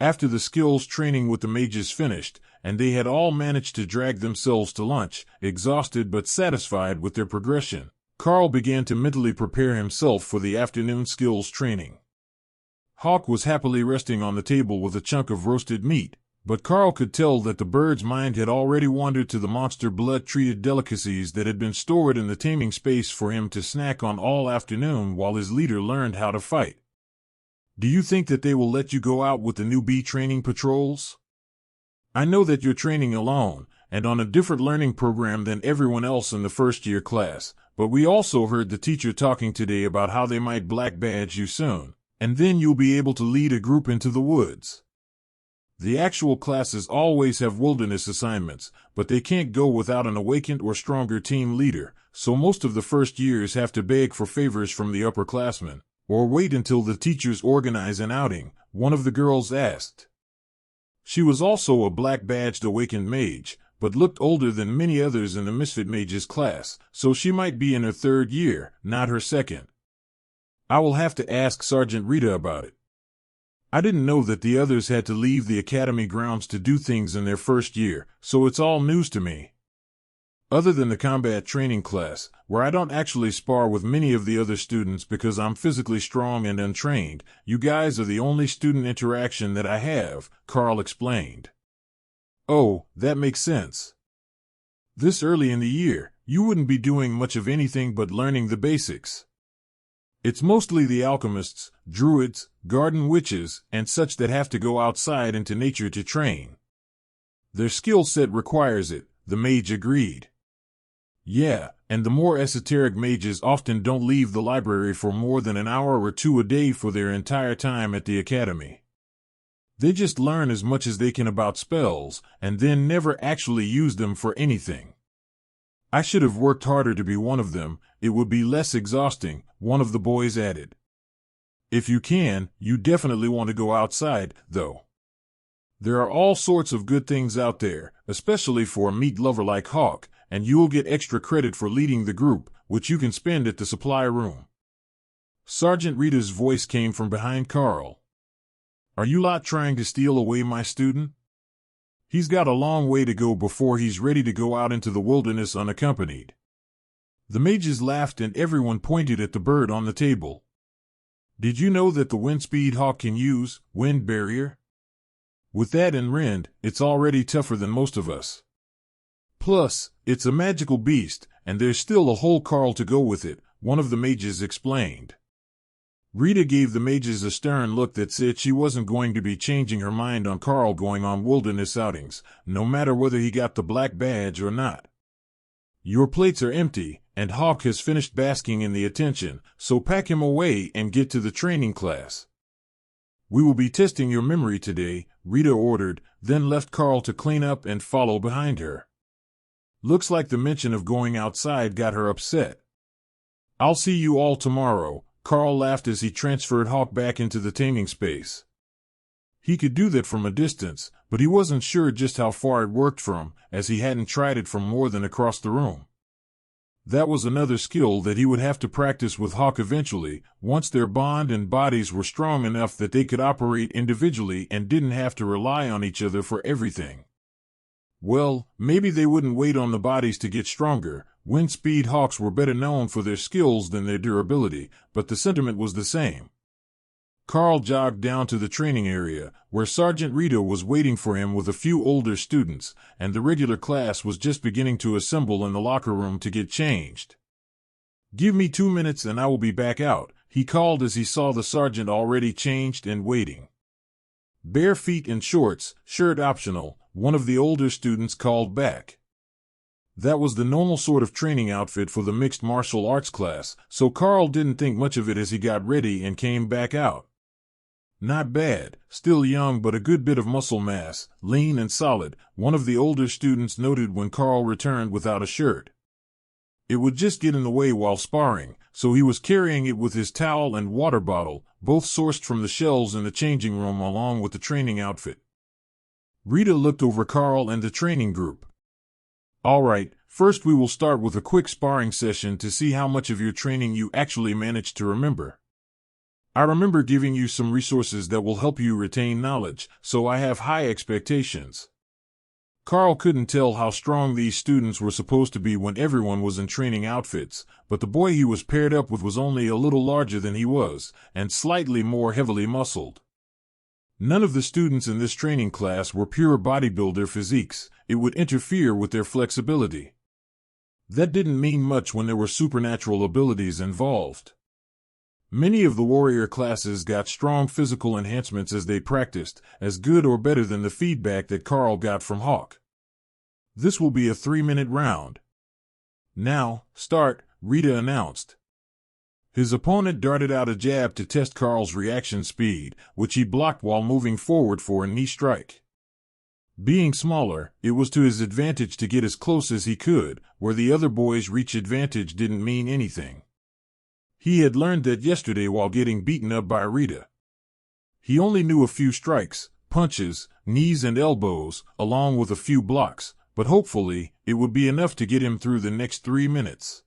After the skills training with the mages finished, and they had all managed to drag themselves to lunch, exhausted but satisfied with their progression, Karl began to mentally prepare himself for the afternoon skills training. Hawk was happily resting on the table with a chunk of roasted meat, but Karl could tell that the bird's mind had already wandered to the monster blood-treated delicacies that had been stored in the taming space for him to snack on all afternoon while his leader learned how to fight. Do you think that they will let you go out with the new bee training patrols? I know that you're training alone, and on a different learning program than everyone else in the first-year class, but we also heard the teacher talking today about how they might black badge you soon, and then you'll be able to lead a group into the woods. The actual classes always have wilderness assignments, but they can't go without an awakened or stronger team leader, so most of the first years have to beg for favors from the upperclassmen, or wait until the teachers organize an outing, one of the girls asked. She was also a black-badged awakened mage, but looked older than many others in the Misfit Mages class, so she might be in her third year, not her second. I will have to ask Sergeant Rita about it. I didn't know that the others had to leave the academy grounds to do things in their first year, so it's all news to me. Other than the combat training class, where I don't actually spar with many of the other students because I'm physically strong and untrained, you guys are the only student interaction that I have, Karl explained. Oh, that makes sense. This early in the year, you wouldn't be doing much of anything but learning the basics. It's mostly the alchemists, druids, garden witches, and such that have to go outside into nature to train. Their skill set requires it, the mage agreed. Yeah, and the more esoteric mages often don't leave the library for more than an hour or two a day for their entire time at the academy. They just learn as much as they can about spells, and then never actually use them for anything. I should have worked harder to be one of them, it would be less exhausting, one of the boys added. If you can, you definitely want to go outside, though. There are all sorts of good things out there, especially for a meat lover like Hawk, and you'll get extra credit for leading the group, which you can spend at the supply room. Sergeant Rita's voice came from behind Karl. Are you lot trying to steal away my student? He's got a long way to go before he's ready to go out into the wilderness unaccompanied. The mages laughed and everyone pointed at the bird on the table. Did you know that the wind speed hawk can use wind barrier? With that in Rend, it's already tougher than most of us. Plus, it's a magical beast, and there's still a whole Karl to go with it, one of the mages explained. Rita gave the mages a stern look that said she wasn't going to be changing her mind on Karl going on wilderness outings, no matter whether he got the black badge or not. Your plates are empty, and Hawk has finished basking in the attention, so pack him away and get to the training class. We will be testing your memory today, Rita ordered, then left Karl to clean up and follow behind her. Looks like the mention of going outside got her upset. I'll see you all tomorrow, Karl laughed as he transferred Hawk back into the taming space. He could do that from a distance, but he wasn't sure just how far it worked from, as he hadn't tried it from more than across the room. That was another skill that he would have to practice with Hawk eventually, once their bond and bodies were strong enough that they could operate individually and didn't have to rely on each other for everything. Well, maybe they wouldn't wait on the bodies to get stronger. Wind speed hawks were better known for their skills than their durability, but the sentiment was the same. Karl jogged down to the training area, where Sergeant Rita was waiting for him with a few older students, and the regular class was just beginning to assemble in the locker room to get changed. Give me 2 minutes and I will be back out, he called as he saw the sergeant already changed and waiting. Bare feet and shorts, shirt optional, one of the older students called back. That was the normal sort of training outfit for the mixed martial arts class, so Karl didn't think much of it as he got ready and came back out. Not bad, still young but a good bit of muscle mass, lean and solid, one of the older students noted when Karl returned without a shirt. It would just get in the way while sparring, so he was carrying it with his towel and water bottle, both sourced from the shelves in the changing room along with the training outfit. Rita looked over Karl and the training group. All right, first we will start with a quick sparring session to see how much of your training you actually managed to remember. I remember giving you some resources that will help you retain knowledge, so I have high expectations. Karl couldn't tell how strong these students were supposed to be when everyone was in training outfits, but the boy he was paired up with was only a little larger than he was, and slightly more heavily muscled. None of the students in this training class were pure bodybuilder physiques. It would interfere with their flexibility. That didn't mean much when there were supernatural abilities involved. Many of the warrior classes got strong physical enhancements as they practiced, as good or better than the feedback that Karl got from Hawk. This will be a 3-minute round. Now, start, Rita announced. His opponent darted out a jab to test Karl's reaction speed, which he blocked while moving forward for a knee strike. Being smaller, it was to his advantage to get as close as he could, where the other boy's reach advantage didn't mean anything. He had learned that yesterday while getting beaten up by Rita. He only knew a few strikes, punches, knees and elbows, along with a few blocks, but hopefully, it would be enough to get him through the next 3 minutes.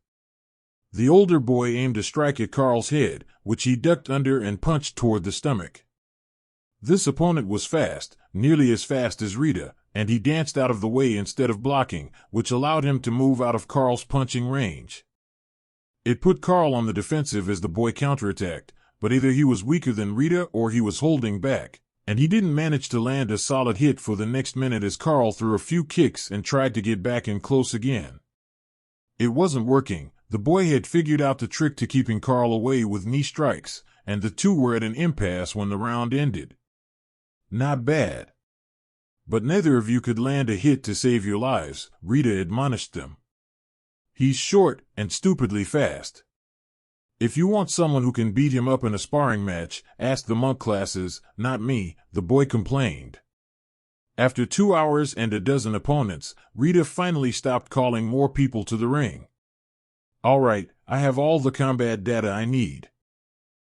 The older boy aimed a strike at Karl's head, which he ducked under and punched toward the stomach. This opponent was fast, nearly as fast as Rita, and he danced out of the way instead of blocking, which allowed him to move out of Karl's punching range. It put Karl on the defensive as the boy counterattacked, but either he was weaker than Rita or he was holding back, and he didn't manage to land a solid hit for the next minute as Karl threw a few kicks and tried to get back in close again. It wasn't working. The boy had figured out the trick to keeping Karl away with knee strikes, and the two were at an impasse when the round ended. Not bad. But neither of you could land a hit to save your lives, Rita admonished them. He's short and stupidly fast. If you want someone who can beat him up in a sparring match, ask the monk classes, not me, the boy complained. After 2 hours and a dozen opponents, Rita finally stopped calling more people to the ring. All right, I have all the combat data I need.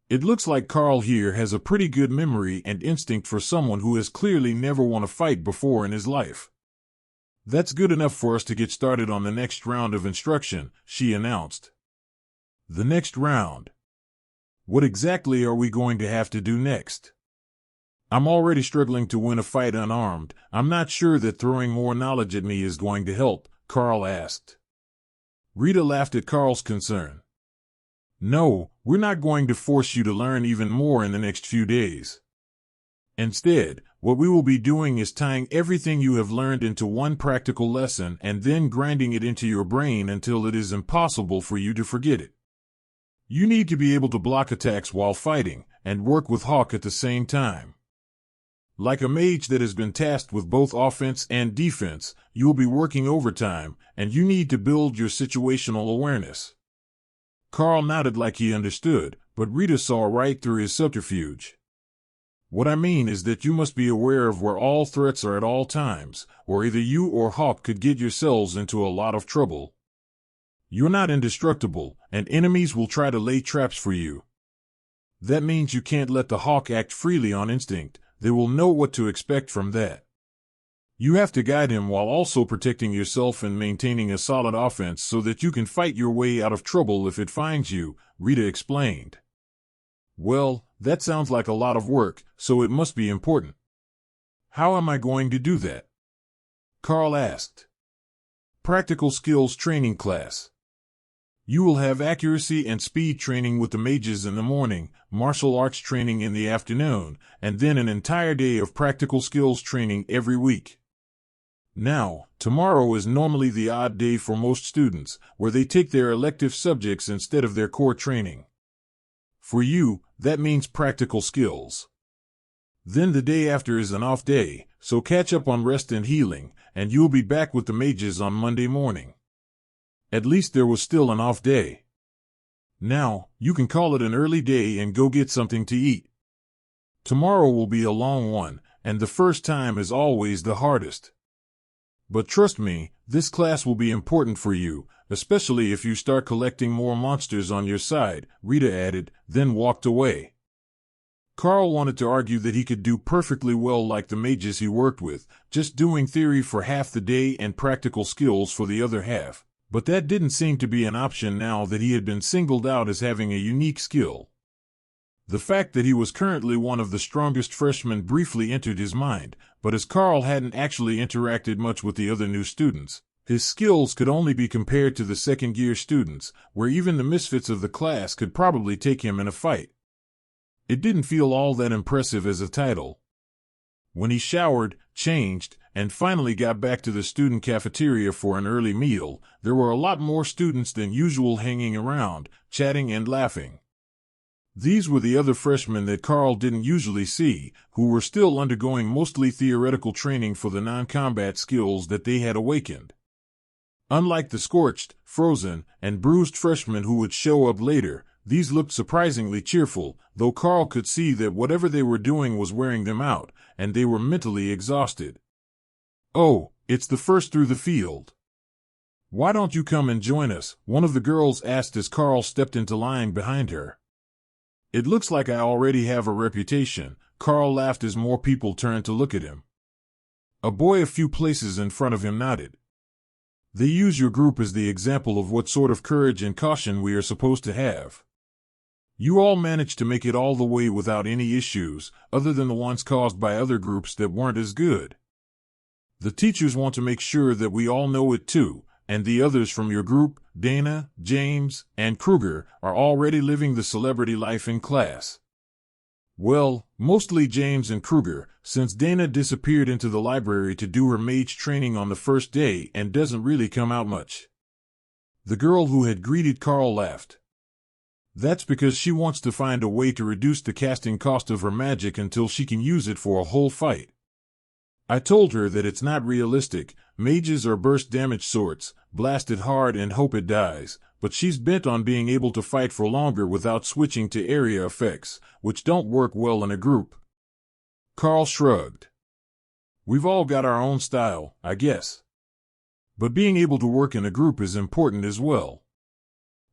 It looks like Karl here has a pretty good memory and instinct for someone who has clearly never won a fight before in his life. That's good enough for us to get started on the next round of instruction, she announced. The next round. What exactly are we going to have to do next? I'm already struggling to win a fight unarmed. I'm not sure that throwing more knowledge at me is going to help, Karl asked. Rita laughed at Karl's concern. No, we're not going to force you to learn even more in the next few days. Instead, what we will be doing is tying everything you have learned into one practical lesson and then grinding it into your brain until it is impossible for you to forget it. You need to be able to block attacks while fighting and work with Hawk at the same time. Like a mage that has been tasked with both offense and defense, you will be working overtime, and you need to build your situational awareness. Karl nodded like he understood, but Rita saw right through his subterfuge. What I mean is that you must be aware of where all threats are at all times, or either you or Hawk could get yourselves into a lot of trouble. You're not indestructible, and enemies will try to lay traps for you. That means you can't let the Hawk act freely on instinct. They will know what to expect from that. You have to guide him while also protecting yourself and maintaining a solid offense so that you can fight your way out of trouble if it finds you, Rita explained. Well, that sounds like a lot of work, so it must be important. How am I going to do that? Karl asked. Practical skills training class. You will have accuracy and speed training with the mages in the morning, martial arts training in the afternoon, and then an entire day of practical skills training every week. Now, tomorrow is normally the odd day for most students, where they take their elective subjects instead of their core training. For you, that means practical skills. Then the day after is an off day, so catch up on rest and healing, and you'll be back with the mages on Monday morning. At least there was still an off day. Now, you can call it an early day and go get something to eat. Tomorrow will be a long one, and the first time is always the hardest. But trust me, this class will be important for you, especially if you start collecting more monsters on your side, Rita added, then walked away. Karl wanted to argue that he could do perfectly well like the mages he worked with, just doing theory for half the day and practical skills for the other half. But that didn't seem to be an option now that he had been singled out as having a unique skill. The fact that he was currently one of the strongest freshmen briefly entered his mind, but as Karl hadn't actually interacted much with the other new students, his skills could only be compared to the second-year students, where even the misfits of the class could probably take him in a fight. It didn't feel all that impressive as a title. When he showered, changed, and finally got back to the student cafeteria for an early meal, there were a lot more students than usual hanging around, chatting and laughing. These were the other freshmen that Karl didn't usually see, who were still undergoing mostly theoretical training for the non-combat skills that they had awakened. Unlike the scorched, frozen, and bruised freshmen who would show up later, these looked surprisingly cheerful, though Karl could see that whatever they were doing was wearing them out, and they were mentally exhausted. "Oh, it's the first through the field. Why don't you come and join us?" one of the girls asked as Karl stepped into line behind her. "It looks like I already have a reputation," Karl laughed as more people turned to look at him. A boy a few places in front of him nodded. "They use your group as the example of what sort of courage and caution we are supposed to have. You all managed to make it all the way without any issues, other than the ones caused by other groups that weren't as good. The teachers want to make sure that we all know it too, and the others from your group, Dana, James, and Kruger, are already living the celebrity life in class." Well, mostly James and Kruger, since Dana disappeared into the library to do her mage training on the first day and doesn't really come out much. The girl who had greeted Karl laughed. "That's because she wants to find a way to reduce the casting cost of her magic until she can use it for a whole fight. I told her that it's not realistic, mages are burst damage sorts, blast it hard and hope it dies, but she's bent on being able to fight for longer without switching to area effects, which don't work well in a group." Karl shrugged. "We've all got our own style, I guess. But being able to work in a group is important as well.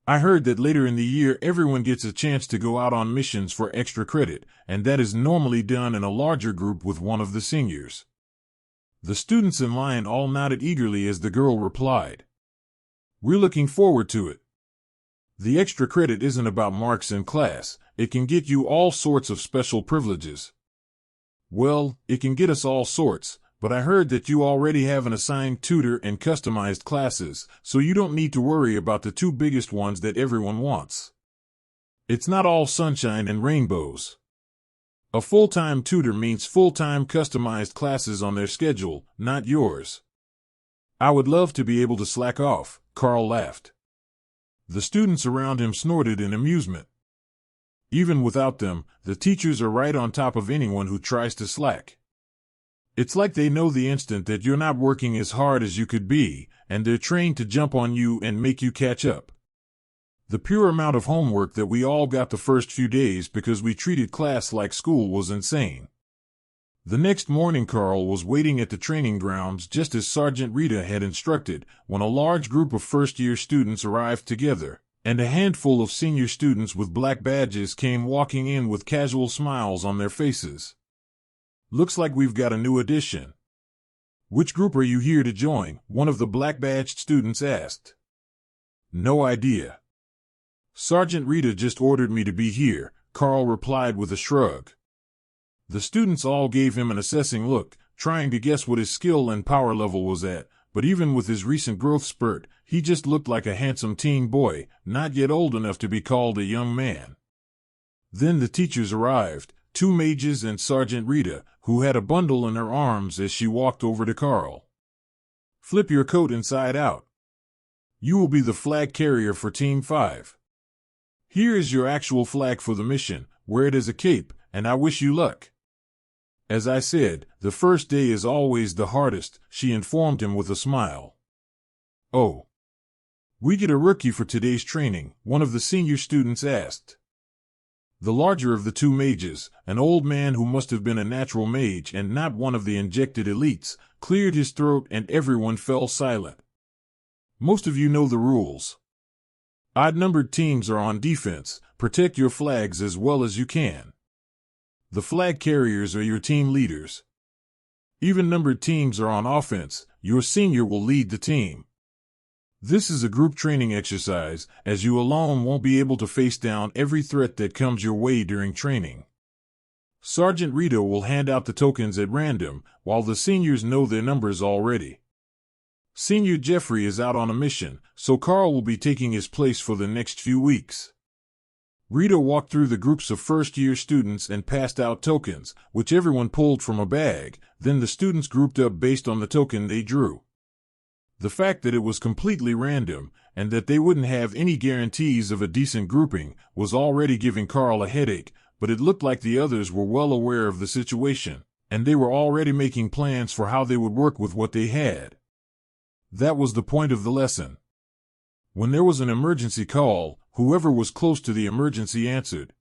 I heard that later in the year everyone gets a chance to go out on missions for extra credit, and that is normally done in a larger group with one of the seniors." The students in line all nodded eagerly as the girl replied. "We're looking forward to it. The extra credit isn't about marks in class, it can get you all sorts of special privileges." "Well, it can get us all sorts, but I heard that you already have an assigned tutor and customized classes, so you don't need to worry about the two biggest ones that everyone wants. It's not all sunshine and rainbows. A full-time tutor means full-time customized classes on their schedule, not yours." "I would love to be able to slack off," Karl laughed. The students around him snorted in amusement. Even without them, the teachers are right on top of anyone who tries to slack. It's like they know the instant that you're not working as hard as you could be, and they're trained to jump on you and make you catch up. The pure amount of homework that we all got the first few days because we treated class like school was insane. The next morning Karl was waiting at the training grounds just as Sergeant Rita had instructed, when a large group of first-year students arrived together, and a handful of senior students with black badges came walking in with casual smiles on their faces. "Looks like we've got a new addition. Which group are you here to join?" one of the black-badged students asked. "No idea. Sergeant Rita just ordered me to be here," Karl replied with a shrug. The students all gave him an assessing look, trying to guess what his skill and power level was at, but even with his recent growth spurt, he just looked like a handsome teen boy, not yet old enough to be called a young man. Then the teachers arrived, two mages and Sergeant Rita, who had a bundle in her arms as she walked over to Karl. "Flip your coat inside out. You will be the flag carrier for Team 5. Here is your actual flag for the mission, wear it as a cape, and I wish you luck." "As I said, the first day is always the hardest," she informed him with a smile. "Oh. We get a rookie for today's training?" one of the senior students asked. The larger of the two mages, an old man who must have been a natural mage and not one of the injected elites, cleared his throat and everyone fell silent. "Most of you know the rules. Odd-numbered teams are on defense. Protect your flags as well as you can. The flag carriers are your team leaders. Even-numbered teams are on offense. Your senior will lead the team. This is a group training exercise, as you alone won't be able to face down every threat that comes your way during training. Sergeant Rita will hand out the tokens at random, while the seniors know their numbers already. Senior Jeffrey is out on a mission, so Karl will be taking his place for the next few weeks. Rita walked through the groups of first-year students and passed out tokens, which everyone pulled from a bag. Then the students grouped up based on the token they drew. The fact that it was completely random, and that they wouldn't have any guarantees of a decent grouping, was already giving Karl a headache, but it looked like the others were well aware of the situation, and they were already making plans for how they would work with what they had. That was the point of the lesson. When there was an emergency call, whoever was close to the emergency answered.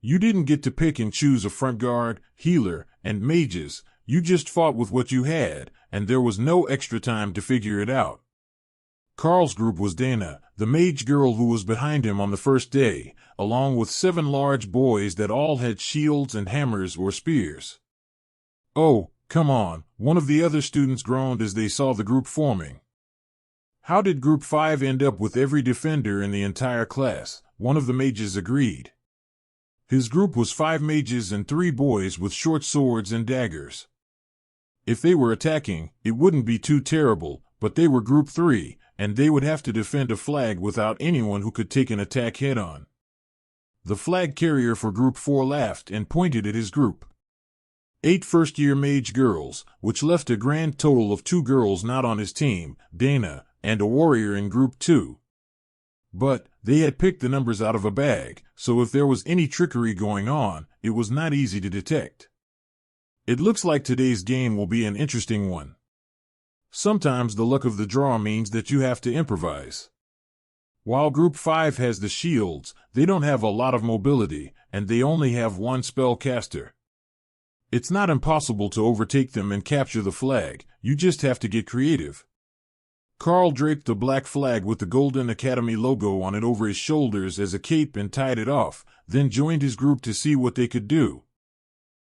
You didn't get to pick and choose a front guard, healer, and mages. You just fought with what you had, and there was no extra time to figure it out. Karl's group was Dana, the mage girl who was behind him on the first day, along with 7 large boys that all had shields and hammers or spears. Oh, come on, one of the other students groaned as they saw the group forming. How did Group 5 end up with every defender in the entire class? One of the mages agreed. His group was 5 mages and 3 boys with short swords and daggers. If they were attacking, it wouldn't be too terrible, but they were Group 3, and they would have to defend a flag without anyone who could take an attack head-on. The flag carrier for Group 4 laughed and pointed at his group. 8 first-year mage girls, which left a grand total of 2 girls not on his team, Dana, and a warrior in Group 2. But they had picked the numbers out of a bag, so if there was any trickery going on, it was not easy to detect. It looks like today's game will be an interesting one. Sometimes the luck of the draw means that you have to improvise. While Group 5 has the shields, they don't have a lot of mobility, and they only have 1 spellcaster. It's not impossible to overtake them and capture the flag, you just have to get creative. Karl draped the black flag with the Golden Academy logo on it over his shoulders as a cape and tied it off, then joined his group to see what they could do.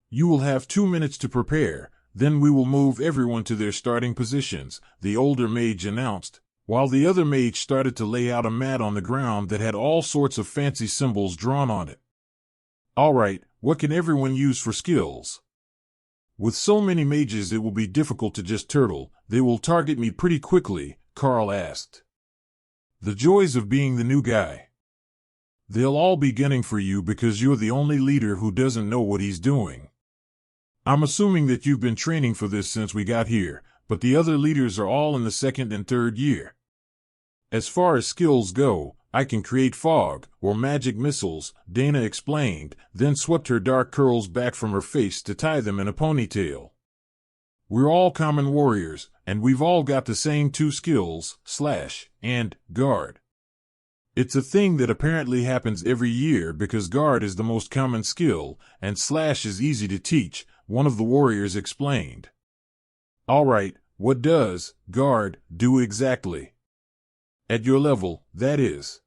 You will have 2 minutes to prepare, then we will move everyone to their starting positions, the older mage announced, while the other mage started to lay out a mat on the ground that had all sorts of fancy symbols drawn on it. All right, what can everyone use for skills? With so many mages it will be difficult to just turtle. They will target me pretty quickly, Karl asked. The joys of being the new guy. They'll all be gunning for you because you're the only leader who doesn't know what he's doing. I'm assuming that you've been training for this since we got here, but the other leaders are all in the 2nd and 3rd year. As far as skills go, I can create fog, or magic missiles, Dana explained, then swept her dark curls back from her face to tie them in a ponytail. We're all common warriors, and we've all got the same 2 skills, slash, and guard. It's a thing that apparently happens every year because guard is the most common skill, and slash is easy to teach, one of the warriors explained. All right, what does guard do exactly? At your level, that is.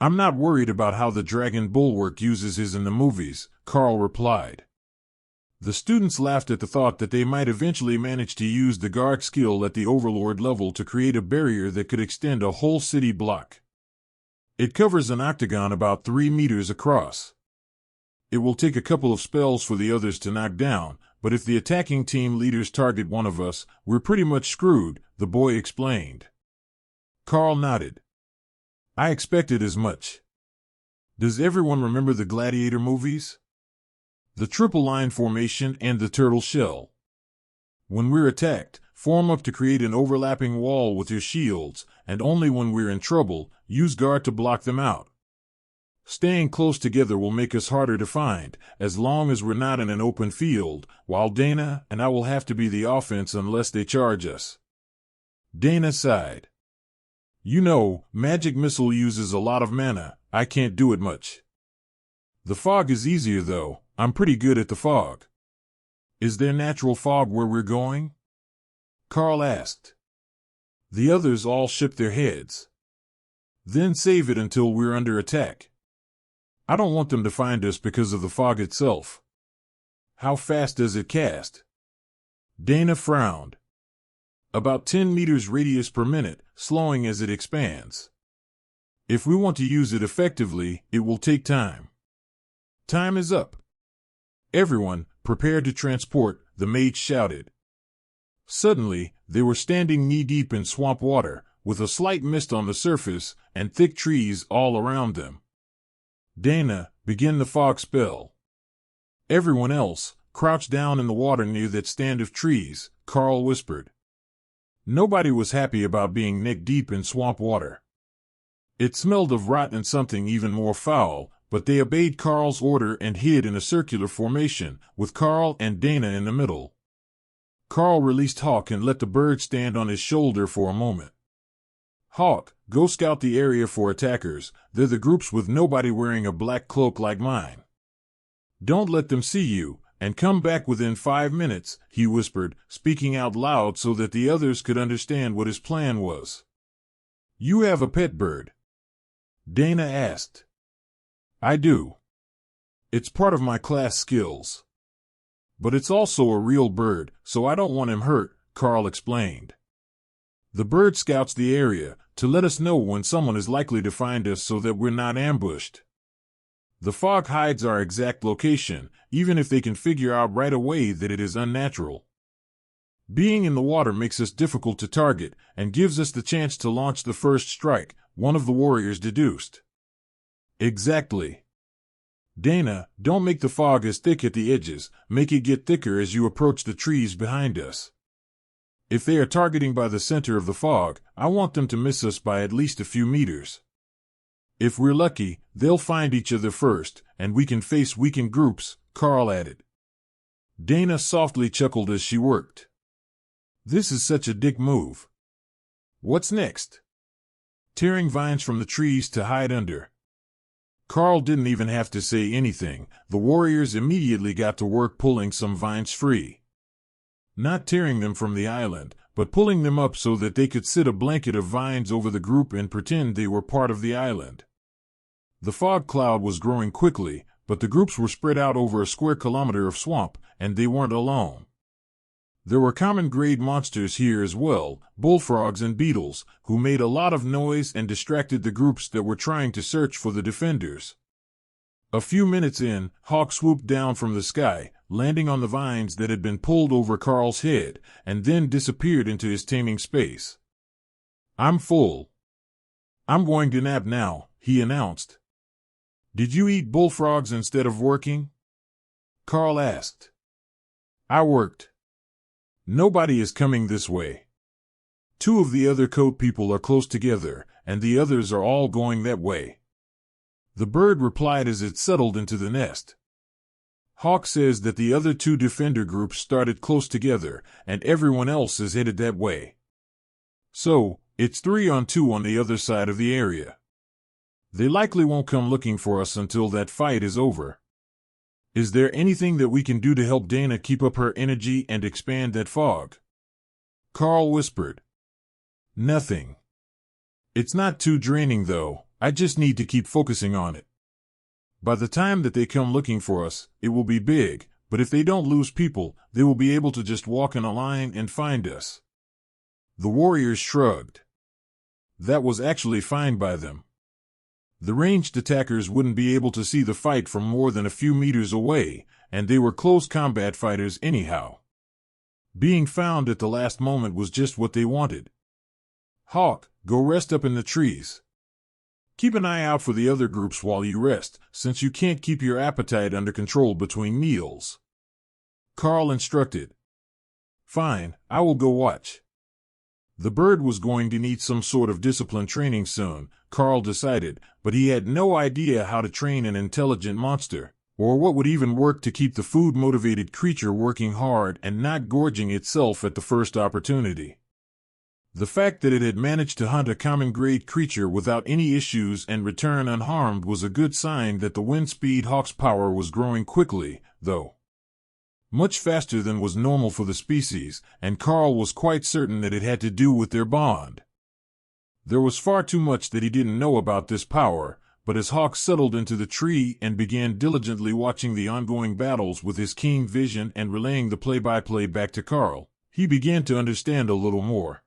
I'm not worried about how the dragon bulwark uses his in the movies, Karl replied. The students laughed at the thought that they might eventually manage to use the guard skill at the overlord level to create a barrier that could extend a whole city block. It covers an octagon about 3 meters across. It will take a couple of spells for the others to knock down, but if the attacking team leaders target one of us, we're pretty much screwed, the boy explained. Karl nodded. I expected as much. Does everyone remember the Gladiator movies? The triple line formation and the turtle shell. When we're attacked, form up to create an overlapping wall with your shields, and only when we're in trouble, use guard to block them out. Staying close together will make us harder to find, as long as we're not in an open field, while Dana and I will have to be the offense unless they charge us. Dana sighed. You know, magic missile uses a lot of mana, I can't do it much. The fog is easier though, I'm pretty good at the fog. Is there natural fog where we're going? Karl asked. The others all shook their heads. Then save it until we're under attack. I don't want them to find us because of the fog itself. How fast does it cast? Dana frowned. About 10 meters radius per minute, slowing as it expands. If we want to use it effectively, it will take time. Time is up. Everyone, prepare to transport, the mage shouted. Suddenly, they were standing knee-deep in swamp water, with a slight mist on the surface and thick trees all around them. Dana, begin the fog spell. Everyone else, crouch down in the water near that stand of trees, Karl whispered. Nobody was happy about being neck-deep in swamp water. It smelled of rot and something even more foul, but they obeyed Karl's order and hid in a circular formation, with Karl and Dana in the middle. Karl released Hawk and let the bird stand on his shoulder for a moment. Hawk, go scout the area for attackers. They're the groups with nobody wearing a black cloak like mine. Don't let them see you, and come back within 5 minutes, he whispered, speaking out loud so that the others could understand what his plan was. You have a pet bird? Dana asked. I do. It's part of my class skills. But it's also a real bird, so I don't want him hurt, Karl explained. The bird scouts the area to let us know when someone is likely to find us so that we're not ambushed. The fog hides our exact location, even if they can figure out right away that it is unnatural. Being in the water makes us difficult to target and gives us the chance to launch the first strike, one of the warriors deduced. Exactly. Dana, don't make the fog as thick at the edges, make it get thicker as you approach the trees behind us. If they are targeting by the center of the fog, I want them to miss us by at least a few meters. If we're lucky, they'll find each other first, and we can face weakened groups, Karl added. Dana softly chuckled as she worked. This is such a dick move. What's next? Tearing vines from the trees to hide under. Karl didn't even have to say anything. The warriors immediately got to work pulling some vines free. Not tearing them from the island, but pulling them up so that they could sit a blanket of vines over the group and pretend they were part of the island. The fog cloud was growing quickly, but the groups were spread out over a square kilometer of swamp, and they weren't alone. There were common grade monsters here as well, bullfrogs and beetles, who made a lot of noise and distracted the groups that were trying to search for the defenders. A few minutes in, Hawk swooped down from the sky, landing on the vines that had been pulled over Karl's head, and then disappeared into his taming space. I'm full. I'm going to nap now, he announced. Did you eat bullfrogs instead of working? Karl asked. I worked. Nobody is coming this way. 2 of the other coat people are close together, and the others are all going that way. The bird replied as it settled into the nest. Hawk says that the other 2 defender groups started close together, and everyone else is headed that way. So, it's 3 on 2 on the other side of the area. They likely won't come looking for us until that fight is over. Is there anything that we can do to help Dana keep up her energy and expand that fog? Karl whispered. Nothing. It's not too draining though, I just need to keep focusing on it. By the time that they come looking for us, it will be big, but if they don't lose people, they will be able to just walk in a line and find us. The warriors shrugged. That was actually fine by them. The ranged attackers wouldn't be able to see the fight from more than a few meters away, and they were close combat fighters anyhow. Being found at the last moment was just what they wanted. Hawk, go rest up in the trees. Keep an eye out for the other groups while you rest, since you can't keep your appetite under control between meals. Karl instructed. Fine, I will go watch. The bird was going to need some sort of discipline training soon, Karl decided, but he had no idea how to train an intelligent monster, or what would even work to keep the food-motivated creature working hard and not gorging itself at the first opportunity. The fact that it had managed to hunt a common-grade creature without any issues and return unharmed was a good sign that the wind-speed hawk's power was growing quickly, though. Much faster than was normal for the species, and Karl was quite certain that it had to do with their bond. There was far too much that he didn't know about this power, but as Hawk settled into the tree and began diligently watching the ongoing battles with his keen vision and relaying the play-by-play back to Karl, He began to understand a little more.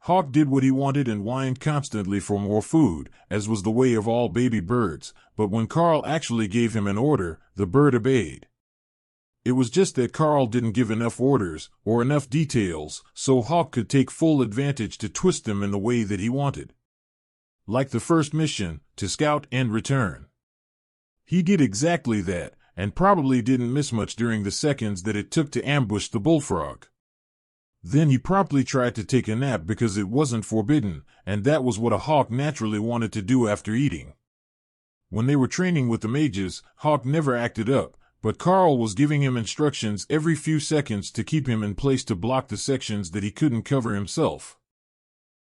Hawk did what he wanted and whined constantly for more food, as was the way of all baby birds, but when Karl actually gave him an order, the bird obeyed. It was just that Karl didn't give enough orders, or enough details, so Hawk could take full advantage to twist them in the way that he wanted. Like the first mission, to scout and return. He did exactly that, and probably didn't miss much during the seconds that it took to ambush the bullfrog. Then he promptly tried to take a nap because it wasn't forbidden, and that was what a hawk naturally wanted to do after eating. When they were training with the mages, Hawk never acted up, but Karl was giving him instructions every few seconds to keep him in place to block the sections that he couldn't cover himself.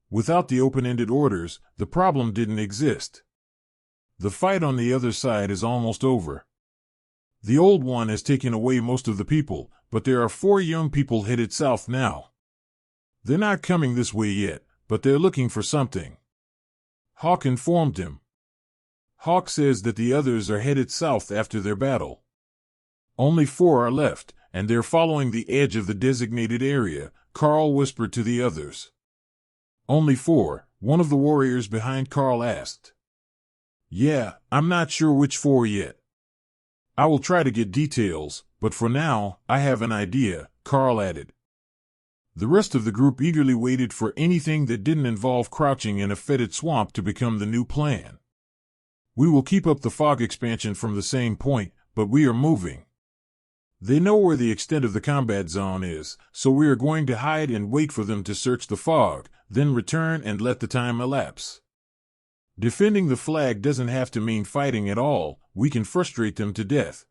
Without the open-ended orders, the problem didn't exist. The fight on the other side is almost over. The old one has taken away most of the people, but there are 4 young people headed south now. They're not coming this way yet, but they're looking for something. Hawk informed him. Hawk says that the others are headed south after their battle. Only 4 are left, and they're following the edge of the designated area, Karl whispered to the others. Only 4, one of the warriors behind Karl asked. Yeah, I'm not sure which 4 yet. I will try to get details, but for now, I have an idea, Karl added. The rest of the group eagerly waited for anything that didn't involve crouching in a fetid swamp to become the new plan. We will keep up the fog expansion from the same point, but we are moving. They know where the extent of the combat zone is, so we are going to hide and wait for them to search the fog, then return and let the time elapse. Defending the flag doesn't have to mean fighting at all, we can frustrate them to death.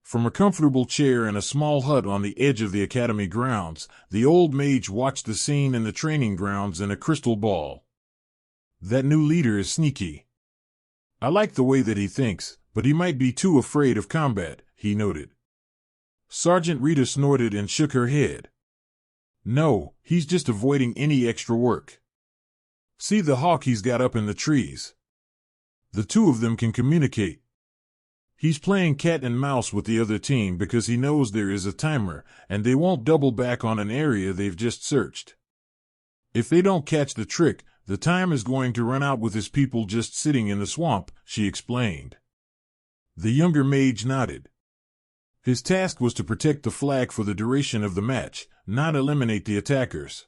From a comfortable chair in a small hut on the edge of the academy grounds, the old mage watched the scene in the training grounds in a crystal ball. That new leader is sneaky. I like the way that he thinks, but he might be too afraid of combat, he noted. Sergeant Rita snorted and shook her head. No, he's just avoiding any extra work. See the hawk he's got up in the trees. The 2 of them can communicate. He's playing cat and mouse with the other team because he knows there is a timer, and they won't double back on an area they've just searched. If they don't catch the trick, the time is going to run out with his people just sitting in the swamp, she explained. The younger mage nodded. His task was to protect the flag for the duration of the match, not eliminate the attackers.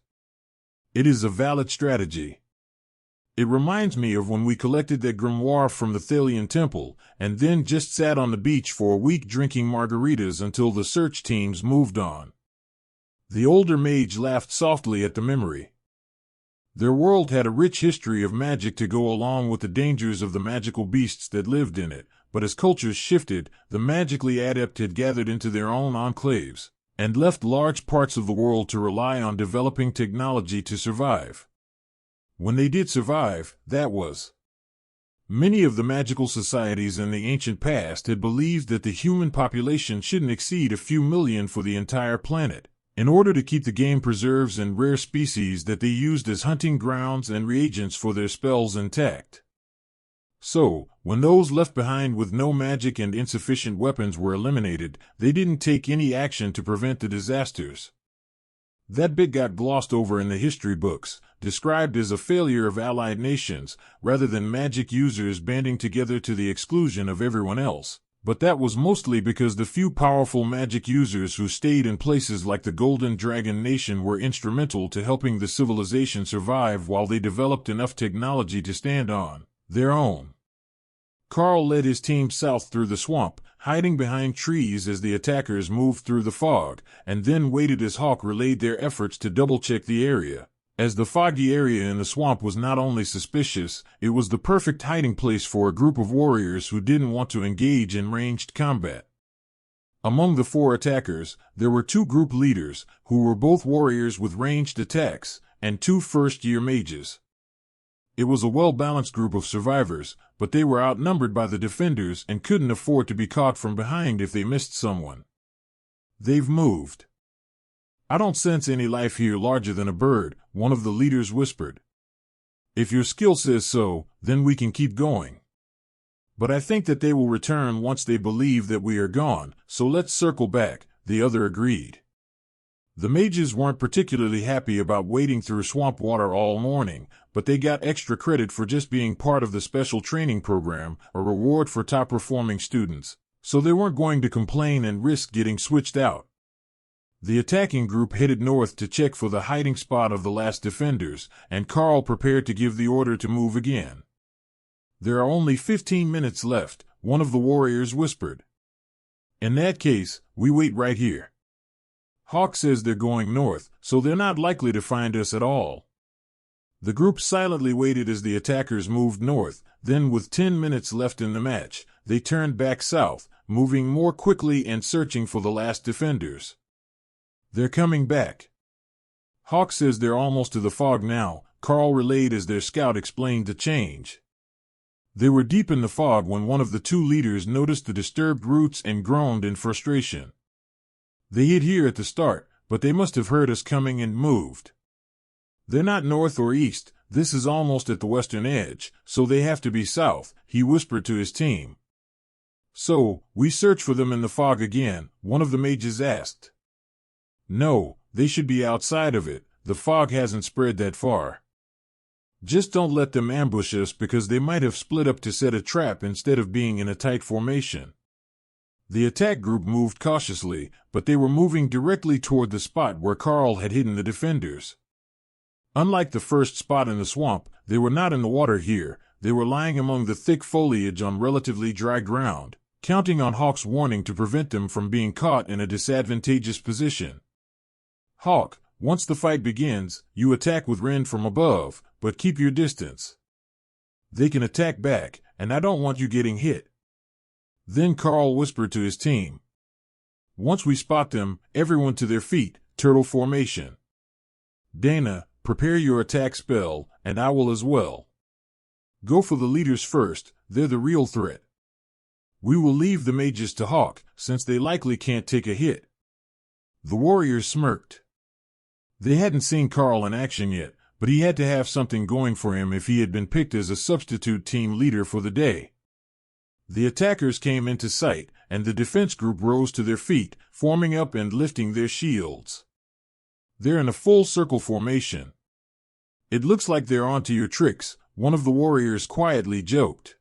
It is a valid strategy. It reminds me of when we collected that grimoire from the Thalian temple, and then just sat on the beach for a week drinking margaritas until the search teams moved on. The older mage laughed softly at the memory. Their world had a rich history of magic to go along with the dangers of the magical beasts that lived in it, but as cultures shifted, the magically adept had gathered into their own enclaves, and left large parts of the world to rely on developing technology to survive. When they did survive, that was. Many of the magical societies in the ancient past had believed that the human population shouldn't exceed a few million for the entire planet, in order to keep the game preserves and rare species that they used as hunting grounds and reagents for their spells intact. So, when those left behind with no magic and insufficient weapons were eliminated, they didn't take any action to prevent the disasters. That bit got glossed over in the history books, described as a failure of allied nations, rather than magic users banding together to the exclusion of everyone else. But that was mostly because the few powerful magic users who stayed in places like the Golden Dragon Nation were instrumental to helping the civilization survive while they developed enough technology to stand on their own. Karl led his team south through the swamp, hiding behind trees as the attackers moved through the fog, and then waited as Hawk relayed their efforts to double-check the area. As the foggy area in the swamp was not only suspicious, it was the perfect hiding place for a group of warriors who didn't want to engage in ranged combat. Among the 4 attackers, there were 2 group leaders, who were both warriors with ranged attacks, and 2 first-year mages. It was a well-balanced group of survivors, but they were outnumbered by the defenders and couldn't afford to be caught from behind if they missed someone. They've moved. I don't sense any life here larger than a bird, one of the leaders whispered. If your skill says so, then we can keep going. But I think that they will return once they believe that we are gone, so let's circle back, the other agreed. The mages weren't particularly happy about wading through swamp water all morning, but they got extra credit for just being part of the special training program, a reward for top-performing students, so they weren't going to complain and risk getting switched out. The attacking group headed north to check for the hiding spot of the last defenders, and Karl prepared to give the order to move again. "There are only 15 minutes left," one of the warriors whispered. "In that case, we wait right here. Hawk says they're going north, so they're not likely to find us at all." The group silently waited as the attackers moved north, then with 10 minutes left in the match, they turned back south, moving more quickly and searching for the last defenders. "They're coming back. Hawk says they're almost to the fog now," Karl relayed as their scout explained the change. They were deep in the fog when one of the two leaders noticed the disturbed routes and groaned in frustration. "They hid here at the start, but they must have heard us coming and moved. They're not north or east, this is almost at the western edge, so they have to be south," he whispered to his team. "So, we search for them in the fog again?" one of the mages asked. "No, they should be outside of it, the fog hasn't spread that far. Just don't let them ambush us because they might have split up to set a trap instead of being in a tight formation." The attack group moved cautiously, but they were moving directly toward the spot where Karl had hidden the defenders. Unlike the first spot in the swamp, they were not in the water here, they were lying among the thick foliage on relatively dry ground, counting on Hawk's warning to prevent them from being caught in a disadvantageous position. "Hawk, once the fight begins, you attack with Ren from above, but keep your distance. They can attack back, and I don't want you getting hit." Then Karl whispered to his team. "Once we spot them, everyone to their feet, turtle formation. Dana, prepare your attack spell, and I will as well. Go for the leaders first, they're the real threat. We will leave the mages to Hawk, since they likely can't take a hit." The warriors smirked. They hadn't seen Karl in action yet, but he had to have something going for him if he had been picked as a substitute team leader for the day. The attackers came into sight, and the defense group rose to their feet, forming up and lifting their shields. "They're in a full circle formation. It looks like they're onto your tricks," one of the warriors quietly joked.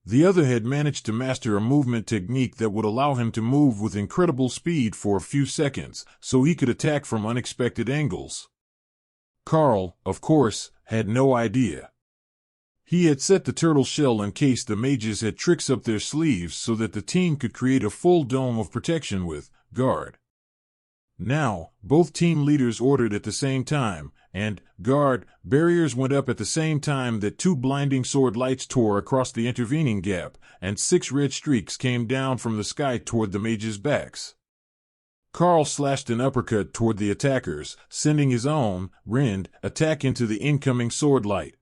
The other had managed to master a movement technique that would allow him to move with incredible speed for a few seconds, so he could attack from unexpected angles. Karl, of course, had no idea. He had set the turtle shell in case the mages had tricks up their sleeves so that the team could create a full dome of protection with guard. Now, both team leaders ordered at the same time, and guard barriers went up at the same time that two blinding sword lights tore across the intervening gap, and 6 red streaks came down from the sky toward the mages' backs. Karl slashed an uppercut toward the attackers, sending his own, Rend, attack into the incoming sword light.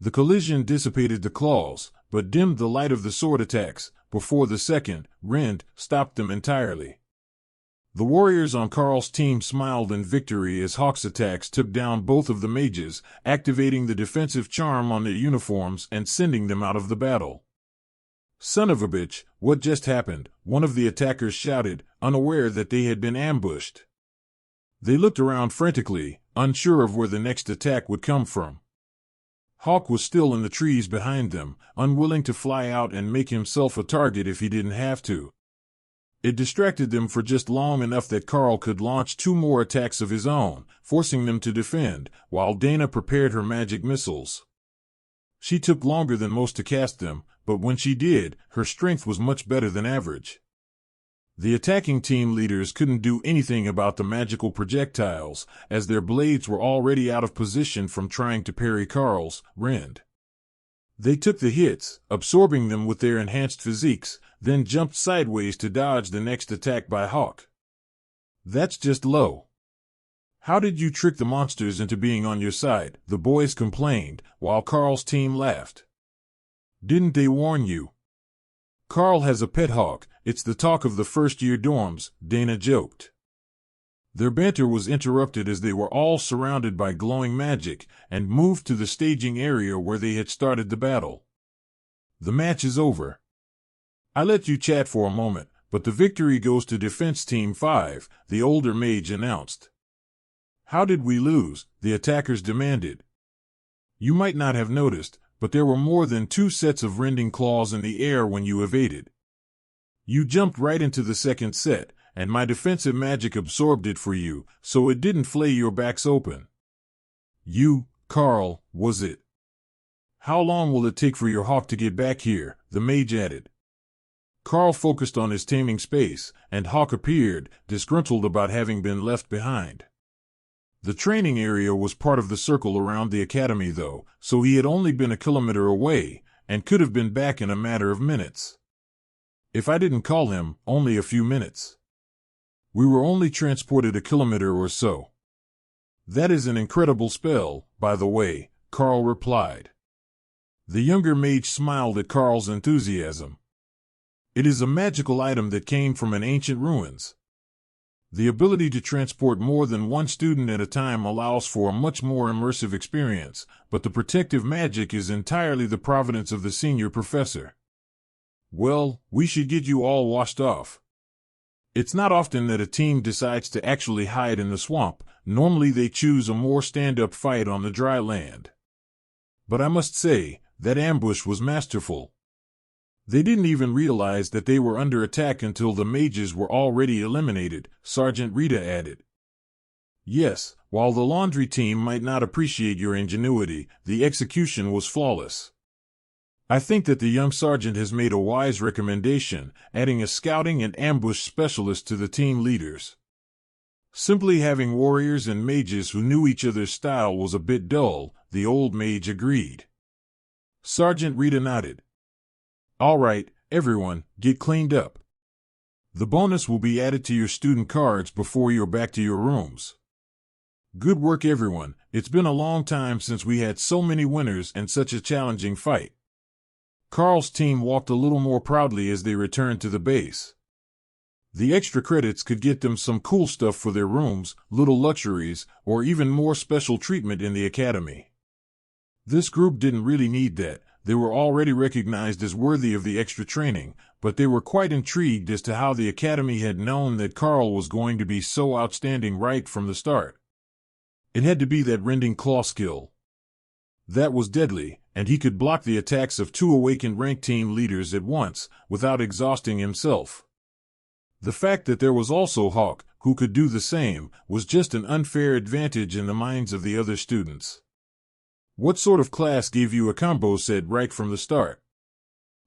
The collision dissipated the claws, but dimmed the light of the sword attacks, before the second, Rend, stopped them entirely. The warriors on Karl's team smiled in victory as Hawk's attacks took down both of the mages, activating the defensive charm on their uniforms and sending them out of the battle. "Son of a bitch, what just happened?" one of the attackers shouted, unaware that they had been ambushed. They looked around frantically, unsure of where the next attack would come from. Hawk was still in the trees behind them, unwilling to fly out and make himself a target if he didn't have to. It distracted them for just long enough that Karl could launch 2 more attacks of his own, forcing them to defend, while Dana prepared her magic missiles. She took longer than most to cast them, but when she did, her strength was much better than average. The attacking team leaders couldn't do anything about the magical projectiles, as their blades were already out of position from trying to parry Karl's, Rend. They took the hits, absorbing them with their enhanced physiques, then jumped sideways to dodge the next attack by Hawk. "That's just low. How did you trick the monsters into being on your side?" the boys complained, while Karl's team laughed. "Didn't they warn you? Karl has a pet hawk, it's the talk of the first-year dorms," Dana joked. Their banter was interrupted as they were all surrounded by glowing magic and moved to the staging area where they had started the battle. "The match is over. I let you chat for a moment, But the victory goes to Defense Team 5, the older mage announced. How did we lose? The attackers demanded. You might not have noticed, but there were more than 2 sets of rending claws in the air when you evaded. You jumped right into the second set, and my defensive magic absorbed it for you, so it didn't flay your backs open. You, Karl, was it? How long will it take for your hawk to get back here? The mage added. Karl focused on his taming space, and Hawk appeared, disgruntled about having been left behind. The training area was part of the circle around the academy though, so he had only been a kilometer away, and could have been back in a matter of minutes. If I didn't call him, only a few minutes. We were only transported a kilometer or so. That is an incredible spell, by the way, Karl replied. The younger mage smiled at Karl's enthusiasm. It is a magical item that came from an ancient ruins. The ability to transport more than one student at a time allows for a much more immersive experience, but the protective magic is entirely the providence of the senior professor. Well, we should get you all washed off. It's not often that a team decides to actually hide in the swamp. Normally they choose a more stand-up fight on the dry land. But I must say, that ambush was masterful. They didn't even realize that they were under attack until the mages were already eliminated, Sergeant Rita added. Yes, while the laundry team might not appreciate your ingenuity, the execution was flawless. I think that the young sergeant has made a wise recommendation, adding a scouting and ambush specialist to the team leaders. Simply having warriors and mages who knew each other's style was a bit dull, the old mage agreed. Sergeant Rita nodded. All right, everyone, get cleaned up. The bonus will be added to your student cards before you're back to your rooms. Good work, everyone. It's been a long time since we had so many winners and such a challenging fight. Karl's team walked a little more proudly as they returned to the base. The extra credits could get them some cool stuff for their rooms, little luxuries, or even more special treatment in the academy. This group didn't really need that. They were already recognized as worthy of the extra training, but they were quite intrigued as to how the academy had known that Karl was going to be so outstanding right from the start. It had to be that rending claw skill. That was deadly, and he could block the attacks of 2 awakened rank team leaders at once, without exhausting himself. The fact that there was also Hawk, who could do the same, was just an unfair advantage in the minds of the other students. What sort of class gave you a combo set right from the start?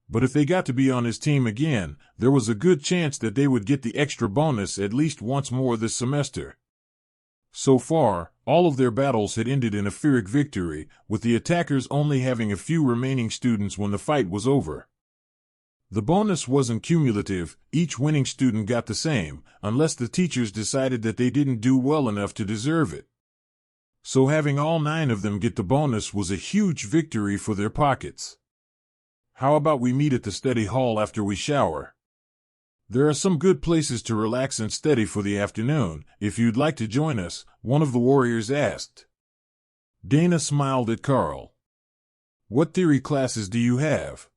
But if they got to be on his team again, there was a good chance that they would get the extra bonus at least once more this semester. So far, all of their battles had ended in a Pyrrhic victory, with the attackers only having a few remaining students when the fight was over. The bonus wasn't cumulative, each winning student got the same, unless the teachers decided that they didn't do well enough to deserve it. So having all 9 of them get the bonus was a huge victory for their pockets. How about we meet at the study hall after we shower? There are some good places to relax and study for the afternoon. If you'd like to join us, one of the warriors asked. Dana smiled at Karl. What theory classes do you have?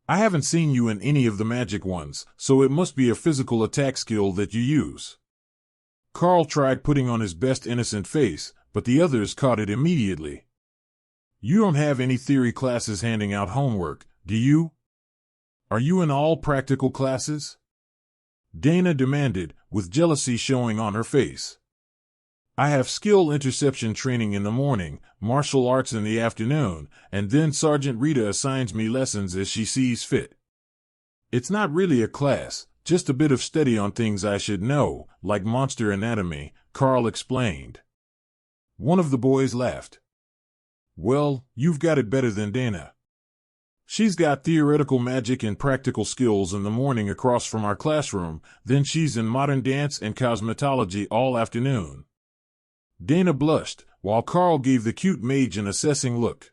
I haven't seen you in any of the magic ones, so it must be a physical attack skill that you use. Karl tried putting on his best innocent face, but the others caught it immediately. You don't have any theory classes handing out homework, do you? Are you in all practical classes? Dana demanded, with jealousy showing on her face. I have skill interception training in the morning, martial arts in the afternoon, and then Sergeant Rita assigns me lessons as she sees fit. It's not really a class, just a bit of study on things I should know, like monster anatomy, Karl explained. One of the boys laughed. Well, you've got it better than Dana. She's got theoretical magic and practical skills in the morning across from our classroom, then she's in modern dance and cosmetology all afternoon. Dana blushed, while Karl gave the cute mage an assessing look.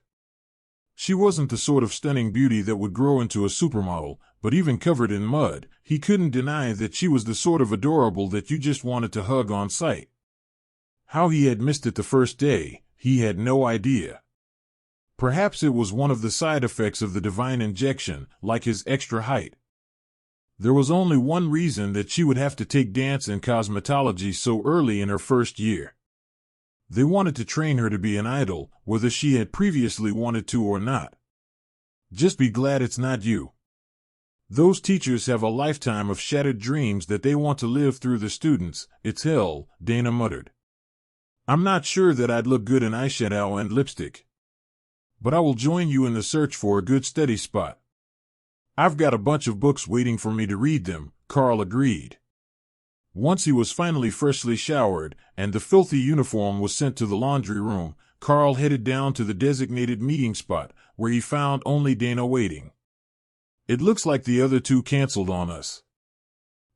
She wasn't the sort of stunning beauty that would grow into a supermodel, but even covered in mud, he couldn't deny that she was the sort of adorable that you just wanted to hug on sight. How he had missed it the first day, he had no idea. Perhaps it was one of the side effects of the divine injection, like his extra height. There was only one reason that she would have to take dance and cosmetology so early in her first year. They wanted to train her to be an idol, whether she had previously wanted to or not. Just be glad it's not you. Those teachers have a lifetime of shattered dreams that they want to live through the students. It's hell, Dana muttered. I'm not sure that I'd look good in eyeshadow and lipstick. But I will join you in the search for a good study spot. I've got a bunch of books waiting for me to read them, Karl agreed. Once he was finally freshly showered, and the filthy uniform was sent to the laundry room, Karl headed down to the designated meeting spot, where he found only Dana waiting. It looks like the other two canceled on us.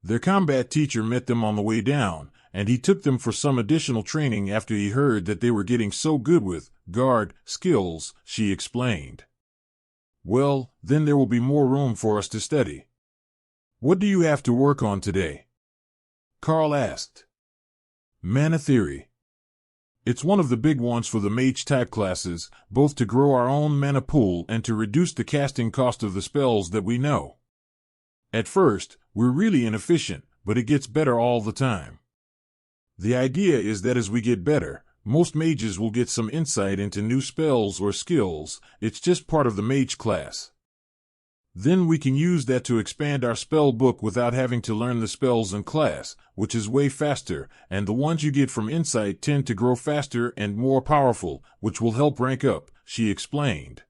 Their combat teacher met them on the way down, and he took them for some additional training after he heard that they were getting so good with guard skills, she explained. Well, then there will be more room for us to study. What do you have to work on today? Karl asked. Mana theory. It's one of the big ones for the mage-type classes, both to grow our own mana pool and to reduce the casting cost of the spells that we know. At first, we're really inefficient, but it gets better all the time. The idea is that as we get better, most mages will get some insight into new spells or skills. It's just part of the mage class. Then we can use that to expand our spell book without having to learn the spells in class, which is way faster, and the ones you get from insight tend to grow faster and more powerful, which will help rank up, she explained.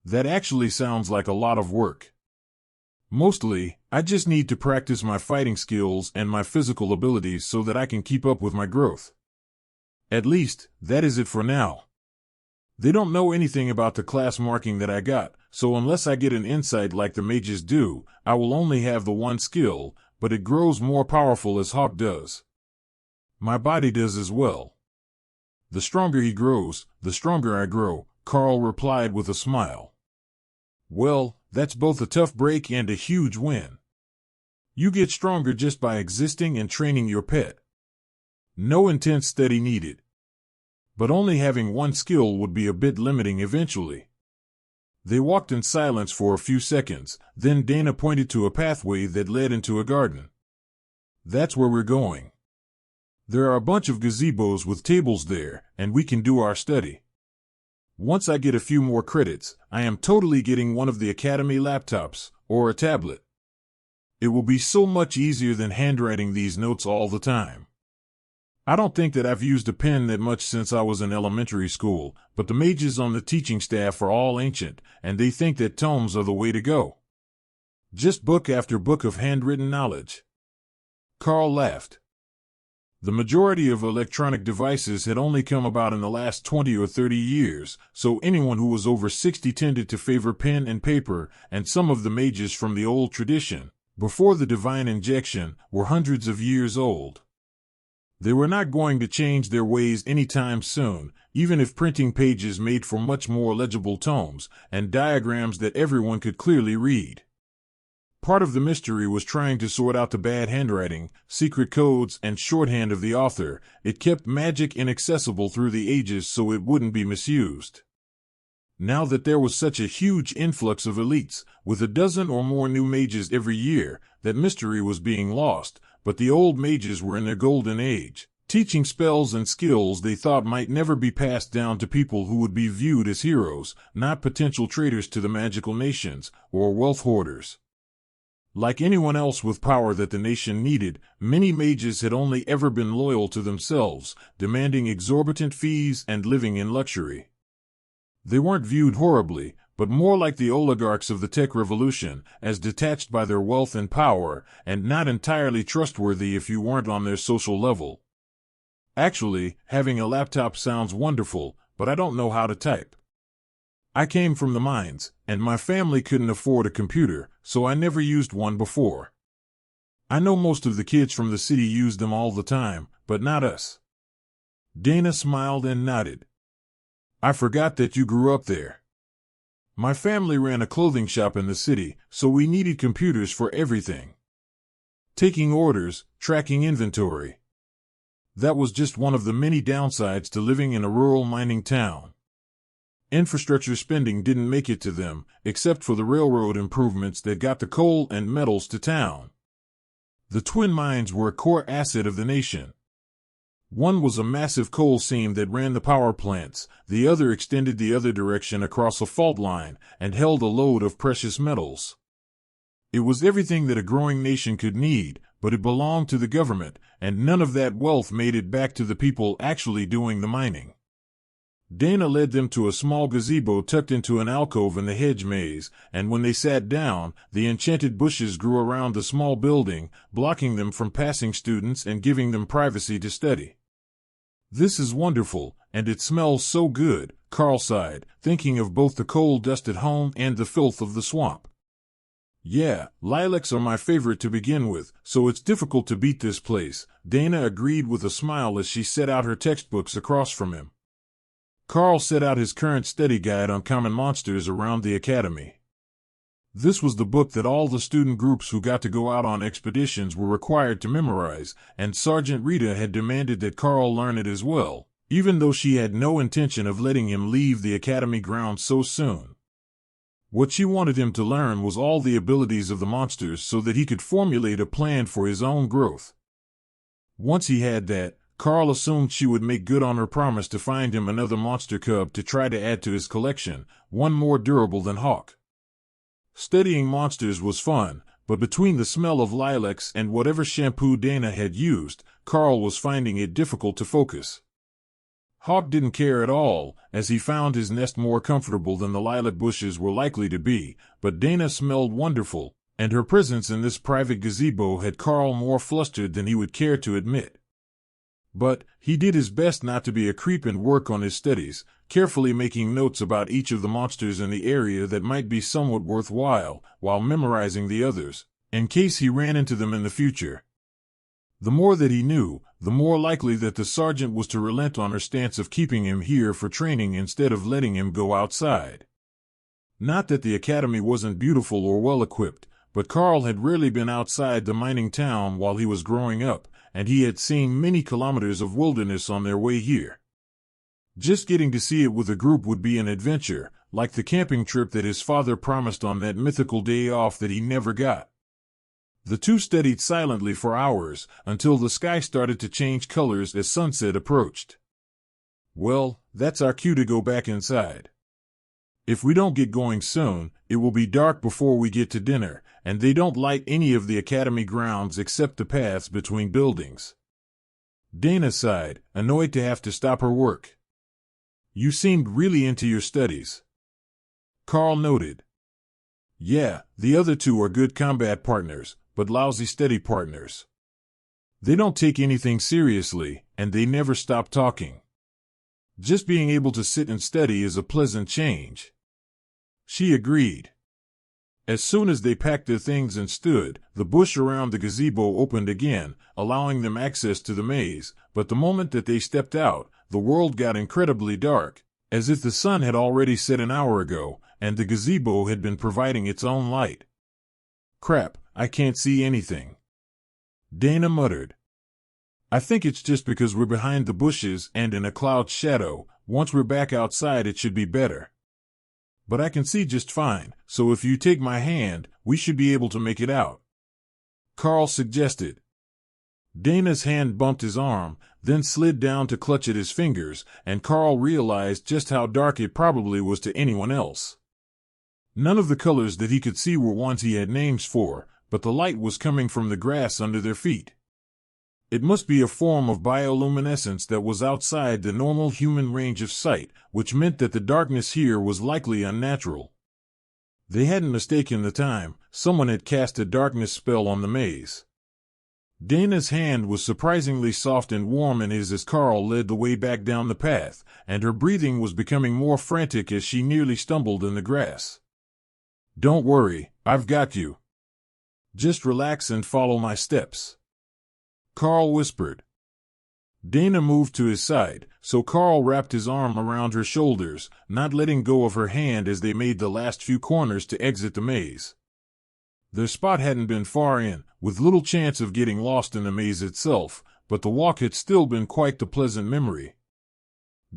That actually sounds like a lot of work. Mostly, I just need to practice my fighting skills and my physical abilities so that I can keep up with my growth. At least, that is it for now. They don't know anything about the class marking that I got, so unless I get an insight like the mages do, I will only have the one skill, but it grows more powerful as Hawk does. My body does as well. The stronger he grows, the stronger I grow, Karl replied with a smile. Well, that's both a tough break and a huge win. You get stronger just by existing and training your pet. No intense study needed. But only having one skill would be a bit limiting eventually. They walked in silence for a few seconds, then Dana pointed to a pathway that led into a garden. That's where we're going. There are a bunch of gazebos with tables there, and we can do our study. Once I get a few more credits, I am totally getting one of the academy laptops, or a tablet. It will be so much easier than handwriting these notes all the time. I don't think that I've used a pen that much since I was in elementary school, but the mages on the teaching staff are all ancient, and they think that tomes are the way to go. Just book after book of handwritten knowledge. Karl laughed. The majority of electronic devices had only come about in the last 20 or 30 years, so anyone who was over 60 tended to favor pen and paper, and some of the mages from the old tradition, before the divine injection, were hundreds of years old. They were not going to change their ways anytime soon, even if printing pages made for much more legible tomes, and diagrams that everyone could clearly read. Part of the mystery was trying to sort out the bad handwriting, secret codes, and shorthand of the author. It kept magic inaccessible through the ages so it wouldn't be misused. Now that there was such a huge influx of elites, with a dozen or more new mages every year, that mystery was being lost, but the old mages were in their golden age, teaching spells and skills they thought might never be passed down to people who would be viewed as heroes, not potential traitors to the magical nations, or wealth hoarders. Like anyone else with power that the nation needed, many mages had only ever been loyal to themselves, demanding exorbitant fees and living in luxury. They weren't viewed horribly, but more like the oligarchs of the tech revolution, as detached by their wealth and power, and not entirely trustworthy if you weren't on their social level. Actually, having a laptop sounds wonderful, but I don't know how to type. I came from the mines, and my family couldn't afford a computer, so I never used one before. I know most of the kids from the city use them all the time, but not us. Dana smiled and nodded. I forgot that you grew up there. My family ran a clothing shop in the city, so we needed computers for everything. Taking orders, tracking inventory. That was just one of the many downsides to living in a rural mining town. Infrastructure spending didn't make it to them, except for the railroad improvements that got the coal and metals to town. The twin mines were a core asset of the nation. One was a massive coal seam that ran the power plants, the other extended the other direction across a fault line and held a load of precious metals. It was everything that a growing nation could need, but it belonged to the government, and none of that wealth made it back to the people actually doing the mining. Dana led them to a small gazebo tucked into an alcove in the hedge maze, and when they sat down, the enchanted bushes grew around the small building, blocking them from passing students and giving them privacy to study. "This is wonderful, and it smells so good," Karl sighed, thinking of both the coal dust at home and the filth of the swamp. "Yeah, lilacs are my favorite to begin with, so it's difficult to beat this place," Dana agreed with a smile as she set out her textbooks across from him. Karl set out his current study guide on common monsters around the academy. This was the book that all the student groups who got to go out on expeditions were required to memorize, and Sergeant Rita had demanded that Karl learn it as well, even though she had no intention of letting him leave the academy grounds so soon. What she wanted him to learn was all the abilities of the monsters so that he could formulate a plan for his own growth. Once he had that, Karl assumed she would make good on her promise to find him another monster cub to try to add to his collection, one more durable than Hawk. Studying monsters was fun, but between the smell of lilacs and whatever shampoo Dana had used, Karl was finding it difficult to focus. Hawk didn't care at all, as he found his nest more comfortable than the lilac bushes were likely to be, but Dana smelled wonderful, and her presence in this private gazebo had Karl more flustered than he would care to admit. But he did his best not to be a creep and work on his studies, carefully making notes about each of the monsters in the area that might be somewhat worthwhile, while memorizing the others, in case he ran into them in the future. The more that he knew, the more likely that the sergeant was to relent on her stance of keeping him here for training instead of letting him go outside. Not that the academy wasn't beautiful or well-equipped, but Karl had rarely been outside the mining town while he was growing up, and he had seen many kilometers of wilderness on their way here. Just getting to see it with a group would be an adventure, like the camping trip that his father promised on that mythical day off that he never got. The two studied silently for hours, until the sky started to change colors as sunset approached. "Well, that's our cue to go back inside. If we don't get going soon, it will be dark before we get to dinner, and they don't light any of the academy grounds except the paths between buildings." Dana sighed, annoyed to have to stop her work. "You seemed really into your studies." Karl noted. "Yeah, the other two are good combat partners, but lousy study partners. They don't take anything seriously, and they never stop talking. Just being able to sit and study is a pleasant change." She agreed. As soon as they packed their things and stood, the bush around the gazebo opened again, allowing them access to the maze, but the moment that they stepped out, the world got incredibly dark, as if the sun had already set an hour ago, and the gazebo had been providing its own light. "Crap, I can't see anything," Dana muttered. "I think it's just because we're behind the bushes and in a cloud's shadow. Once we're back outside it should be better. But I can see just fine, so if you take my hand, we should be able to make it out," Karl suggested. Dana's hand bumped his arm, then slid down to clutch at his fingers, and Karl realized just how dark it probably was to anyone else. None of the colors that he could see were ones he had names for, but the light was coming from the grass under their feet. It must be a form of bioluminescence that was outside the normal human range of sight, which meant that the darkness here was likely unnatural. They hadn't mistaken the time, someone had cast a darkness spell on the maze. Dana's hand was surprisingly soft and warm in his as Karl led the way back down the path, and her breathing was becoming more frantic as she nearly stumbled in the grass. "Don't worry, I've got you. Just relax and follow my steps," Karl whispered. Dana moved to his side, so Karl wrapped his arm around her shoulders, not letting go of her hand as they made the last few corners to exit the maze. Their spot hadn't been far in, with little chance of getting lost in the maze itself, but the walk had still been quite the pleasant memory.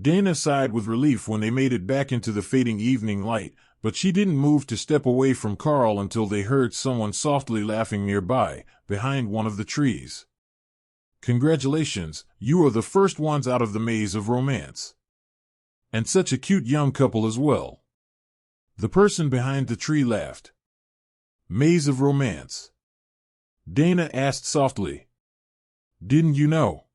Dana sighed with relief when they made it back into the fading evening light, but she didn't move to step away from Karl until they heard someone softly laughing nearby, behind one of the trees. "Congratulations, you are the first ones out of the maze of romance. And such a cute young couple as well." The person behind the tree laughed. "Maze of romance?" Dana asked softly. "Didn't you know?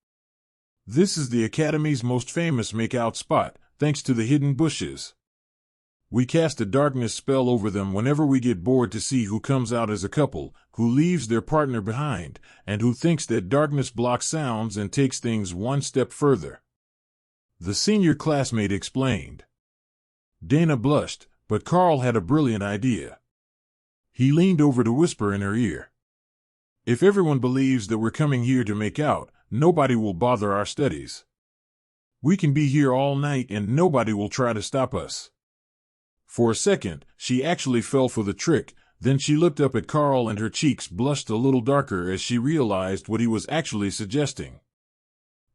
This is the Academy's most famous make-out spot, thanks to the hidden bushes. We cast a darkness spell over them whenever we get bored to see who comes out as a couple, who leaves their partner behind, and who thinks that darkness blocks sounds and takes things one step further." The senior classmate explained. Dana blushed, but Karl had a brilliant idea. He leaned over to whisper in her ear. "If everyone believes that we're coming here to make out, nobody will bother our studies. We can be here all night and nobody will try to stop us." For a second, she actually fell for the trick, then she looked up at Karl and her cheeks blushed a little darker as she realized what he was actually suggesting.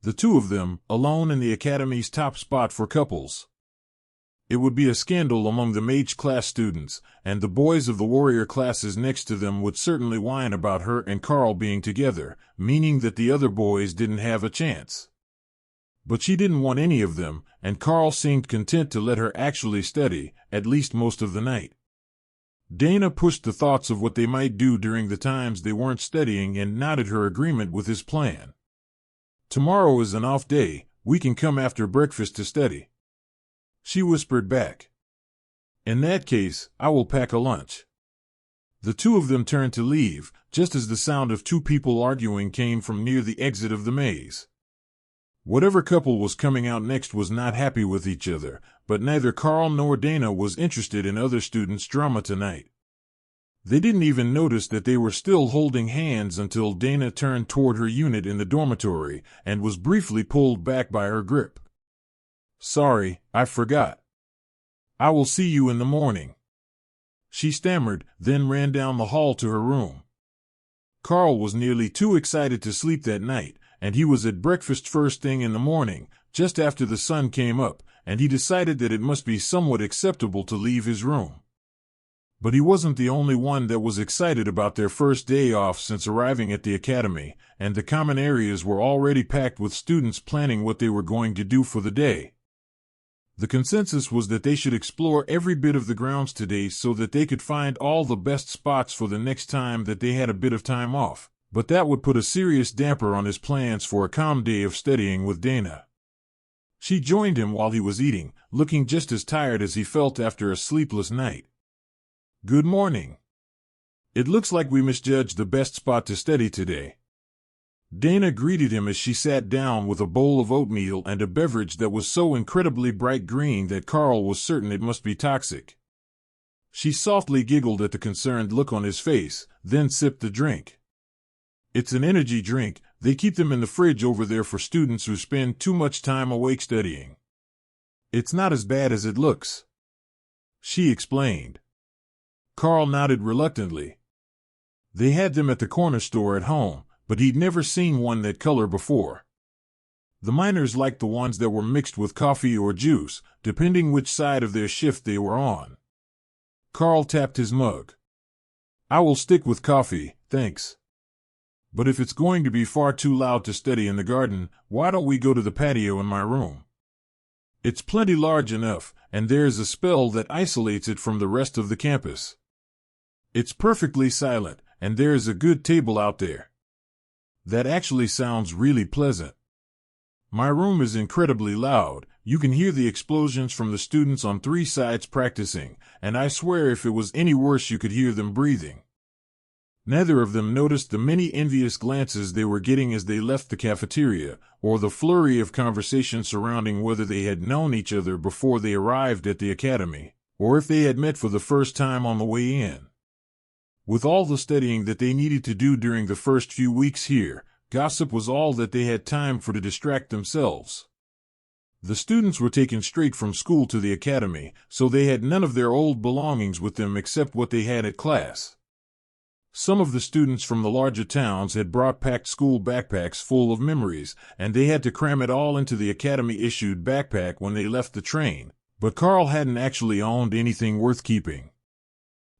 The two of them, alone in the Academy's top spot for couples. It would be a scandal among the mage class students, and the boys of the warrior classes next to them would certainly whine about her and Karl being together, meaning that the other boys didn't have a chance. But she didn't want any of them, and Karl seemed content to let her actually study, at least most of the night. Dana pushed the thoughts of what they might do during the times they weren't studying and nodded her agreement with his plan. "Tomorrow is an off day, we can come after breakfast to study," she whispered back. "In that case, I will pack a lunch." The two of them turned to leave, just as the sound of two people arguing came from near the exit of the maze. Whatever couple was coming out next was not happy with each other, but neither Karl nor Dana was interested in other students' drama tonight. They didn't even notice that they were still holding hands until Dana turned toward her unit in the dormitory and was briefly pulled back by her grip. "Sorry, I forgot. I will see you in the morning," she stammered, then ran down the hall to her room. Karl was nearly too excited to sleep that night, and he was at breakfast first thing in the morning, just after the sun came up, and he decided that it must be somewhat acceptable to leave his room. But he wasn't the only one that was excited about their first day off since arriving at the academy, and the common areas were already packed with students planning what they were going to do for the day. The consensus was that they should explore every bit of the grounds today so that they could find all the best spots for the next time that they had a bit of time off, but that would put a serious damper on his plans for a calm day of studying with Dana. She joined him while he was eating, looking just as tired as he felt after a sleepless night. "Good morning. It looks like we misjudged the best spot to study today." Dana greeted him as she sat down with a bowl of oatmeal and a beverage that was so incredibly bright green that Karl was certain it must be toxic. She softly giggled at the concerned look on his face, then sipped the drink. "It's an energy drink. They keep them in the fridge over there for students who spend too much time awake studying. It's not as bad as it looks," she explained. Karl nodded reluctantly. They had them at the corner store at home, but he'd never seen one that color before. The miners liked the ones that were mixed with coffee or juice, depending which side of their shift they were on. Karl tapped his mug. "I will stick with coffee, thanks. But if it's going to be far too loud to study in the garden, why don't we go to the patio in my room? It's plenty large enough, and there's a spell that isolates it from the rest of the campus. It's perfectly silent, and there's a good table out there." "That actually sounds really pleasant. My room is incredibly loud. You can hear the explosions from the students on 3 sides practicing, and I swear if it was any worse you could hear them breathing." Neither of them noticed the many envious glances they were getting as they left the cafeteria, or the flurry of conversation surrounding whether they had known each other before they arrived at the academy, or if they had met for the first time on the way in. With all the studying that they needed to do during the first few weeks here, gossip was all that they had time for to distract themselves. The students were taken straight from school to the academy, so they had none of their old belongings with them except what they had at class. Some of the students from the larger towns had brought packed school backpacks full of memories, and they had to cram it all into the academy-issued backpack when they left the train. But Karl hadn't actually owned anything worth keeping.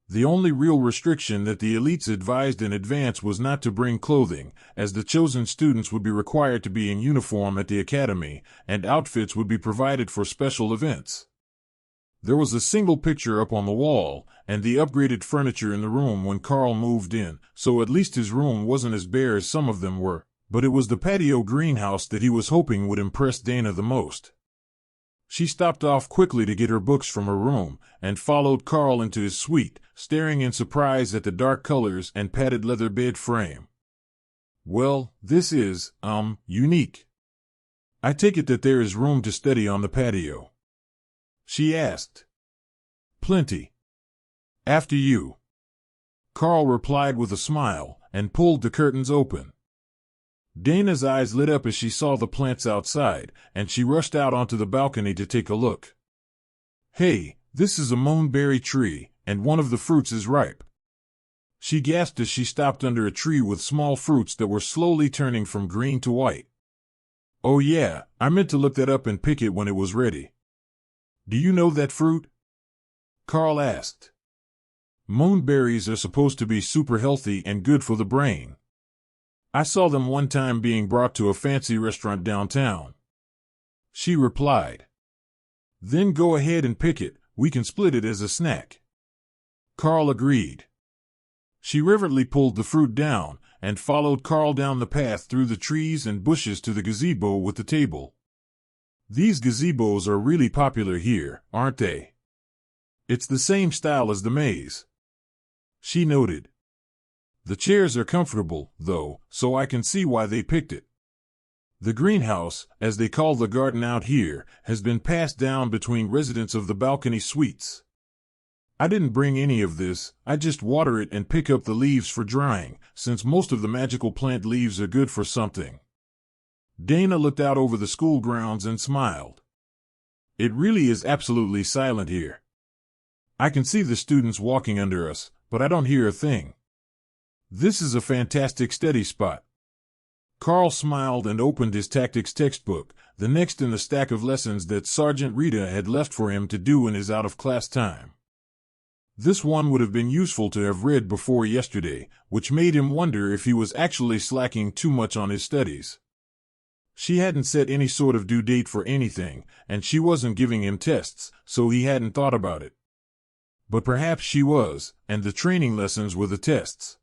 The only real restriction that the elites advised in advance was not to bring clothing, as the chosen students would be required to be in uniform at the academy, and outfits would be provided for special events. There was a single picture up on the wall, and the upgraded furniture in the room when Karl moved in, so at least his room wasn't as bare as some of them were, but it was the patio greenhouse that he was hoping would impress Dana the most. She stopped off quickly to get her books from her room, and followed Karl into his suite, staring in surprise at the dark colors and padded leather bed frame. "Well, this is, unique. I take it that there is room to study on the patio?" she asked. "Plenty. After you," Karl replied with a smile, and pulled the curtains open. Dana's eyes lit up as she saw the plants outside, and she rushed out onto the balcony to take a look. "Hey, this is a moonberry tree, and one of the fruits is ripe." She gasped as she stopped under a tree with small fruits that were slowly turning from green to white. "Oh yeah, I meant to look that up and pick it when it was ready." "Do you know that fruit?" Karl asked. "Moonberries are supposed to be super healthy and good for the brain. I saw them one time being brought to a fancy restaurant downtown," she replied. "Then go ahead and pick it, we can split it as a snack." Karl agreed. She reverently pulled the fruit down, and followed Karl down the path through the trees and bushes to the gazebo with the table. "These gazebos are really popular here, aren't they? It's the same style as the maze," she noted. "The chairs are comfortable, though, so I can see why they picked it. The greenhouse, as they call the garden out here, has been passed down between residents of the balcony suites. I didn't bring any of this, I just water it and pick up the leaves for drying, since most of the magical plant leaves are good for something." Dana looked out over the school grounds and smiled. "It really is absolutely silent here. I can see the students walking under us, but I don't hear a thing. This is a fantastic study spot." Karl smiled and opened his tactics textbook, the next in the stack of lessons that Sergeant Rita had left for him to do in his out-of-class time. This one would have been useful to have read before yesterday, which made him wonder if he was actually slacking too much on his studies. She hadn't set any sort of due date for anything, and she wasn't giving him tests, so he hadn't thought about it. But perhaps she was, and the training lessons were the tests.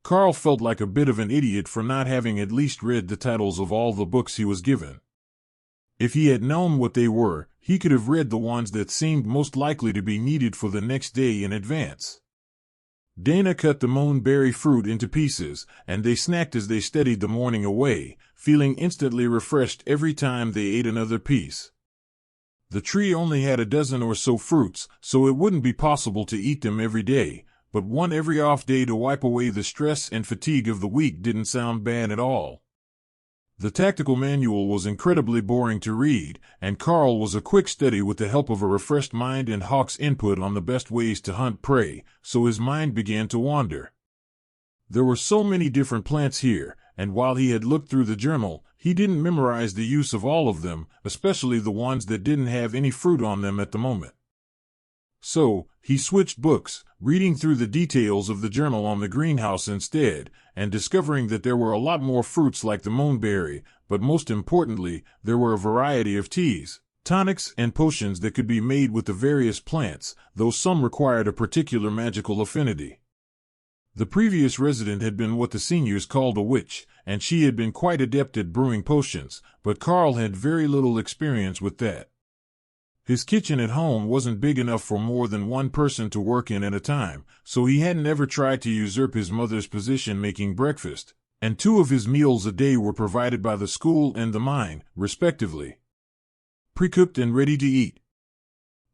Karl felt like a bit of an idiot for not having at least read the titles of all the books he was given. If he had known what they were, he could have read the ones that seemed most likely to be needed for the next day in advance. Dana cut the moonberry fruit into pieces, and they snacked as they studied the morning away, feeling instantly refreshed every time they ate another piece. The tree only had a dozen or so fruits, so it wouldn't be possible to eat them every day, but one every off day to wipe away the stress and fatigue of the week didn't sound bad at all. The tactical manual was incredibly boring to read, and Karl was a quick study with the help of a refreshed mind and Hawk's input on the best ways to hunt prey, so his mind began to wander. There were so many different plants here, and while he had looked through the journal, he didn't memorize the use of all of them, especially the ones that didn't have any fruit on them at the moment. So, he switched books, reading through the details of the journal on the greenhouse instead, and discovering that there were a lot more fruits like the moonberry, but most importantly, there were a variety of teas, tonics, and potions that could be made with the various plants, though some required a particular magical affinity. The previous resident had been what the seniors called a witch, and she had been quite adept at brewing potions, but Karl had very little experience with that. His kitchen at home wasn't big enough for more than one person to work in at a time, so he hadn't ever tried to usurp his mother's position making breakfast, and 2 of his meals a day were provided by the school and the mine, respectively. Pre-cooked and ready to eat.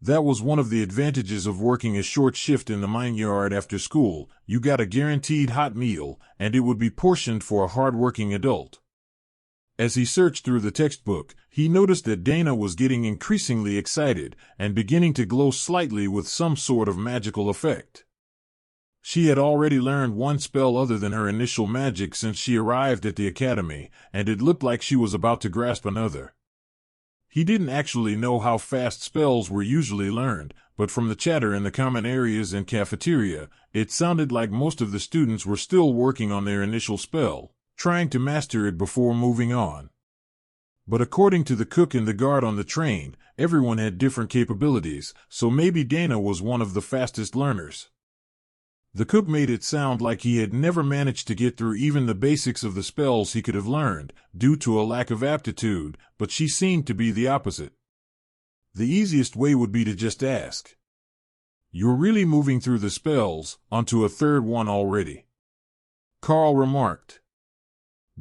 That was one of the advantages of working a short shift in the mine yard after school. You got a guaranteed hot meal, and it would be portioned for a hard-working adult. As he searched through the textbook, he noticed that Dana was getting increasingly excited and beginning to glow slightly with some sort of magical effect. She had already learned one spell other than her initial magic since she arrived at the academy, and it looked like she was about to grasp another. He didn't actually know how fast spells were usually learned, but from the chatter in the common areas and cafeteria, it sounded like most of the students were still working on their initial spell, trying to master it before moving on. But according to the cook and the guard on the train, everyone had different capabilities, so maybe Dana was one of the fastest learners. The cook made it sound like he had never managed to get through even the basics of the spells he could have learned, due to a lack of aptitude, but she seemed to be the opposite. The easiest way would be to just ask. "You're really moving through the spells, onto a third one already," Karl remarked.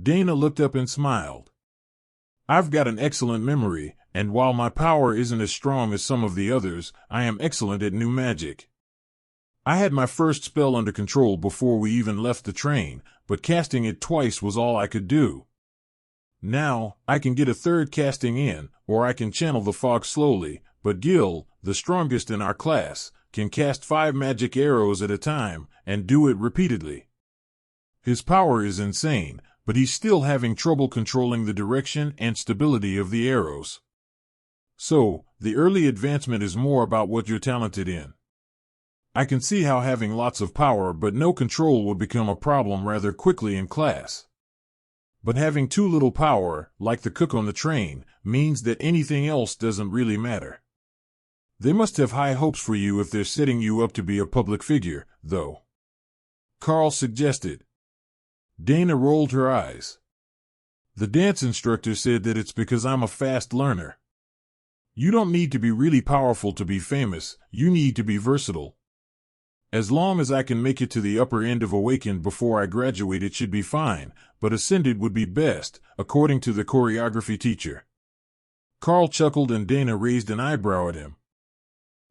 Dana looked up and smiled. "I've got an excellent memory, and while my power isn't as strong as some of the others, I am excellent at new magic. I had my first spell under control before we even left the train, but casting it twice was all I could do. Now, I can get a third casting in, or I can channel the fog slowly, but Gil, the strongest in our class, can cast 5 magic arrows at a time, and do it repeatedly. His power is insane, but he's still having trouble controlling the direction and stability of the arrows. So, the early advancement is more about what you're talented in. I can see how having lots of power but no control would become a problem rather quickly in class. But having too little power, like the cook on the train, means that anything else doesn't really matter. They must have high hopes for you if they're setting you up to be a public figure, though," Karl suggested. Dana rolled her eyes. "The dance instructor said that it's because I'm a fast learner. You don't need to be really powerful to be famous, you need to be versatile. As long as I can make it to the upper end of Awakened before I graduate, it should be fine, but Ascended would be best, according to the choreography teacher." Karl chuckled and Dana raised an eyebrow at him.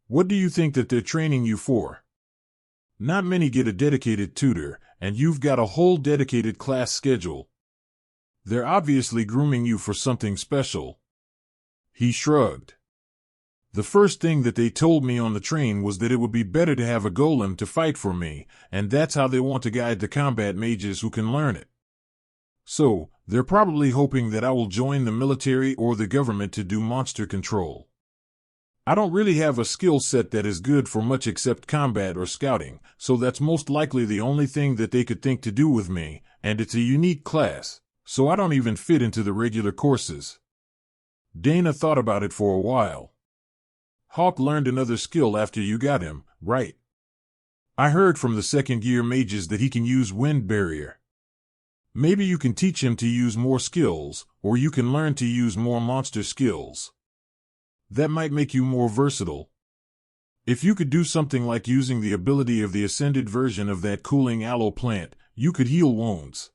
"What do you think that they're training you for? Not many get a dedicated tutor, and you've got a whole dedicated class schedule. They're obviously grooming you for something special." He shrugged. "The first thing that they told me on the train was that it would be better to have a golem to fight for me, and that's how they want to guide the combat mages who can learn it. So, they're probably hoping that I will join the military or the government to do monster control. I don't really have a skill set that is good for much except combat or scouting, so that's most likely the only thing that they could think to do with me, and it's a unique class, so I don't even fit into the regular courses." Dana thought about it for a while. "Hawk learned another skill after you got him, right? I heard from the second-year mages that he can use wind barrier. Maybe you can teach him to use more skills, or you can learn to use more monster skills. That might make you more versatile. If you could do something like using the ability of the ascended version of that cooling aloe plant, you could heal wounds.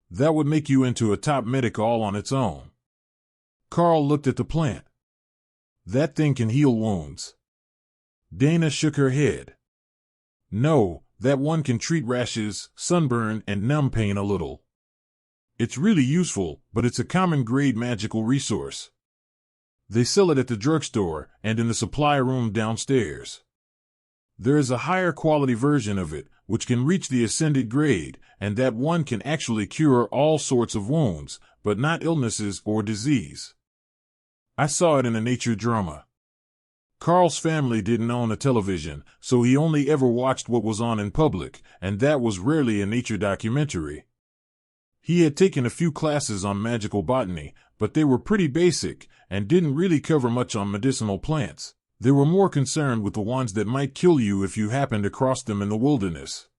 That would make you into a top medic all on its own." Karl looked at the plant. "That thing can heal wounds?" Dana shook her head. "No, that one can treat rashes, sunburn, and numb pain a little. It's really useful, but it's a common grade magical resource. They sell it at the drugstore and in the supply room downstairs. There is a higher quality version of it, which can reach the ascended grade, and that one can actually cure all sorts of wounds, but not illnesses or disease. I saw it in a nature drama. Karl's family didn't own a television, so he only ever watched what was on in public, and that was rarely a nature documentary. He had taken a few classes on magical botany, but they were pretty basic, and didn't really cover much on medicinal plants. They were more concerned with the ones that might kill you if you happened across them in the wilderness.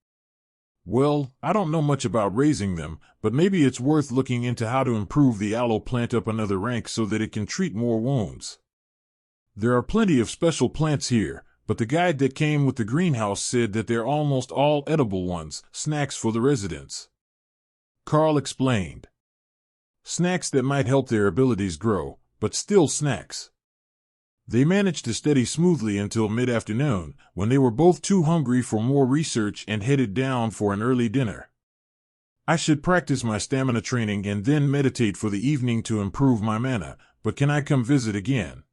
Well, I don't know much about raising them, but maybe it's worth looking into how to improve the aloe plant up another rank so that it can treat more wounds. There are plenty of special plants here, but the guide that came with the greenhouse said that they're almost all edible ones, snacks for the residents." Karl explained. "Snacks that might help their abilities grow, but still snacks." They managed to steady smoothly until mid-afternoon, when they were both too hungry for more research and headed down for an early dinner. "I should practice my stamina training and then meditate for the evening to improve my mana, but can I come visit again?"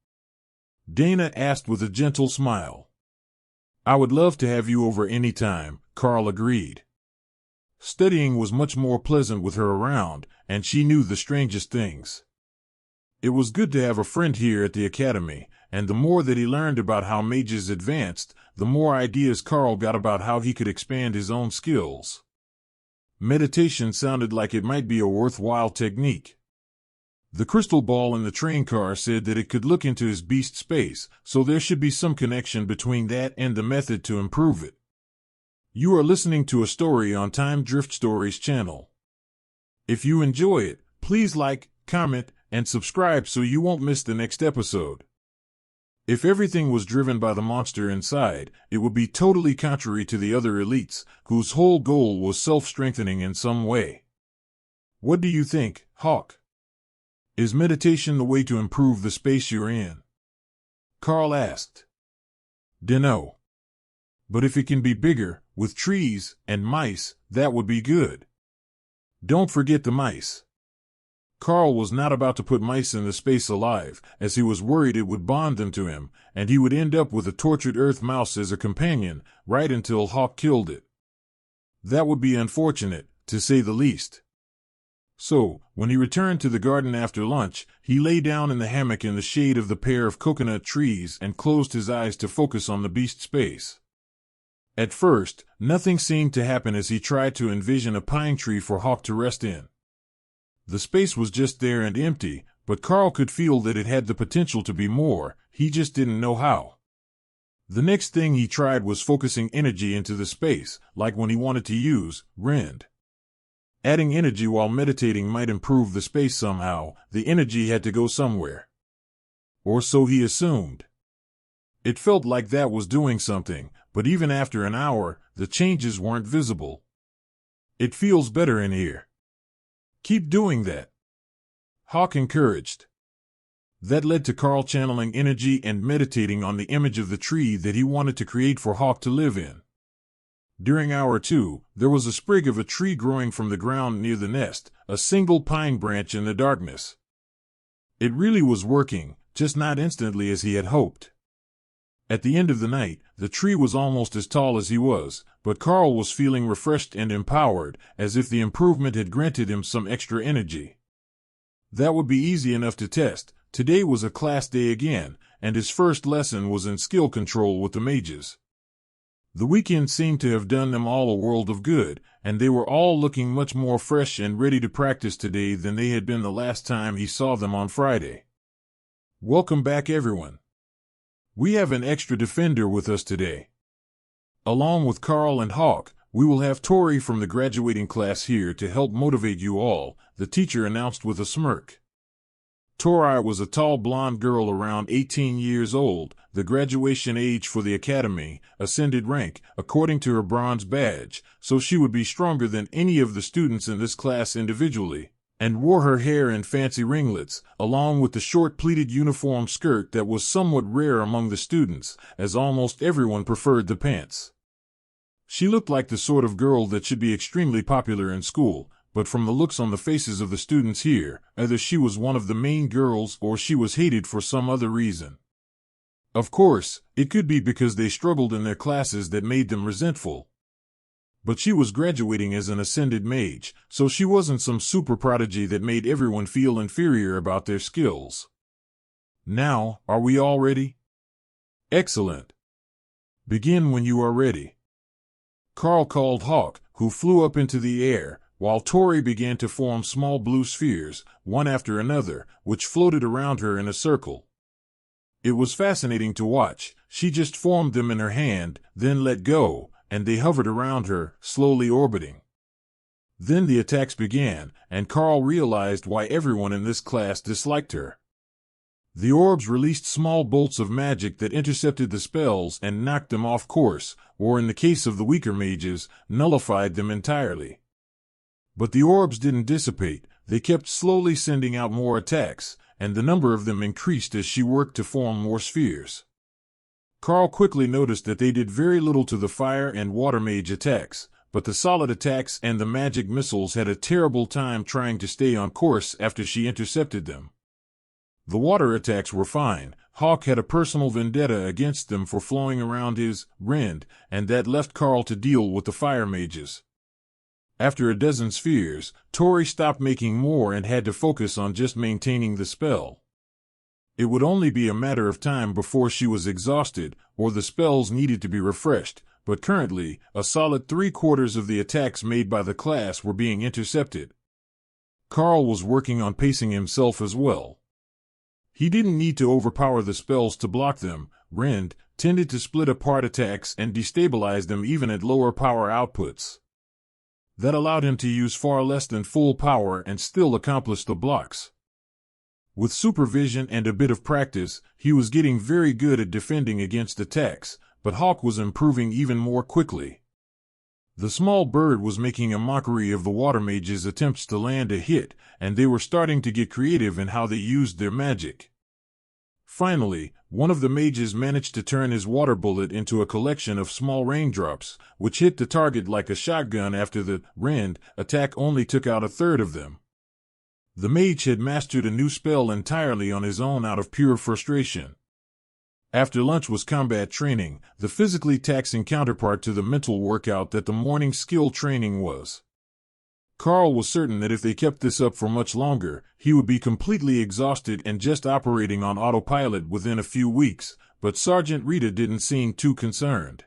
Dana asked with a gentle smile. "I would love to have you over any time," Karl agreed. Studying was much more pleasant with her around, and she knew the strangest things. It was good to have a friend here at the academy, and the more that he learned about how mages advanced, the more ideas Karl got about how he could expand his own skills. Meditation sounded like it might be a worthwhile technique. The crystal ball in the train car said that it could look into his beast space, so there should be some connection between that and the method to improve it. You are listening to a story on Time Drift Stories channel. If you enjoy it, please like, comment, and subscribe so you won't miss the next episode. If everything was driven by the monster inside, it would be totally contrary to the other elites, whose whole goal was self-strengthening in some way. What do you think, Hawk? Is meditation the way to improve the space you're in? Karl asked. Dunno. But if it can be bigger, with trees and mice, that would be good. Don't forget the mice. Karl was not about to put mice in the space alive, as he was worried it would bond them to him, and he would end up with a tortured Earth mouse as a companion, right until Hawk killed it. That would be unfortunate, to say the least. So, when he returned to the garden after lunch, he lay down in the hammock in the shade of the pair of coconut trees and closed his eyes to focus on the beast space. At first, nothing seemed to happen as he tried to envision a pine tree for Hawk to rest in. The space was just there and empty, but Karl could feel that it had the potential to be more, he just didn't know how. The next thing he tried was focusing energy into the space, like when he wanted to use rend. Adding energy while meditating might improve the space somehow, the energy had to go somewhere. Or so he assumed. It felt like that was doing something, but even after an hour, the changes weren't visible. It feels better in here. Keep doing that. Hawk encouraged. That led to Karl channeling energy and meditating on the image of the tree that he wanted to create for Hawk to live in. During hour 2, there was a sprig of a tree growing from the ground near the nest, a single pine branch in the darkness. It really was working, just not instantly as he had hoped. At the end of the night, the tree was almost as tall as he was, but Karl was feeling refreshed and empowered, as if the improvement had granted him some extra energy. That would be easy enough to test. Today was a class day again, and his first lesson was in skill control with the mages. The weekend seemed to have done them all a world of good, and they were all looking much more fresh and ready to practice today than they had been the last time he saw them on Friday. Welcome back, everyone. We have an extra defender with us today. Along with Karl and Hawk, we will have Tori from the graduating class here to help motivate you all, the teacher announced with a smirk. Tori was a tall blonde girl around 18 years old, the graduation age for the academy, ascended rank, according to her bronze badge, so she would be stronger than any of the students in this class individually, and wore her hair in fancy ringlets, along with the short pleated uniform skirt that was somewhat rare among the students, as almost everyone preferred the pants. She looked like the sort of girl that should be extremely popular in school, but from the looks on the faces of the students here, either she was one of the main girls or she was hated for some other reason. Of course, it could be because they struggled in their classes that made them resentful. But she was graduating as an ascended mage, so she wasn't some super prodigy that made everyone feel inferior about their skills. Now, are we all ready? Excellent. Begin when you are ready. Karl called Hawk, who flew up into the air, while Tori began to form small blue spheres, one after another, which floated around her in a circle. It was fascinating to watch. She just formed them in her hand, then let go, and they hovered around her, slowly orbiting. Then the attacks began, and Karl realized why everyone in this class disliked her. The orbs released small bolts of magic that intercepted the spells and knocked them off course, or in the case of the weaker mages, nullified them entirely. But the orbs didn't dissipate, they kept slowly sending out more attacks, and the number of them increased as she worked to form more spheres. Karl quickly noticed that they did very little to the fire and water mage attacks, but the solid attacks and the magic missiles had a terrible time trying to stay on course after she intercepted them. The water attacks were fine. Hawk had a personal vendetta against them for flowing around his rend, and that left Karl to deal with the fire mages. After a dozen spheres, Tori stopped making more and had to focus on just maintaining the spell. It would only be a matter of time before she was exhausted, or the spells needed to be refreshed, but currently, a solid 3/4 of the attacks made by the class were being intercepted. Karl was working on pacing himself as well. He didn't need to overpower the spells to block them. Rend tended to split apart attacks and destabilize them even at lower power outputs. That allowed him to use far less than full power and still accomplish the blocks. With supervision and a bit of practice, he was getting very good at defending against attacks, but Hawk was improving even more quickly. The small bird was making a mockery of the water mages' attempts to land a hit, and they were starting to get creative in how they used their magic. Finally, one of the mages managed to turn his water bullet into a collection of small raindrops, which hit the target like a shotgun. After the rend attack only took out a third of them. The mage had mastered a new spell entirely on his own out of pure frustration. After lunch was combat training, the physically taxing counterpart to the mental workout that the morning skill training was. Karl was certain that if they kept this up for much longer, he would be completely exhausted and just operating on autopilot within a few weeks, but Sergeant Rita didn't seem too concerned.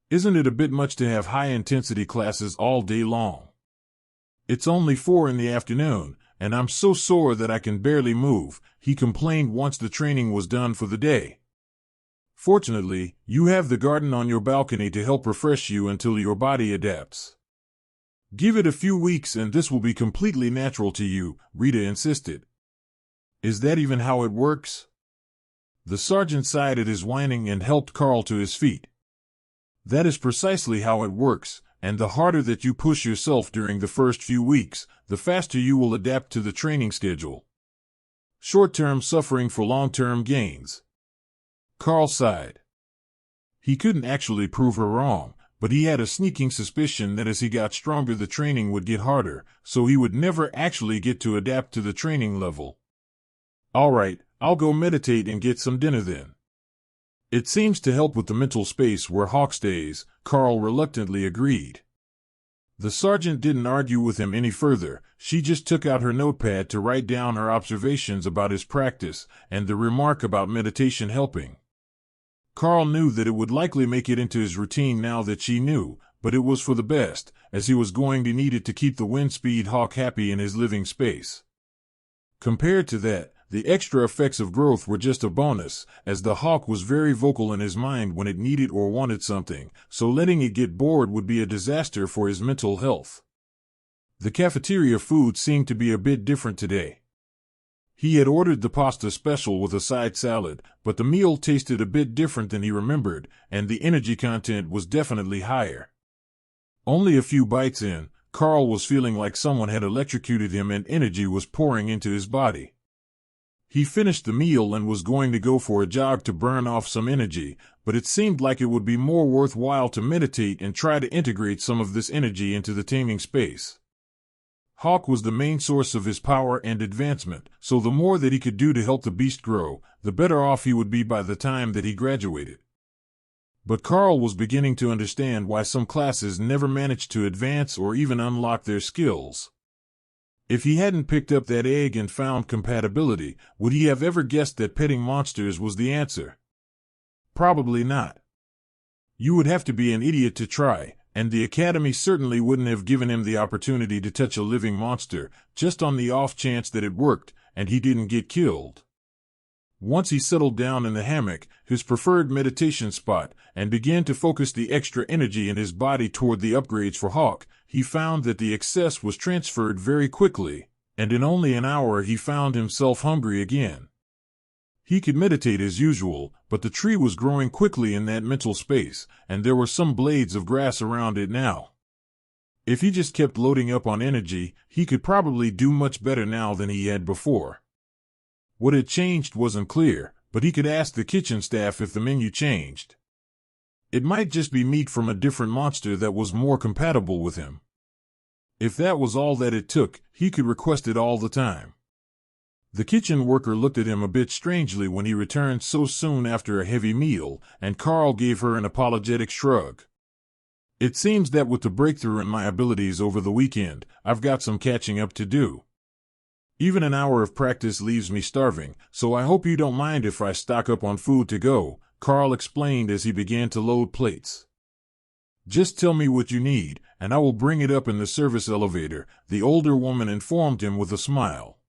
"Isn't it a bit much to have high-intensity classes all day long? It's only 4 in the afternoon, and I'm so sore that I can barely move," he complained once the training was done for the day. "Fortunately, you have the garden on your balcony to help refresh you until your body adapts. Give it a few weeks and this will be completely natural to you," Rita insisted. "Is that even how it works?" The sergeant sighed at his whining and helped Karl to his feet. "That is precisely how it works, and the harder that you push yourself during the first few weeks, the faster you will adapt to the training schedule. Short-term suffering for long-term gains." Karl sighed. He couldn't actually prove her wrong, but he had a sneaking suspicion that as he got stronger the training would get harder, so he would never actually get to adapt to the training level. "All right, I'll go meditate and get some dinner then." "It seems to help with the mental space where Hawk stays," Karl reluctantly agreed. The sergeant didn't argue with him any further. She just took out her notepad to write down her observations about his practice and the remark about meditation helping. Karl knew that it would likely make it into his routine now that she knew, but it was for the best, as he was going to need it to keep the wind-speed Hawk happy in his living space. Compared to that, the extra effects of growth were just a bonus, as the Hawk was very vocal in his mind when it needed or wanted something, so letting it get bored would be a disaster for his mental health. The cafeteria food seemed to be a bit different today. He had ordered the pasta special with a side salad, but the meal tasted a bit different than he remembered, and the energy content was definitely higher. Only a few bites in, Karl was feeling like someone had electrocuted him and energy was pouring into his body. He finished the meal and was going to go for a jog to burn off some energy, but it seemed like it would be more worthwhile to meditate and try to integrate some of this energy into the taming space. Hawk was the main source of his power and advancement, so the more that he could do to help the beast grow, the better off he would be by the time that he graduated. But Karl was beginning to understand why some classes never managed to advance or even unlock their skills. If he hadn't picked up that egg and found compatibility, would he have ever guessed that petting monsters was the answer? Probably not. You would have to be an idiot to try, and the academy certainly wouldn't have given him the opportunity to touch a living monster, just on the off chance that it worked, and he didn't get killed. Once he settled down in the hammock, his preferred meditation spot, and began to focus the extra energy in his body toward the upgrades for Hawk, he found that the excess was transferred very quickly, and in only an hour he found himself hungry again. He could meditate as usual, but the tree was growing quickly in that mental space, and there were some blades of grass around it now. If he just kept loading up on energy, he could probably do much better now than he had before. What had changed wasn't clear, but he could ask the kitchen staff if the menu changed. It might just be meat from a different monster that was more compatible with him. If that was all that it took, he could request it all the time. The kitchen worker looked at him a bit strangely when he returned so soon after a heavy meal, and Karl gave her an apologetic shrug. It seems that with the breakthrough in my abilities over the weekend, I've got some catching up to do. Even an hour of practice leaves me starving, so I hope you don't mind if I stock up on food to go, Karl explained as he began to load plates. Just tell me what you need, and I will bring it up in the service elevator, the older woman informed him with a smile.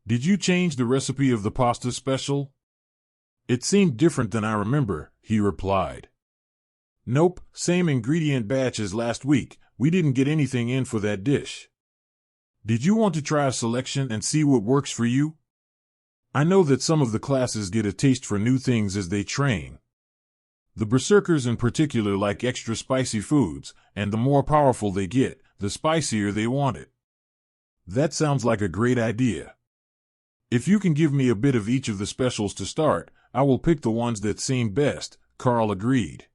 Did you change the recipe of the pasta special? It seemed different than I remember, he replied. Nope, same ingredient batch as last week. We didn't get anything in for that dish. Did you want to try a selection and see what works for you? I know that some of the classes get a taste for new things as they train. The berserkers in particular like extra spicy foods, and the more powerful they get, the spicier they want it. That sounds like a great idea. If you can give me a bit of each of the specials to start, I will pick the ones that seem best, Karl agreed.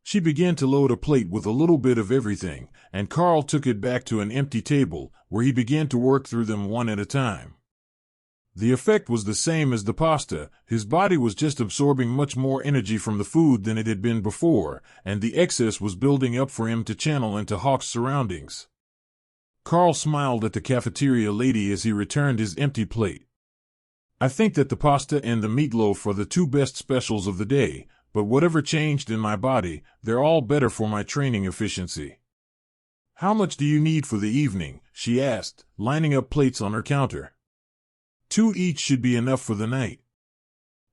She began to load a plate with a little bit of everything, and Karl took it back to an empty table, where he began to work through them one at a time. The effect was the same as the pasta. His body was just absorbing much more energy from the food than it had been before, and the excess was building up for him to channel into Hawk's surroundings. Karl smiled at the cafeteria lady as he returned his empty plate. I think that the pasta and the meatloaf are the two best specials of the day, but whatever changed in my body, they're all better for my training efficiency. How much do you need for the evening? She asked, lining up plates on her counter. 2 each should be enough for the night.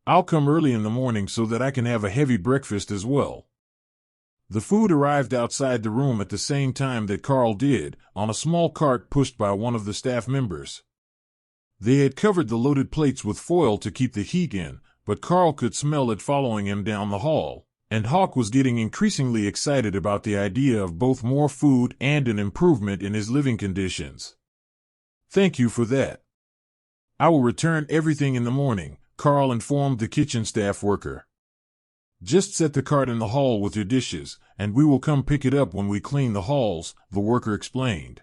I'll come early in the morning so that I can have a heavy breakfast as well. The food arrived outside the room at the same time that Karl did, on a small cart pushed by one of the staff members. They had covered the loaded plates with foil to keep the heat in, but Karl could smell it following him down the hall, and Hawk was getting increasingly excited about the idea of both more food and an improvement in his living conditions. Thank you for that. I will return everything in the morning, Karl informed the kitchen staff worker. Just set the cart in the hall with your dishes, and we will come pick it up when we clean the halls, the worker explained.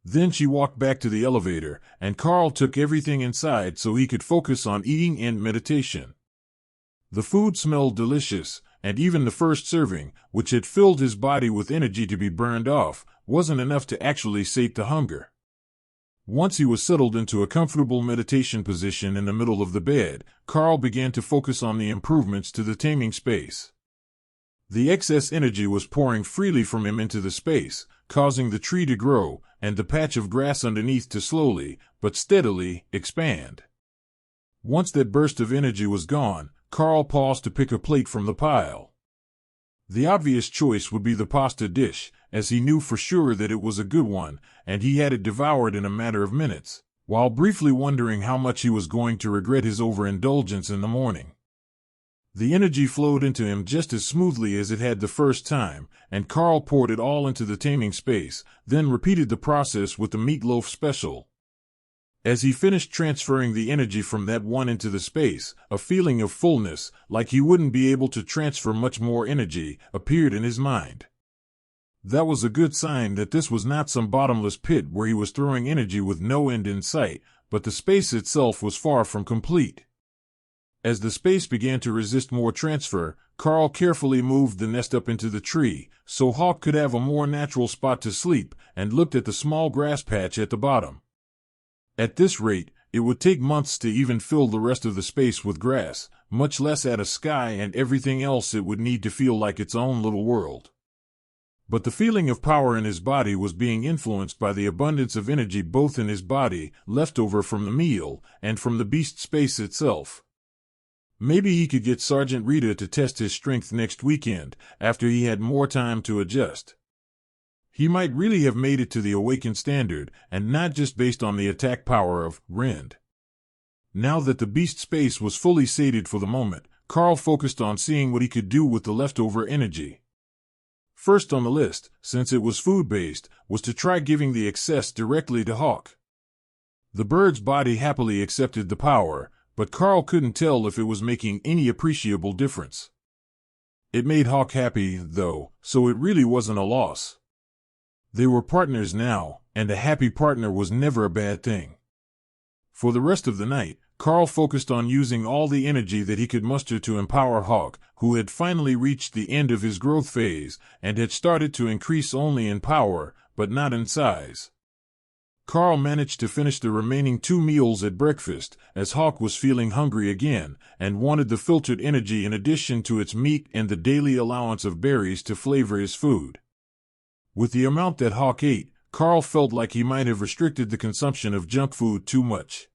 Then she walked back to the elevator, and Karl took everything inside so he could focus on eating and meditation. The food smelled delicious, and even the first serving, which had filled his body with energy to be burned off, wasn't enough to actually sate the hunger. Once he was settled into a comfortable meditation position in the middle of the bed, Karl began to focus on the improvements to the taming space. The excess energy was pouring freely from him into the space, causing the tree to grow, and the patch of grass underneath to slowly, but steadily, expand. Once that burst of energy was gone, Karl paused to pick a plate from the pile. The obvious choice would be the pasta dish, as he knew for sure that it was a good one, and he had it devoured in a matter of minutes, while briefly wondering how much he was going to regret his overindulgence in the morning. The energy flowed into him just as smoothly as it had the first time, and Karl poured it all into the taming space, then repeated the process with the meatloaf special. As he finished transferring the energy from that one into the space, a feeling of fullness, like he wouldn't be able to transfer much more energy, appeared in his mind. That was a good sign that this was not some bottomless pit where he was throwing energy with no end in sight, but the space itself was far from complete. As the space began to resist more transfer, Karl carefully moved the nest up into the tree, so Hawk could have a more natural spot to sleep, and looked at the small grass patch at the bottom. At this rate, it would take months to even fill the rest of the space with grass, much less add a sky and everything else it would need to feel like its own little world. But the feeling of power in his body was being influenced by the abundance of energy both in his body, left over from the meal, and from the beast space itself. Maybe he could get Sergeant Rita to test his strength next weekend, after he had more time to adjust. He might really have made it to the awakened standard, and not just based on the attack power of Rend. Now that the beast space was fully sated for the moment, Karl focused on seeing what he could do with the leftover energy. First on the list, since it was food-based, was to try giving the excess directly to Hawk. The bird's body happily accepted the power, but Karl couldn't tell if it was making any appreciable difference. It made Hawk happy, though, so it really wasn't a loss. They were partners now, and a happy partner was never a bad thing. For the rest of the night, Karl focused on using all the energy that he could muster to empower Hawk, who had finally reached the end of his growth phase and had started to increase only in power, but not in size. Karl managed to finish the remaining 2 meals at breakfast, as Hawk was feeling hungry again and wanted the filtered energy in addition to its meat and the daily allowance of berries to flavor his food. With the amount that Hawk ate, Karl felt like he might have restricted the consumption of junk food too much.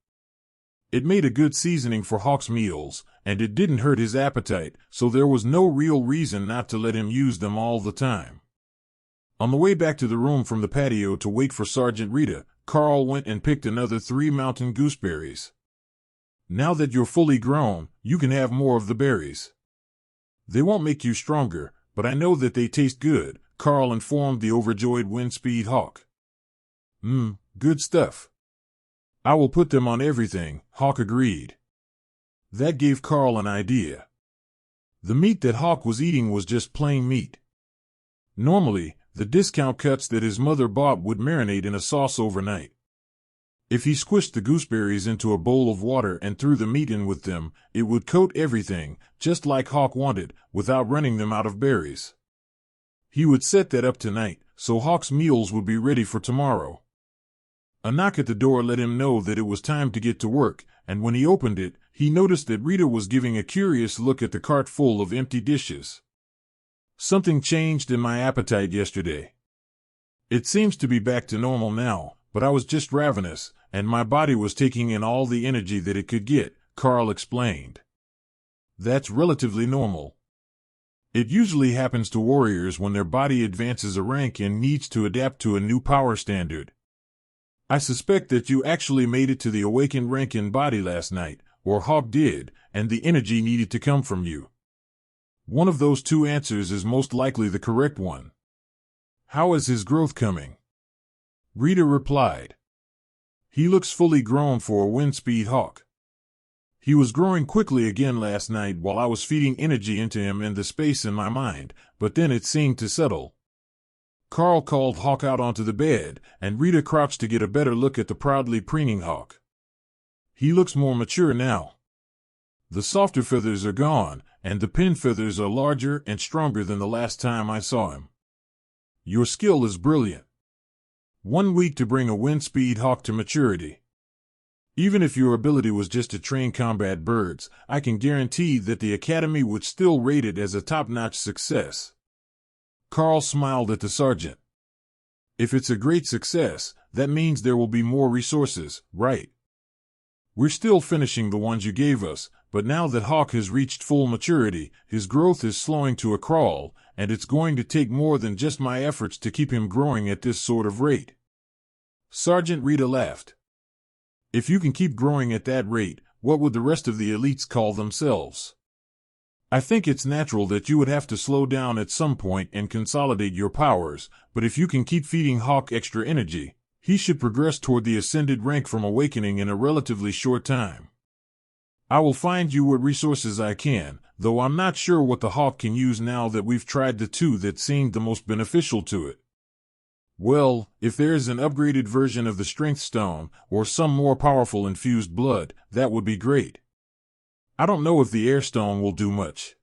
It made a good seasoning for Hawk's meals, and it didn't hurt his appetite, so there was no real reason not to let him use them all the time. On the way back to the room from the patio to wait for Sergeant Rita, Karl went and picked another 3 mountain gooseberries. Now that you're fully grown, you can have more of the berries. They won't make you stronger, but I know that they taste good, Karl informed the overjoyed Windspeed Hawk. Good stuff. I will put them on everything, Hawk agreed. That gave Karl an idea. The meat that Hawk was eating was just plain meat. Normally, the discount cuts that his mother bought would marinate in a sauce overnight. If he squished the gooseberries into a bowl of water and threw the meat in with them, it would coat everything, just like Hawk wanted, without running them out of berries. He would set that up tonight, so Hawk's meals would be ready for tomorrow. A knock at the door let him know that it was time to get to work, and when he opened it, he noticed that Rita was giving a curious look at the cart full of empty dishes. Something changed in my appetite yesterday. It seems to be back to normal now, but I was just ravenous, and my body was taking in all the energy that it could get, Karl explained. That's relatively normal. It usually happens to warriors when their body advances a rank and needs to adapt to a new power standard. I suspect that you actually made it to the awakened rank in body last night, or Hawk did, and the energy needed to come from you. One of those 2 answers is most likely the correct one. How is his growth coming? Rita replied. He looks fully grown for a Windspeed Hawk. He was growing quickly again last night while I was feeding energy into him and the space in my mind, but then it seemed to settle. Karl called Hawk out onto the bed, and Rita crouched to get a better look at the proudly preening Hawk. He looks more mature now. The softer feathers are gone, and the pin feathers are larger and stronger than the last time I saw him. Your skill is brilliant. 1 week to bring a Windspeed Hawk to maturity. Even if your ability was just to train combat birds, I can guarantee that the Academy would still rate it as a top-notch success. Karl smiled at the sergeant. If it's a great success, that means there will be more resources, right? We're still finishing the ones you gave us, but now that Hawk has reached full maturity, his growth is slowing to a crawl, and it's going to take more than just my efforts to keep him growing at this sort of rate. Sergeant Rita laughed. If you can keep growing at that rate, what would the rest of the elites call themselves? I think it's natural that you would have to slow down at some point and consolidate your powers, but if you can keep feeding Hawk extra energy, he should progress toward the ascended rank from awakening in a relatively short time. I will find you what resources I can, though I'm not sure what the Hawk can use now that we've tried the 2 that seemed the most beneficial to it. Well, if there is an upgraded version of the Strength Stone, or some more powerful infused blood, that would be great. I don't know if the Air Stone will do much.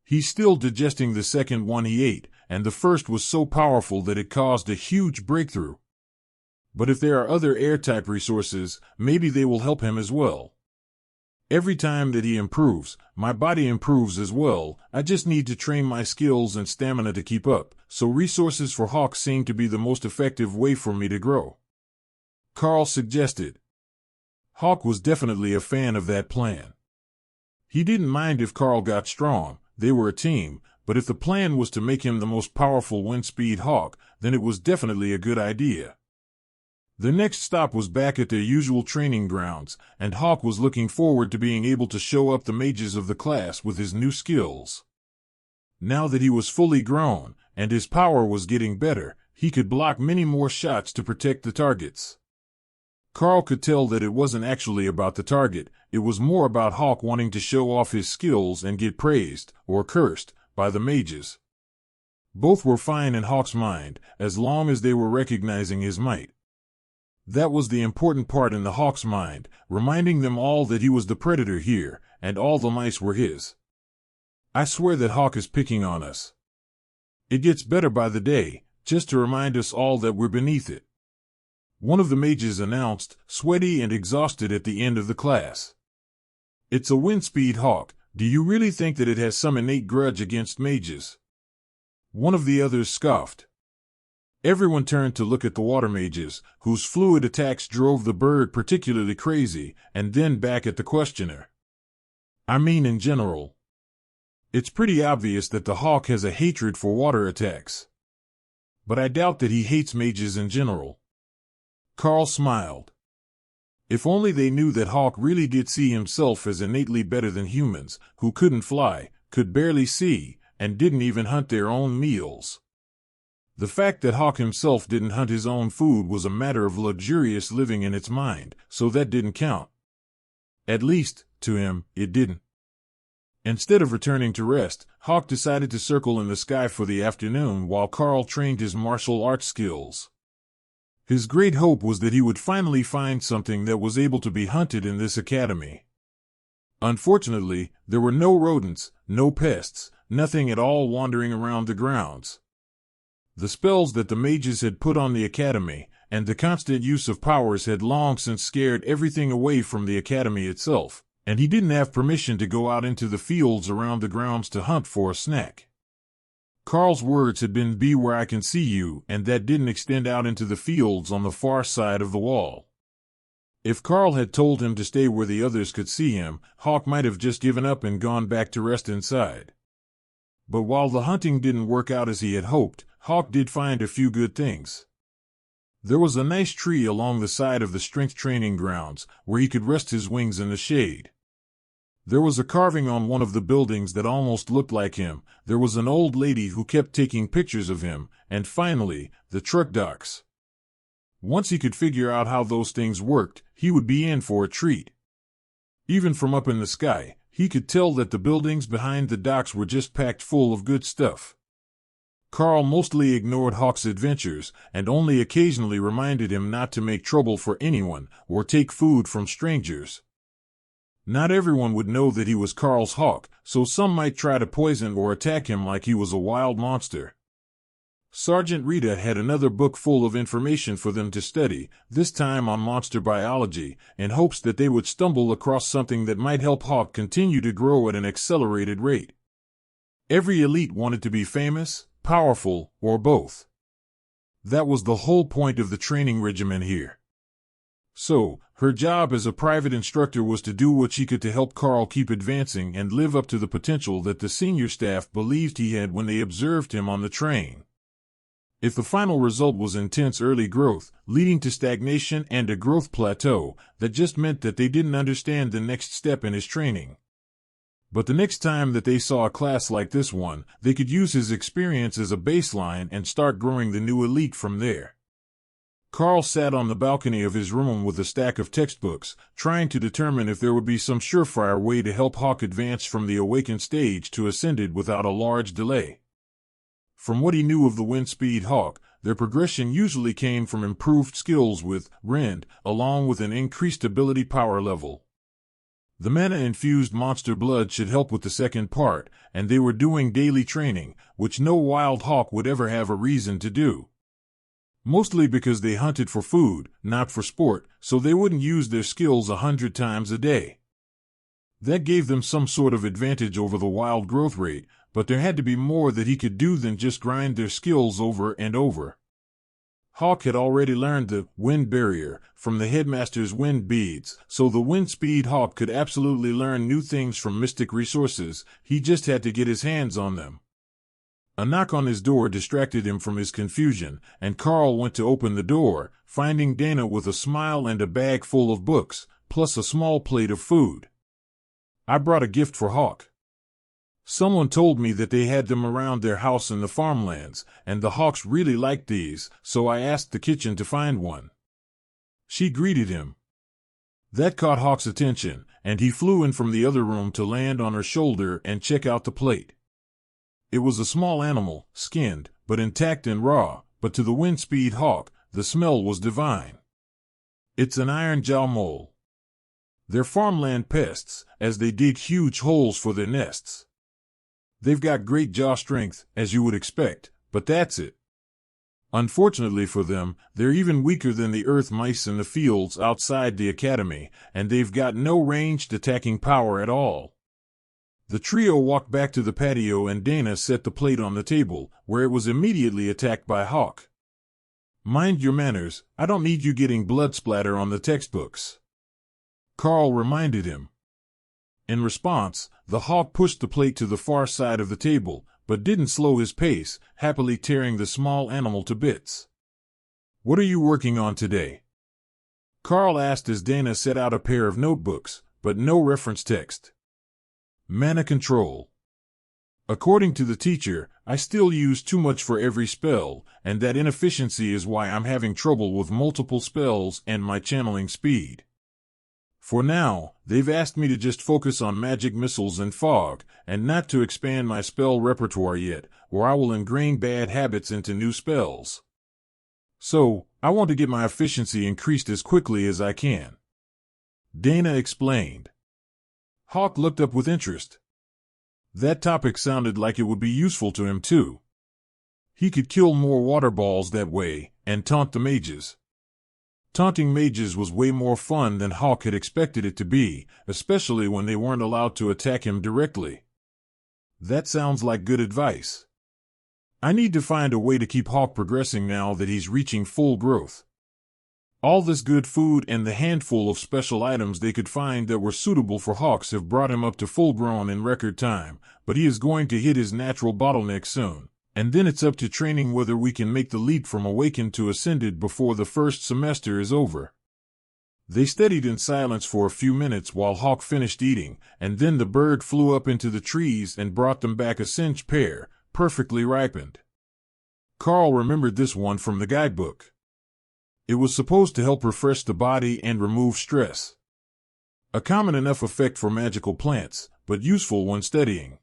He's still digesting the second one he ate, and the first was so powerful that it caused a huge breakthrough. But if there are other air-type resources, maybe they will help him as well. Every time that he improves, my body improves as well. I just need to train my skills and stamina to keep up, so resources for Hawk seem to be the most effective way for me to grow. Karl suggested. Hawk was definitely a fan of that plan. He didn't mind if Karl got strong, they were a team, but if the plan was to make him the most powerful Windspeed Hawk, then it was definitely a good idea. The next stop was back at their usual training grounds, and Hawk was looking forward to being able to show up the mages of the class with his new skills. Now that he was fully grown, and his power was getting better, he could block many more shots to protect the targets. Karl could tell that it wasn't actually about the target, it was more about Hawk wanting to show off his skills and get praised, or cursed, by the mages. Both were fine in Hawk's mind, as long as they were recognizing his might. That was the important part in the hawk's mind, reminding them all that he was the predator here, and all the mice were his. I swear that hawk is picking on us. It gets better by the day, just to remind us all that we're beneath it. One of the mages announced, sweaty and exhausted at the end of the class. It's a wind-speed hawk. Do you really think that it has some innate grudge against mages? One of the others scoffed. Everyone turned to look at the water mages, whose fluid attacks drove the bird particularly crazy, and then back at the questioner. I mean in general. It's pretty obvious that the hawk has a hatred for water attacks. But I doubt that he hates mages in general. Karl smiled. If only they knew that Hawk really did see himself as innately better than humans, who couldn't fly, could barely see, and didn't even hunt their own meals. The fact that Hawk himself didn't hunt his own food was a matter of luxurious living in its mind, so that didn't count. At least, to him, it didn't. Instead of returning to rest, Hawk decided to circle in the sky for the afternoon while Karl trained his martial arts skills. His great hope was that he would finally find something that was able to be hunted in this academy. Unfortunately, there were no rodents, no pests, nothing at all wandering around the grounds. The spells that the mages had put on the academy, and the constant use of powers had long since scared everything away from the academy itself, and he didn't have permission to go out into the fields around the grounds to hunt for a snack. Karl's words had been "be where I can see you," and that didn't extend out into the fields on the far side of the wall. If Karl had told him to stay where the others could see him, Hawk might have just given up and gone back to rest inside. But while the hunting didn't work out as he had hoped, Hawk did find a few good things. There was a nice tree along the side of the strength training grounds, where he could rest his wings in the shade. There was a carving on one of the buildings that almost looked like him, there was an old lady who kept taking pictures of him, and finally, the truck docks. Once he could figure out how those things worked, he would be in for a treat. Even from up in the sky, he could tell that the buildings behind the docks were just packed full of good stuff. Karl mostly ignored Hawk's adventures, and only occasionally reminded him not to make trouble for anyone, or take food from strangers. Not everyone would know that he was Karl's hawk, so some might try to poison or attack him like he was a wild monster. Sergeant Rita had another book full of information for them to study, this time on monster biology, in hopes that they would stumble across something that might help Hawk continue to grow at an accelerated rate. Every elite wanted to be famous, powerful, or both. That was the whole point of the training regimen here. So, her job as a private instructor was to do what she could to help Karl keep advancing and live up to the potential that the senior staff believed he had when they observed him on the train. If the final result was intense early growth, leading to stagnation and a growth plateau, that just meant that they didn't understand the next step in his training. But the next time that they saw a class like this one, they could use his experience as a baseline and start growing the new elite from there. Karl sat on the balcony of his room with a stack of textbooks, trying to determine if there would be some surefire way to help Hawk advance from the awakened stage to ascended without a large delay. From what he knew of the wind-speed hawk, their progression usually came from improved skills with rend, along with an increased ability power level. The mana-infused monster blood should help with the second part, and they were doing daily training, which no wild hawk would ever have a reason to do. Mostly because they hunted for food, not for sport, so they wouldn't use their skills 100 times a day. That gave them some sort of advantage over the wild growth rate, but there had to be more that he could do than just grind their skills over and over. Hawk had already learned the wind barrier from the headmaster's wind beads, so the wind-speed hawk could absolutely learn new things from mystic resources, he just had to get his hands on them. A knock on his door distracted him from his confusion, and Karl went to open the door, finding Dana with a smile and a bag full of books, plus a small plate of food. "I brought a gift for Hawk. Someone told me that they had them around their house in the farmlands, and the hawks really liked these, so I asked the kitchen to find one." She greeted him. That caught Hawk's attention, and he flew in from the other room to land on her shoulder and check out the plate. It was a small animal, skinned, but intact and raw, but to the wind-speed hawk, the smell was divine. It's an iron jaw mole. They're farmland pests, as they dig huge holes for their nests. They've got great jaw strength, as you would expect, but that's it. Unfortunately for them, they're even weaker than the earth mice in the fields outside the academy, and they've got no ranged attacking power at all. The trio walked back to the patio and Dana set the plate on the table, where it was immediately attacked by Hawk. "Mind your manners, I don't need you getting blood splatter on the textbooks," Karl reminded him. In response, the hawk pushed the plate to the far side of the table, but didn't slow his pace, happily tearing the small animal to bits. "What are you working on today?" Karl asked as Dana set out a pair of notebooks, but no reference text. "Mana control. According to the teacher, I still use too much for every spell, and that inefficiency is why I'm having trouble with multiple spells and my channeling speed. For now, they've asked me to just focus on magic missiles and fog, and not to expand my spell repertoire yet, or I will ingrain bad habits into new spells. So, I want to get my efficiency increased as quickly as I can," Dana explained. Hawk looked up with interest. That topic sounded like it would be useful to him too. He could kill more water balls that way, and taunt the mages. Taunting mages was way more fun than Hawk had expected it to be, especially when they weren't allowed to attack him directly. That sounds like good advice. I need to find a way to keep Hawk progressing now that he's reaching full growth. All this good food and the handful of special items they could find that were suitable for Hawks have brought him up to full grown in record time, but he is going to hit his natural bottleneck soon. And then it's up to training whether we can make the leap from awakened to ascended before the first semester is over. They studied in silence for a few minutes while Hawk finished eating, and then the bird flew up into the trees and brought them back a cinch pear, perfectly ripened. Karl remembered this one from the guidebook. It was supposed to help refresh the body and remove stress. A common enough effect for magical plants, but useful when studying.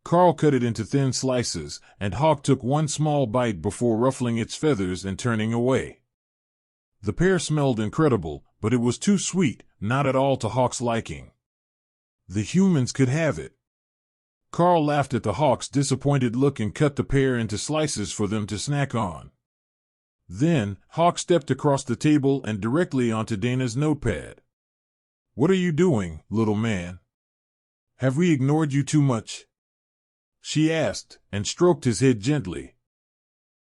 Karl cut it into thin slices, and Hawk took one small bite before ruffling its feathers and turning away. The pear smelled incredible, but it was too sweet, not at all to Hawk's liking. The humans could have it. Karl laughed at the Hawk's disappointed look and cut the pear into slices for them to snack on. Then, Hawk stepped across the table and directly onto Dana's notepad. "What are you doing, little man? Have we ignored you too much?" she asked, and stroked his head gently.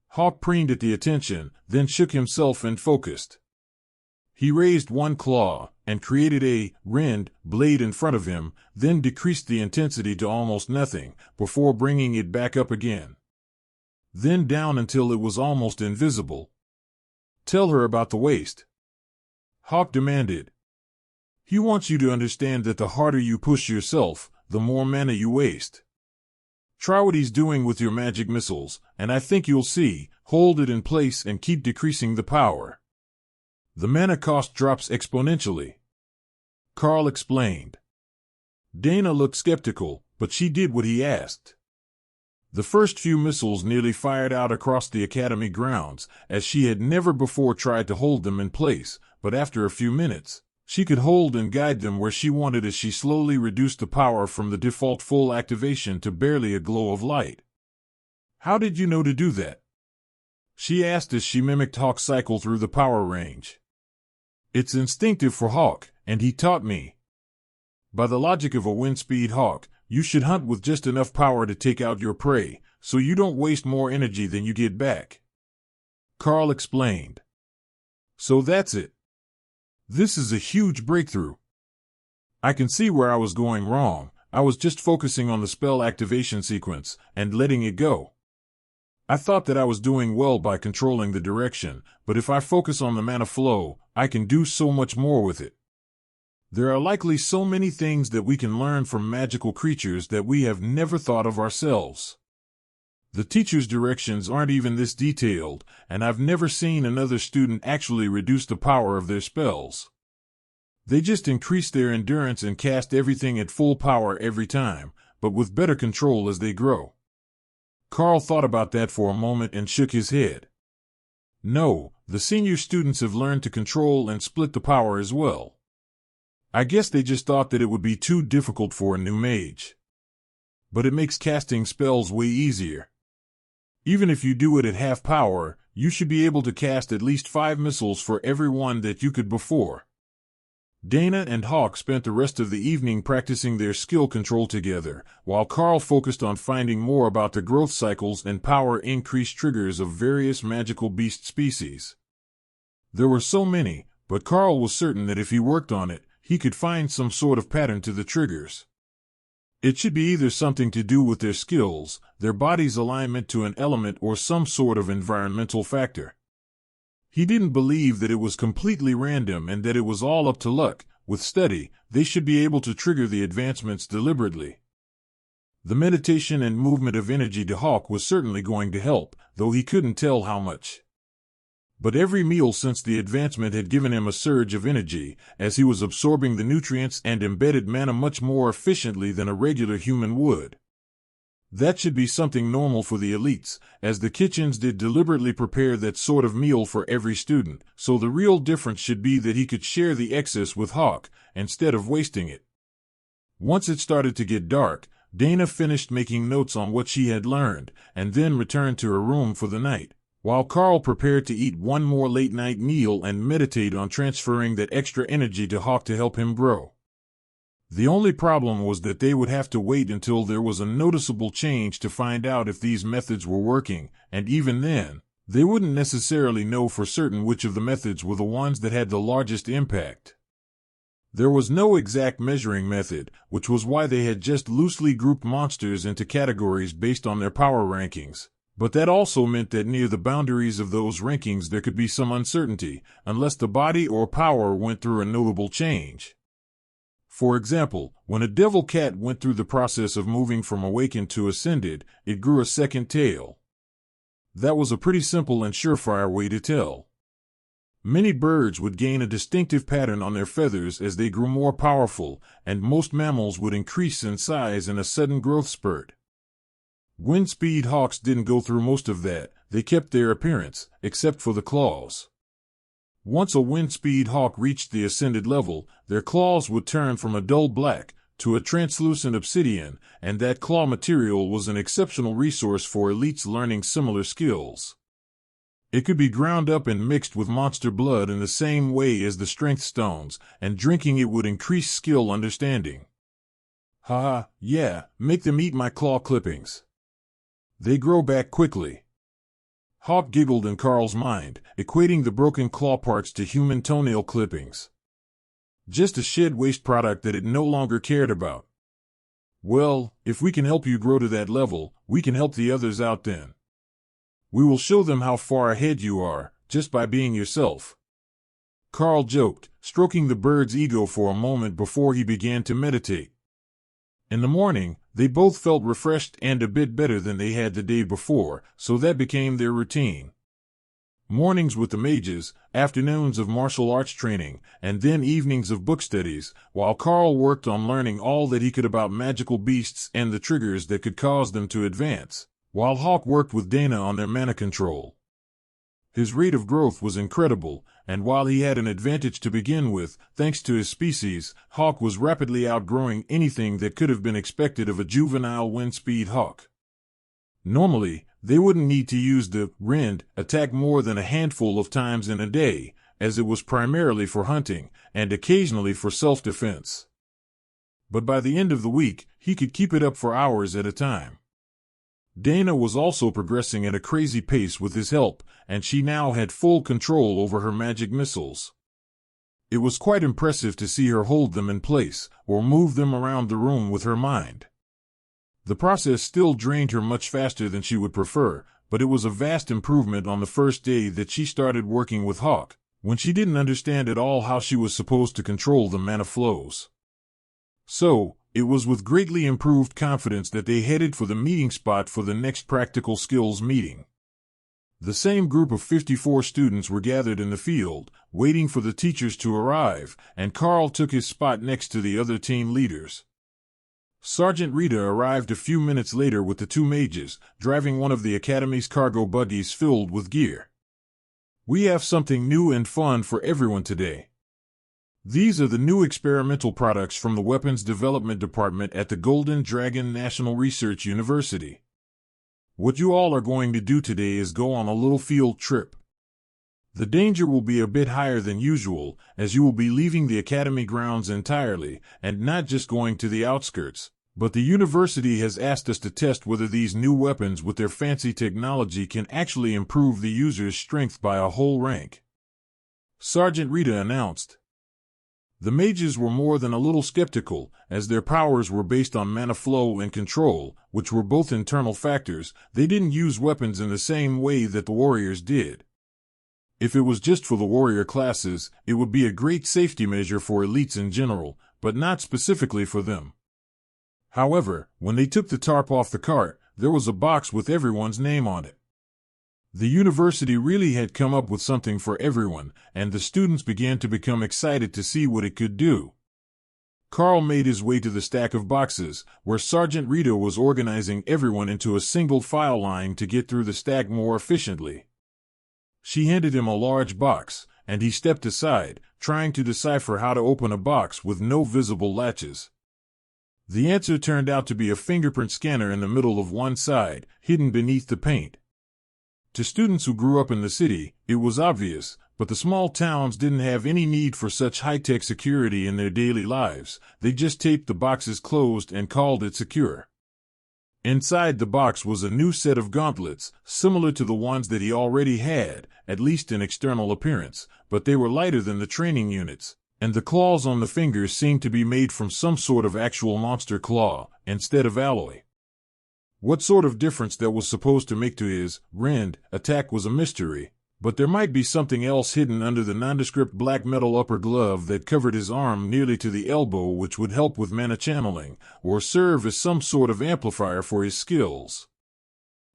Hawk preened at the attention, then shook himself and focused. He raised one claw, and created a rend blade in front of him, then decreased the intensity to almost nothing, before bringing it back up again. Then down until it was almost invisible. "Tell her about the waste," Hawk demanded. "He wants you to understand that the harder you push yourself, the more mana you waste. Try what he's doing with your magic missiles, and I think you'll see. Hold it in place and keep decreasing the power. The mana cost drops exponentially," Karl explained. Dana looked skeptical, but she did what he asked. The first few missiles nearly fired out across the academy grounds, as she had never before tried to hold them in place, but after a few minutes, she could hold and guide them where she wanted as she slowly reduced the power from the default full activation to barely a glow of light. "How did you know to do that?" she asked as she mimicked Hawk's cycle through the power range. "It's instinctive for Hawk, and he taught me. By the logic of a wind-speed hawk, you should hunt with just enough power to take out your prey, so you don't waste more energy than you get back," Karl explained. "So that's it. This is a huge breakthrough. I can see where I was going wrong. I was just focusing on the spell activation sequence and letting it go. I thought that I was doing well by controlling the direction, but if I focus on the mana flow, I can do so much more with it. There are likely so many things that we can learn from magical creatures that we have never thought of ourselves. The teacher's directions aren't even this detailed, and I've never seen another student actually reduce the power of their spells. They just increase their endurance and cast everything at full power every time, but with better control as they grow." Karl thought about that for a moment and shook his head. No, the senior students have learned to control and split the power as well. I guess they just thought that it would be too difficult for a new mage. But it makes casting spells way easier. Even if you do it at half power, you should be able to cast at least 5 missiles for every one that you could before. Dana and Hawk spent the rest of the evening practicing their skill control together, while Karl focused on finding more about the growth cycles and power increase triggers of various magical beast species. There were so many, but Karl was certain that if he worked on it, he could find some sort of pattern to the triggers. It should be either something to do with their skills, their body's alignment to an element, or some sort of environmental factor. He didn't believe that it was completely random and that it was all up to luck. With study, they should be able to trigger the advancements deliberately. The meditation and movement of energy to Hawk was certainly going to help, though he couldn't tell how much. But every meal since the advancement had given him a surge of energy, as he was absorbing the nutrients and embedded mana much more efficiently than a regular human would. That should be something normal for the elites, as the kitchens did deliberately prepare that sort of meal for every student, so the real difference should be that he could share the excess with Hawk, instead of wasting it. Once it started to get dark, Dana finished making notes on what she had learned, and then returned to her room for the night, while Karl prepared to eat one more late-night meal and meditate on transferring that extra energy to Hawk to help him grow. The only problem was that they would have to wait until there was a noticeable change to find out if these methods were working, and even then, they wouldn't necessarily know for certain which of the methods were the ones that had the largest impact. There was no exact measuring method, which was why they had just loosely grouped monsters into categories based on their power rankings. But that also meant that near the boundaries of those rankings there could be some uncertainty, unless the body or power went through a notable change. For example, when a devil cat went through the process of moving from awakened to ascended, it grew a second tail. That was a pretty simple and surefire way to tell. Many birds would gain a distinctive pattern on their feathers as they grew more powerful, and most mammals would increase in size in a sudden growth spurt. Wind speed hawks didn't go through most of that, they kept their appearance, except for the claws. Once a wind speed hawk reached the ascended level, their claws would turn from a dull black to a translucent obsidian, and that claw material was an exceptional resource for elites learning similar skills. It could be ground up and mixed with monster blood in the same way as the strength stones, and drinking it would increase skill understanding. Haha, yeah, make them eat my claw clippings. They grow back quickly. Hawk giggled in Karl's mind, equating the broken claw parts to human toenail clippings. Just a shed waste product that it no longer cared about. Well, if we can help you grow to that level, we can help the others out then. We will show them how far ahead you are, just by being yourself. Karl joked, stroking the bird's ego for a moment before he began to meditate. In the morning, they both felt refreshed and a bit better than they had the day before, so that became their routine. Mornings with the mages, afternoons of martial arts training, and then evenings of book studies, while Karl worked on learning all that he could about magical beasts and the triggers that could cause them to advance, while Hawk worked with Dana on their mana control. His rate of growth was incredible, and while he had an advantage to begin with, thanks to his species, Hawk was rapidly outgrowing anything that could have been expected of a juvenile wind-speed hawk. Normally, they wouldn't need to use the rend attack more than a handful of times in a day, as it was primarily for hunting, and occasionally for self-defense. But by the end of the week, he could keep it up for hours at a time. Dana was also progressing at a crazy pace with his help, and she now had full control over her magic missiles. It was quite impressive to see her hold them in place, or move them around the room with her mind. The process still drained her much faster than she would prefer, but it was a vast improvement on the first day that she started working with Hawk, when she didn't understand at all how she was supposed to control the mana flows. So, it was with greatly improved confidence that they headed for the meeting spot for the next practical skills meeting. The same group of 54 students were gathered in the field, waiting for the teachers to arrive, and Karl took his spot next to the other team leaders. Sergeant Rita arrived a few minutes later with the two mages, driving one of the academy's cargo buggies filled with gear. We have something new and fun for everyone today. These are the new experimental products from the Weapons Development Department at the Golden Dragon National Research University. What you all are going to do today is go on a little field trip. The danger will be a bit higher than usual, as you will be leaving the academy grounds entirely, and not just going to the outskirts. But the university has asked us to test whether these new weapons with their fancy technology can actually improve the user's strength by a whole rank. Sergeant Rita announced. The mages were more than a little skeptical, as their powers were based on mana flow and control, which were both internal factors. They didn't use weapons in the same way that the warriors did. If it was just for the warrior classes, it would be a great safety measure for elites in general, but not specifically for them. However, when they took the tarp off the cart, there was a box with everyone's name on it. The university really had come up with something for everyone, and the students began to become excited to see what it could do. Karl made his way to the stack of boxes, where Sergeant Rita was organizing everyone into a single file line to get through the stack more efficiently. She handed him a large box, and he stepped aside, trying to decipher how to open a box with no visible latches. The answer turned out to be a fingerprint scanner in the middle of one side, hidden beneath the paint. To students who grew up in the city, it was obvious, but the small towns didn't have any need for such high-tech security in their daily lives. They just taped the boxes closed and called it secure. Inside the box was a new set of gauntlets, similar to the ones that he already had, at least in external appearance, but they were lighter than the training units, and the claws on the fingers seemed to be made from some sort of actual monster claw, instead of alloy. What sort of difference that was supposed to make to his rend attack was a mystery, but there might be something else hidden under the nondescript black metal upper glove that covered his arm nearly to the elbow, which would help with mana channeling, or serve as some sort of amplifier for his skills.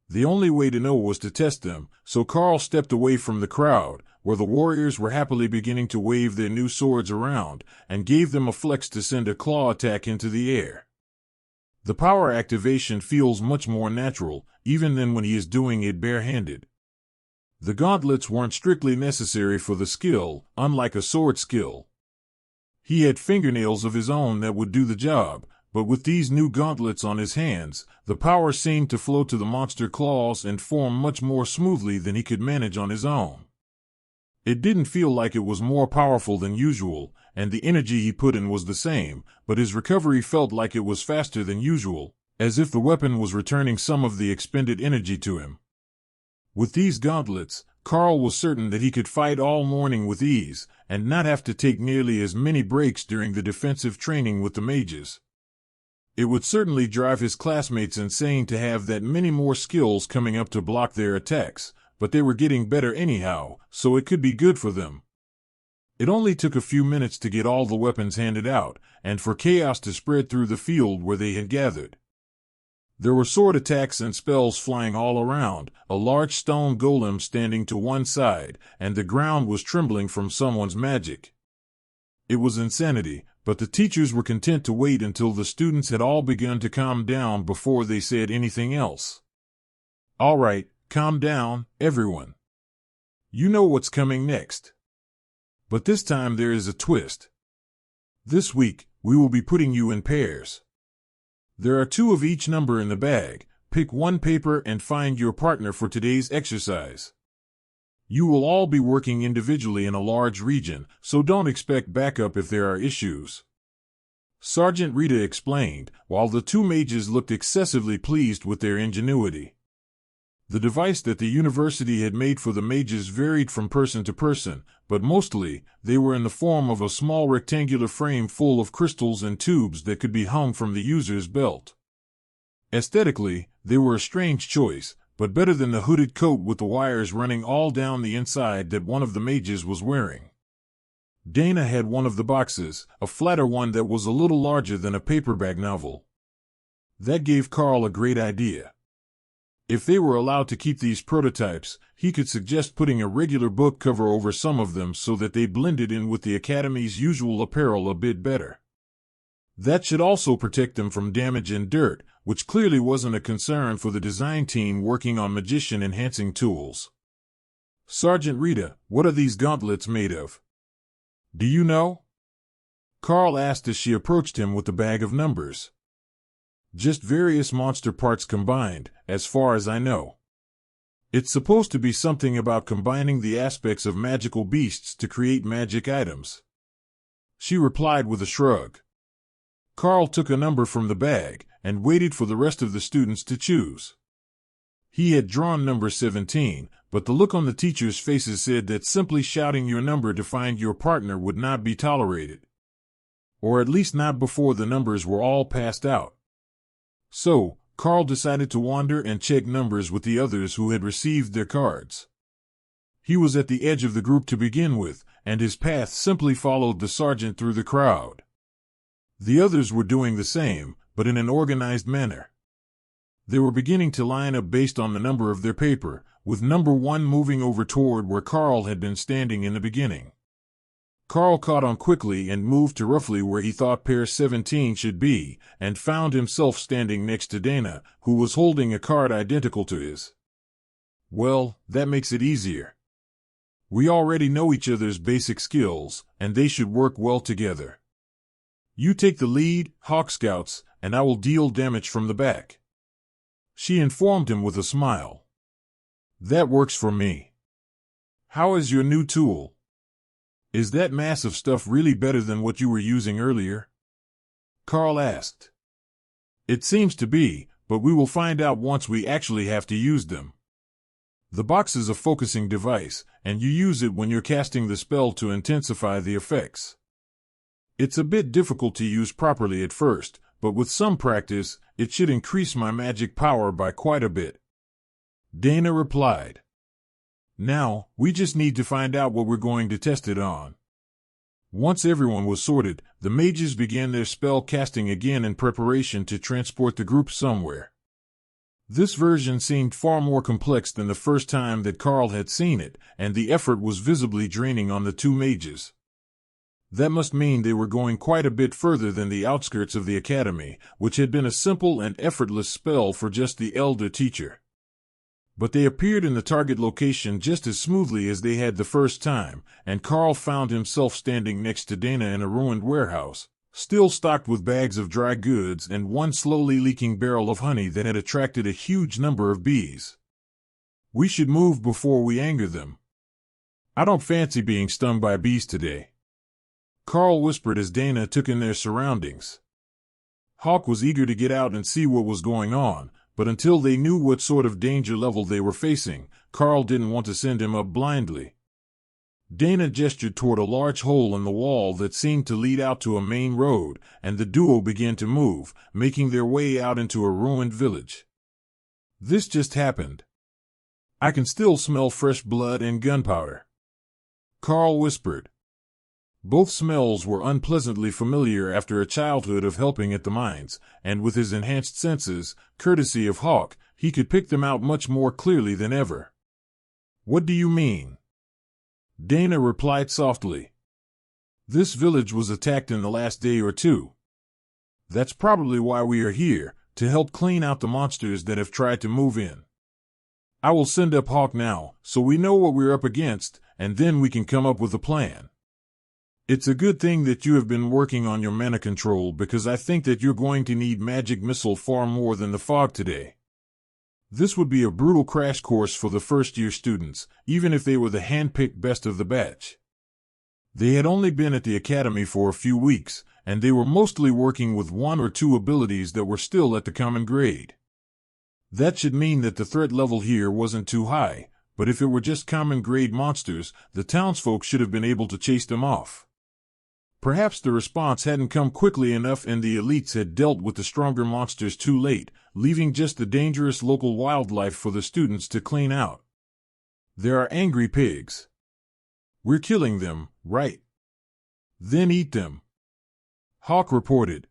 The only way to know was to test them, so Karl stepped away from the crowd, where the warriors were happily beginning to wave their new swords around, and gave them a flex to send a claw attack into the air. The power activation feels much more natural, even than when he is doing it barehanded. The gauntlets weren't strictly necessary for the skill, unlike a sword skill. He had fingernails of his own that would do the job, but with these new gauntlets on his hands, the power seemed to flow to the monster claws and form much more smoothly than he could manage on his own. It didn't feel like it was more powerful than usual, and the energy he put in was the same, but his recovery felt like it was faster than usual, as if the weapon was returning some of the expended energy to him. With these gauntlets, Karl was certain that he could fight all morning with ease, and not have to take nearly as many breaks during the defensive training with the mages. It would certainly drive his classmates insane to have that many more skills coming up to block their attacks, but they were getting better anyhow, so it could be good for them. It only took a few minutes to get all the weapons handed out, and for chaos to spread through the field where they had gathered. There were sword attacks and spells flying all around, a large stone golem standing to one side, and the ground was trembling from someone's magic. It was insanity, but the teachers were content to wait until the students had all begun to calm down before they said anything else. All right, calm down, everyone. You know what's coming next. But this time there is a twist. This week, we will be putting you in pairs. There are 2 of each number in the bag. Pick one paper and find your partner for today's exercise. You will all be working individually in a large region, so don't expect backup if there are issues. Sergeant Rita explained, while the 2 mages looked excessively pleased with their ingenuity. The device that the university had made for the mages varied from person to person, but mostly, they were in the form of a small rectangular frame full of crystals and tubes that could be hung from the user's belt. Aesthetically, they were a strange choice, but better than the hooded coat with the wires running all down the inside that one of the mages was wearing. Dana had one of the boxes, a flatter one that was a little larger than a paperback novel. That gave Karl a great idea. If they were allowed to keep these prototypes, he could suggest putting a regular book cover over some of them so that they blended in with the Academy's usual apparel a bit better. That should also protect them from damage and dirt, which clearly wasn't a concern for the design team working on magician-enhancing tools. Sergeant Rita, what are these gauntlets made of? Do you know? Karl asked as she approached him with the bag of numbers. Just various monster parts combined, as far as I know. It's supposed to be something about combining the aspects of magical beasts to create magic items. She replied with a shrug. Karl took a number from the bag and waited for the rest of the students to choose. He had drawn number 17, but the look on the teachers' faces said that simply shouting your number to find your partner would not be tolerated. Or at least not before the numbers were all passed out. So, Karl decided to wander and check numbers with the others who had received their cards. He was at the edge of the group to begin with, and his path simply followed the sergeant through the crowd. The others were doing the same, but in an organized manner. They were beginning to line up based on the number of their paper, with number 1 moving over toward where Karl had been standing in the beginning. Karl caught on quickly and moved to roughly where he thought pair 17 should be, and found himself standing next to Dana, who was holding a card identical to his. Well, that makes it easier. We already know each other's basic skills, and they should work well together. You take the lead, Hawk Scouts, and I will deal damage from the back. She informed him with a smile. That works for me. How is your new tool? Is that mass of stuff really better than what you were using earlier? Karl asked. It seems to be, but we will find out once we actually have to use them. The box is a focusing device, and you use it when you're casting the spell to intensify the effects. It's a bit difficult to use properly at first, but with some practice, it should increase my magic power by quite a bit. Dana replied. Now, we just need to find out what we're going to test it on. Once everyone was sorted, the mages began their spell casting again in preparation to transport the group somewhere. This version seemed far more complex than the first time that Karl had seen it, and the effort was visibly draining on the two mages. That must mean they were going quite a bit further than the outskirts of the academy, which had been a simple and effortless spell for just the elder teacher. But they appeared in the target location just as smoothly as they had the first time, and Karl found himself standing next to Dana in a ruined warehouse, still stocked with bags of dry goods and one slowly leaking barrel of honey that had attracted a huge number of bees. We should move before we anger them. I don't fancy being stung by bees today. Karl whispered as Dana took in their surroundings. Hawk was eager to get out and see what was going on, but until they knew what sort of danger level they were facing, Karl didn't want to send him up blindly. Dana gestured toward a large hole in the wall that seemed to lead out to a main road, and the duo began to move, making their way out into a ruined village. This just happened. I can still smell fresh blood and gunpowder. Karl whispered. Both smells were unpleasantly familiar after a childhood of helping at the mines, and with his enhanced senses, courtesy of Hawk, he could pick them out much more clearly than ever. What do you mean? Dana replied softly. This village was attacked in the last day or two. That's probably why we are here, to help clean out the monsters that have tried to move in. I will send up Hawk now, so we know what we're up against, and then we can come up with a plan. It's a good thing that you have been working on your mana control, because I think that you're going to need magic missile far more than the fog today. This would be a brutal crash course for the first-year students, even if they were the hand-picked best of the batch. They had only been at the academy for a few weeks, and they were mostly working with one or two abilities that were still at the common grade. That should mean that the threat level here wasn't too high, but if it were just common grade monsters, the townsfolk should have been able to chase them off. Perhaps the response hadn't come quickly enough and the elites had dealt with the stronger monsters too late, leaving just the dangerous local wildlife for the students to clean out. There are angry pigs. We're killing them, right? Then eat them. Hawk reported.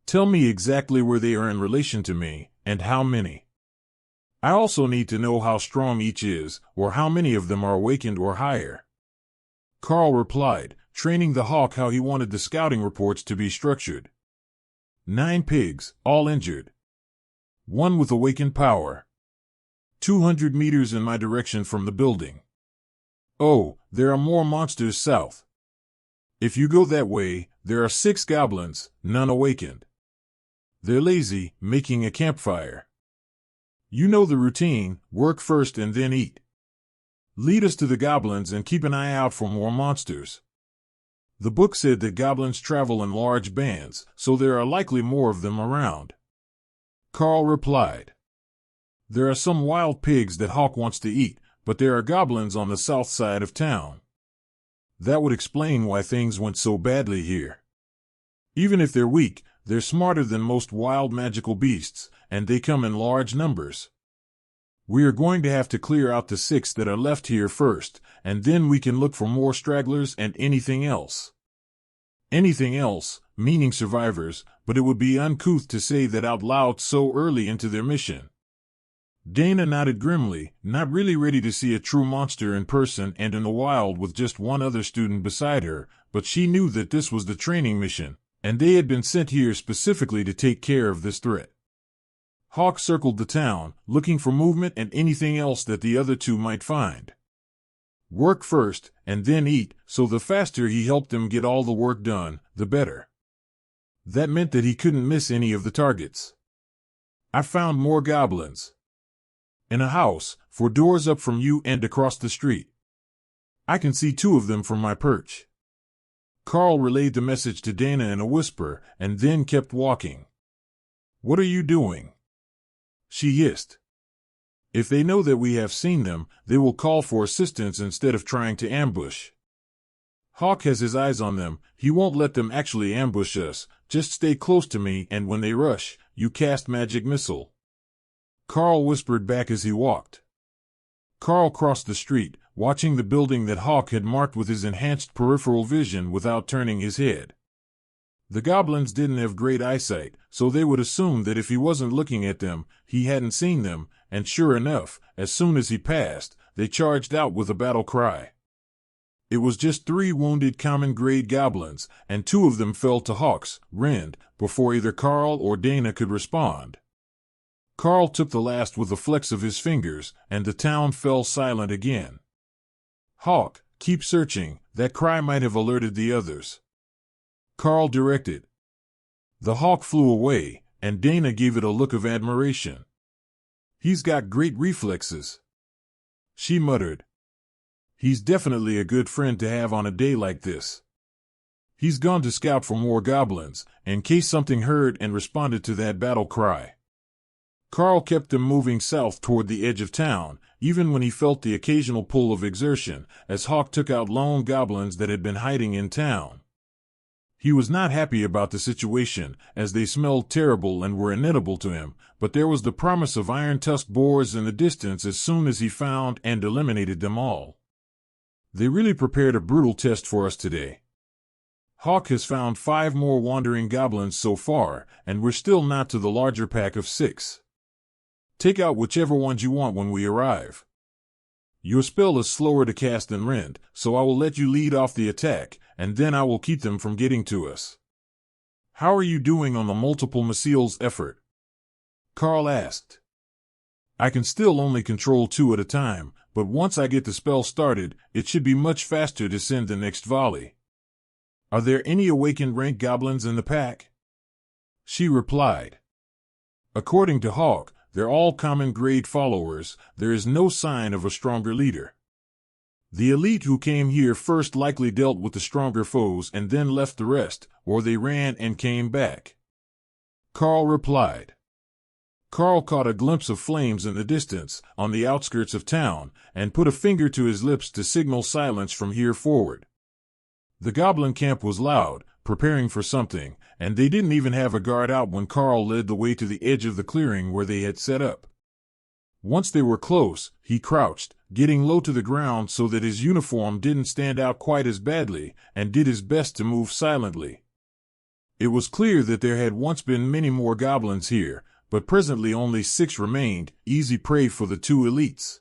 Tell me exactly where they are in relation to me, and how many. I also need to know how strong each is, or how many of them are awakened or higher. Karl replied, training the Hawk how he wanted the scouting reports to be structured. 9 pigs, all injured. 1 with awakened power. 200 meters in my direction from the building. Oh, there are more monsters south. If you go that way, there are 6 goblins, none awakened. They're lazy, making a campfire. You know the routine, work first and then eat. Lead us to the goblins and keep an eye out for more monsters. The book said that goblins travel in large bands, so there are likely more of them around. Karl replied. There are some wild pigs that Hawk wants to eat, but there are goblins on the south side of town. That would explain why things went so badly here. Even if they're weak, they're smarter than most wild magical beasts, and they come in large numbers. We are going to have to clear out the 6 that are left here first, and then we can look for more stragglers and anything else. Anything else, meaning survivors, but it would be uncouth to say that out loud so early into their mission. Dana nodded grimly, not really ready to see a true monster in person and in the wild with just one other student beside her, but she knew that this was the training mission, and they had been sent here specifically to take care of this threat. Hawk circled the town, looking for movement and anything else that the other 2 might find. Work first, and then eat, so the faster he helped them get all the work done, the better. That meant that he couldn't miss any of the targets. I found more goblins. In a house, 4 doors up from you and across the street. I can see 2 of them from my perch. Karl relayed the message to Dana in a whisper, and then kept walking. What are you doing? She hissed. If they know that we have seen them, they will call for assistance instead of trying to ambush. Hawk has his eyes on them, he won't let them actually ambush us, just stay close to me and when they rush, you cast magic missile. Karl whispered back as he walked. Karl crossed the street, watching the building that Hawk had marked with his enhanced peripheral vision without turning his head. The goblins didn't have great eyesight, so they would assume that if he wasn't looking at them, he hadn't seen them, and sure enough, as soon as he passed, they charged out with a battle cry. It was just 3 wounded common-grade goblins, and 2 of them fell to Hawk's rend before either Karl or Dana could respond. Karl took the last with a flex of his fingers, and the town fell silent again. Hawk, keep searching, that cry might have alerted the others. Karl directed. The hawk flew away, and Dana gave it a look of admiration. He's got great reflexes. She muttered. He's definitely a good friend to have on a day like this. He's gone to scout for more goblins, in case something heard and responded to that battle cry. Karl kept them moving south toward the edge of town, even when he felt the occasional pull of exertion, as Hawk took out lone goblins that had been hiding in town. He was not happy about the situation, as they smelled terrible and were inedible to him, but there was the promise of iron-tusked boars in the distance as soon as he found and eliminated them all. They really prepared a brutal test for us today. Hawk has found 5 more wandering goblins so far, and we're still not to the larger pack of 6. Take out whichever ones you want when we arrive. Your spell is slower to cast than Rend, so I will let you lead off the attack, and then I will keep them from getting to us. How are you doing on the multiple missiles effort? Karl asked. I can still only control 2 at a time, but once I get the spell started, it should be much faster to send the next volley. Are there any awakened rank goblins in the pack? She replied. According to Hawk, they're all common grade followers. There is no sign of a stronger leader. The elite who came here first likely dealt with the stronger foes and then left the rest, or they ran and came back. Karl replied. Karl caught a glimpse of flames in the distance, on the outskirts of town, and put a finger to his lips to signal silence from here forward. The goblin camp was loud, preparing for something, and they didn't even have a guard out when Karl led the way to the edge of the clearing where they had set up. Once they were close, he crouched, getting low to the ground so that his uniform didn't stand out quite as badly, and did his best to move silently. It was clear that there had once been many more goblins here, but presently only 6 remained, easy prey for the 2 elites.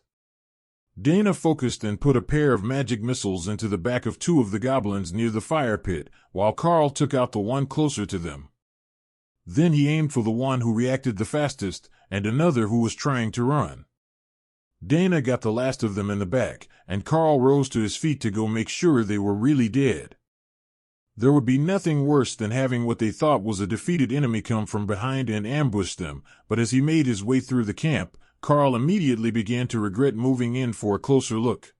Dana focused and put a pair of magic missiles into the back of 2 of the goblins near the fire pit, while Karl took out the one closer to them. Then he aimed for the one who reacted the fastest, and another who was trying to run. Dana got the last of them in the back, and Karl rose to his feet to go make sure they were really dead. There would be nothing worse than having what they thought was a defeated enemy come from behind and ambush them, but as he made his way through the camp, Karl immediately began to regret moving in for a closer look.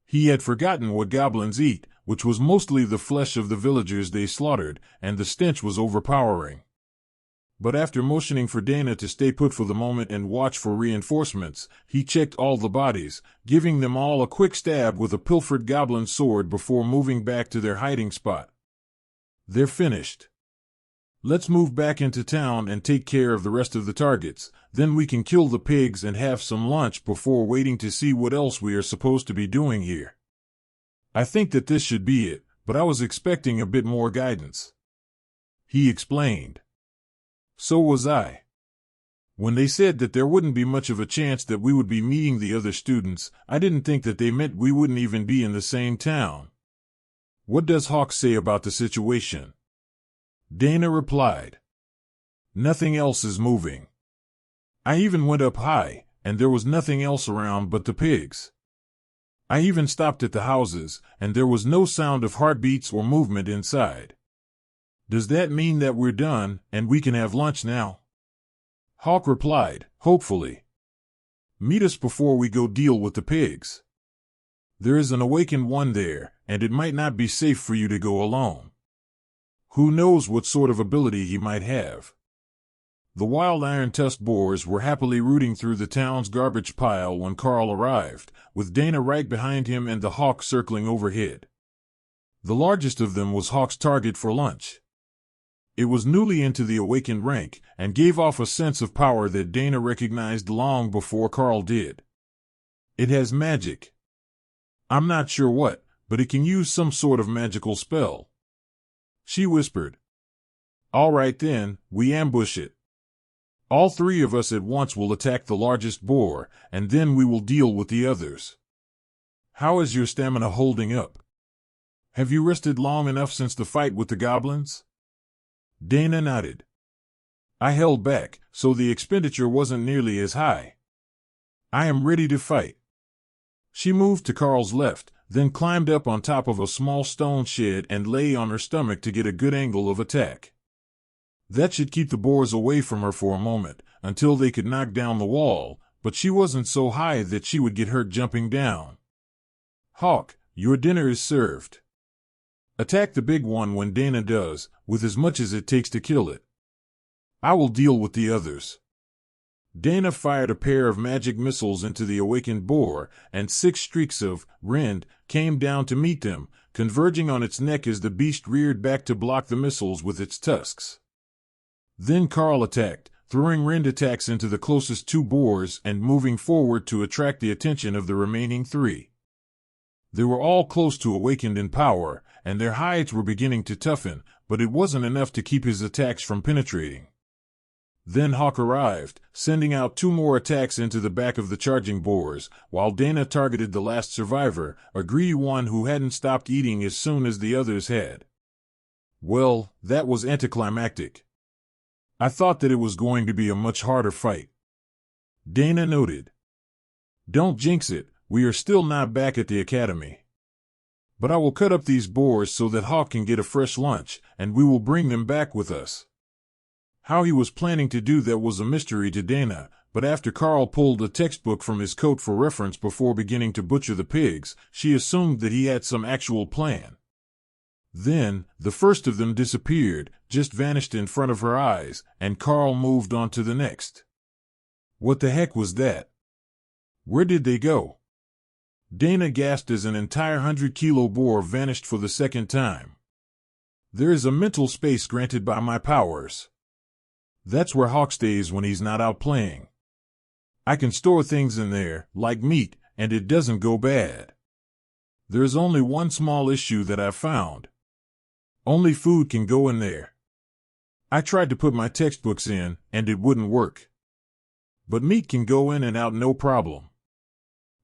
He had forgotten what goblins eat, which was mostly the flesh of the villagers they slaughtered, and the stench was overpowering. But after motioning for Dana to stay put for the moment and watch for reinforcements, he checked all the bodies, giving them all a quick stab with a pilfered goblin sword before moving back to their hiding spot. They're finished. Let's move back into town and take care of the rest of the targets, then we can kill the pigs and have some lunch before waiting to see what else we are supposed to be doing here. I think that this should be it, but I was expecting a bit more guidance. He explained. So was I. When they said that there wouldn't be much of a chance that we would be meeting the other students, I didn't think that they meant we wouldn't even be in the same town. What does Hawk say about the situation? Dana replied. Nothing else is moving. I even went up high, and there was nothing else around but the pigs. I even stopped at the houses, and there was no sound of heartbeats or movement inside. Does that mean that we're done, and we can have lunch now? Hawk replied, hopefully. Meet us before we go deal with the pigs. There is an awakened one there, and it might not be safe for you to go alone. Who knows what sort of ability he might have. The wild iron-tusked boars were happily rooting through the town's garbage pile when Karl arrived, with Dana right behind him and the hawk circling overhead. The largest of them was Hawk's target for lunch. It was newly into the awakened rank, and gave off a sense of power that Dana recognized long before Karl did. It has magic. I'm not sure what, but it can use some sort of magical spell. She whispered. All right then, we ambush it. All three of us at once will attack the largest boar, and then we will deal with the others. How is your stamina holding up? Have you rested long enough since the fight with the goblins? Dana nodded. I held back, so the expenditure wasn't nearly as high. I am ready to fight. She moved to Karl's left, then climbed up on top of a small stone shed and lay on her stomach to get a good angle of attack. That should keep the boars away from her for a moment, until they could knock down the wall, but she wasn't so high that she would get hurt jumping down. Hawk, your dinner is served. Attack the big one when Dana does, with as much as it takes to kill it. I will deal with the others. Dana fired a pair of magic missiles into the awakened boar, and 6 streaks of rend came down to meet them, converging on its neck as the beast reared back to block the missiles with its tusks. Then Karl attacked, throwing rend attacks into the closest 2 boars and moving forward to attract the attention of the remaining 3. They were all close to awakened in power, and their hides were beginning to toughen, but it wasn't enough to keep his attacks from penetrating. Then Hawk arrived, sending out 2 more attacks into the back of the charging boars, while Dana targeted the last survivor, a greedy one who hadn't stopped eating as soon as the others had. Well, that was anticlimactic. I thought that it was going to be a much harder fight. Dana noted. Don't jinx it, we are still not back at the academy. But I will cut up these boars so that Hawk can get a fresh lunch, and we will bring them back with us. How he was planning to do that was a mystery to Dana, but after Karl pulled a textbook from his coat for reference before beginning to butcher the pigs, she assumed that he had some actual plan. Then, the first of them disappeared, just vanished in front of her eyes, and Karl moved on to the next. What the heck was that? Where did they go? Dana gasped as an entire 100-kilo boar vanished for the second time. There is a mental space granted by my powers. That's where Hawk stays when he's not out playing. I can store things in there, like meat, and it doesn't go bad. There's only one small issue that I've found. Only food can go in there. I tried to put my textbooks in, and it wouldn't work. But meat can go in and out no problem.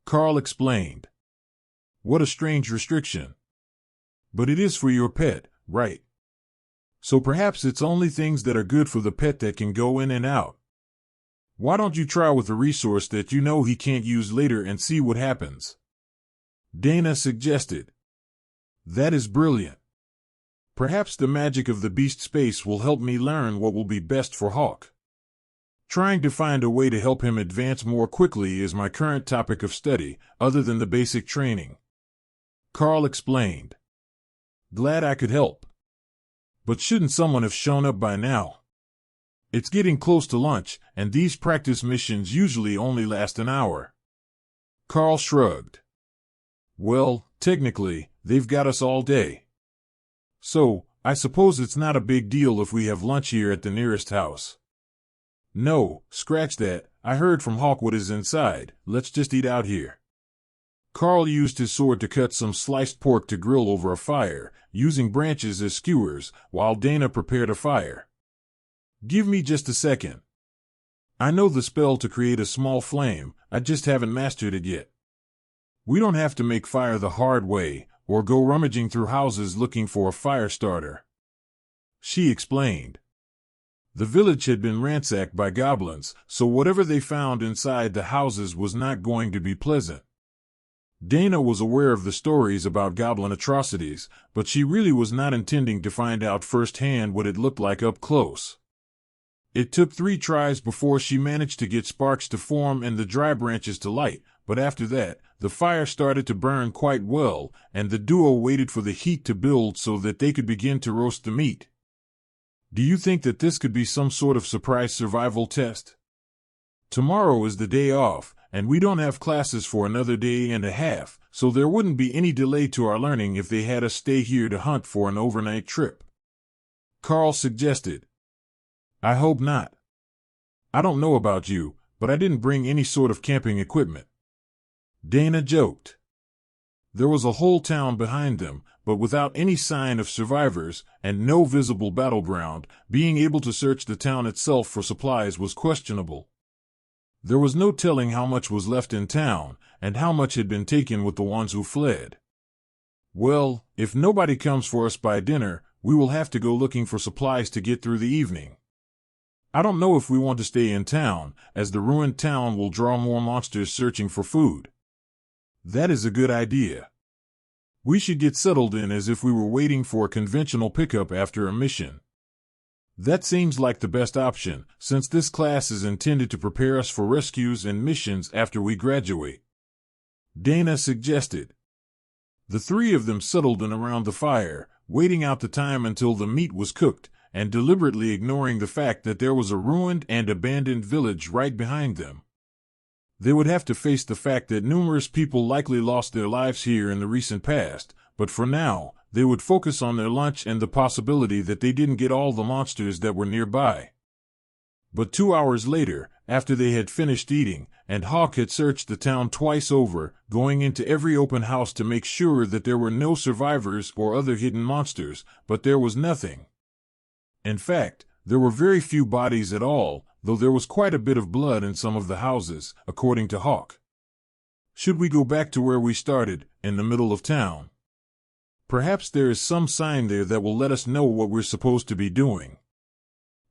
Karl explained. What a strange restriction. But it is for your pet, right? So perhaps it's only things that are good for the pet that can go in and out. Why don't you try with a resource that you know he can't use later and see what happens? Dana suggested. That is brilliant. Perhaps the magic of the beast space will help me learn what will be best for Hawk. Trying to find a way to help him advance more quickly is my current topic of study, other than the basic training. Karl explained. Glad I could help. But shouldn't someone have shown up by now? It's getting close to lunch, and these practice missions usually only last an hour. Karl shrugged. Well, technically, they've got us all day. So, I suppose it's not a big deal if we have lunch here at the nearest house. No, scratch that. I heard from Hawk what is inside. Let's just eat out here. Karl used his sword to cut some sliced pork to grill over a fire, using branches as skewers, while Dana prepared a fire. Give me just a second. I know the spell to create a small flame, I just haven't mastered it yet. We don't have to make fire the hard way, or go rummaging through houses looking for a fire starter. She explained. The village had been ransacked by goblins, so whatever they found inside the houses was not going to be pleasant. Dana was aware of the stories about goblin atrocities, but she really was not intending to find out firsthand what it looked like up close. It took 3 tries before she managed to get sparks to form and the dry branches to light, but after that, the fire started to burn quite well, and the duo waited for the heat to build so that they could begin to roast the meat. Do you think that this could be some sort of surprise survival test? Tomorrow is the day off, and we don't have classes for another day and a half, so there wouldn't be any delay to our learning if they had us stay here to hunt for an overnight trip. Karl suggested. I hope not. I don't know about you, but I didn't bring any sort of camping equipment. Dana joked. There was a whole town behind them, but without any sign of survivors, and no visible battleground, being able to search the town itself for supplies was questionable. There was no telling how much was left in town, and how much had been taken with the ones who fled. Well, if nobody comes for us by dinner, we will have to go looking for supplies to get through the evening. I don't know if we want to stay in town, as the ruined town will draw more monsters searching for food. That is a good idea. We should get settled in as if we were waiting for a conventional pickup after a mission. That seems like the best option, since this class is intended to prepare us for rescues and missions after we graduate. Dana suggested. The 3 of them settled in around the fire, waiting out the time until the meat was cooked, and deliberately ignoring the fact that there was a ruined and abandoned village right behind them. They would have to face the fact that numerous people likely lost their lives here in the recent past, but for now, they would focus on their lunch and the possibility that they didn't get all the monsters that were nearby. But 2 hours later, after they had finished eating, and Hawk had searched the town twice over, going into every open house to make sure that there were no survivors or other hidden monsters, but there was nothing. In fact, there were very few bodies at all, though there was quite a bit of blood in some of the houses, according to Hawk. Should we go back to where we started, in the middle of town? Perhaps there is some sign there that will let us know what we're supposed to be doing.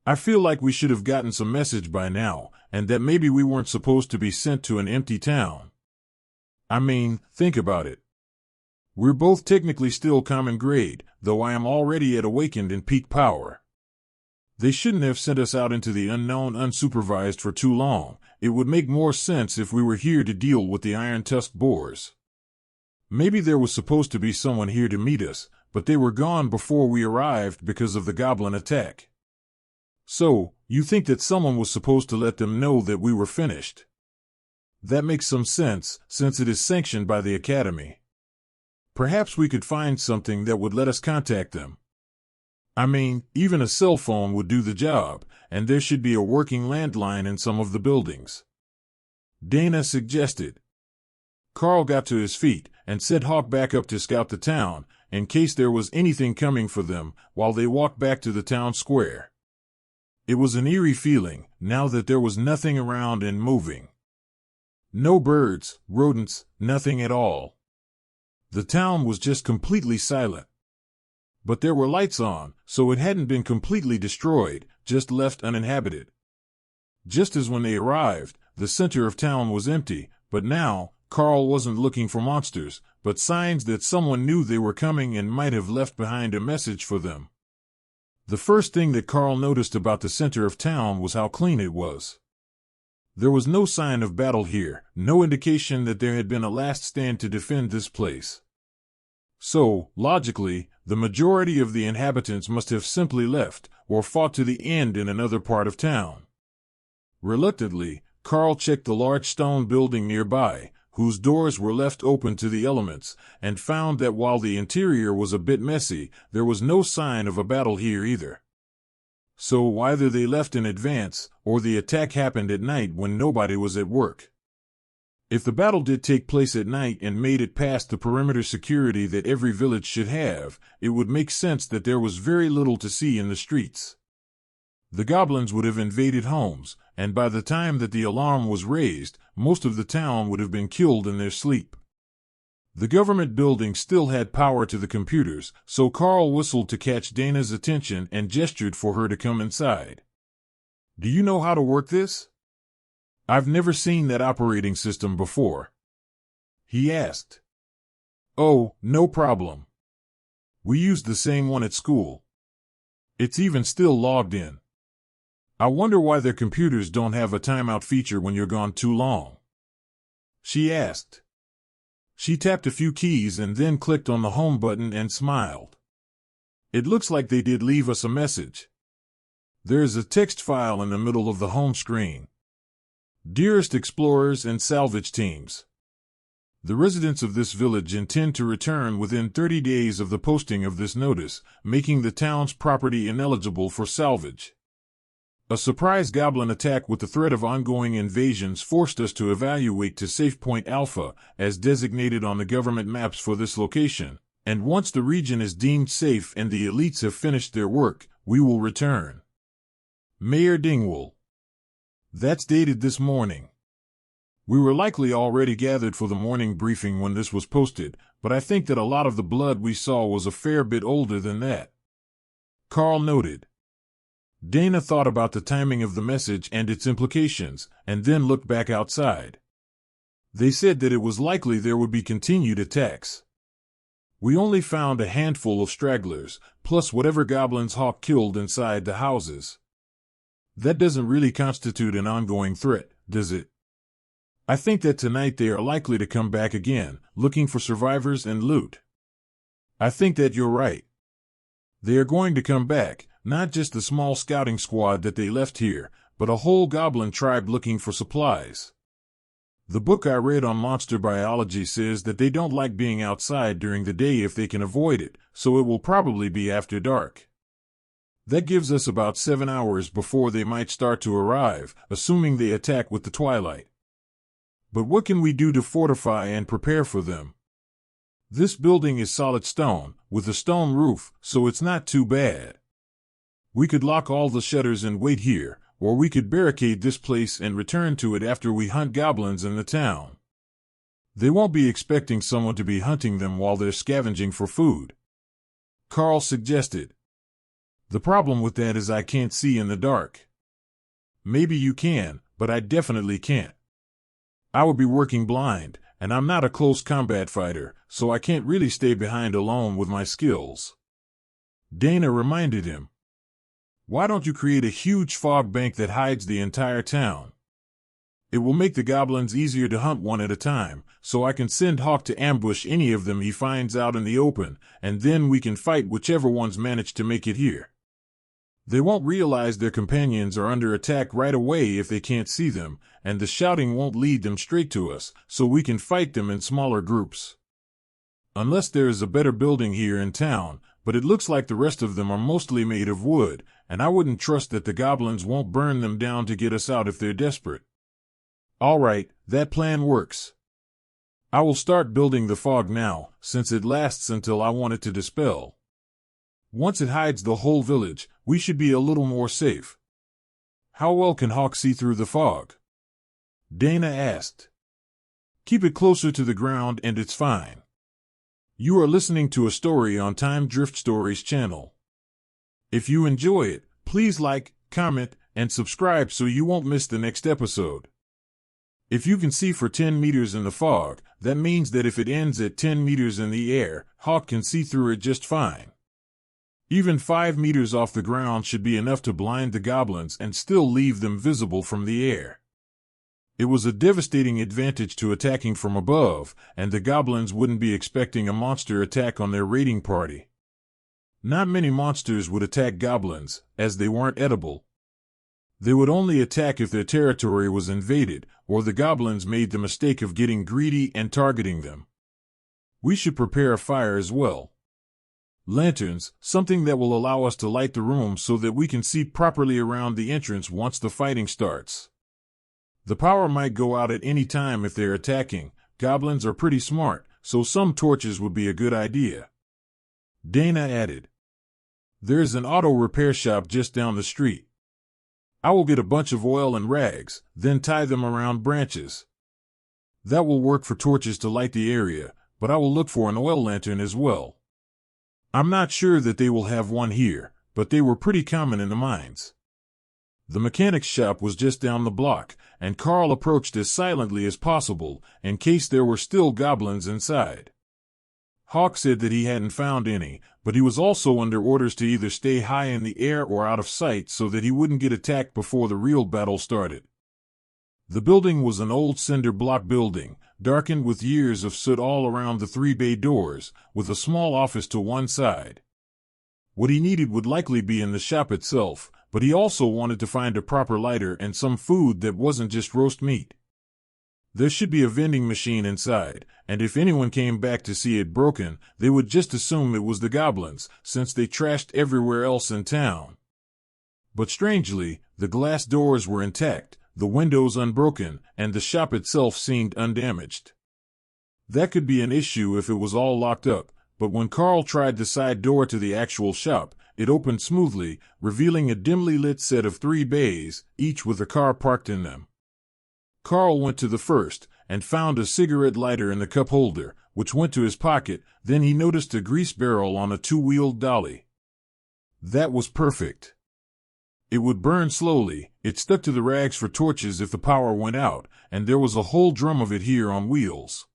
I feel like we should have gotten some message by now, and that maybe we weren't supposed to be sent to an empty town. I mean, think about it. We're both technically still common grade, though I am already at awakened in peak power. They shouldn't have sent us out into the unknown unsupervised for too long. It would make more sense if we were here to deal with the iron-tusked boars. Maybe there was supposed to be someone here to meet us, but they were gone before we arrived because of the goblin attack. So, you think that someone was supposed to let them know that we were finished? That makes some sense, since it is sanctioned by the Academy. Perhaps we could find something that would let us contact them. I mean, even a cell phone would do the job, and there should be a working landline in some of the buildings. Dana suggested. Karl got to his feet and sent Hawk back up to scout the town, in case there was anything coming for them, while they walked back to the town square. It was an eerie feeling, now that there was nothing around and moving. No birds, rodents, nothing at all. The town was just completely silent. But there were lights on, so it hadn't been completely destroyed, just left uninhabited. Just as when they arrived, the center of town was empty, but now, Karl wasn't looking for monsters, but signs that someone knew they were coming and might have left behind a message for them. The first thing that Karl noticed about the center of town was how clean it was. There was no sign of battle here, no indication that there had been a last stand to defend this place. So, logically, the majority of the inhabitants must have simply left, or fought to the end in another part of town. Reluctantly, Karl checked the large stone building nearby, whose doors were left open to the elements, and found that while the interior was a bit messy, there was no sign of a battle here either. So either they left in advance, or the attack happened at night when nobody was at work. If the battle did take place at night and made it past the perimeter security that every village should have, it would make sense that there was very little to see in the streets. The goblins would have invaded homes, and by the time that the alarm was raised, most of the town would have been killed in their sleep. The government building still had power to the computers, so Karl whistled to catch Dana's attention and gestured for her to come inside. "Do you know how to work this? I've never seen that operating system before," he asked. "Oh, no problem. We used the same one at school. It's even still logged in. I wonder why their computers don't have a timeout feature when you're gone too long," she asked. She tapped a few keys and then clicked on the home button and smiled. "It looks like they did leave us a message. There's a text file in the middle of the home screen. Dearest explorers and salvage teams, the residents of this village intend to return within 30 days of the posting of this notice, making the town's property ineligible for salvage. A surprise goblin attack with the threat of ongoing invasions forced us to evaluate to Safe Point Alpha, as designated on the government maps for this location, and once the region is deemed safe and the elites have finished their work, we will return. Mayor Dingwall." That's dated this morning. We were likely already gathered for the morning briefing when this was posted, but I think that a lot of the blood we saw was a fair bit older than that, Karl noted. Dana thought about the timing of the message and its implications, and then looked back outside. They said that it was likely there would be continued attacks. We only found a handful of stragglers, plus whatever goblins Hawk killed inside the houses. That doesn't really constitute an ongoing threat, does it? I think that tonight they are likely to come back again, looking for survivors and loot. I think that you're right. They are going to come back, not just the small scouting squad that they left here, but a whole goblin tribe looking for supplies. The book I read on monster biology says that they don't like being outside during the day if they can avoid it, so it will probably be after dark. That gives us about 7 hours before they might start to arrive, assuming they attack with the twilight. But what can we do to fortify and prepare for them? This building is solid stone, with a stone roof, so it's not too bad. We could lock all the shutters and wait here, or we could barricade this place and return to it after we hunt goblins in the town. They won't be expecting someone to be hunting them while they're scavenging for food," Karl suggested. "The problem with that is I can't see in the dark." "Maybe you can, but I definitely can't. I would be working blind, and I'm not a close combat fighter, so I can't really stay behind alone with my skills," Dana reminded him. "Why don't you create a huge fog bank that hides the entire town? It will make the goblins easier to hunt one at a time, so I can send Hawk to ambush any of them he finds out in the open, and then we can fight whichever ones manage to make it here. They won't realize their companions are under attack right away if they can't see them, and the shouting won't lead them straight to us, so we can fight them in smaller groups. Unless there is a better building here in town, but it looks like the rest of them are mostly made of wood, and I wouldn't trust that the goblins won't burn them down to get us out if they're desperate." "All right, that plan works. I will start building the fog now, since it lasts until I want it to dispel. Once it hides the whole village, we should be a little more safe." "How well can Hawk see through the fog?" Dana asked. "Keep it closer to the ground and it's fine." You are listening to a story on Time Drift Stories channel. If you enjoy it, please like, comment, and subscribe so you won't miss the next episode. If you can see for 10 meters in the fog, that means that if it ends at 10 meters in the air, Hawk can see through it just fine. Even 5 meters off the ground should be enough to blind the goblins and still leave them visible from the air. It was a devastating advantage to attacking from above, and the goblins wouldn't be expecting a monster attack on their raiding party. Not many monsters would attack goblins, as they weren't edible. They would only attack if their territory was invaded, or the goblins made the mistake of getting greedy and targeting them. We should prepare a fire as well. Lanterns, something that will allow us to light the room so that we can see properly around the entrance once the fighting starts. The power might go out at any time if they're attacking. Goblins are pretty smart, so some torches would be a good idea. Dana added, "There's an auto repair shop just down the street. I will get a bunch of oil and rags, then tie them around branches. That will work for torches to light the area, but I will look for an oil lantern as well. I'm not sure that they will have one here, but they were pretty common in the mines." The mechanic's shop was just down the block, and Karl approached as silently as possible, in case there were still goblins inside. Hawk said that he hadn't found any, but he was also under orders to either stay high in the air or out of sight so that he wouldn't get attacked before the real battle started. The building was an old cinder block building, darkened with years of soot all around the 3 bay doors, with a small office to one side. What he needed would likely be in the shop itself, but he also wanted to find a proper lighter and some food that wasn't just roast meat. There should be a vending machine inside, and if anyone came back to see it broken, they would just assume it was the goblins, since they trashed everywhere else in town. But strangely, the glass doors were intact, the windows unbroken, and the shop itself seemed undamaged. That could be an issue if it was all locked up, but when Karl tried the side door to the actual shop, it opened smoothly, revealing a dimly lit set of 3 bays, each with a car parked in them. Karl went to the first, and found a cigarette lighter in the cup holder, which went to his pocket. Then he noticed a grease barrel on a 2-wheeled dolly. That was perfect. It would burn slowly, it stuck to the rags for torches if the power went out, and there was a whole drum of it here on wheels.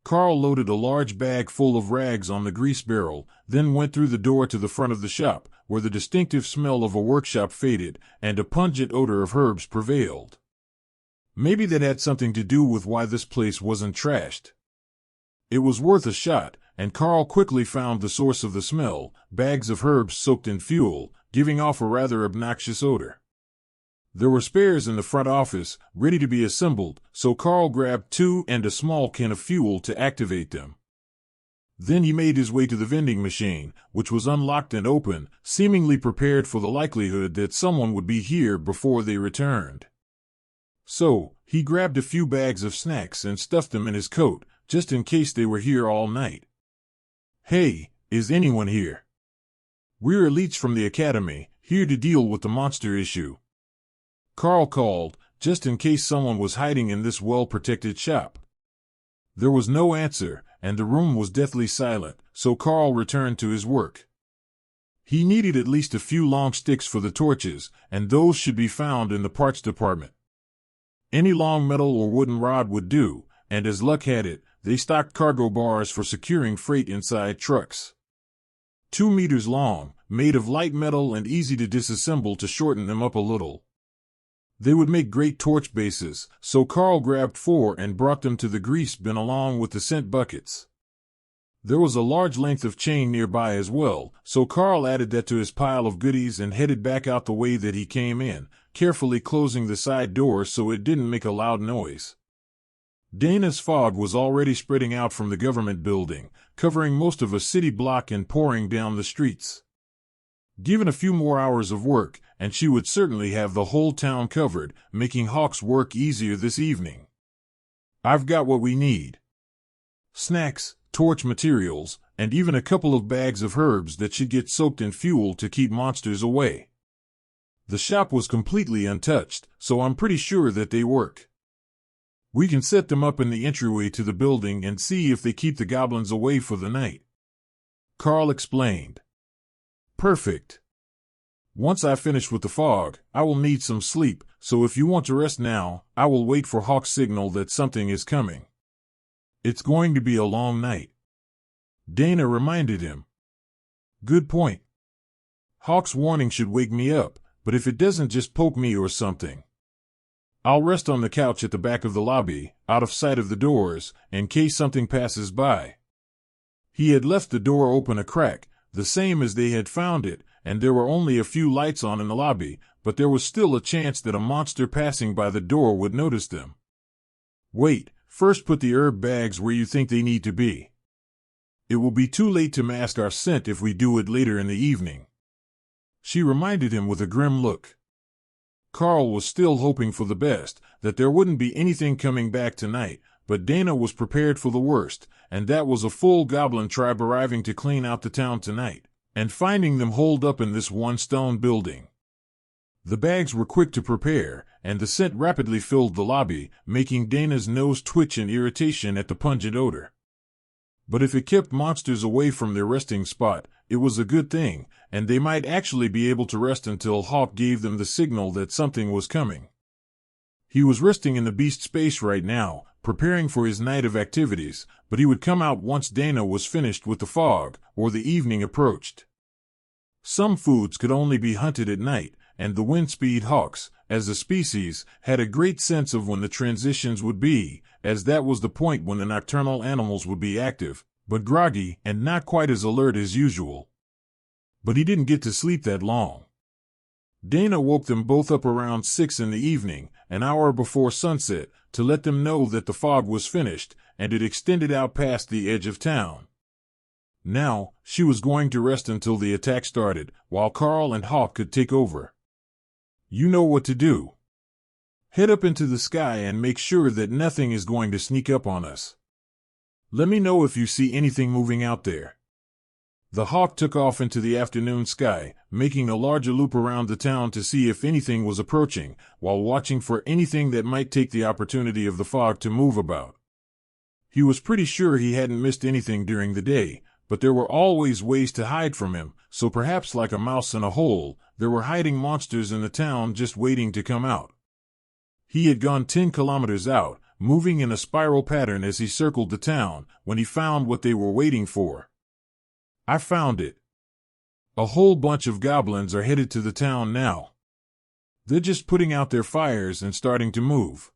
Karl loaded a large bag full of rags on the grease barrel, then went through the door to the front of the shop, where the distinctive smell of a workshop faded, and a pungent odor of herbs prevailed. Maybe that had something to do with why this place wasn't trashed. It was worth a shot, and Karl quickly found the source of the smell, bags of herbs soaked in fuel, giving off a rather obnoxious odor. There were spares in the front office, ready to be assembled, so Karl grabbed 2 and a small can of fuel to activate them. Then he made his way to the vending machine, which was unlocked and open, seemingly prepared for the likelihood that someone would be here before they returned. So, he grabbed a few bags of snacks and stuffed them in his coat, just in case they were here all night. "Hey, is anyone here? We're elites from the academy, here to deal with the monster issue," Karl called, just in case someone was hiding in this well-protected shop. There was no answer, and the room was deathly silent, so Karl returned to his work. He needed at least a few long sticks for the torches, and those should be found in the parts department. Any long metal or wooden rod would do, and as luck had it, they stocked cargo bars for securing freight inside trucks. 2 meters long, made of light metal and easy to disassemble to shorten them up a little. They would make great torch bases, so Karl grabbed 4 and brought them to the grease bin along with the scent buckets. There was a large length of chain nearby as well, so Karl added that to his pile of goodies and headed back out the way that he came in, carefully closing the side door so it didn't make a loud noise. Dana's fog was already spreading out from the government building, covering most of a city block and pouring down the streets. Given a few more hours of work, and she would certainly have the whole town covered, making Hawk's work easier this evening. "I've got what we need. Snacks, torch materials, and even a couple of bags of herbs that should get soaked in fuel to keep monsters away. The shop was completely untouched, so I'm pretty sure that they work. We can set them up in the entryway to the building and see if they keep the goblins away for the night," Karl explained. "Perfect. Once I finish with the fog, I will need some sleep, so if you want to rest now, I will wait for Hawk's signal that something is coming. It's going to be a long night. Dana reminded him. Good point. Hawk's warning should wake me up, but if it doesn't, just poke me or something. I'll rest on the couch at the back of the lobby, out of sight of the doors, in case something passes by. He had left the door open a crack, the same as they had found it, and there were only a few lights on in the lobby, but there was still a chance that a monster passing by the door would notice them. Wait, first put the herb bags where you think they need to be. It will be too late to mask our scent if we do it later in the evening. She reminded him with a grim look. Karl was still hoping for the best, that there wouldn't be anything coming back tonight, but Dana was prepared for the worst, and that was a full goblin tribe arriving to clean out the town tonight, and finding them holed up in this one stone building. The bags were quick to prepare, and the scent rapidly filled the lobby, making Dana's nose twitch in irritation at the pungent odor. But if it kept monsters away from their resting spot, it was a good thing, and they might actually be able to rest until Hawk gave them the signal that something was coming. He was resting in the beast space right now, preparing for his night of activities, but he would come out once Dana was finished with the fog, or the evening approached. Some foods could only be hunted at night, and the wind-speed hawks, as a species, had a great sense of when the transitions would be, as that was the point when the nocturnal animals would be active, but groggy and not quite as alert as usual. But he didn't get to sleep that long. Dana woke them both up around 6 in the evening, an hour before sunset, to let them know that the fog was finished, and it extended out past the edge of town. Now, she was going to rest until the attack started, while Karl and Hawk could take over. You know what to do. Head up into the sky and make sure that nothing is going to sneak up on us. Let me know if you see anything moving out there. The hawk took off into the afternoon sky, making a larger loop around the town to see if anything was approaching, while watching for anything that might take the opportunity of the fog to move about. He was pretty sure he hadn't missed anything during the day, but there were always ways to hide from him, so perhaps like a mouse in a hole, there were hiding monsters in the town just waiting to come out. He had gone 10 kilometers out, moving in a spiral pattern as he circled the town, when he found what they were waiting for. I found it. A whole bunch of goblins are headed to the town now. They're just putting out their fires and starting to move.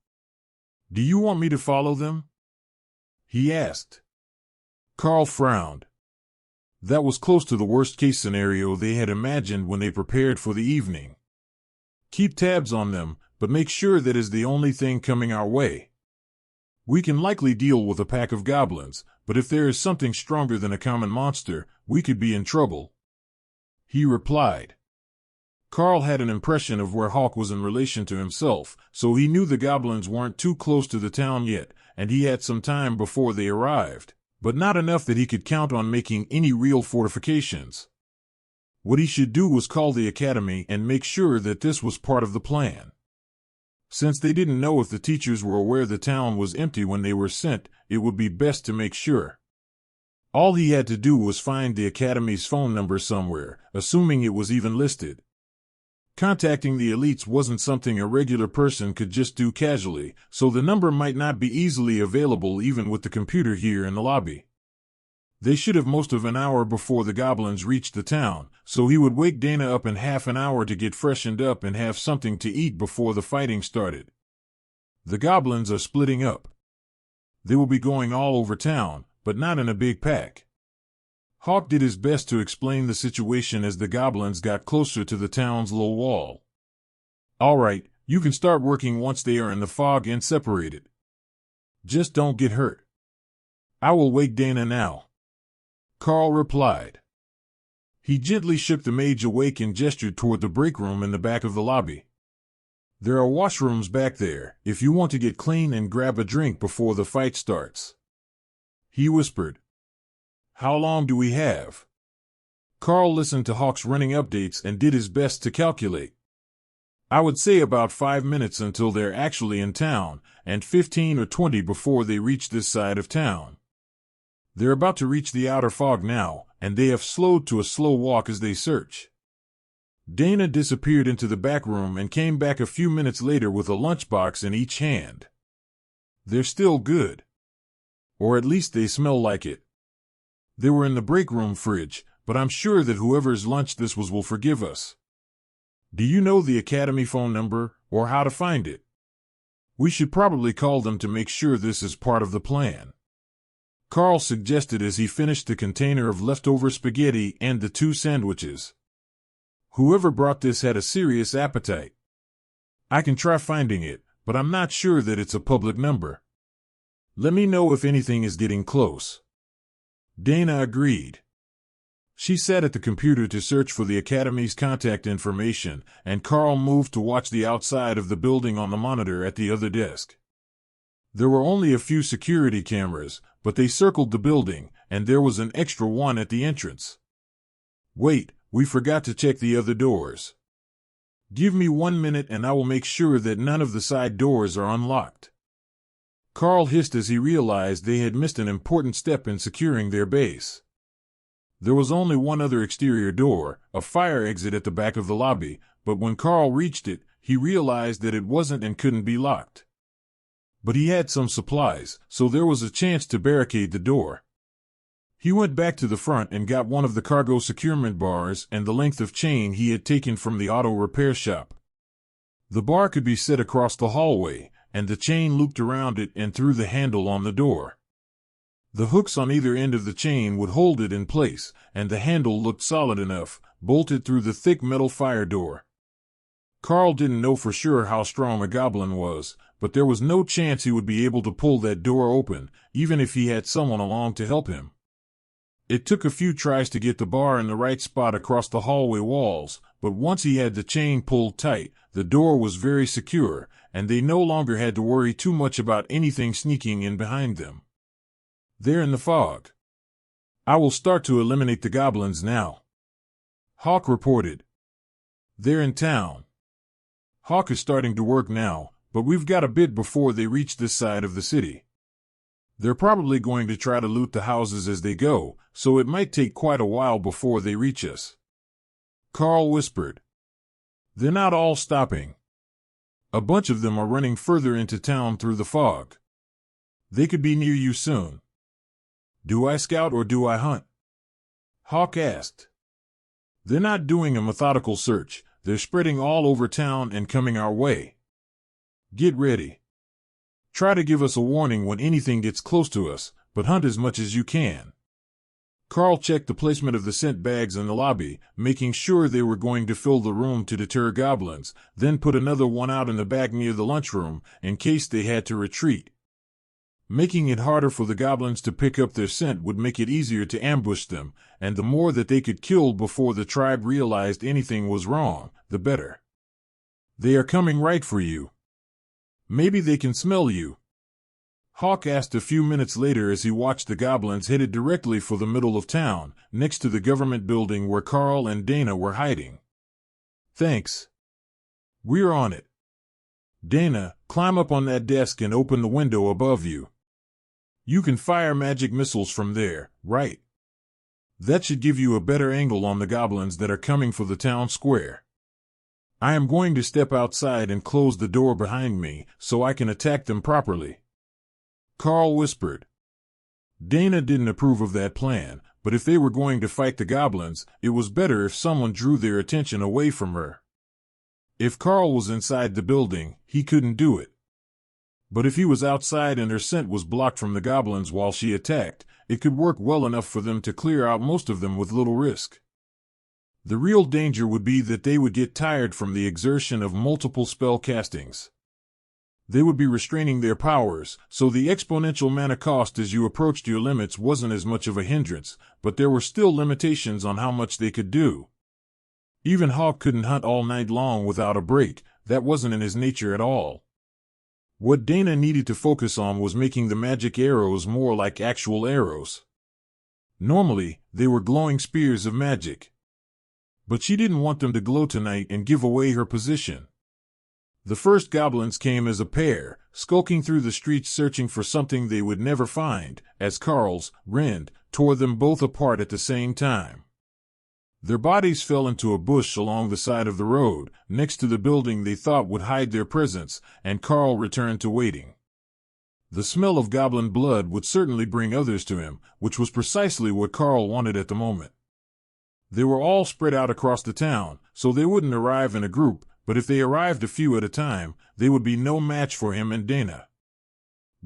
Do you want me to follow them? He asked. Karl frowned. That was close to the worst-case scenario they had imagined when they prepared for the evening. Keep tabs on them, but make sure that is the only thing coming our way. We can likely deal with a pack of goblins, but if there is something stronger than a common monster, we could be in trouble. He replied. Karl had an impression of where Hawk was in relation to himself, so he knew the goblins weren't too close to the town yet, and he had some time before they arrived, but not enough that he could count on making any real fortifications. What he should do was call the academy and make sure that this was part of the plan. Since they didn't know if the teachers were aware the town was empty when they were sent, it would be best to make sure. All he had to do was find the academy's phone number somewhere, assuming it was even listed. Contacting the elites wasn't something a regular person could just do casually, so the number might not be easily available even with the computer here in the lobby. They should have most of an hour before the goblins reached the town, so he would wake Dana up in half an hour to get freshened up and have something to eat before the fighting started. The goblins are splitting up. They will be going all over town, but not in a big pack. Hawk did his best to explain the situation as the goblins got closer to the town's low wall. All right, you can start working once they are in the fog and separated. Just don't get hurt. I will wake Dana now. Karl replied. He gently shook the mage awake and gestured toward the break room in the back of the lobby. There are washrooms back there, if you want to get clean and grab a drink before the fight starts. He whispered. How long do we have? Karl listened to Hawk's running updates and did his best to calculate. I would say about 5 minutes until they're actually in town, and 15 or 20 before they reach this side of town. They're about to reach the outer fog now, and they have slowed to a slow walk as they search. Dana disappeared into the back room and came back a few minutes later with a lunchbox in each hand. They're still good. Or at least they smell like it. They were in the break room fridge, but I'm sure that whoever's lunch this was will forgive us. Do you know the Academy phone number, or how to find it? We should probably call them to make sure this is part of the plan. Karl suggested as he finished the container of leftover spaghetti and the 2 sandwiches. Whoever brought this had a serious appetite. I can try finding it, but I'm not sure that it's a public number. Let me know if anything is getting close. Dana agreed. She sat at the computer to search for the Academy's contact information, and Karl moved to watch the outside of the building on the monitor at the other desk. There were only a few security cameras, but they circled the building, and there was an extra one at the entrance. Wait, we forgot to check the other doors. Give me 1 minute and I will make sure that none of the side doors are unlocked. Karl hissed as he realized they had missed an important step in securing their base. There was only one other exterior door, a fire exit at the back of the lobby, but when Karl reached it, he realized that it wasn't and couldn't be locked. But he had some supplies, so there was a chance to barricade the door. He went back to the front and got one of the cargo securement bars and the length of chain he had taken from the auto repair shop. The bar could be set across the hallway, and the chain looped around it and through the handle on the door. The hooks on either end of the chain would hold it in place, and the handle looked solid enough, bolted through the thick metal fire door. Karl didn't know for sure how strong a goblin was, but there was no chance he would be able to pull that door open, even if he had someone along to help him. It took a few tries to get the bar in the right spot across the hallway walls, but once he had the chain pulled tight, the door was very secure, and they no longer had to worry too much about anything sneaking in behind them. They're in the fog. I will start to eliminate the goblins now. Hawk reported. They're in town. Hawk is starting to work now, but we've got a bit before they reach this side of the city. They're probably going to try to loot the houses as they go, so it might take quite a while before they reach us. Karl whispered. They're not all stopping. A bunch of them are running further into town through the fog. They could be near you soon. Do I scout or do I hunt? Hawk asked. They're not doing a methodical search. They're spreading all over town and coming our way. Get ready. Try to give us a warning when anything gets close to us, but hunt as much as you can. Karl checked the placement of the scent bags in the lobby, making sure they were going to fill the room to deter goblins, then put another one out in the back near the lunchroom, in case they had to retreat. Making it harder for the goblins to pick up their scent would make it easier to ambush them, and the more that they could kill before the tribe realized anything was wrong, the better. They are coming right for you. Maybe they can smell you. Hawk asked a few minutes later as he watched the goblins headed directly for the middle of town, next to the government building where Karl and Dana were hiding. Thanks. We're on it. Dana, climb up on that desk and open the window above you. You can fire magic missiles from there, right? That should give you a better angle on the goblins that are coming for the town square. I am going to step outside and close the door behind me, so I can attack them properly. Karl whispered. Dana didn't approve of that plan, but if they were going to fight the goblins, it was better if someone drew their attention away from her. If Karl was inside the building, he couldn't do it. But if he was outside and her scent was blocked from the goblins while she attacked, it could work well enough for them to clear out most of them with little risk. The real danger would be that they would get tired from the exertion of multiple spell castings. They would be restraining their powers, so the exponential mana cost as you approached your limits wasn't as much of a hindrance, but there were still limitations on how much they could do. Even Hawk couldn't hunt all night long without a break. That wasn't in his nature at all. What Dana needed to focus on was making the magic arrows more like actual arrows. Normally, they were glowing spears of magic. But she didn't want them to glow tonight and give away her position. The first goblins came as a pair, skulking through the streets searching for something they would never find, as Karl's Rend tore them both apart at the same time. Their bodies fell into a bush along the side of the road, next to the building they thought would hide their presence, and Karl returned to waiting. The smell of goblin blood would certainly bring others to him, which was precisely what Karl wanted at the moment. They were all spread out across the town, so they wouldn't arrive in a group, but if they arrived a few at a time, they would be no match for him and Dana.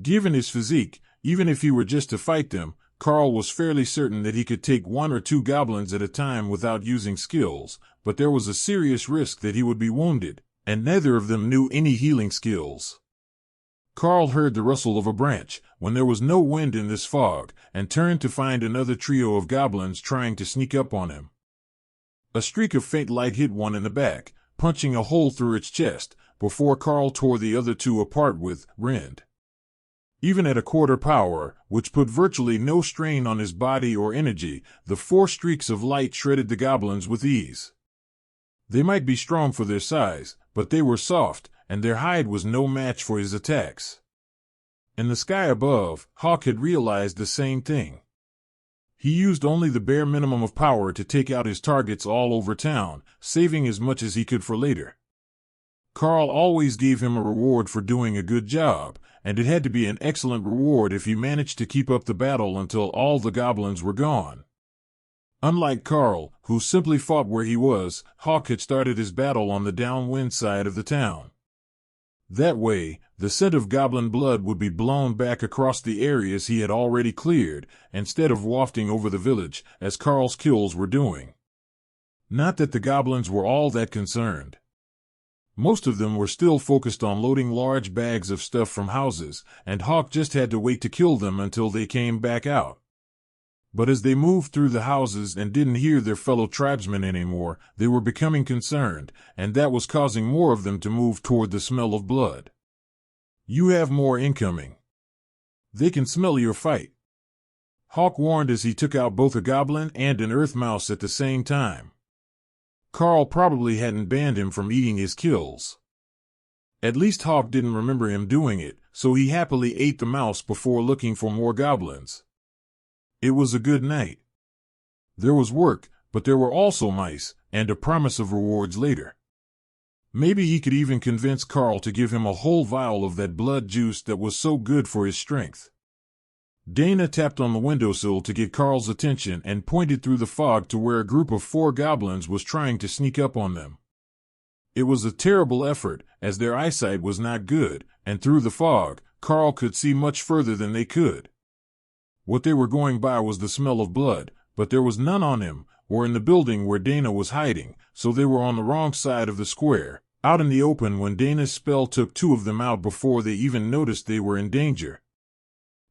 Given his physique, even if he were just to fight them, Karl was fairly certain that he could take 1 or 2 goblins at a time without using skills, but there was a serious risk that he would be wounded, and neither of them knew any healing skills. Karl heard the rustle of a branch, when there was no wind in this fog, and turned to find another trio of goblins trying to sneak up on him. A streak of faint light hit one in the back, punching a hole through its chest, before Karl tore the other 2 apart with rend. Even at a quarter power, which put virtually no strain on his body or energy, the 4 streaks of light shredded the goblins with ease. They might be strong for their size, but they were soft, and their hide was no match for his attacks. In the sky above, Hawk had realized the same thing. He used only the bare minimum of power to take out his targets all over town, saving as much as he could for later. Karl always gave him a reward for doing a good job, and it had to be an excellent reward if he managed to keep up the battle until all the goblins were gone. Unlike Karl, who simply fought where he was, Hawk had started his battle on the downwind side of the town. That way, the scent of goblin blood would be blown back across the areas he had already cleared, instead of wafting over the village, as Karl's kills were doing. Not that the goblins were all that concerned. Most of them were still focused on loading large bags of stuff from houses, and Hawk just had to wait to kill them until they came back out. But as they moved through the houses and didn't hear their fellow tribesmen anymore, they were becoming concerned, and that was causing more of them to move toward the smell of blood. "You have more incoming. They can smell your fight," Hawk warned as he took out both a goblin and an earth mouse at the same time. Karl probably hadn't banned him from eating his kills. At least Hawk didn't remember him doing it, so he happily ate the mouse before looking for more goblins. It was a good night. There was work, but there were also mice, and a promise of rewards later. Maybe he could even convince Karl to give him a whole vial of that blood juice that was so good for his strength. Dana tapped on the windowsill to get Karl's attention and pointed through the fog to where a group of 4 goblins was trying to sneak up on them. It was a terrible effort, as their eyesight was not good, and through the fog, Karl could see much further than they could. What they were going by was the smell of blood, but there was none on him, or in the building where Dana was hiding, so they were on the wrong side of the square, out in the open when Dana's spell took 2 of them out before they even noticed they were in danger.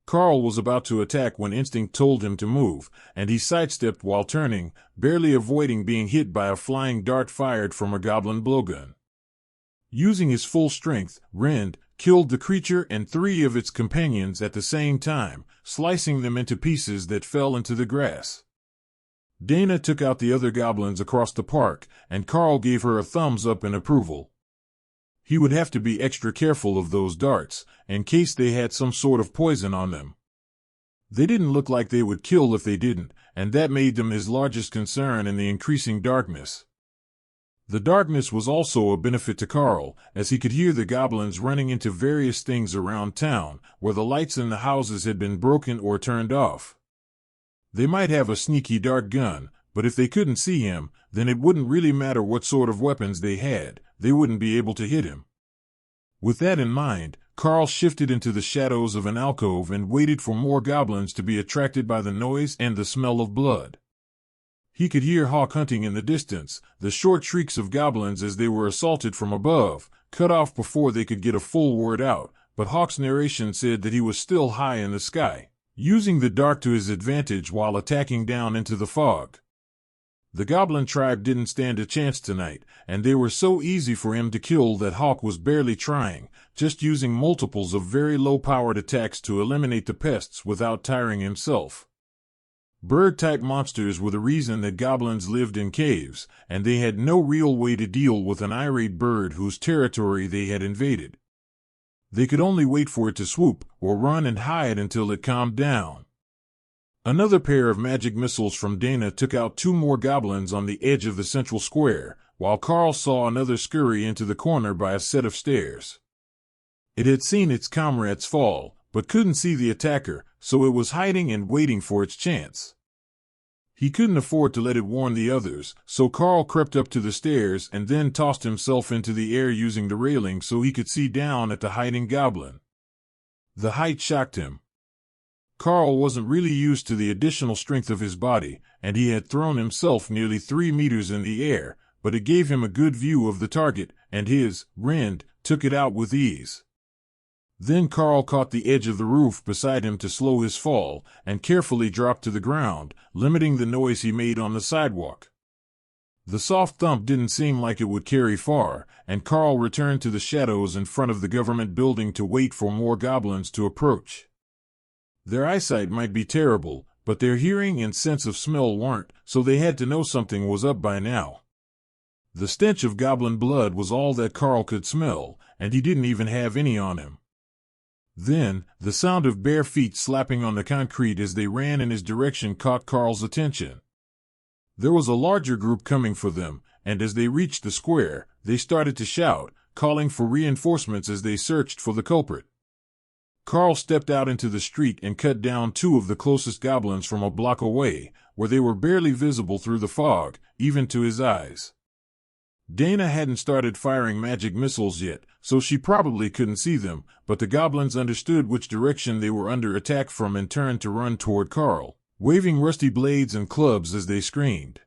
Karl was about to attack when instinct told him to move, and he sidestepped while turning, barely avoiding being hit by a flying dart fired from a goblin blowgun. Using his full strength, Rend killed the creature and 3 of its companions at the same time, slicing them into pieces that fell into the grass. Dana took out the other goblins across the park, and Karl gave her a thumbs up in approval. He would have to be extra careful of those darts, in case they had some sort of poison on them. They didn't look like they would kill if they didn't, and that made them his largest concern in the increasing darkness. The darkness was also a benefit to Karl, as he could hear the goblins running into various things around town, where the lights in the houses had been broken or turned off. They might have a sneaky dart gun, but if they couldn't see him, then it wouldn't really matter what sort of weapons they had, they wouldn't be able to hit him. With that in mind, Karl shifted into the shadows of an alcove and waited for more goblins to be attracted by the noise and the smell of blood. He could hear Hawk hunting in the distance, the short shrieks of goblins as they were assaulted from above, cut off before they could get a full word out, but Hawk's narration said that he was still high in the sky, using the dark to his advantage while attacking down into the fog. The goblin tribe didn't stand a chance tonight, and they were so easy for him to kill that Hawk was barely trying, just using multiples of very low-powered attacks to eliminate the pests without tiring himself. Bird-type monsters were the reason that goblins lived in caves, and they had no real way to deal with an irate bird whose territory they had invaded. They could only wait for it to swoop, or run and hide until it calmed down. Another pair of magic missiles from Dana took out two more goblins on the edge of the central square, while Karl saw another scurry into the corner by a set of stairs. It had seen its comrades fall, but couldn't see the attacker, so it was hiding and waiting for its chance. He couldn't afford to let it warn the others, so Karl crept up to the stairs and then tossed himself into the air using the railing so he could see down at the hiding goblin. The height shocked him. Karl wasn't really used to the additional strength of his body, and he had thrown himself nearly 3 meters in the air, but it gave him a good view of the target, and his Rend took it out with ease. Then Karl caught the edge of the roof beside him to slow his fall, and carefully dropped to the ground, limiting the noise he made on the sidewalk. The soft thump didn't seem like it would carry far, and Karl returned to the shadows in front of the government building to wait for more goblins to approach. Their eyesight might be terrible, but their hearing and sense of smell weren't, so they had to know something was up by now. The stench of goblin blood was all that Karl could smell, and he didn't even have any on him. Then, the sound of bare feet slapping on the concrete as they ran in his direction caught Karl's attention. There was a larger group coming for them, and as they reached the square, they started to shout, calling for reinforcements as they searched for the culprit. Karl stepped out into the street and cut down two of the closest goblins from a block away, where they were barely visible through the fog, even to his eyes. Dana hadn't started firing magic missiles yet, so she probably couldn't see them, but the goblins understood which direction they were under attack from and turned to run toward Karl, waving rusty blades and clubs as they screamed.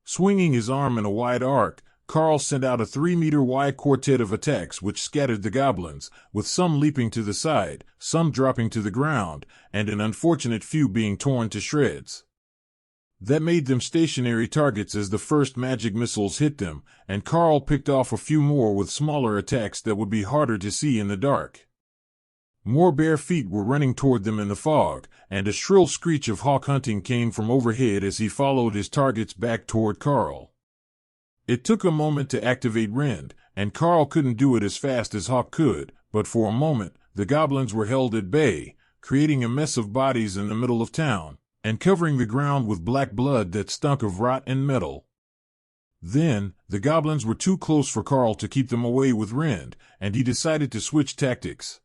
Swinging his arm in a wide arc, Karl sent out a 3-meter-wide quartet of attacks which scattered the goblins, with some leaping to the side, some dropping to the ground, and an unfortunate few being torn to shreds. That made them stationary targets as the first magic missiles hit them, and Karl picked off a few more with smaller attacks that would be harder to see in the dark. More bare feet were running toward them in the fog, and a shrill screech of hawk hunting came from overhead as he followed his targets back toward Karl. It took a moment to activate Rend, and Karl couldn't do it as fast as Hawk could, but for a moment, the goblins were held at bay, creating a mess of bodies in the middle of town, and covering the ground with black blood that stunk of rot and metal. Then, the goblins were too close for Karl to keep them away with Rend, and he decided to switch tactics.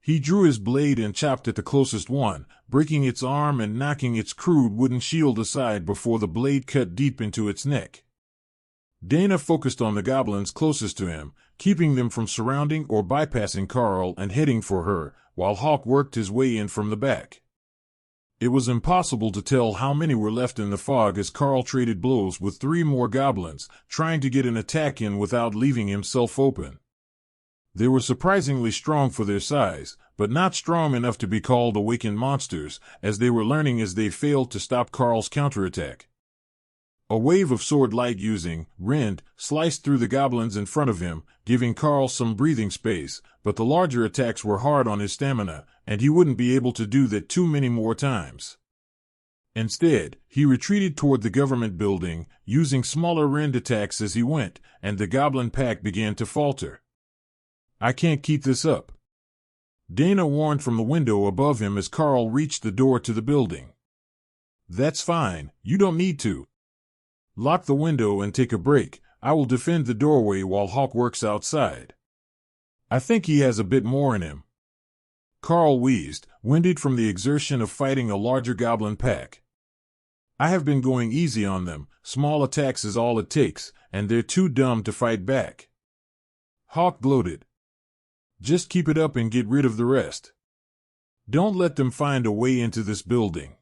He drew his blade and chopped at the closest one, breaking its arm and knocking its crude wooden shield aside before the blade cut deep into its neck. Dana focused on the goblins closest to him, keeping them from surrounding or bypassing Karl and heading for her, while Hawk worked his way in from the back. It was impossible to tell how many were left in the fog as Karl traded blows with 3 more goblins, trying to get an attack in without leaving himself open. They were surprisingly strong for their size, but not strong enough to be called awakened monsters, as they were learning as they failed to stop Karl's counterattack. A wave of sword light using Rend sliced through the goblins in front of him, giving Karl some breathing space, but the larger attacks were hard on his stamina, and he wouldn't be able to do that too many more times. Instead, he retreated toward the government building, using smaller Rend attacks as he went, and the goblin pack began to falter. "I can't keep this up," Dana warned from the window above him as Karl reached the door to the building. "That's fine, you don't need to. Lock the window and take a break. I will defend the doorway while Hawk works outside. I think he has a bit more in him." Karl wheezed, winded from the exertion of fighting a larger goblin pack. "I have been going easy on them. Small attacks is all it takes, and they're too dumb to fight back." Hawk gloated. "Just keep it up and get rid of the rest. Don't let them find a way into this building."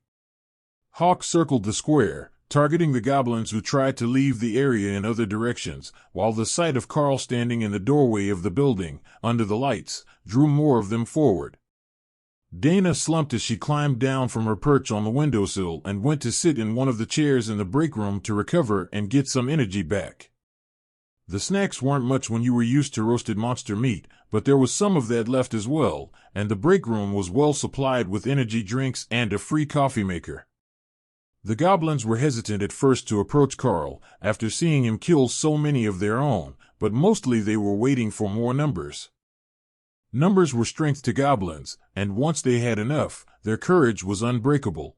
Hawk circled the square, targeting the goblins who tried to leave the area in other directions, while the sight of Karl standing in the doorway of the building, under the lights, drew more of them forward. Dana slumped as she climbed down from her perch on the windowsill and went to sit in one of the chairs in the break room to recover and get some energy back. The snacks weren't much when you were used to roasted monster meat, but there was some of that left as well, and the break room was well supplied with energy drinks and a free coffee maker. The goblins were hesitant at first to approach Karl, after seeing him kill so many of their own, but mostly they were waiting for more numbers. Numbers were strength to goblins, and once they had enough, their courage was unbreakable.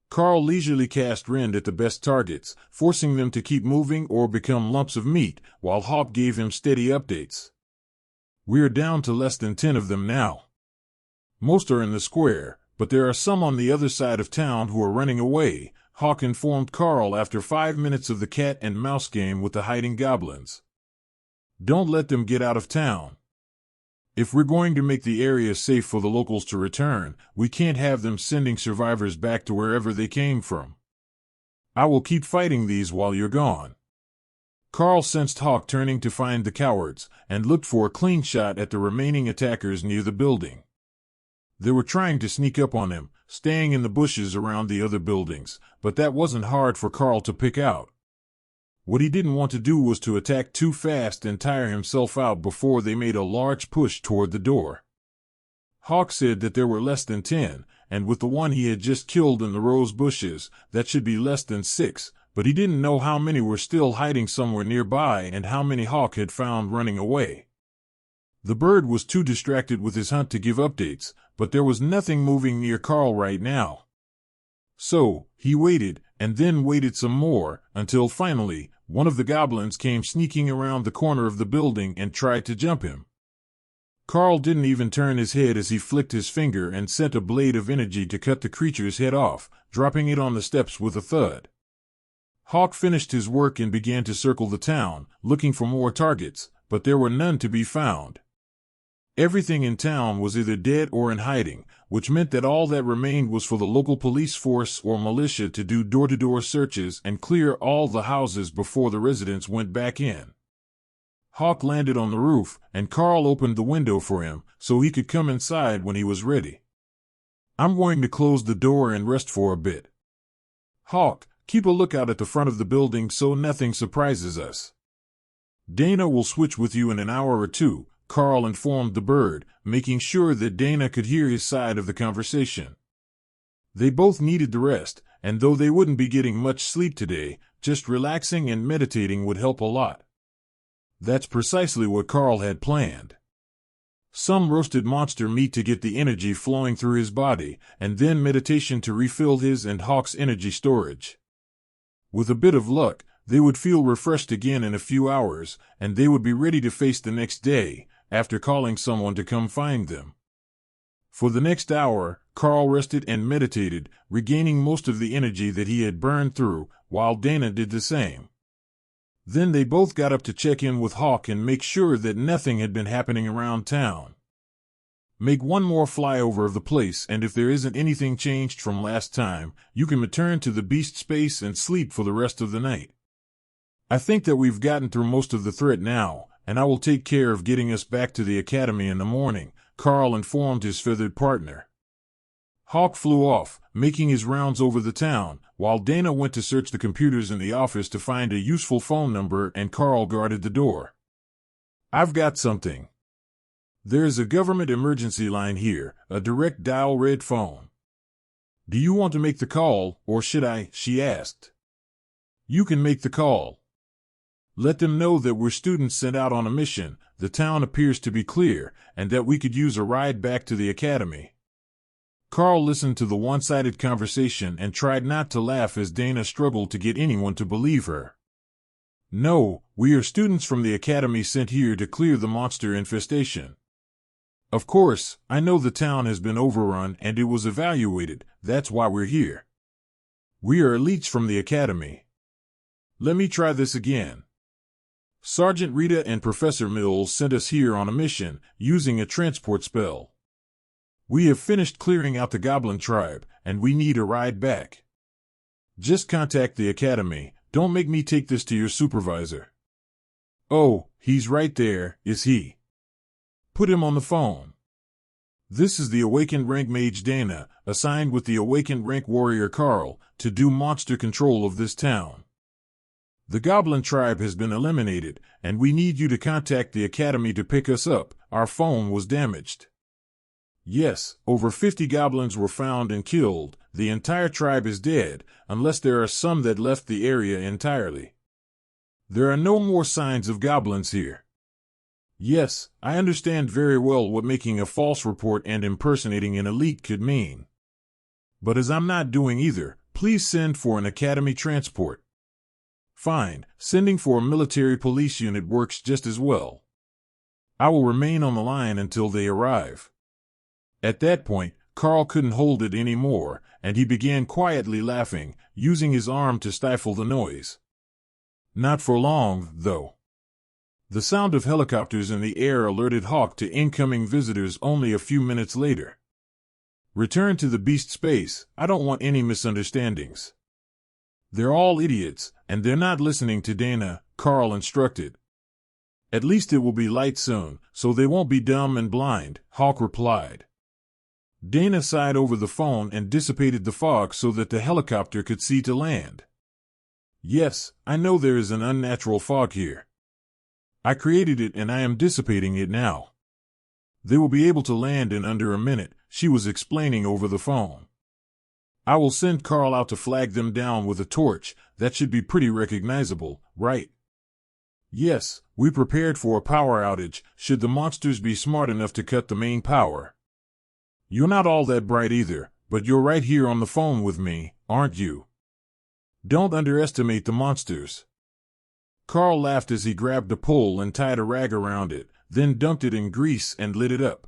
Karl leisurely cast rend at the best targets, forcing them to keep moving or become lumps of meat, while Hawk gave him steady updates. "We're down to less than 10 of them now. Most are in the square, but there are some on the other side of town who are running away," Hawk informed Karl after 5 minutes of the cat and mouse game with the hiding goblins. "Don't let them get out of town. If we're going to make the area safe for the locals to return, we can't have them sending survivors back to wherever they came from. I will keep fighting these while you're gone." Karl sensed Hawk turning to find the cowards, and looked for a clean shot at the remaining attackers near the building. They were trying to sneak up on him, staying in the bushes around the other buildings, but that wasn't hard for Karl to pick out. What he didn't want to do was to attack too fast and tire himself out before they made a large push toward the door. Hawk said that there were less than 10, and with the one he had just killed in the rose bushes, that should be less than 6, but he didn't know how many were still hiding somewhere nearby and how many Hawk had found running away. The bird was too distracted with his hunt to give updates, but there was nothing moving near Karl right now. So, he waited, and then waited some more, until finally, one of the goblins came sneaking around the corner of the building and tried to jump him. Karl didn't even turn his head as he flicked his finger and sent a blade of energy to cut the creature's head off, dropping it on the steps with a thud. Hawk finished his work and began to circle the town, looking for more targets, but there were none to be found. Everything in town was either dead or in hiding, which meant that all that remained was for the local police force or militia to do door-to-door searches and clear all the houses before the residents went back in. Hawk landed on the roof, and Karl opened the window for him so he could come inside when he was ready. "I'm going to close the door and rest for a bit. Hawk, keep a lookout at the front of the building so nothing surprises us. Dana will switch with you in an hour or two," Karl informed the bird, making sure that Dana could hear his side of the conversation. They both needed the rest, and though they wouldn't be getting much sleep today, just relaxing and meditating would help a lot. That's precisely what Karl had planned. Some roasted monster meat to get the energy flowing through his body, and then meditation to refill his and Hawk's energy storage. With a bit of luck, they would feel refreshed again in a few hours, and they would be ready to face the next day, after calling someone to come find them. For the next hour, Karl rested and meditated, regaining most of the energy that he had burned through, while Dana did the same. Then they both got up to check in with Hawk and make sure that nothing had been happening around town. "Make one more flyover of the place, and if there isn't anything changed from last time, you can return to the beast space and sleep for the rest of the night. I think that we've gotten through most of the threat now, and I will take care of getting us back to the academy in the morning," Karl informed his feathered partner. Hawk flew off, making his rounds over the town, while Dana went to search the computers in the office to find a useful phone number and Karl guarded the door. "I've got something. There's a government emergency line here, a direct dial red phone. Do you want to make the call, or should I?" she asked. "You can make the call. Let them know that we're students sent out on a mission, the town appears to be clear, and that we could use a ride back to the academy." Karl listened to the one-sided conversation and tried not to laugh as Dana struggled to get anyone to believe her. "No, we are students from the academy sent here to clear the monster infestation. Of course, I know the town has been overrun and it was evaluated, that's why we're here. We are elites from the academy. Let me try this again. Sergeant Rita and Professor Mills sent us here on a mission, using a transport spell. We have finished clearing out the goblin tribe, and we need a ride back. Just contact the academy, don't make me take this to your supervisor." "Oh, he's right there, is he? Put him on the phone. This is the awakened rank mage Dana, assigned with the awakened rank warrior Karl, to do monster control of this town. The goblin tribe has been eliminated, and we need you to contact the academy to pick us up. Our phone was damaged. Yes, over 50 goblins were found and killed. The entire tribe is dead, unless there are some that left the area entirely. There are no more signs of goblins here. Yes, I understand very well what making a false report and impersonating an elite could mean. But as I'm not doing either, please send for an academy transport. Fine, sending for a military police unit works just as well. I will remain on the line until they arrive. At that point, Karl couldn't hold it anymore, and he began quietly laughing, using his arm to stifle the noise. Not for long, though. The sound of helicopters in the air alerted Hawk to incoming visitors only a few minutes later. Return to the beast space, I don't want any misunderstandings. They're all idiots, and they're not listening to Dana, Karl instructed. At least it will be light soon, so they won't be dumb and blind, Hawk replied. Dana sighed over the phone and dissipated the fog so that the helicopter could see to land. Yes, I know there is an unnatural fog here. I created it and I am dissipating it now. They will be able to land in under a minute, she was explaining over the phone. I will send Karl out to flag them down with a torch. That should be pretty recognizable, right? Yes, we prepared for a power outage, should the monsters be smart enough to cut the main power. You're not all that bright either, but you're right here on the phone with me, aren't you? Don't underestimate the monsters. Karl laughed as he grabbed a pole and tied a rag around it, then dumped it in grease and lit it up.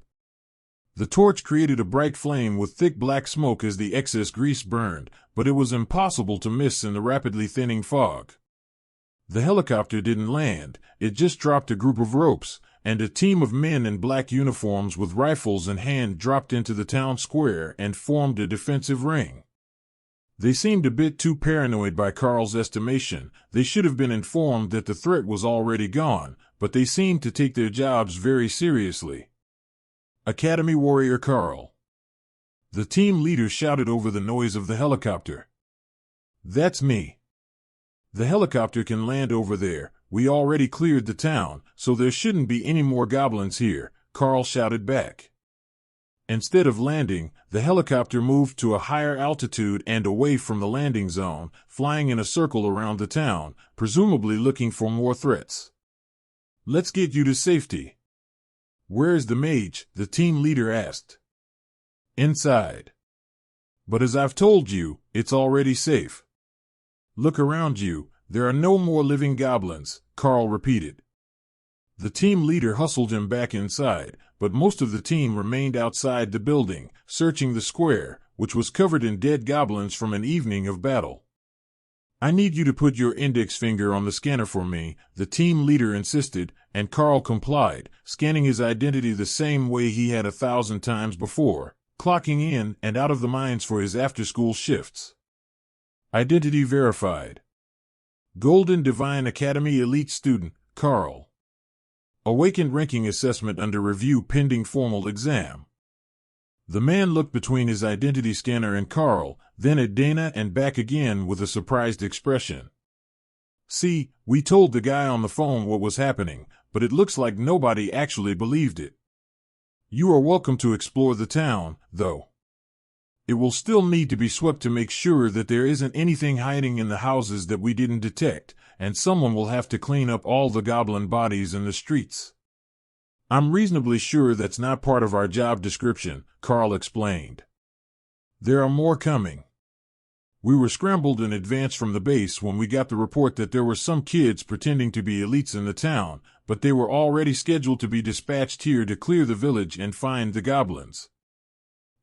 The torch created a bright flame with thick black smoke as the excess grease burned, but it was impossible to miss in the rapidly thinning fog. The helicopter didn't land, it just dropped a group of ropes, and a team of men in black uniforms with rifles in hand dropped into the town square and formed a defensive ring. They seemed a bit too paranoid by Karl's estimation. They should have been informed that the threat was already gone, but they seemed to take their jobs very seriously. Academy Warrior Karl. The team leader shouted over the noise of the helicopter. That's me. The helicopter can land over there. We already cleared the town, so there shouldn't be any more goblins here, Karl shouted back. Instead of landing, the helicopter moved to a higher altitude and away from the landing zone, flying in a circle around the town, presumably looking for more threats. Let's get you to safety. Where's the mage? The team leader asked. Inside. But as I've told you, it's already safe. Look around you, there are no more living goblins, Karl repeated. The team leader hustled him back inside, but most of the team remained outside the building, searching the square, which was covered in dead goblins from an evening of battle. I need you to put your index finger on the scanner for me, the team leader insisted, and Karl complied, scanning his identity the same way he had 1,000 times before, clocking in and out of the mines for his after-school shifts. Identity verified. Golden Divine Academy Elite Student, Karl. Awakened ranking assessment under review pending formal exam. The man looked between his identity scanner and Karl, then at Dana and back again with a surprised expression. See, we told the guy on the phone what was happening, but it looks like nobody actually believed it. You are welcome to explore the town, though. It will still need to be swept to make sure that there isn't anything hiding in the houses that we didn't detect, and someone will have to clean up all the goblin bodies in the streets. I'm reasonably sure that's not part of our job description, Karl explained. There are more coming. We were scrambled in advance from the base when we got the report that there were some kids pretending to be elites in the town, but they were already scheduled to be dispatched here to clear the village and find the goblins.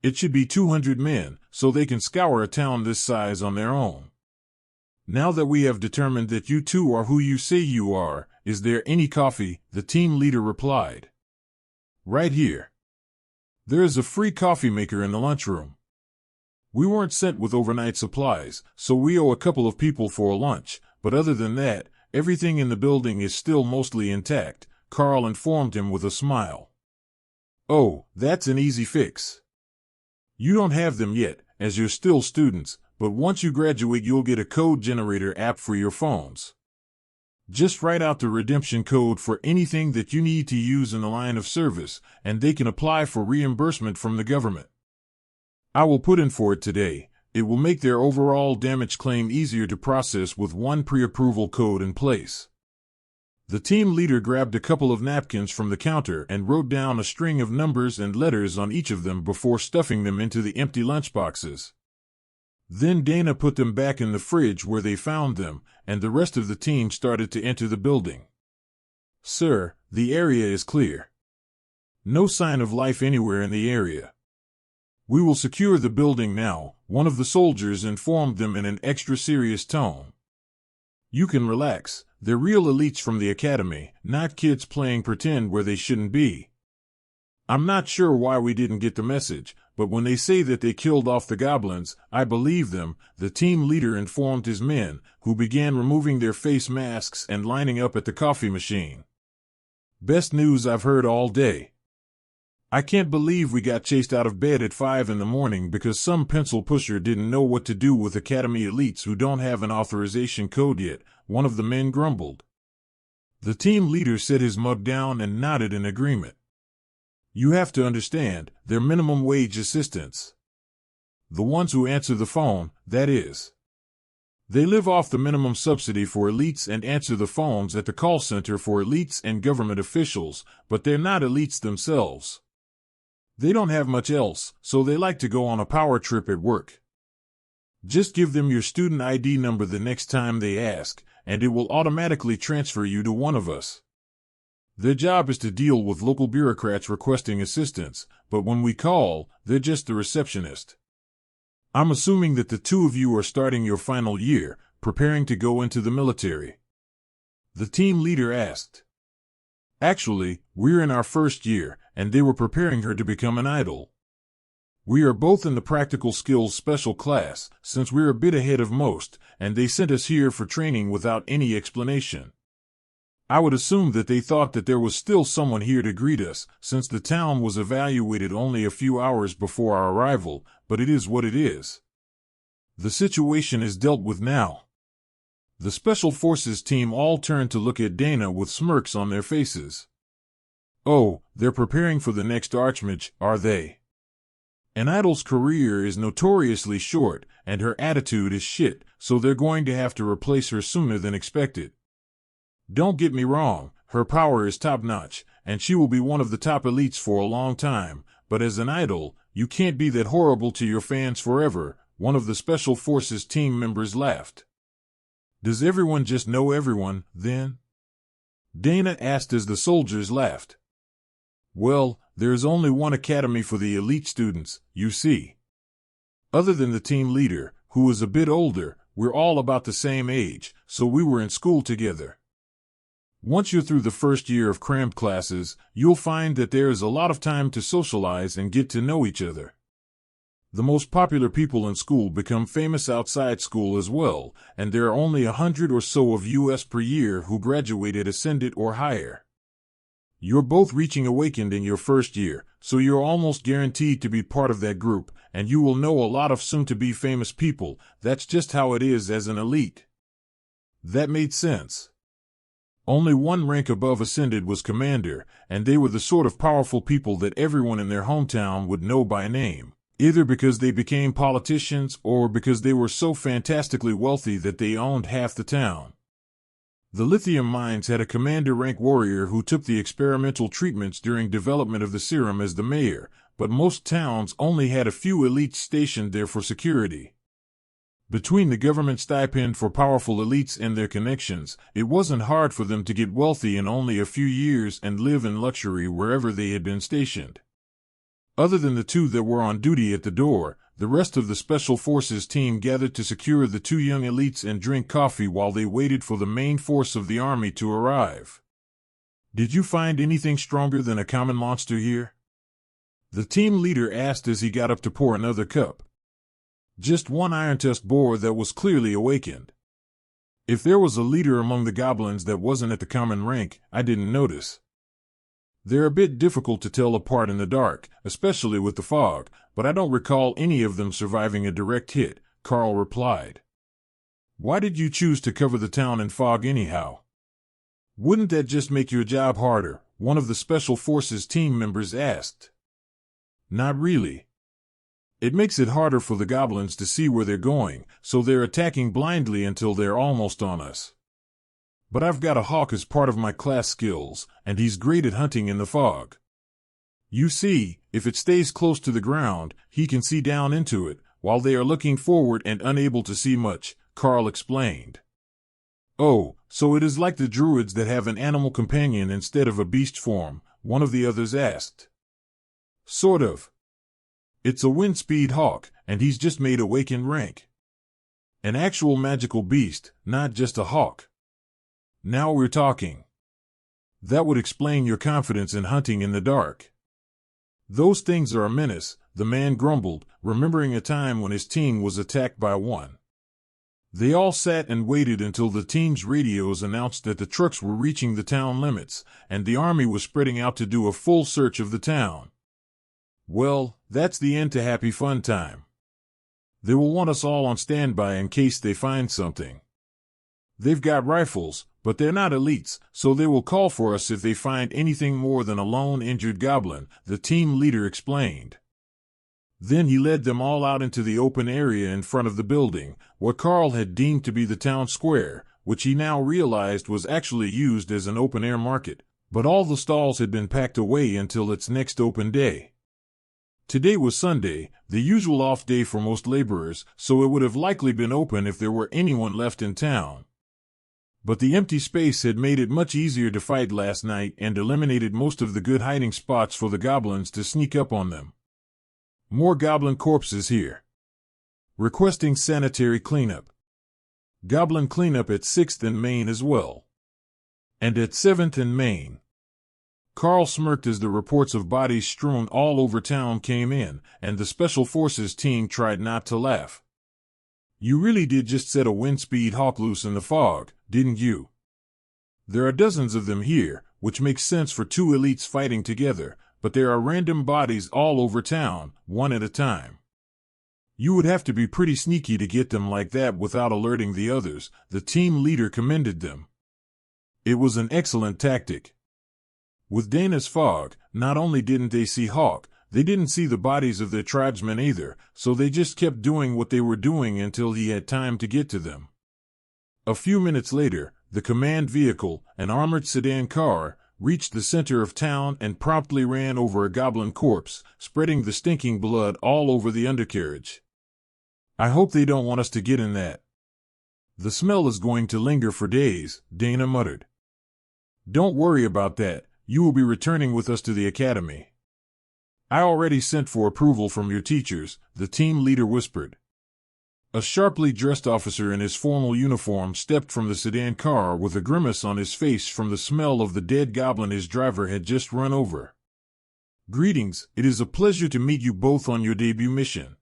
It should be 200 men, so they can scour a town this size on their own. Now that we have determined that you two are who you say you are, is there any coffee? The team leader replied. Right here. There is a free coffee maker in the lunchroom. We weren't sent with overnight supplies, so we owe a couple of people for a lunch, but other than that, everything in the building is still mostly intact, Karl informed him with a smile. Oh, that's an easy fix. You don't have them yet, as you're still students, but once you graduate you'll get a code generator app for your phones. Just write out the redemption code for anything that you need to use in the line of service, and they can apply for reimbursement from the government. I will put in for it today. It will make their overall damage claim easier to process with one pre-approval code in place. The team leader grabbed a couple of napkins from the counter and wrote down a string of numbers and letters on each of them before stuffing them into the empty lunchboxes. Then Dana put them back in the fridge where they found them, and the rest of the team started to enter the building. "Sir, the area is clear. No sign of life anywhere in the area. We will secure the building now," one of the soldiers informed them in an extra serious tone. "You can relax. They're real elites from the academy, not kids playing pretend where they shouldn't be. I'm not sure why we didn't get the message, but when they say that they killed off the goblins, I believe them," the team leader informed his men, who began removing their face masks and lining up at the coffee machine. "Best news I've heard all day. I can't believe we got chased out of bed at 5 in the morning because some pencil pusher didn't know what to do with academy elites who don't have an authorization code yet," one of the men grumbled. The team leader set his mug down and nodded in agreement. "You have to understand, they're minimum wage assistants. The ones who answer the phone, that is. They live off the minimum subsidy for elites and answer the phones at the call center for elites and government officials, but they're not elites themselves. They don't have much else, so they like to go on a power trip at work. Just give them your student ID number the next time they ask, and it will automatically transfer you to one of us. Their job is to deal with local bureaucrats requesting assistance, but when we call, they're just the receptionist. I'm assuming that the two of you are starting your final year, preparing to go into the military?" the team leader asked. "Actually, we're in our first year, and they were preparing her to become an idol. We are both in the practical skills special class, since we're a bit ahead of most, and they sent us here for training without any explanation. I would assume that they thought that there was still someone here to greet us, since the town was evaluated only a few hours before our arrival, but it is what it is. The situation is dealt with now." The Special Forces team all turned to look at Dana with smirks on their faces. "Oh, they're preparing for the next Archmage, are they? An idol's career is notoriously short, and her attitude is shit, so they're going to have to replace her sooner than expected. Don't get me wrong, her power is top-notch, and she will be one of the top elites for a long time, but as an idol, you can't be that horrible to your fans forever," one of the Special Forces team members laughed. "Does everyone just know everyone, then?" Dana asked as the soldiers laughed. "Well, there's only one academy for the elite students, you see. Other than the team leader, who is a bit older, we're all about the same age, so we were in school together. Once you're through the first year of cramped classes, you'll find that there is a lot of time to socialize and get to know each other. The most popular people in school become famous outside school as well, and there are only 100 or so of US per year who graduate at Ascendant or higher. You're both reaching Awakened in your first year, so you're almost guaranteed to be part of that group, and you will know a lot of soon-to-be famous people. That's just how it is as an elite." That made sense. Only one rank above Ascended was Commander, and they were the sort of powerful people that everyone in their hometown would know by name, either because they became politicians or because they were so fantastically wealthy that they owned half the town. The lithium mines had a commander rank warrior who took the experimental treatments during development of the serum as the mayor, but most towns only had a few elites stationed there for security. Between the government stipend for powerful elites and their connections, it wasn't hard for them to get wealthy in only a few years and live in luxury wherever they had been stationed. Other than the two that were on duty at the door, the rest of the Special Forces team gathered to secure the two young elites and drink coffee while they waited for the main force of the army to arrive. "Did you find anything stronger than a common monster here?" the team leader asked as he got up to pour another cup. "Just one iron-tusked boar that was clearly awakened. If there was a leader among the goblins that wasn't at the common rank, I didn't notice. They're a bit difficult to tell apart in the dark, especially with the fog, but I don't recall any of them surviving a direct hit," Karl replied. "Why did you choose to cover the town in fog anyhow? Wouldn't that just make your job harder?" one of the Special Forces team members asked. "Not really. It makes it harder for the goblins to see where they're going, so they're attacking blindly until they're almost on us. But I've got a hawk as part of my class skills, and he's great at hunting in the fog. You see, if it stays close to the ground, he can see down into it, while they are looking forward and unable to see much, Karl explained. Oh, so it is like the druids that have an animal companion instead of a beast form, one of the others asked. Sort of. It's a wind-speed hawk, and he's just made awakened rank. An actual magical beast, not just a hawk. Now we're talking. That would explain your confidence in hunting in the dark. Those things are a menace, the man grumbled, remembering a time when his team was attacked by one. They all sat and waited until the team's radios announced that the trucks were reaching the town limits, and the army was spreading out to do a full search of the town. Well, that's the end to happy fun time. They will want us all on standby in case they find something. They've got rifles, but they're not elites, so they will call for us if they find anything more than a lone injured goblin, the team leader explained. Then he led them all out into the open area in front of the building, what Karl had deemed to be the town square, which he now realized was actually used as an open-air market, but all the stalls had been packed away until its next open day. Today was Sunday, the usual off day for most laborers, so it would have likely been open if there were anyone left in town. But the empty space had made it much easier to fight last night and eliminated most of the good hiding spots for the goblins to sneak up on them. More goblin corpses here. Requesting sanitary cleanup. Goblin cleanup at 6th and Main as well. And at 7th and Main. Karl smirked as the reports of bodies strewn all over town came in, and the Special Forces team tried not to laugh. You really did just set a wind-speed hawk loose in the fog, didn't you? There are dozens of them here, which makes sense for two elites fighting together, but there are random bodies all over town, one at a time. You would have to be pretty sneaky to get them like that without alerting the others, the team leader commended them. It was an excellent tactic. With Dana's fog, not only didn't they see Hawk, they didn't see the bodies of their tribesmen either, so they just kept doing what they were doing until he had time to get to them. A few minutes later, the command vehicle, an armored sedan car, reached the center of town and promptly ran over a goblin corpse, spreading the stinking blood all over the undercarriage. I hope they don't want us to get in that. The smell is going to linger for days, Dana muttered. Don't worry about that, you will be returning with us to the academy. I already sent for approval from your teachers, the team leader whispered. A sharply dressed officer in his formal uniform stepped from the sedan car with a grimace on his face from the smell of the dead goblin his driver had just run over. Greetings, it is a pleasure to meet you both on your debut mission.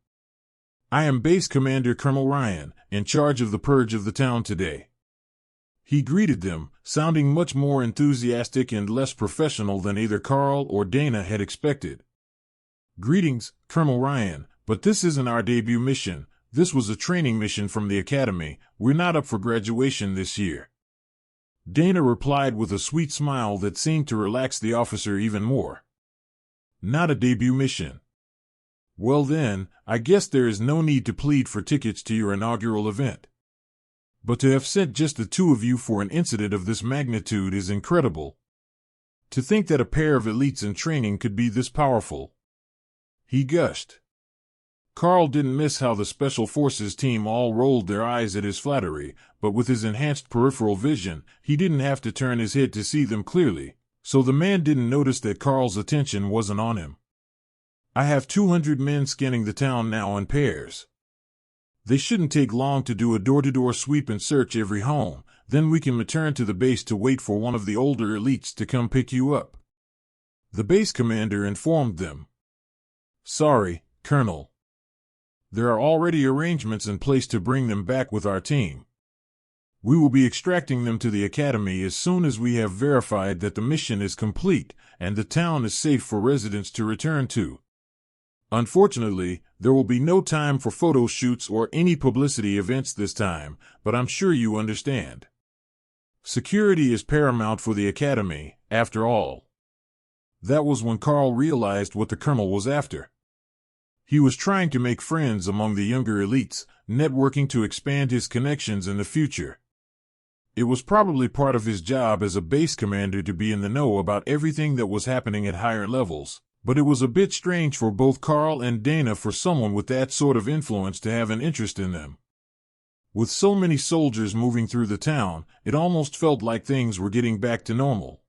I am Base Commander Colonel Ryan, in charge of the purge of the town today. He greeted them, sounding much more enthusiastic and less professional than either Karl or Dana had expected. Greetings, Colonel Ryan, but this isn't our debut mission. This was a training mission from the academy. We're not up for graduation this year. Dana replied with a sweet smile that seemed to relax the officer even more. Not a debut mission. Well then, I guess there is no need to plead for tickets to your inaugural event. But to have sent just the two of you for an incident of this magnitude is incredible. To think that a pair of elites in training could be this powerful. He gushed. Karl didn't miss how the Special Forces team all rolled their eyes at his flattery, but with his enhanced peripheral vision, he didn't have to turn his head to see them clearly, so the man didn't notice that Karl's attention wasn't on him. I have 200 men scanning the town now in pairs. They shouldn't take long to do a door-to-door sweep and search every home, then we can return to the base to wait for one of the older elites to come pick you up. The base commander informed them. Sorry, Colonel. There are already arrangements in place to bring them back with our team. We will be extracting them to the academy as soon as we have verified that the mission is complete and the town is safe for residents to return to. Unfortunately, there will be no time for photo shoots or any publicity events this time, but I'm sure you understand. Security is paramount for the academy, after all. That was when Karl realized what the colonel was after. He was trying to make friends among the younger elites, networking to expand his connections in the future. It was probably part of his job as a base commander to be in the know about everything that was happening at higher levels, but it was a bit strange for both Karl and Dana for someone with that sort of influence to have an interest in them. With so many soldiers moving through the town, it almost felt like things were getting back to normal.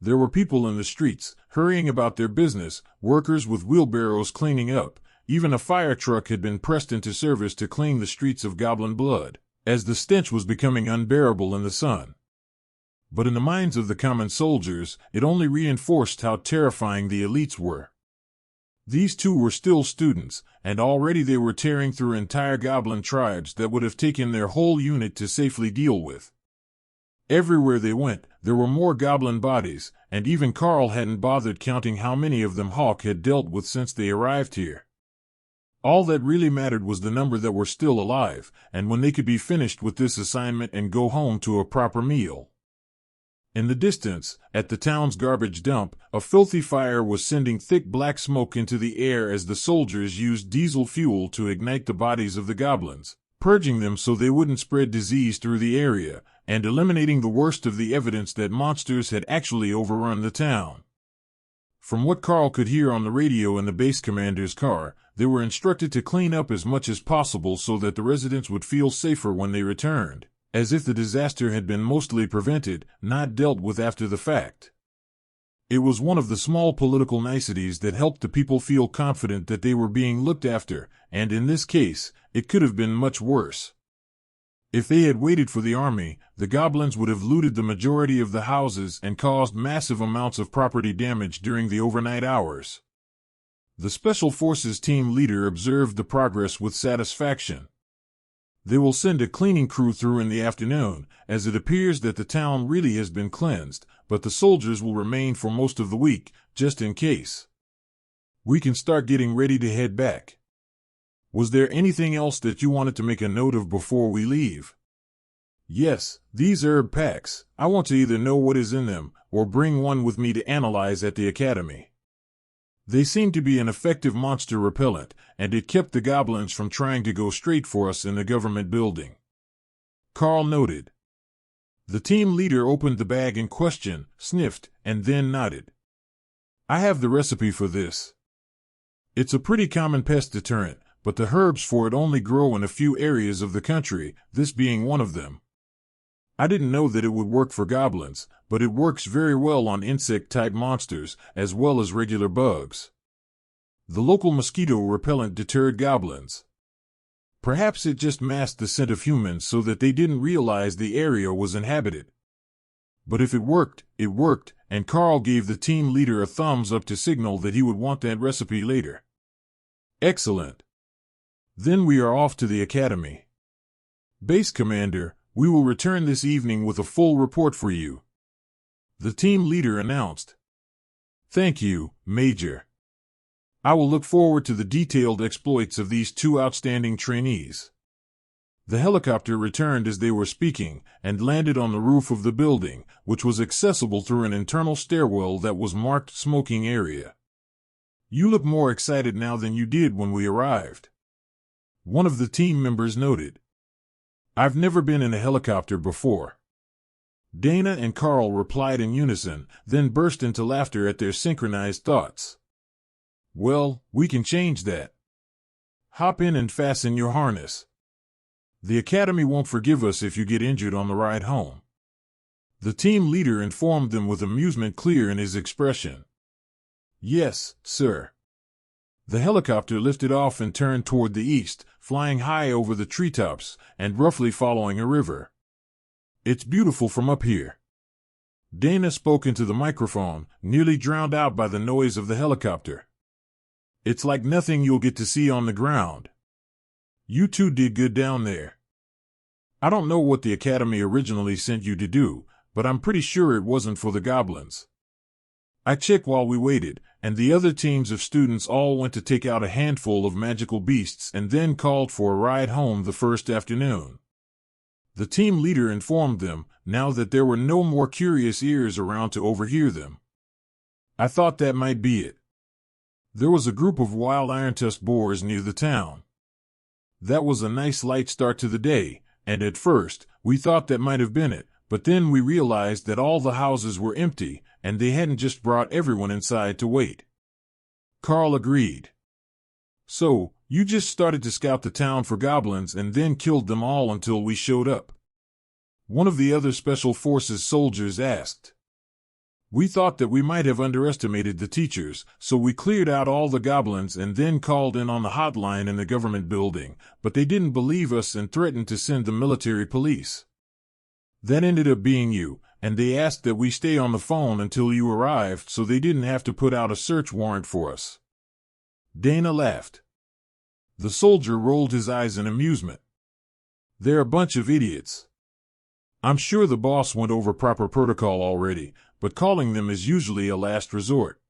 There were people in the streets, hurrying about their business, workers with wheelbarrows cleaning up. Even a fire truck had been pressed into service to clean the streets of goblin blood, as the stench was becoming unbearable in the sun. But in the minds of the common soldiers, it only reinforced how terrifying the elites were. These two were still students, and already they were tearing through entire goblin tribes that would have taken their whole unit to safely deal with. Everywhere they went, there were more goblin bodies, and even Karl hadn't bothered counting how many of them Hawk had dealt with since they arrived here. All that really mattered was the number that were still alive, and when they could be finished with this assignment and go home to a proper meal. In the distance, at the town's garbage dump, a filthy fire was sending thick black smoke into the air as the soldiers used diesel fuel to ignite the bodies of the goblins, purging them so they wouldn't spread disease through the area, and eliminating the worst of the evidence that monsters had actually overrun the town. From what Karl could hear on the radio in the base commander's car, they were instructed to clean up as much as possible so that the residents would feel safer when they returned, as if the disaster had been mostly prevented, not dealt with after the fact. It was one of the small political niceties that helped the people feel confident that they were being looked after, and in this case, it could have been much worse. If they had waited for the army, the goblins would have looted the majority of the houses and caused massive amounts of property damage during the overnight hours. The Special Forces team leader observed the progress with satisfaction. They will send a cleaning crew through in the afternoon, as it appears that the town really has been cleansed, but the soldiers will remain for most of the week, just in case. We can start getting ready to head back. Was there anything else that you wanted to make a note of before we leave? Yes, these herb packs. I want to either know what is in them, or bring one with me to analyze at the academy. They seem to be an effective monster repellent, and it kept the goblins from trying to go straight for us in the government building. Karl noted. The team leader opened the bag in question, sniffed, and then nodded. I have the recipe for this. It's a pretty common pest deterrent, but the herbs for it only grow in a few areas of the country, this being one of them. I didn't know that it would work for goblins, but it works very well on insect-type monsters, as well as regular bugs. The local mosquito repellent deterred goblins. Perhaps it just masked the scent of humans so that they didn't realize the area was inhabited. But if it worked, and Karl gave the team leader a thumbs up to signal that he would want that recipe later. Excellent. Then we are off to the academy. Base Commander, we will return this evening with a full report for you, the team leader announced. Thank you, Major. I will look forward to the detailed exploits of these two outstanding trainees. The helicopter returned as they were speaking, and landed on the roof of the building, which was accessible through an internal stairwell that was marked smoking area. You look more excited now than you did when we arrived, one of the team members noted. I've never been in a helicopter before. Dana and Karl replied in unison, then burst into laughter at their synchronized thoughts. Well, we can change that. Hop in and fasten your harness. The academy won't forgive us if you get injured on the ride home. The team leader informed them with amusement clear in his expression. Yes, sir. The helicopter lifted off and turned toward the east, flying high over the treetops, and roughly following a river. It's beautiful from up here. Dana spoke into the microphone, nearly drowned out by the noise of the helicopter. It's like nothing you'll get to see on the ground. You two did good down there. I don't know what the academy originally sent you to do, but I'm pretty sure it wasn't for the goblins. I checked while we waited, and the other teams of students all went to take out a handful of magical beasts and then called for a ride home the first afternoon. The team leader informed them, now that there were no more curious ears around to overhear them. I thought that might be it. There was a group of wild iron-tusked boars near the town. That was a nice light start to the day, and at first, We thought that might have been it, but then we realized that all the houses were empty, and they hadn't just brought everyone inside to wait. Karl agreed. So, you just started to scout the town for goblins and then killed them all until we showed up? One of the other Special Forces soldiers asked. We thought that we might have underestimated the teachers, so we cleared out all the goblins and then called in on the hotline in the government building, but they didn't believe us and threatened to send the military police. That ended up being you, and they asked that we stay on the phone until you arrived so they didn't have to put out a search warrant for us. Dana laughed. The soldier rolled his eyes in amusement. They're a bunch of idiots. I'm sure the boss went over proper protocol already, but calling them is usually a last resort.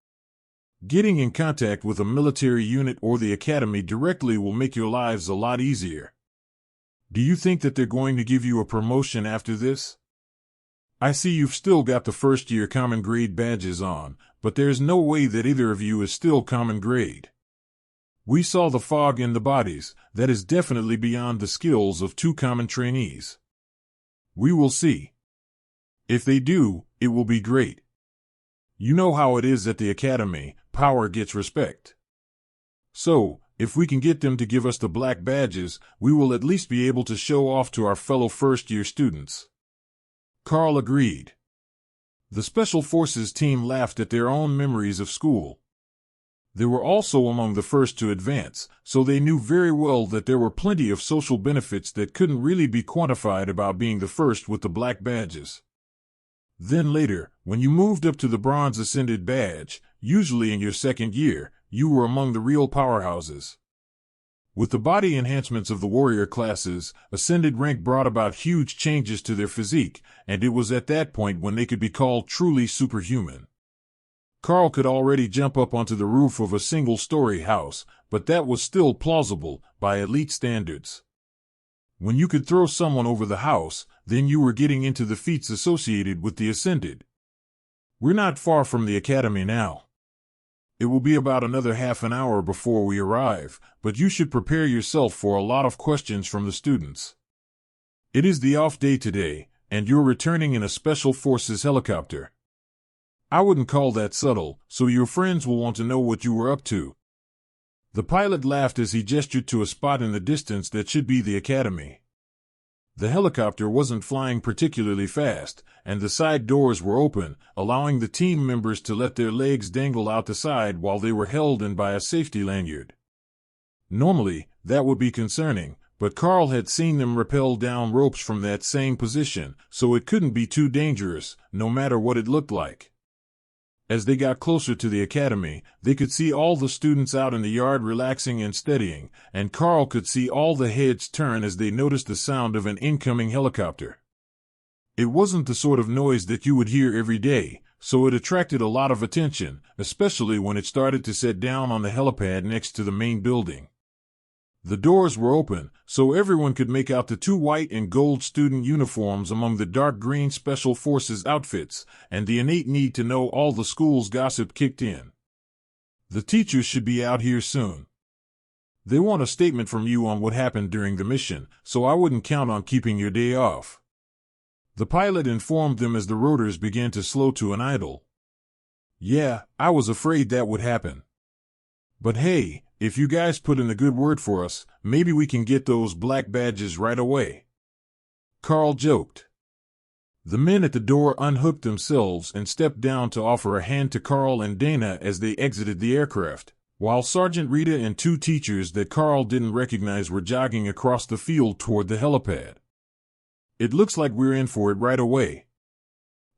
Getting in contact with a military unit or the academy directly will make your lives a lot easier. Do you think that they're going to give you a promotion after this? I see you've still got the first-year common grade badges on, but there's no way that either of you is still common grade. We saw the fog in the bodies. That is definitely beyond the skills of 2 common trainees. We will see. If they do, it will be great. You know how it is at the academy, power gets respect. So, if we can get them to give us the black badges, we will at least be able to show off to our fellow first-year students. Karl agreed. The Special Forces team laughed at their own memories of school. They were also among the first to advance, so they knew very well that there were plenty of social benefits that couldn't really be quantified about being the first with the black badges. Then later, when you moved up to the Bronze Ascended badge, usually in your second year, you were among the real powerhouses. With the body enhancements of the warrior classes, Ascended rank brought about huge changes to their physique, and it was at that point when they could be called truly superhuman. Karl could already jump up onto the roof of a single-story house, but that was still plausible by elite standards. When you could throw someone over the house, then you were getting into the feats associated with the Ascended. We're not far from the academy now. It will be about another half an hour before we arrive, but you should prepare yourself for a lot of questions from the students. It is the off day today, and you're returning in a Special Forces helicopter. I wouldn't call that subtle, so your friends will want to know what you were up to. The pilot laughed as he gestured to a spot in the distance that should be the academy. The helicopter wasn't flying particularly fast, and the side doors were open, allowing the team members to let their legs dangle out the side while they were held in by a safety lanyard. Normally, that would be concerning, but Karl had seen them rappel down ropes from that same position, so it couldn't be too dangerous, no matter what it looked like. As they got closer to the academy, they could see all the students out in the yard relaxing and studying, and Karl could see all the heads turn as they noticed the sound of an incoming helicopter. It wasn't the sort of noise that you would hear every day, so it attracted a lot of attention, especially when it started to set down on the helipad next to the main building. The doors were open, so everyone could make out the 2 white and gold student uniforms among the dark green Special Forces outfits, and the innate need to know all the school's gossip kicked in. The teachers should be out here soon. They want a statement from you on what happened during the mission, so I wouldn't count on keeping your day off. The pilot informed them as the rotors began to slow to an idle. Yeah, I was afraid that would happen. But hey, if you guys put in a good word for us, maybe we can get those black badges right away. Karl joked. The men at the door unhooked themselves and stepped down to offer a hand to Karl and Dana as they exited the aircraft, while Sergeant Rita and 2 teachers that Karl didn't recognize were jogging across the field toward the helipad. It looks like we're in for it right away.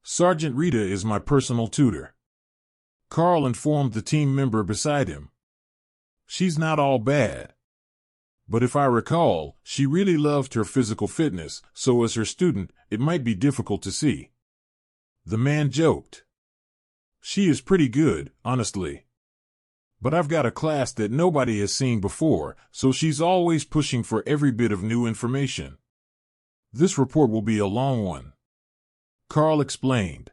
Sergeant Rita is my personal tutor. Karl informed the team member beside him. She's not all bad. But if I recall, she really loved her physical fitness, so as her student, it might be difficult to see. The man joked. She is pretty good, honestly. But I've got a class that nobody has seen before, so she's always pushing for every bit of new information. This report will be a long one. Karl explained.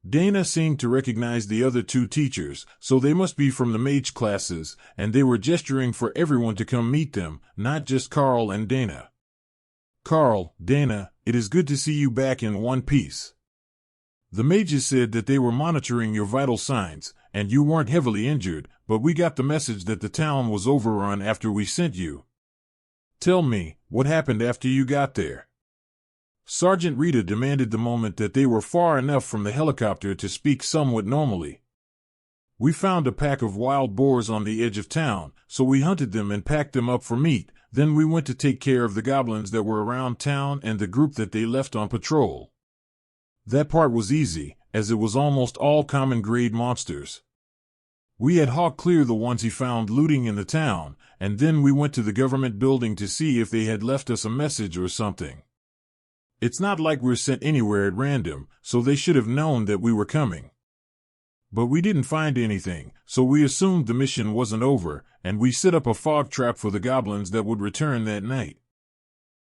Dana seemed to recognize the other 2 teachers, so they must be from the mage classes, and they were gesturing for everyone to come meet them, not just Karl and Dana. Karl, Dana, It is good to see you back in one piece. The mages said that they were monitoring your vital signs, and you weren't heavily injured, but we got the message that the town was overrun after we sent you. Tell me, what happened after you got there? Sergeant Rita demanded the moment that they were far enough from the helicopter to speak somewhat normally. We found a pack of wild boars on the edge of town, so we hunted them and packed them up for meat. Then we went to take care of the goblins that were around town and the group that they left on patrol. That part was easy, as it was almost all common-grade monsters. We had hawked clear the ones he found looting in the town, and then we went to the government building to see if they had left us a message or something. It's not like we're sent anywhere at random, so they should have known that we were coming. But we didn't find anything, so we assumed the mission wasn't over, and we set up a fog trap for the goblins that would return that night.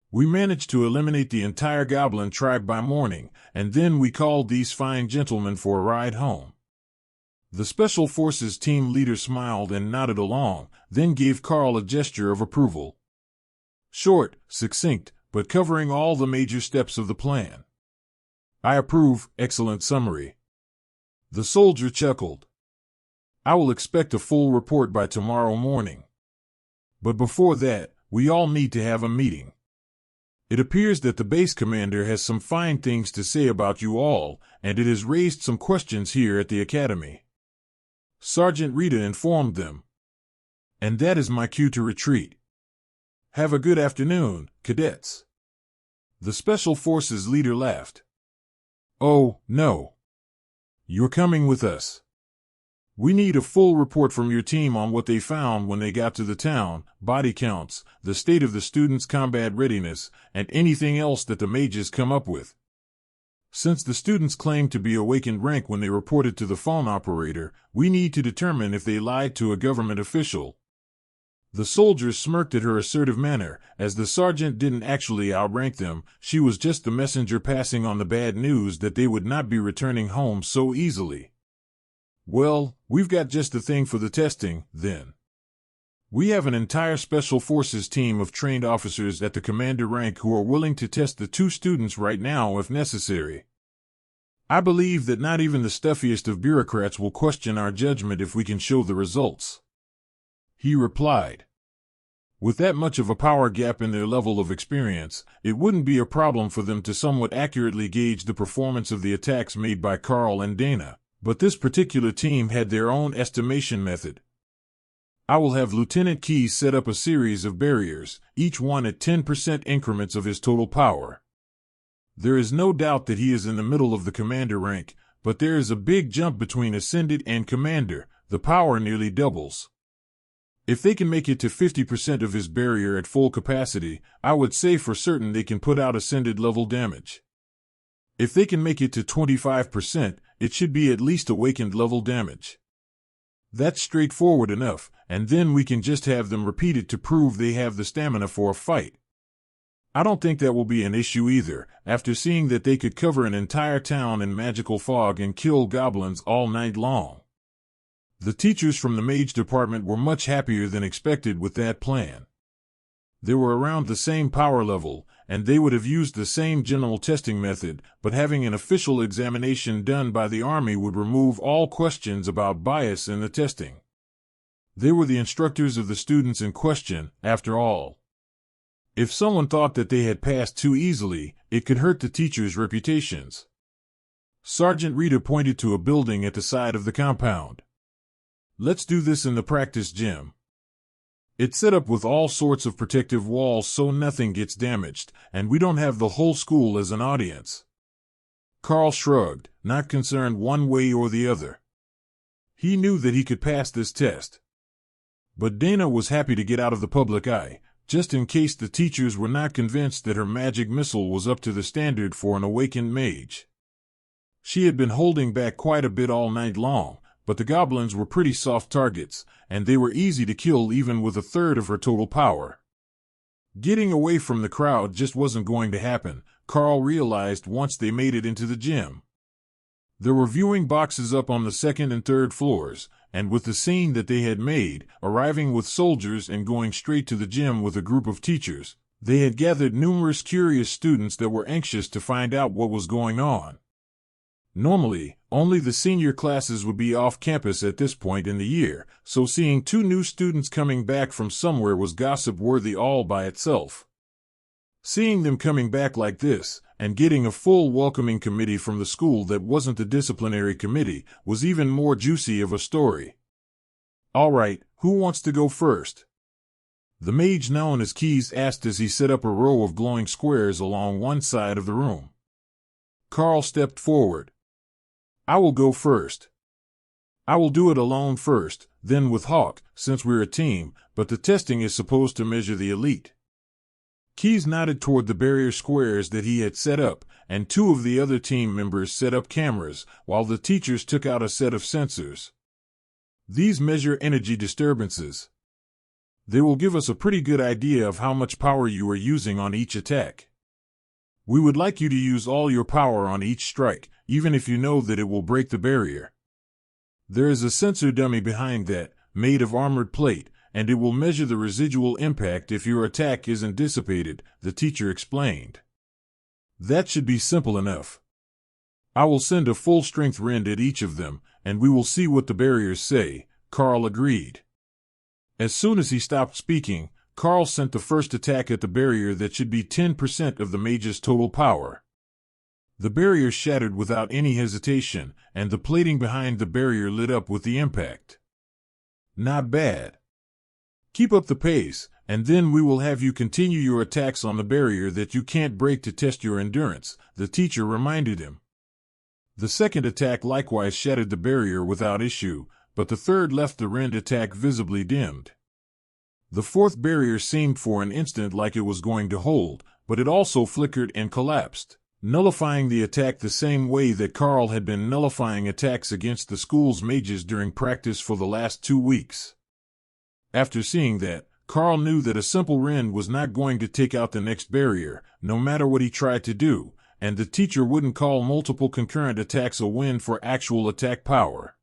We managed to eliminate the entire goblin tribe by morning, and then we called these fine gentlemen for a ride home. The Special Forces team leader smiled and nodded along, then gave Karl a gesture of approval. Short, succinct, but covering all the major steps of the plan. I approve, excellent summary. The soldier chuckled. I will expect a full report by tomorrow morning. But before that, we all need to have a meeting. It appears that the base commander has some fine things to say about you all, and it has raised some questions here at the academy. Sergeant Rita informed them. And that is my cue to retreat. Have a good afternoon, cadets. The Special Forces leader laughed. Oh, no. You're coming with us. We need a full report from your team on what they found when they got to the town, body counts, the state of the students' combat readiness, and anything else that the mages come up with. Since the students claimed to be awakened rank when they reported to the phone operator, we need to determine if they lied to a government official. The soldiers smirked at her assertive manner, as the sergeant didn't actually outrank them. She was just the messenger passing on the bad news that they would not be returning home so easily. Well, we've got just the thing for the testing, then. We have an entire Special Forces team of trained officers at the commander rank who are willing to test the 2 students right now if necessary. I believe that not even the stuffiest of bureaucrats will question our judgment if we can show the results. He replied. With that much of a power gap in their level of experience, it wouldn't be a problem for them to somewhat accurately gauge the performance of the attacks made by Karl and Dana, but this particular team had their own estimation method. I will have Lieutenant Keyes set up a series of barriers, each one at 10% increments of his total power. There is no doubt that he is in the middle of the commander rank, but there is a big jump between Ascended and Commander. The power nearly doubles. If they can make it to 50% of his barrier at full capacity, I would say for certain they can put out Ascended level damage. If they can make it to 25%, it should be at least Awakened level damage. That's straightforward enough, and then we can just have them repeat it to prove they have the stamina for a fight. I don't think that will be an issue either, after seeing that they could cover an entire town in magical fog and kill goblins all night long. The teachers from the mage department were much happier than expected with that plan. They were around the same power level, and they would have used the same general testing method, but having an official examination done by the Army would remove all questions about bias in the testing. They were the instructors of the students in question, after all. If someone thought that they had passed too easily, it could hurt the teachers' reputations. Sergeant Rita pointed to a building at the side of the compound. Let's do this in the practice gym. It's set up with all sorts of protective walls so nothing gets damaged, and we don't have the whole school as an audience. Karl shrugged, not concerned one way or the other. He knew that he could pass this test. But Dana was happy to get out of the public eye, just in case the teachers were not convinced that her magic missile was up to the standard for an awakened mage. She had been holding back quite a bit all night long, but the goblins were pretty soft targets, and they were easy to kill even with a third of her total power. Getting away from the crowd just wasn't going to happen, Karl realized once they made it into the gym. There were viewing boxes up on the 2nd and 3rd floors, and with the scene that they had made, arriving with soldiers and going straight to the gym with a group of teachers, They had gathered numerous curious students that were anxious to find out what was going on. Normally, only the senior classes would be off campus at this point in the year, so seeing two new students coming back from somewhere was gossip-worthy all by itself. Seeing them coming back like this, and getting a full welcoming committee from the school that wasn't the disciplinary committee, was even more juicy of a story. "All right, who wants to go first?" The mage known as Keys asked as he set up a row of glowing squares along one side of the room. Karl stepped forward. "I will go first. I will do it alone first, then with Hawk, since we're a team, but the testing is supposed to measure the elite." Keys nodded toward the barrier squares that he had set up, and two of the other team members set up cameras, while the teachers took out a set of sensors. These measure energy disturbances. They will give us a pretty good idea of how much power you are using on each attack. We would like you to use all your power on each strike, even if you know that it will break the barrier. There is a sensor dummy behind that, made of armored plate, and it will measure the residual impact if your attack isn't dissipated, the teacher explained. That should be simple enough. I will send a full-strength rend at each of them, and we will see what the barriers say, Karl agreed. As soon as he stopped speaking, Karl sent the first attack at the barrier that should be 10% of the mage's total power. The barrier shattered without any hesitation, and the plating behind the barrier lit up with the impact. Not bad. Keep up the pace, and then we will have you continue your attacks on the barrier that you can't break to test your endurance, the teacher reminded him. The second attack likewise shattered the barrier without issue, but the third left the rend attack visibly dimmed. The fourth barrier seemed for an instant like it was going to hold, but it also flickered and collapsed, nullifying the attack the same way that Karl had been nullifying attacks against the school's mages during practice for the last 2 weeks. After seeing that, Karl knew that a simple rend was not going to take out the next barrier, no matter what he tried to do, and the teacher wouldn't call multiple concurrent attacks a win for actual attack power.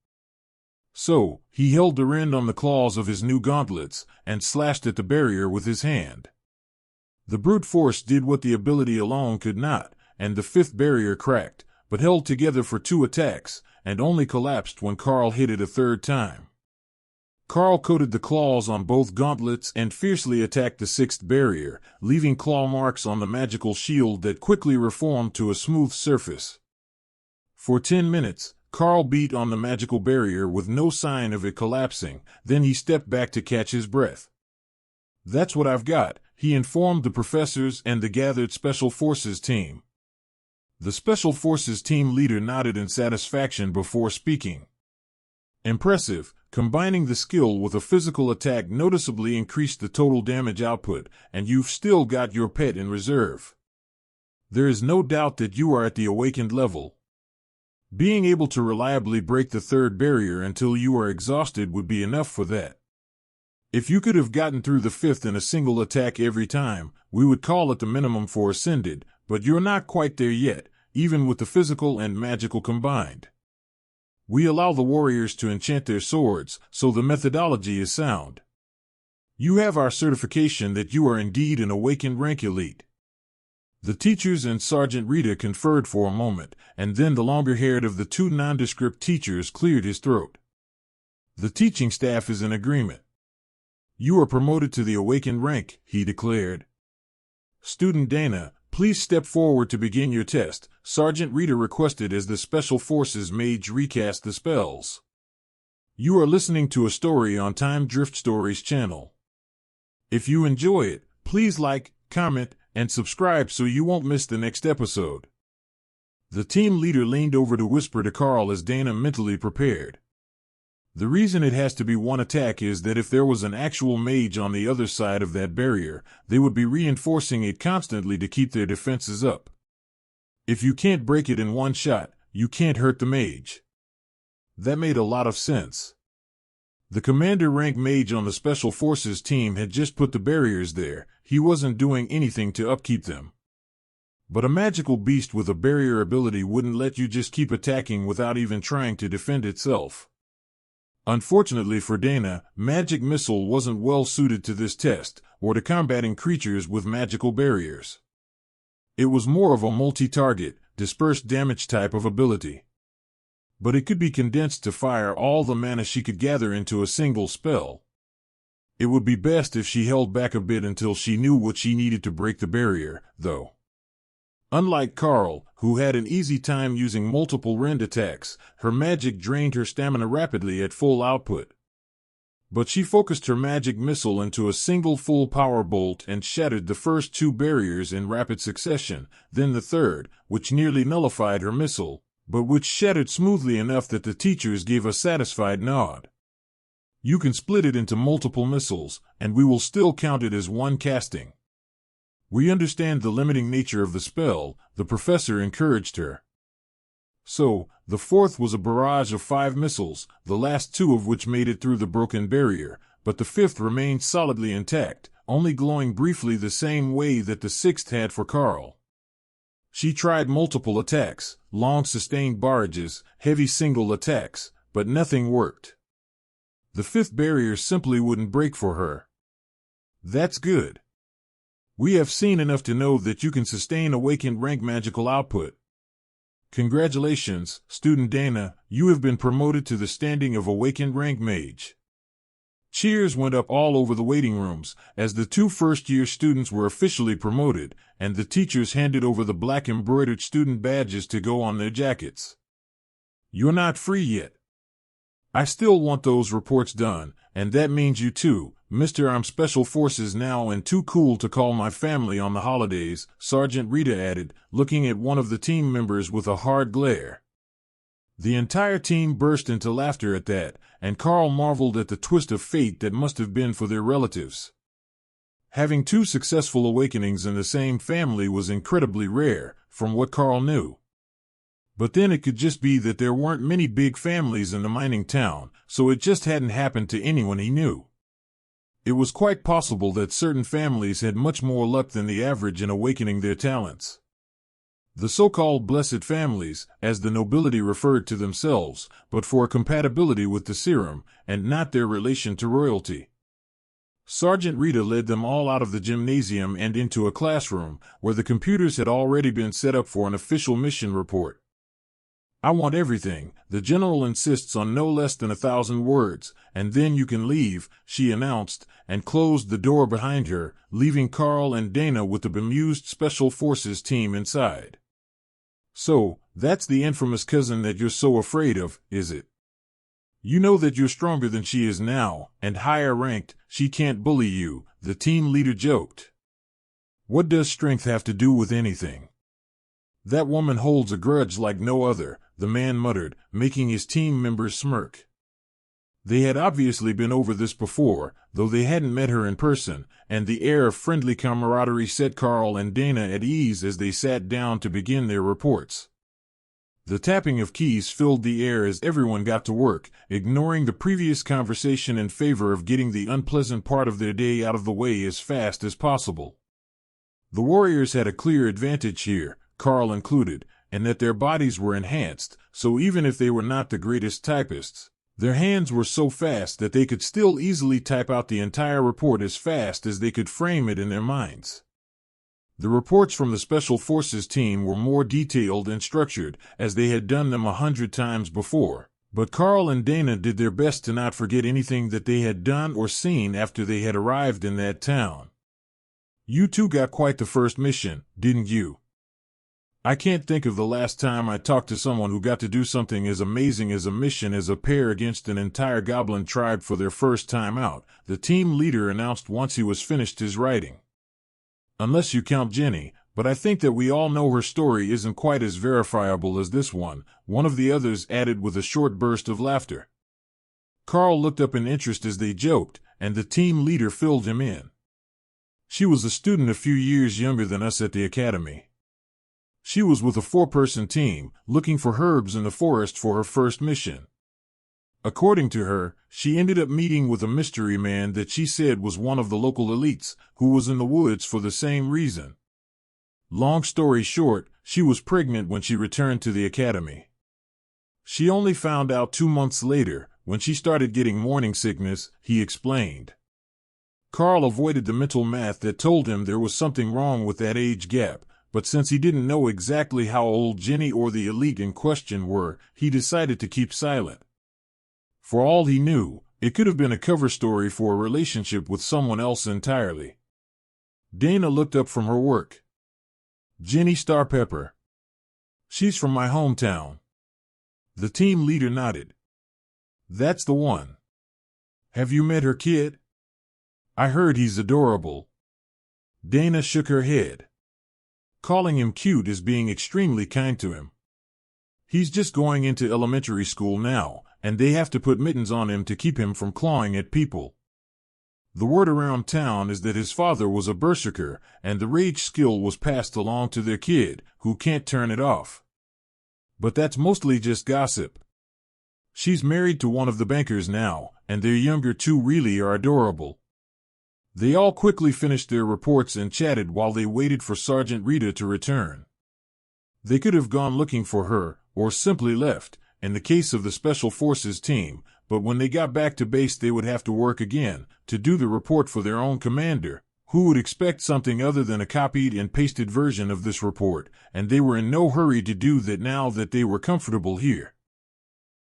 So, he held the rend on the claws of his new gauntlets, and slashed at the barrier with his hand. The brute force did what the ability alone could not, and the fifth barrier cracked, but held together for 2 attacks, and only collapsed when Karl hit it a third time. Karl coated the claws on both gauntlets and fiercely attacked the 6th barrier, leaving claw marks on the magical shield that quickly reformed to a smooth surface. For 10 minutes, Karl beat on the magical barrier with no sign of it collapsing, then he stepped back to catch his breath. "That's what I've got," he informed the professors and the gathered Special Forces team. The Special Forces team leader nodded in satisfaction before speaking. "Impressive. Combining the skill with a physical attack noticeably increased the total damage output, and you've still got your pet in reserve. There is no doubt that you are at the awakened level. Being able to reliably break the 3rd barrier until you are exhausted would be enough for that. If you could have gotten through the 5th in a single attack every time, we would call it the minimum for Ascended, but you're not quite there yet, even with the physical and magical combined. We allow the warriors to enchant their swords, so the methodology is sound. You have our certification that you are indeed an awakened rank elite." The teachers and Sergeant Rita conferred for a moment, and then the longer-haired of the 2 nondescript teachers cleared his throat. "The teaching staff is in agreement. You are promoted to the awakened rank," he declared. "Student Dana, please step forward to begin your test," Sergeant Rita requested as the Special Forces mage recast the spells. You are listening to a story on Time Drift Stories channel. If you enjoy it, please like, comment, and subscribe so you won't miss the next episode. The team leader leaned over to whisper to Karl as Dana mentally prepared. The reason it has to be 1 attack is that if there was an actual mage on the other side of that barrier, they would be reinforcing it constantly to keep their defenses up. If you can't break it in 1 shot, you can't hurt the mage. That made a lot of sense. The commander rank mage on the Special Forces team had just put the barriers there, he wasn't doing anything to upkeep them. But a magical beast with a barrier ability wouldn't let you just keep attacking without even trying to defend itself. Unfortunately for Dana, Magic Missile wasn't well suited to this test, or to combating creatures with magical barriers. It was more of a multi-target, dispersed damage type of ability. But it could be condensed to fire all the mana she could gather into a single spell. It would be best if she held back a bit until she knew what she needed to break the barrier, though. Unlike Karl, who had an easy time using multiple rend attacks, her magic drained her stamina rapidly at full output. But she focused her magic missile into a single full power bolt and shattered the first two barriers in rapid succession, then the third, which nearly nullified her missile, but which shattered smoothly enough that the teachers gave a satisfied nod. You can split it into multiple missiles, and we will still count it as one casting. We understand the limiting nature of the spell, the professor encouraged her. So, the fourth was a barrage of 5 missiles, the last 2 of which made it through the broken barrier, but the 5th remained solidly intact, only glowing briefly the same way that the 6th had for Karl. She tried multiple attacks, long sustained barrages, heavy single attacks, but nothing worked. The 5th barrier simply wouldn't break for her. That's good. We have seen enough to know that you can sustain awakened rank magical output. Congratulations, student Dana, you have been promoted to the standing of awakened rank mage. Cheers went up all over the waiting rooms, as the 2 first-year students were officially promoted, and the teachers handed over the black embroidered student badges to go on their jackets. You're not free yet. I still want those reports done, and that means you too, Mr. I'm Special Forces now and too cool to call my family on the holidays, Sergeant Rita added, looking at one of the team members with a hard glare. The entire team burst into laughter at that, and Karl marveled at the twist of fate that must have been for their relatives. Having 2 successful awakenings in the same family was incredibly rare, from what Karl knew. But then it could just be that there weren't many big families in the mining town, so it just hadn't happened to anyone he knew. It was quite possible that certain families had much more luck than the average in awakening their talents. The so-called blessed families, as the nobility referred to themselves, but for compatibility with the serum, and not their relation to royalty. Sergeant Rita led them all out of the gymnasium and into a classroom, where the computers had already been set up for an official mission report. I want everything. The general insists on no less than 1,000 words, and then you can leave, she announced, and closed the door behind her, leaving Karl and Dana with the bemused Special Forces team inside. So, that's the infamous cousin that you're so afraid of, is it? You know that you're stronger than she is now, and higher ranked, she can't bully you, the team leader joked. What does strength have to do with anything? That woman holds a grudge like no other, the man muttered, making his team members smirk. They had obviously been over this before, though they hadn't met her in person, and the air of friendly camaraderie set Karl and Dana at ease as they sat down to begin their reports. The tapping of keys filled the air as everyone got to work, ignoring the previous conversation in favor of getting the unpleasant part of their day out of the way as fast as possible. The warriors had a clear advantage here, Karl included, and that their bodies were enhanced, so even if they were not the greatest typists, their hands were so fast that they could still easily type out the entire report as fast as they could frame it in their minds. The reports from the Special Forces team were more detailed and structured, as they had done them 100 times before, but Karl and Dana did their best to not forget anything that they had done or seen after they had arrived in that town. You two got quite the first mission, didn't you? I can't think of the last time I talked to someone who got to do something as amazing as a mission as a pair against an entire goblin tribe for their first time out, the team leader announced once he was finished his writing. Unless you count Jenny, but I think that we all know her story isn't quite as verifiable as this one of the others added with a short burst of laughter. Karl looked up in interest as they joked, and the team leader filled him in. She was a student a few years younger than us at the academy. She was with a 4-person team, looking for herbs in the forest for her first mission. According to her, she ended up meeting with a mystery man that she said was one of the local elites, who was in the woods for the same reason. Long story short, she was pregnant when she returned to the academy. She only found out 2 months later, When she started getting morning sickness, he explained. Karl avoided the mental math that told him there was something wrong with that age gap, but since he didn't know exactly how old Jenny or the elite in question were, he decided to keep silent. For all he knew, it could have been a cover story for a relationship with someone else entirely. Dana looked up from her work. Jenny Starpepper. She's from my hometown. The team leader nodded. That's the one. Have you met her kid? I heard he's adorable. Dana shook her head. Calling him cute is being extremely kind to him. He's just going into elementary school now, and they have to put mittens on him to keep him from clawing at people. The word around town is that his father was a berserker, and the rage skill was passed along to their kid, who can't turn it off. But that's mostly just gossip. She's married to one of the bankers now, and their younger two really are adorable. They all quickly finished their reports and chatted while they waited for Sergeant Rita to return. They could have gone looking for her, or simply left, in the case of the Special Forces team, but when they got back to base they would have to work again, to do the report for their own commander, who would expect something other than a copied and pasted version of this report, and they were in no hurry to do that now that they were comfortable here.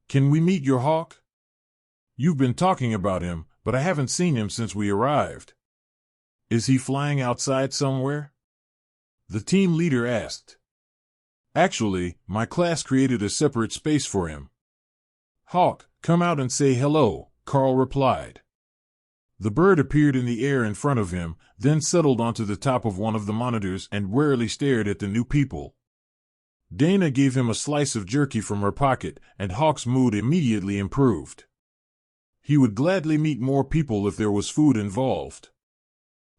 Can we meet your hawk? You've been talking about him, but I haven't seen him since we arrived. Is he flying outside somewhere? The team leader asked. Actually, my class created a separate space for him. Hawk, come out and say hello, Karl replied. The bird appeared in the air in front of him, then settled onto the top of one of the monitors and warily stared at the new people. Dana gave him a slice of jerky from her pocket, and Hawk's mood immediately improved. He would gladly meet more people if there was food involved.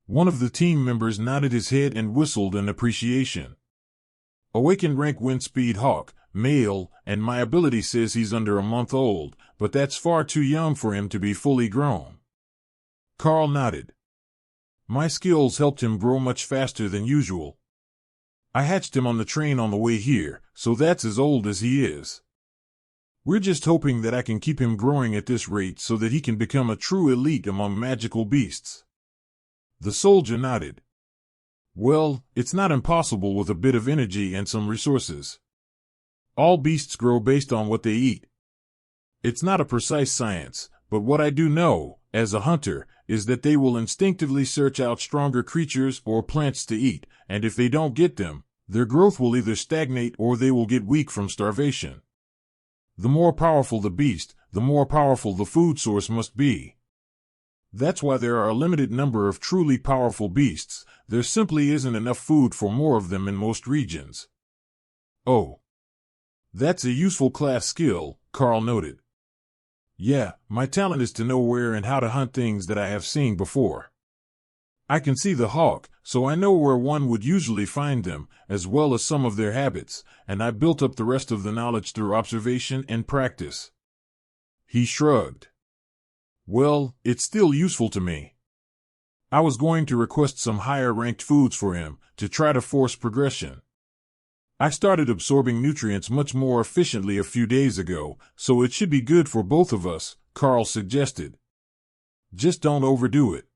One of the team members nodded his head and whistled in appreciation. Awakened rank wind speed hawk, male, and my ability says he's under a month old, but that's far too young for him to be fully grown. Karl nodded. My skills helped him grow much faster than usual. I hatched him on the train on the way here, so that's as old as he is. We're just hoping that I can keep him growing at this rate so that he can become a true elite among magical beasts. The soldier nodded. Well, it's not impossible with a bit of energy and some resources. All beasts grow based on what they eat. It's not a precise science, but what I do know, as a hunter, is that they will instinctively search out stronger creatures or plants to eat, and if they don't get them, their growth will either stagnate or they will get weak from starvation. The more powerful the beast, the more powerful the food source must be. That's why there are a limited number of truly powerful beasts. There simply isn't enough food for more of them in most regions. Oh. That's a useful class skill, Karl noted. Yeah, my talent is to know where and how to hunt things that I have seen before. I can see the hawk, so I know where one would usually find them, as well as some of their habits, and I built up the rest of the knowledge through observation and practice. He shrugged. Well, it's still useful to me. I was going to request some higher-ranked foods for him, to try to force progression. I started absorbing nutrients much more efficiently a few days ago, so it should be good for both of us, Karl suggested. Just don't overdo it.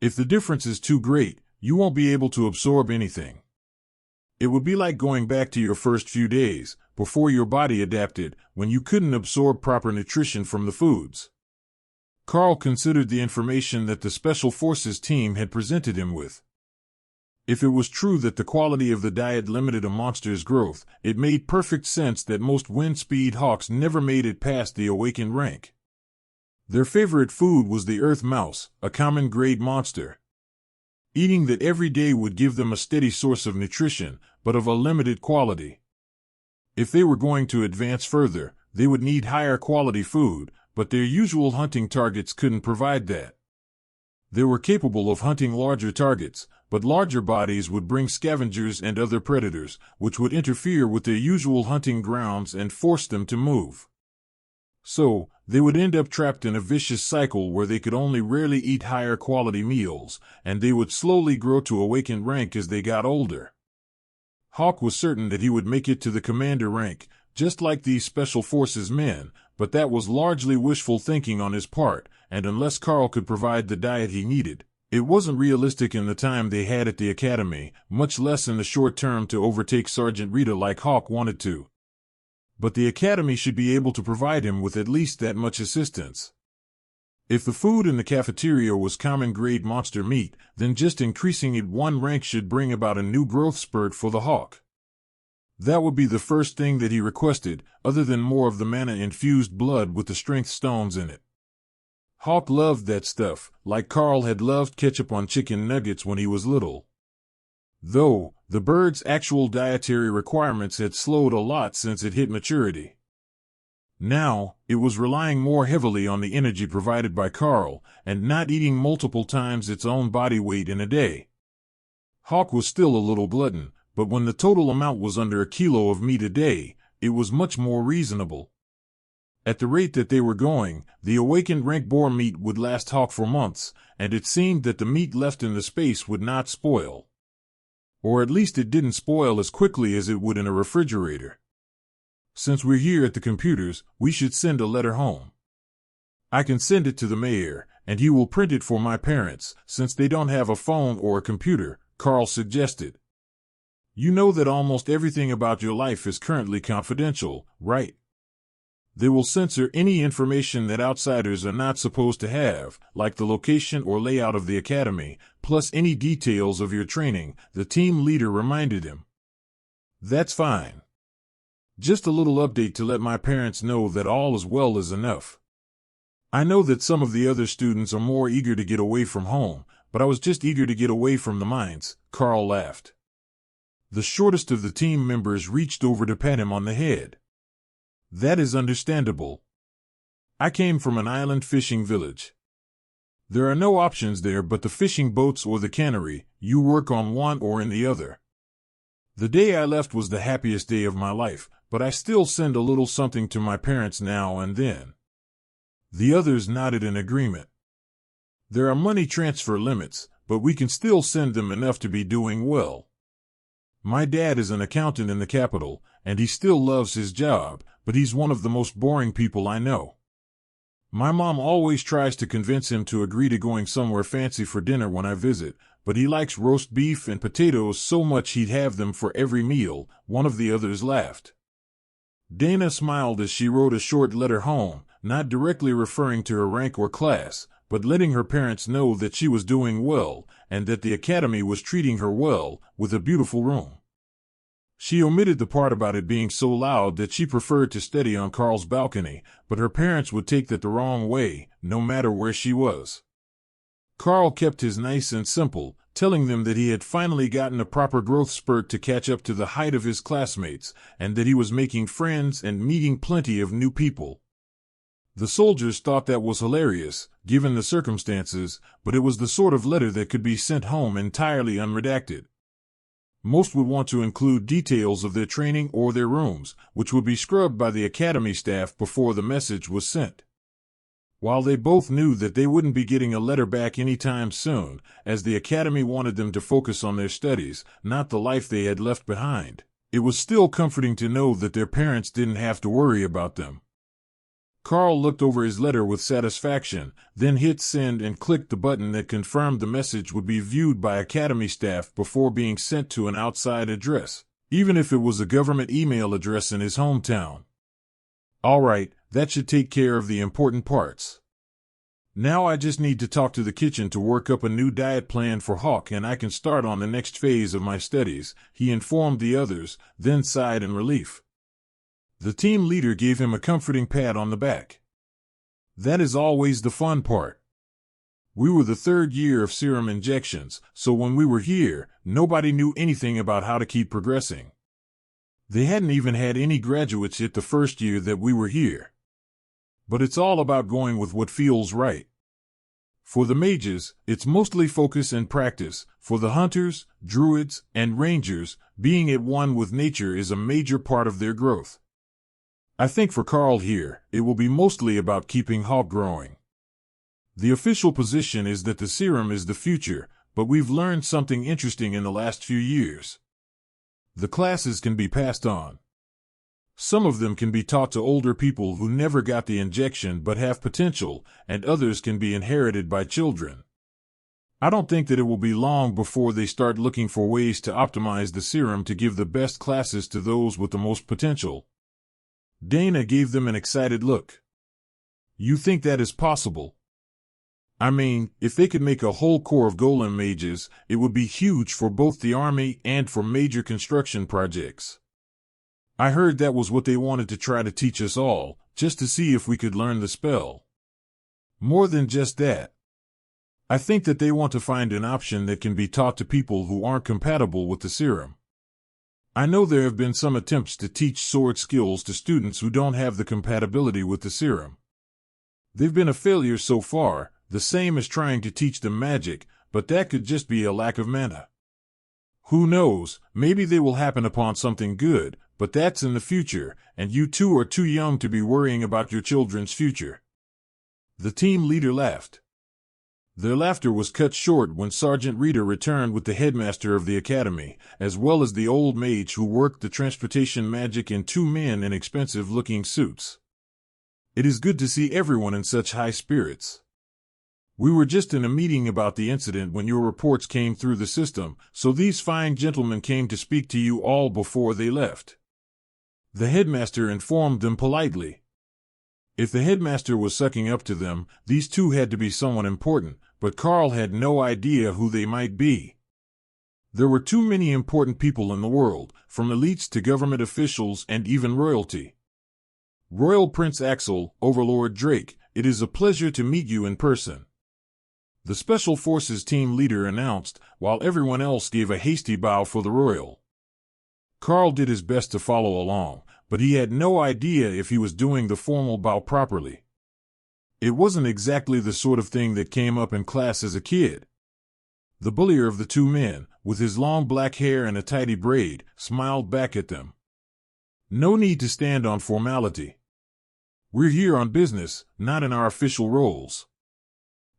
If the difference is too great, you won't be able to absorb anything. It would be like going back to your first few days, before your body adapted, when you couldn't absorb proper nutrition from the foods. Karl considered the information that the Special Forces team had presented him with. If it was true that the quality of the diet limited a monster's growth, it made perfect sense that most wind speed hawks never made it past the awakened rank. Their favorite food was the earth mouse, a common grade monster. Eating that every day would give them a steady source of nutrition, but of a limited quality. If they were going to advance further, they would need higher quality food, but their usual hunting targets couldn't provide that. They were capable of hunting larger targets, but larger bodies would bring scavengers and other predators, which would interfere with their usual hunting grounds and force them to move. So, they would end up trapped in a vicious cycle where they could only rarely eat higher quality meals, and they would slowly grow to awakened rank as they got older. Hawk was certain that he would make it to the commander rank, just like these Special Forces men, but that was largely wishful thinking on his part, and unless Karl could provide the diet he needed, it wasn't realistic in the time they had at the academy, much less in the short term to overtake Sergeant Rita like Hawk wanted to. But the academy should be able to provide him with at least that much assistance. If the food in the cafeteria was common-grade monster meat, then just increasing it one rank should bring about a new growth spurt for the Hawk. That would be the first thing that he requested, other than more of the mana-infused blood with the strength stones in it. Hawk loved that stuff, like Karl had loved ketchup on chicken nuggets when he was little. Though, the bird's actual dietary requirements had slowed a lot since it hit maturity. Now, it was relying more heavily on the energy provided by Karl, and not eating multiple times its own body weight in a day. Hawk was still a little glutton, but when the total amount was under a kilo of meat a day, it was much more reasonable. At the rate that they were going, the awakened rank boar meat would last Hawk for months, and it seemed that the meat left in the space would not spoil. Or at least it didn't spoil as quickly as it would in a refrigerator. Since we're here at the computers, we should send a letter home. I can send it to the mayor, and he will print it for my parents, since they don't have a phone or a computer, Karl suggested. You know that almost everything about your life is currently confidential, right? They will censor any information that outsiders are not supposed to have, like the location or layout of the academy, plus any details of your training, the team leader reminded him. That's fine. Just a little update to let my parents know that all is well is enough. I know that some of the other students are more eager to get away from home, but I was just eager to get away from the mines, Karl laughed. The shortest of the team members reached over to pat him on the head. That is understandable. I came from an island fishing village. There are no options there but the fishing boats or the cannery. You work on one or in the other. The day I left was the happiest day of my life, but I still send a little something to my parents now and then. The others nodded in agreement. There are money transfer limits, but we can still send them enough to be doing well. My dad is an accountant in the capital, and he still loves his job, but he's one of the most boring people I know. My mom always tries to convince him to agree to going somewhere fancy for dinner when I visit, but he likes roast beef and potatoes so much he'd have them for every meal. One of the others laughed. Dana smiled as she wrote a short letter home, not directly referring to her rank or class, but letting her parents know that she was doing well, and that the academy was treating her well, with a beautiful room. She omitted the part about it being so loud that she preferred to study on Karl's balcony, but her parents would take that the wrong way, no matter where she was. Karl kept his nice and simple, telling them that he had finally gotten a proper growth spurt to catch up to the height of his classmates, and that he was making friends and meeting plenty of new people. The soldiers thought that was hilarious, given the circumstances, but it was the sort of letter that could be sent home entirely unredacted. Most would want to include details of their training or their rooms, which would be scrubbed by the academy staff before the message was sent. While they both knew that they wouldn't be getting a letter back anytime soon, as the academy wanted them to focus on their studies, not the life they had left behind, it was still comforting to know that their parents didn't have to worry about them. Karl looked over his letter with satisfaction, then hit send and clicked the button that confirmed the message would be viewed by academy staff before being sent to an outside address, even if it was a government email address in his hometown. All right, that should take care of the important parts. Now I just need to talk to the kitchen to work up a new diet plan for Hawk and I can start on the next phase of my studies, he informed the others, then sighed in relief. The team leader gave him a comforting pat on the back. That is always the fun part. We were the third year of serum injections, so when we were here, nobody knew anything about how to keep progressing. They hadn't even had any graduates yet the first year that we were here. But it's all about going with what feels right. For the mages, it's mostly focus and practice. For the hunters, druids, and rangers, being at one with nature is a major part of their growth. I think for Karl here, it will be mostly about keeping Hawk growing. The official position is that the serum is the future, but we've learned something interesting in the last few years. The classes can be passed on. Some of them can be taught to older people who never got the injection but have potential, and others can be inherited by children. I don't think that it will be long before they start looking for ways to optimize the serum to give the best classes to those with the most potential. Dana gave them an excited look. You think that is possible? I mean, if they could make a whole corps of golem mages, it would be huge for both the army and for major construction projects. I heard that was what they wanted to try to teach us all, just to see if we could learn the spell. More than just that. I think that they want to find an option that can be taught to people who aren't compatible with the serum. I know there have been some attempts to teach sword skills to students who don't have the compatibility with the serum. They've been a failure so far, the same as trying to teach them magic, but that could just be a lack of mana. Who knows, maybe they will happen upon something good, but that's in the future, and you two are too young to be worrying about your children's future. The team leader laughed. Their laughter was cut short when Sergeant Rita returned with the headmaster of the academy, as well as the old mage who worked the transportation magic and two men in expensive-looking suits. It is good to see everyone in such high spirits. We were just in a meeting about the incident when your reports came through the system, so these fine gentlemen came to speak to you all before they left. The headmaster informed them politely. If the headmaster was sucking up to them, these two had to be someone important, but Karl had no idea who they might be. There were too many important people in the world, from elites to government officials and even royalty. Royal Prince Axel, Overlord Drake, it is a pleasure to meet you in person. The Special Forces team leader announced, while everyone else gave a hasty bow for the royal. Karl did his best to follow along, but he had no idea if he was doing the formal bow properly. It wasn't exactly the sort of thing that came up in class as a kid. The bullier of the two men, with his long black hair and a tidy braid, smiled back at them. No need to stand on formality. We're here on business, not in our official roles.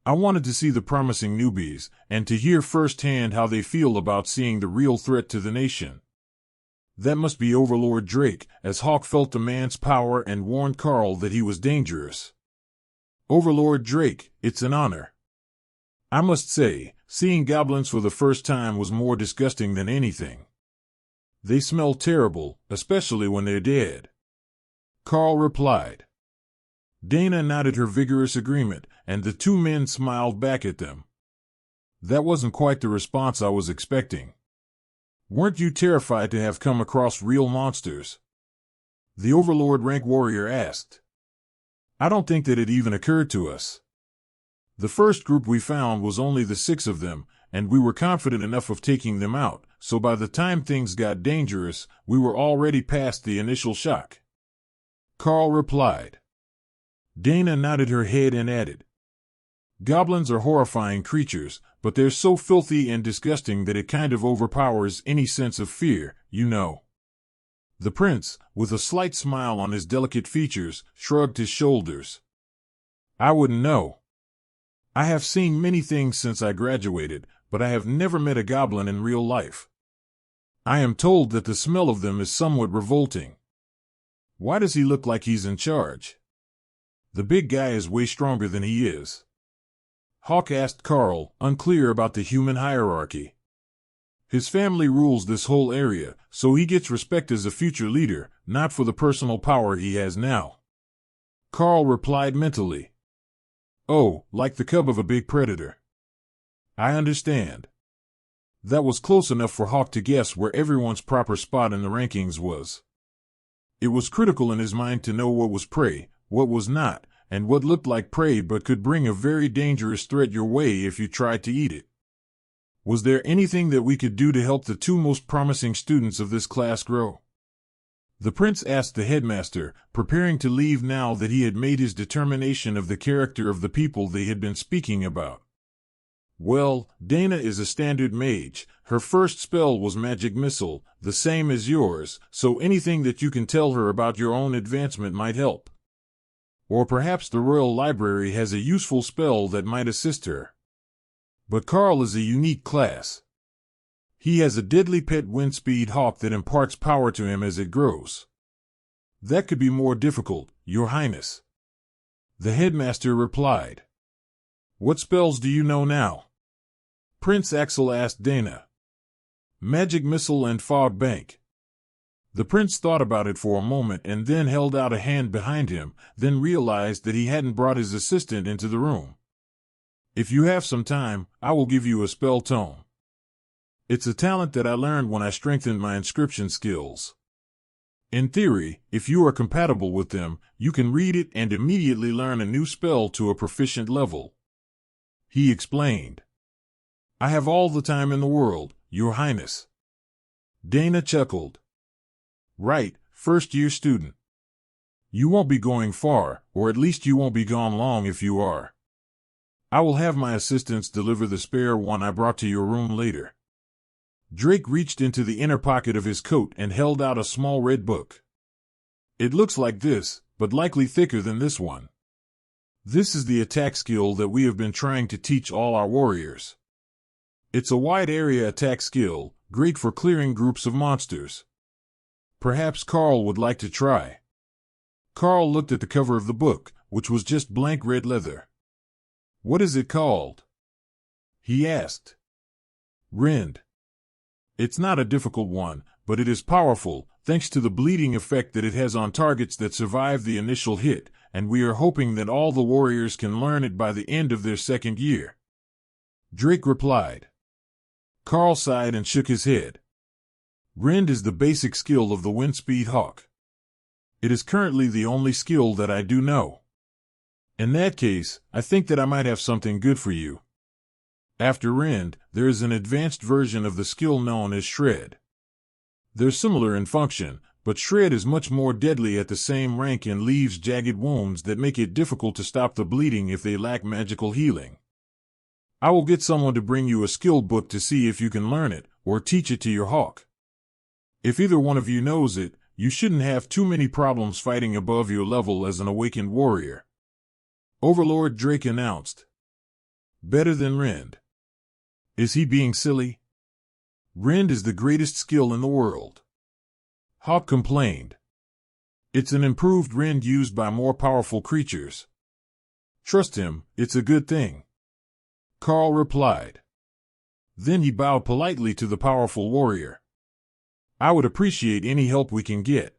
I wanted to see the promising newbies, and to hear firsthand how they feel about seeing the real threat to the nation. That must be Overlord Drake, as Hawk felt the man's power and warned Karl that he was dangerous. Overlord Drake, it's an honor. I must say, seeing goblins for the first time was more disgusting than anything. They smell terrible, especially when they're dead. Karl replied. Dana nodded her vigorous agreement, and the two men smiled back at them. That wasn't quite the response I was expecting. Weren't you terrified to have come across real monsters? The Overlord rank warrior asked. I don't think that it even occurred to us. The first group we found was only the 6 of them, and we were confident enough of taking them out, so by the time things got dangerous, we were already past the initial shock. Karl replied. Dana nodded her head and added. Goblins are horrifying creatures, but they're so filthy and disgusting that it kind of overpowers any sense of fear, you know. The prince, with a slight smile on his delicate features, shrugged his shoulders. I wouldn't know. I have seen many things since I graduated, but I have never met a goblin in real life. I am told that the smell of them is somewhat revolting. Why does he look like he's in charge? The big guy is way stronger than he is. Hawk asked Karl, unclear about the human hierarchy. His family rules this whole area, so he gets respect as a future leader, not for the personal power he has now. Karl replied mentally. Oh, like the cub of a big predator. I understand. That was close enough for Hawk to guess where everyone's proper spot in the rankings was. It was critical in his mind to know what was prey, what was not, and what looked like prey but could bring a very dangerous threat your way if you tried to eat it. Was there anything that we could do to help the 2 most promising students of this class grow? The prince asked the headmaster, preparing to leave now that he had made his determination of the character of the people they had been speaking about. Well, Dana is a standard mage. Her first spell was Magic Missile, the same as yours, so anything that you can tell her about your own advancement might help. Or perhaps the Royal Library has a useful spell that might assist her. But Karl is a unique class. He has a deadly pet wind speed hawk that imparts power to him as it grows. That could be more difficult, Your Highness. The headmaster replied. What spells do you know now? Prince Axel asked Dana. Magic Missile and Fog Bank. The prince thought about it for a moment and then held out a hand behind him, then realized that he hadn't brought his assistant into the room. If you have some time, I will give you a spell tome. It's a talent that I learned when I strengthened my inscription skills. In theory, if you are compatible with them, you can read it and immediately learn a new spell to a proficient level. He explained. I have all the time in the world, Your Highness. Dana chuckled. Right, first-year student. You won't be going far, or at least you won't be gone long if you are. I will have my assistants deliver the spare one I brought to your room later. Drake reached into the inner pocket of his coat and held out a small red book. It looks like this, but likely thicker than this one. This is the attack skill that we have been trying to teach all our warriors. It's a wide area attack skill, great for clearing groups of monsters. Perhaps Karl would like to try. Karl looked at the cover of the book, which was just blank red leather. What is it called? He asked. Rend. It's not a difficult one, but it is powerful, thanks to the bleeding effect that it has on targets that survive the initial hit, and we are hoping that all the warriors can learn it by the end of their second year. Drake replied. Karl sighed and shook his head. Rend is the basic skill of the Windspeed Hawk. It is currently the only skill that I do know. In that case, I think that I might have something good for you. After Rend, there is an advanced version of the skill known as Shred. They're similar in function, but Shred is much more deadly at the same rank and leaves jagged wounds that make it difficult to stop the bleeding if they lack magical healing. I will get someone to bring you a skill book to see if you can learn it, or teach it to your hawk. If either one of you knows it, you shouldn't have too many problems fighting above your level as an awakened warrior. Overlord Drake announced. Better than Rend. Is he being silly? Rend is the greatest skill in the world. Hawk complained. It's an improved Rend used by more powerful creatures. Trust him, it's a good thing. Karl replied. Then he bowed politely to the powerful warrior. I would appreciate any help we can get.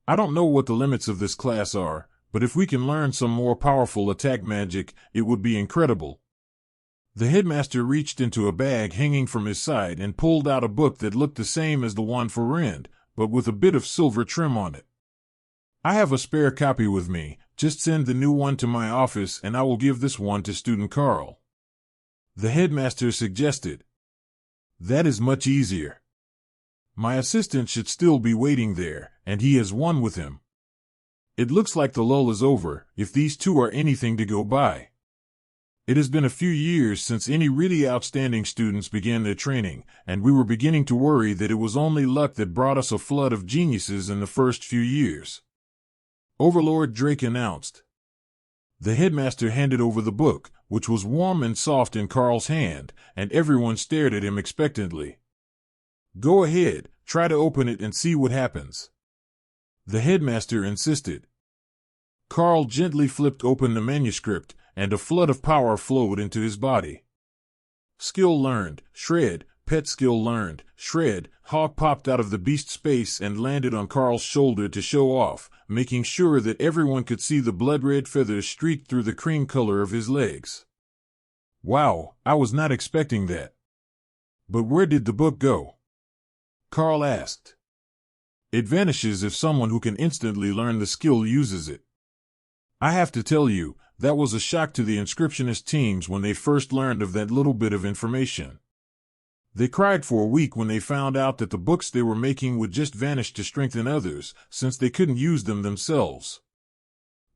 I don't know what the limits of this class are, but if we can learn some more powerful attack magic, it would be incredible. The headmaster reached into a bag hanging from his side and pulled out a book that looked the same as the one for Rend, but with a bit of silver trim on it. I have a spare copy with me, just send the new one to my office and I will give this one to student Karl. The headmaster suggested. That is much easier. My assistant should still be waiting there, and he has one with him. It looks like the lull is over, if these two are anything to go by. It has been a few years since any really outstanding students began their training, and we were beginning to worry that it was only luck that brought us a flood of geniuses in the first few years. Overlord Drake announced. The headmaster handed over the book, which was warm and soft in Karl's hand, and everyone stared at him expectantly. Go ahead, try to open it and see what happens. The headmaster insisted. Karl gently flipped open the manuscript, and a flood of power flowed into his body. Skill learned, Shred, pet skill learned, Shred. Hawk popped out of the beast space and landed on Karl's shoulder to show off, making sure that everyone could see the blood-red feathers streaked through the cream color of his legs. Wow, I was not expecting that. But where did the book go? Karl asked. It vanishes if someone who can instantly learn the skill uses it. I have to tell you, that was a shock to the inscriptionist teams when they first learned of that little bit of information. They cried for a week when they found out that the books they were making would just vanish to strengthen others, since they couldn't use them themselves.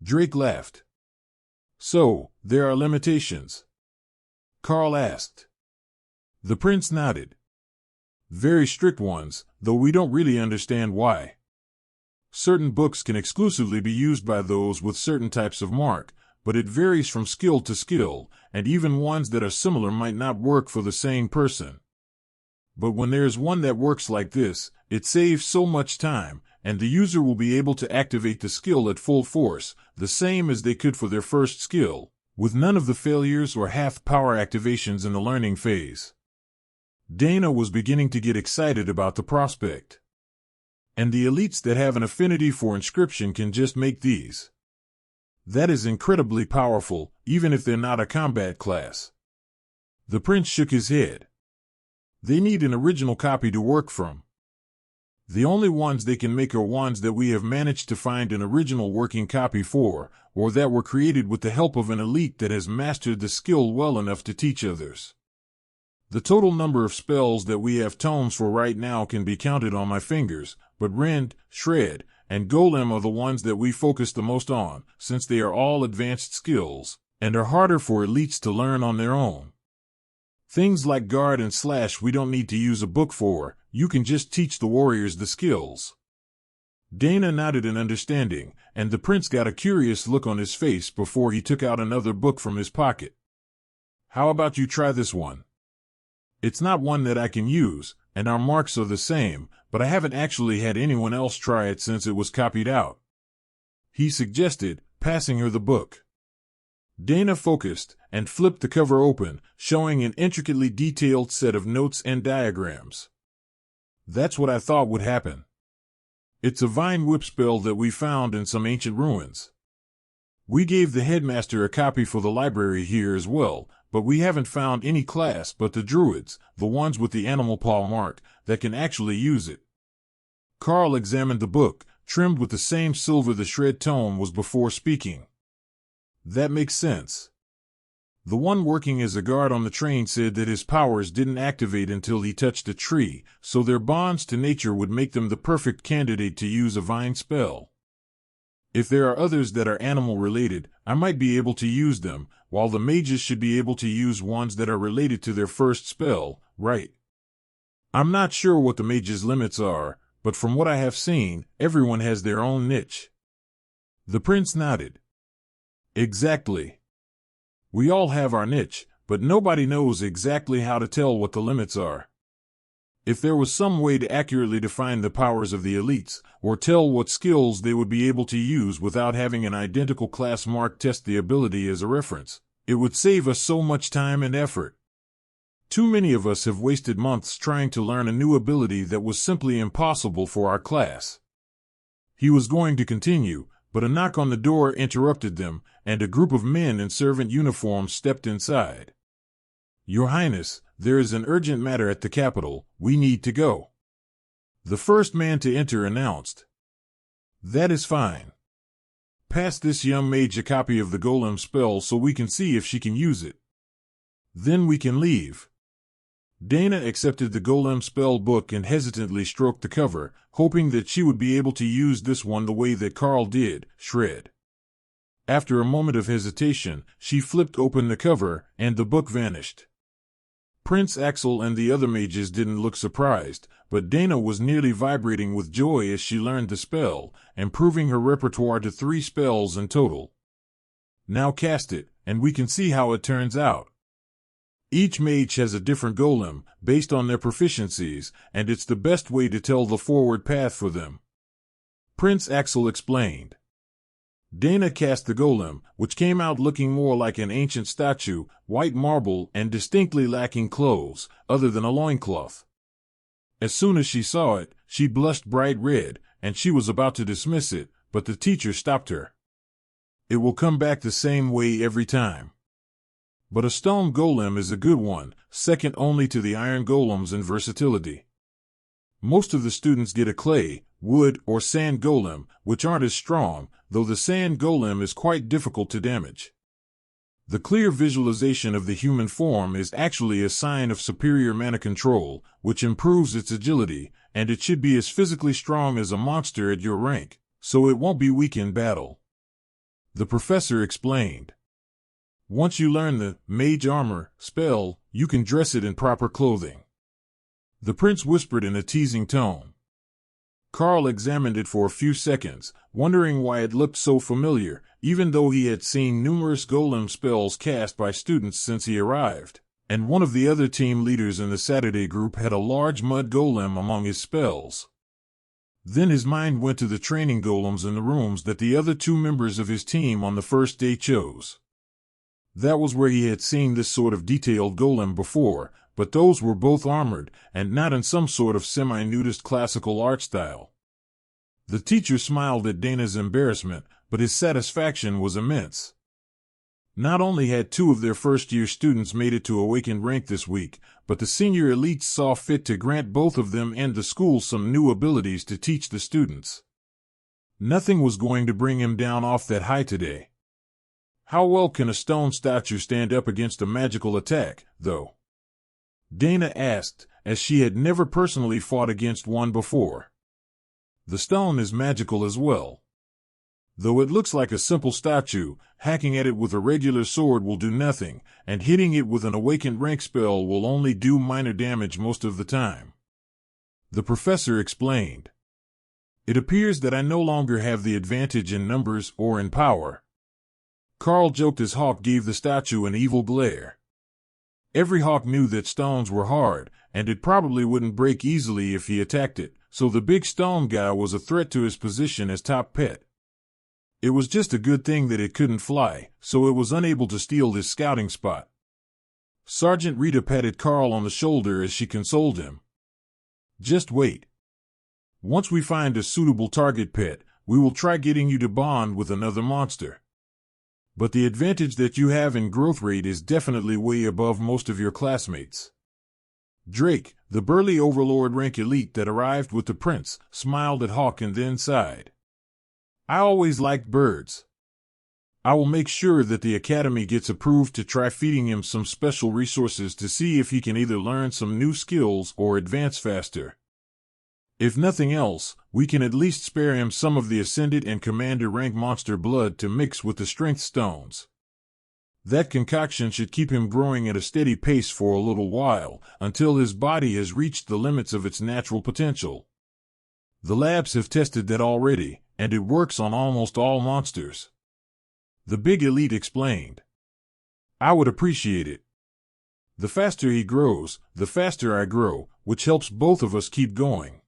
Drake laughed. So, there are limitations? Karl asked. The prince nodded. Very strict ones, though we don't really understand why. Certain books can exclusively be used by those with certain types of mark, but it varies from skill to skill, and even ones that are similar might not work for the same person. But when there's one that works like this, it saves so much time, and the user will be able to activate the skill at full force, the same as they could for their first skill, with none of the failures or half-power activations in the learning phase. Dana was beginning to get excited about the prospect. And the elites that have an affinity for inscription can just make these. That is incredibly powerful, even if they're not a combat class. The prince shook his head. They need an original copy to work from. The only ones they can make are ones that we have managed to find an original working copy for, or that were created with the help of an elite that has mastered the skill well enough to teach others. The total number of spells that we have tomes for right now can be counted on my fingers, but Rend, Shred, and Golem are the ones that we focus the most on, since they are all advanced skills, and are harder for elites to learn on their own. Things like Guard and Slash we don't need to use a book for, you can just teach the warriors the skills. Dana nodded in understanding, and the prince got a curious look on his face before he took out another book from his pocket. How about you try this one? It's not one that I can use, and our marks are the same, but I haven't actually had anyone else try it since it was copied out. He suggested, passing her the book. Dana focused and flipped the cover open, showing an intricately detailed set of notes and diagrams. That's what I thought would happen. It's a vine whip spell that we found in some ancient ruins. We gave the headmaster a copy for the library here as well, but we haven't found any class but the druids, the ones with the animal paw mark, that can actually use it. Karl examined the book, trimmed with the same silver the shred tome was before speaking. That makes sense. The one working as a guard on the train said that his powers didn't activate until he touched a tree, so their bonds to nature would make them the perfect candidate to use a vine spell. If there are others that are animal-related, I might be able to use them, while the mages should be able to use ones that are related to their first spell, right? I'm not sure what the mages' limits are, but from what I have seen, everyone has their own niche. The prince nodded. Exactly. We all have our niche, but nobody knows exactly how to tell what the limits are. If there was some way to accurately define the powers of the elites, or tell what skills they would be able to use without having an identical class mark test the ability as a reference, it would save us so much time and effort. Too many of us have wasted months trying to learn a new ability that was simply impossible for our class. He was going to continue, but a knock on the door interrupted them, and a group of men in servant uniforms stepped inside. Your Highness, there is an urgent matter at the capital. We need to go. The first man to enter announced. That is fine. Pass this young mage a copy of the golem spell so we can see if she can use it. Then we can leave. Dana accepted the golem spell book and hesitantly stroked the cover, hoping that she would be able to use this one the way that Karl did, Shred. After a moment of hesitation, she flipped open the cover, and the book vanished. Prince Axel and the other mages didn't look surprised, but Dana was nearly vibrating with joy as she learned the spell, improving her repertoire to 3 spells in total. Now cast it, and we can see how it turns out. Each mage has a different golem, based on their proficiencies, and it's the best way to tell the forward path for them. Prince Axel explained. Dana cast the golem, which came out looking more like an ancient statue, white marble, and distinctly lacking clothes, other than a loincloth. As soon as she saw it, she blushed bright red, and she was about to dismiss it, but the teacher stopped her. It will come back the same way every time. But a stone golem is a good one, second only to the iron golems in versatility. Most of the students get a clay, wood, or sand golem, which aren't as strong, though the sand golem is quite difficult to damage. The clear visualization of the human form is actually a sign of superior mana control, which improves its agility, and it should be as physically strong as a monster at your rank, so it won't be weak in battle. The professor explained. Once you learn the mage armor spell, you can dress it in proper clothing. The prince whispered in a teasing tone. Karl examined it for a few seconds, wondering why it looked so familiar, even though he had seen numerous golem spells cast by students since he arrived, and one of the other team leaders in the Saturday group had a large mud golem among his spells. Then his mind went to the training golems in the rooms that the other two members of his team on the first day chose. That was where he had seen this sort of detailed golem before, but those were both armored, and not in some sort of semi-nudist classical art style. The teacher smiled at Dana's embarrassment, but his satisfaction was immense. Not only had two of their first-year students made it to awakened rank this week, but the senior elites saw fit to grant both of them and the school some new abilities to teach the students. Nothing was going to bring him down off that high today. How well can a stone statue stand up against a magical attack, though? Dana asked, as she had never personally fought against one before. The stone is magical as well. Though it looks like a simple statue, hacking at it with a regular sword will do nothing, and hitting it with an awakened rank spell will only do minor damage most of the time. The professor explained. It appears that I no longer have the advantage in numbers or in power. Karl joked as Hawk gave the statue an evil glare. Every Hawk knew that stones were hard, and it probably wouldn't break easily if he attacked it, so the big stone guy was a threat to his position as top pet. It was just a good thing that it couldn't fly, so it was unable to steal this scouting spot. Sergeant Rita patted Karl on the shoulder as she consoled him. Just wait. Once we find a suitable target pet, we will try getting you to bond with another monster. But the advantage that you have in growth rate is definitely way above most of your classmates. Drake, the burly overlord rank elite that arrived with the prince, smiled at Hawk and then sighed. I always liked birds. I will make sure that the academy gets approved to try feeding him some special resources to see if he can either learn some new skills or advance faster. If nothing else, we can at least spare him some of the ascended and commander rank monster blood to mix with the strength stones. That concoction should keep him growing at a steady pace for a little while, until his body has reached the limits of its natural potential. The labs have tested that already, and it works on almost all monsters. The big elite explained. I would appreciate it. The faster he grows, the faster I grow, which helps both of us keep going.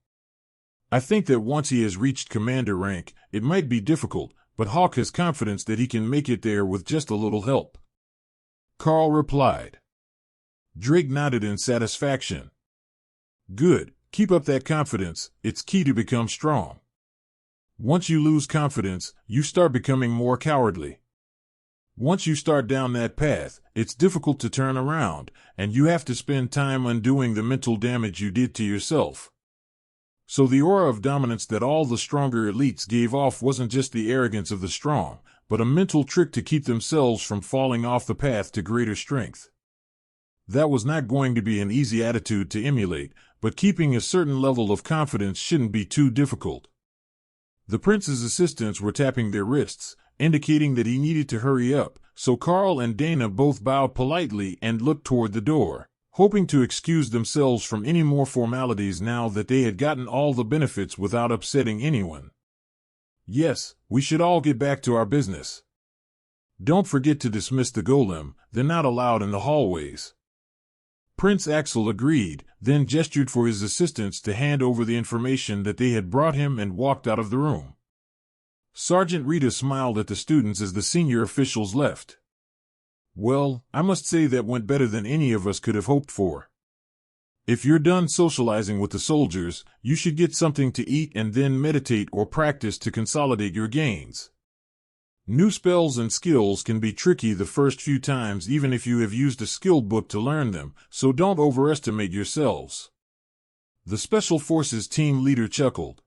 I think that once he has reached commander rank, it might be difficult, but Hawk has confidence that he can make it there with just a little help. Karl replied. Drake nodded in satisfaction. Good, keep up that confidence, it's key to become strong. Once you lose confidence, you start becoming more cowardly. Once you start down that path, it's difficult to turn around, and you have to spend time undoing the mental damage you did to yourself. So the aura of dominance that all the stronger elites gave off wasn't just the arrogance of the strong, but a mental trick to keep themselves from falling off the path to greater strength. That was not going to be an easy attitude to emulate, but keeping a certain level of confidence shouldn't be too difficult. The prince's assistants were tapping their wrists, indicating that he needed to hurry up, so Karl and Dana both bowed politely and looked toward the door, hoping to excuse themselves from any more formalities now that they had gotten all the benefits without upsetting anyone. Yes, we should all get back to our business. Don't forget to dismiss the golem, they're not allowed in the hallways. Prince Axel agreed, then gestured for his assistants to hand over the information that they had brought him and walked out of the room. Sergeant Rita smiled at the students as the senior officials left. Well, I must say that went better than any of us could have hoped for. If you're done socializing with the soldiers, you should get something to eat and then meditate or practice to consolidate your gains. New spells and skills can be tricky the first few times even if you have used a skill book to learn them, so don't overestimate yourselves. The Special Forces team leader chuckled.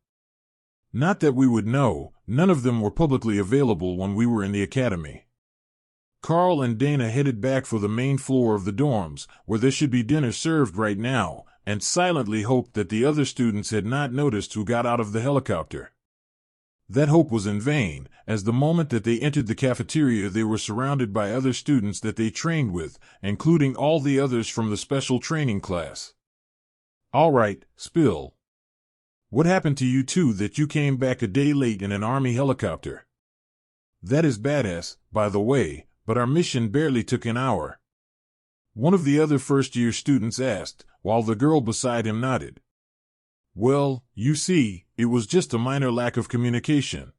Not that we would know, none of them were publicly available when we were in the academy. Karl and Dana headed back for the main floor of the dorms, where there should be dinner served right now, and silently hoped that the other students had not noticed who got out of the helicopter. That hope was in vain, as the moment that they entered the cafeteria they were surrounded by other students that they trained with, including all the others from the special training class. All right, spill. What happened to you two that you came back a day late in an army helicopter? That is badass, by the way, but our mission barely took an hour. One of the other first-year students asked, while the girl beside him nodded. Well, you see, it was just a minor lack of communication.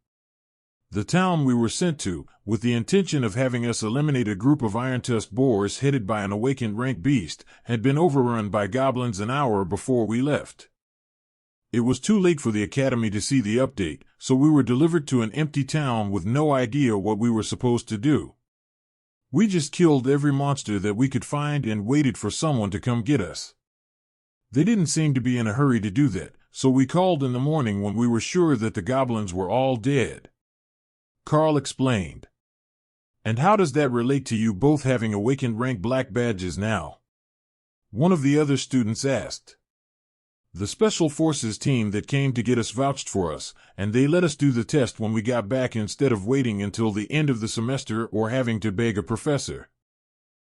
The town we were sent to, with the intention of having us eliminate a group of iron-tusked boars headed by an awakened rank beast, had been overrun by goblins an hour before we left. It was too late for the academy to see the update, so we were delivered to an empty town with no idea what we were supposed to do. We just killed every monster that we could find and waited for someone to come get us. They didn't seem to be in a hurry to do that, so we called in the morning when we were sure that the goblins were all dead. Karl explained. And how does that relate to you both having awakened rank black badges now? One of the other students asked. The Special Forces team that came to get us vouched for us, and they let us do the test when we got back instead of waiting until the end of the semester or having to beg a professor.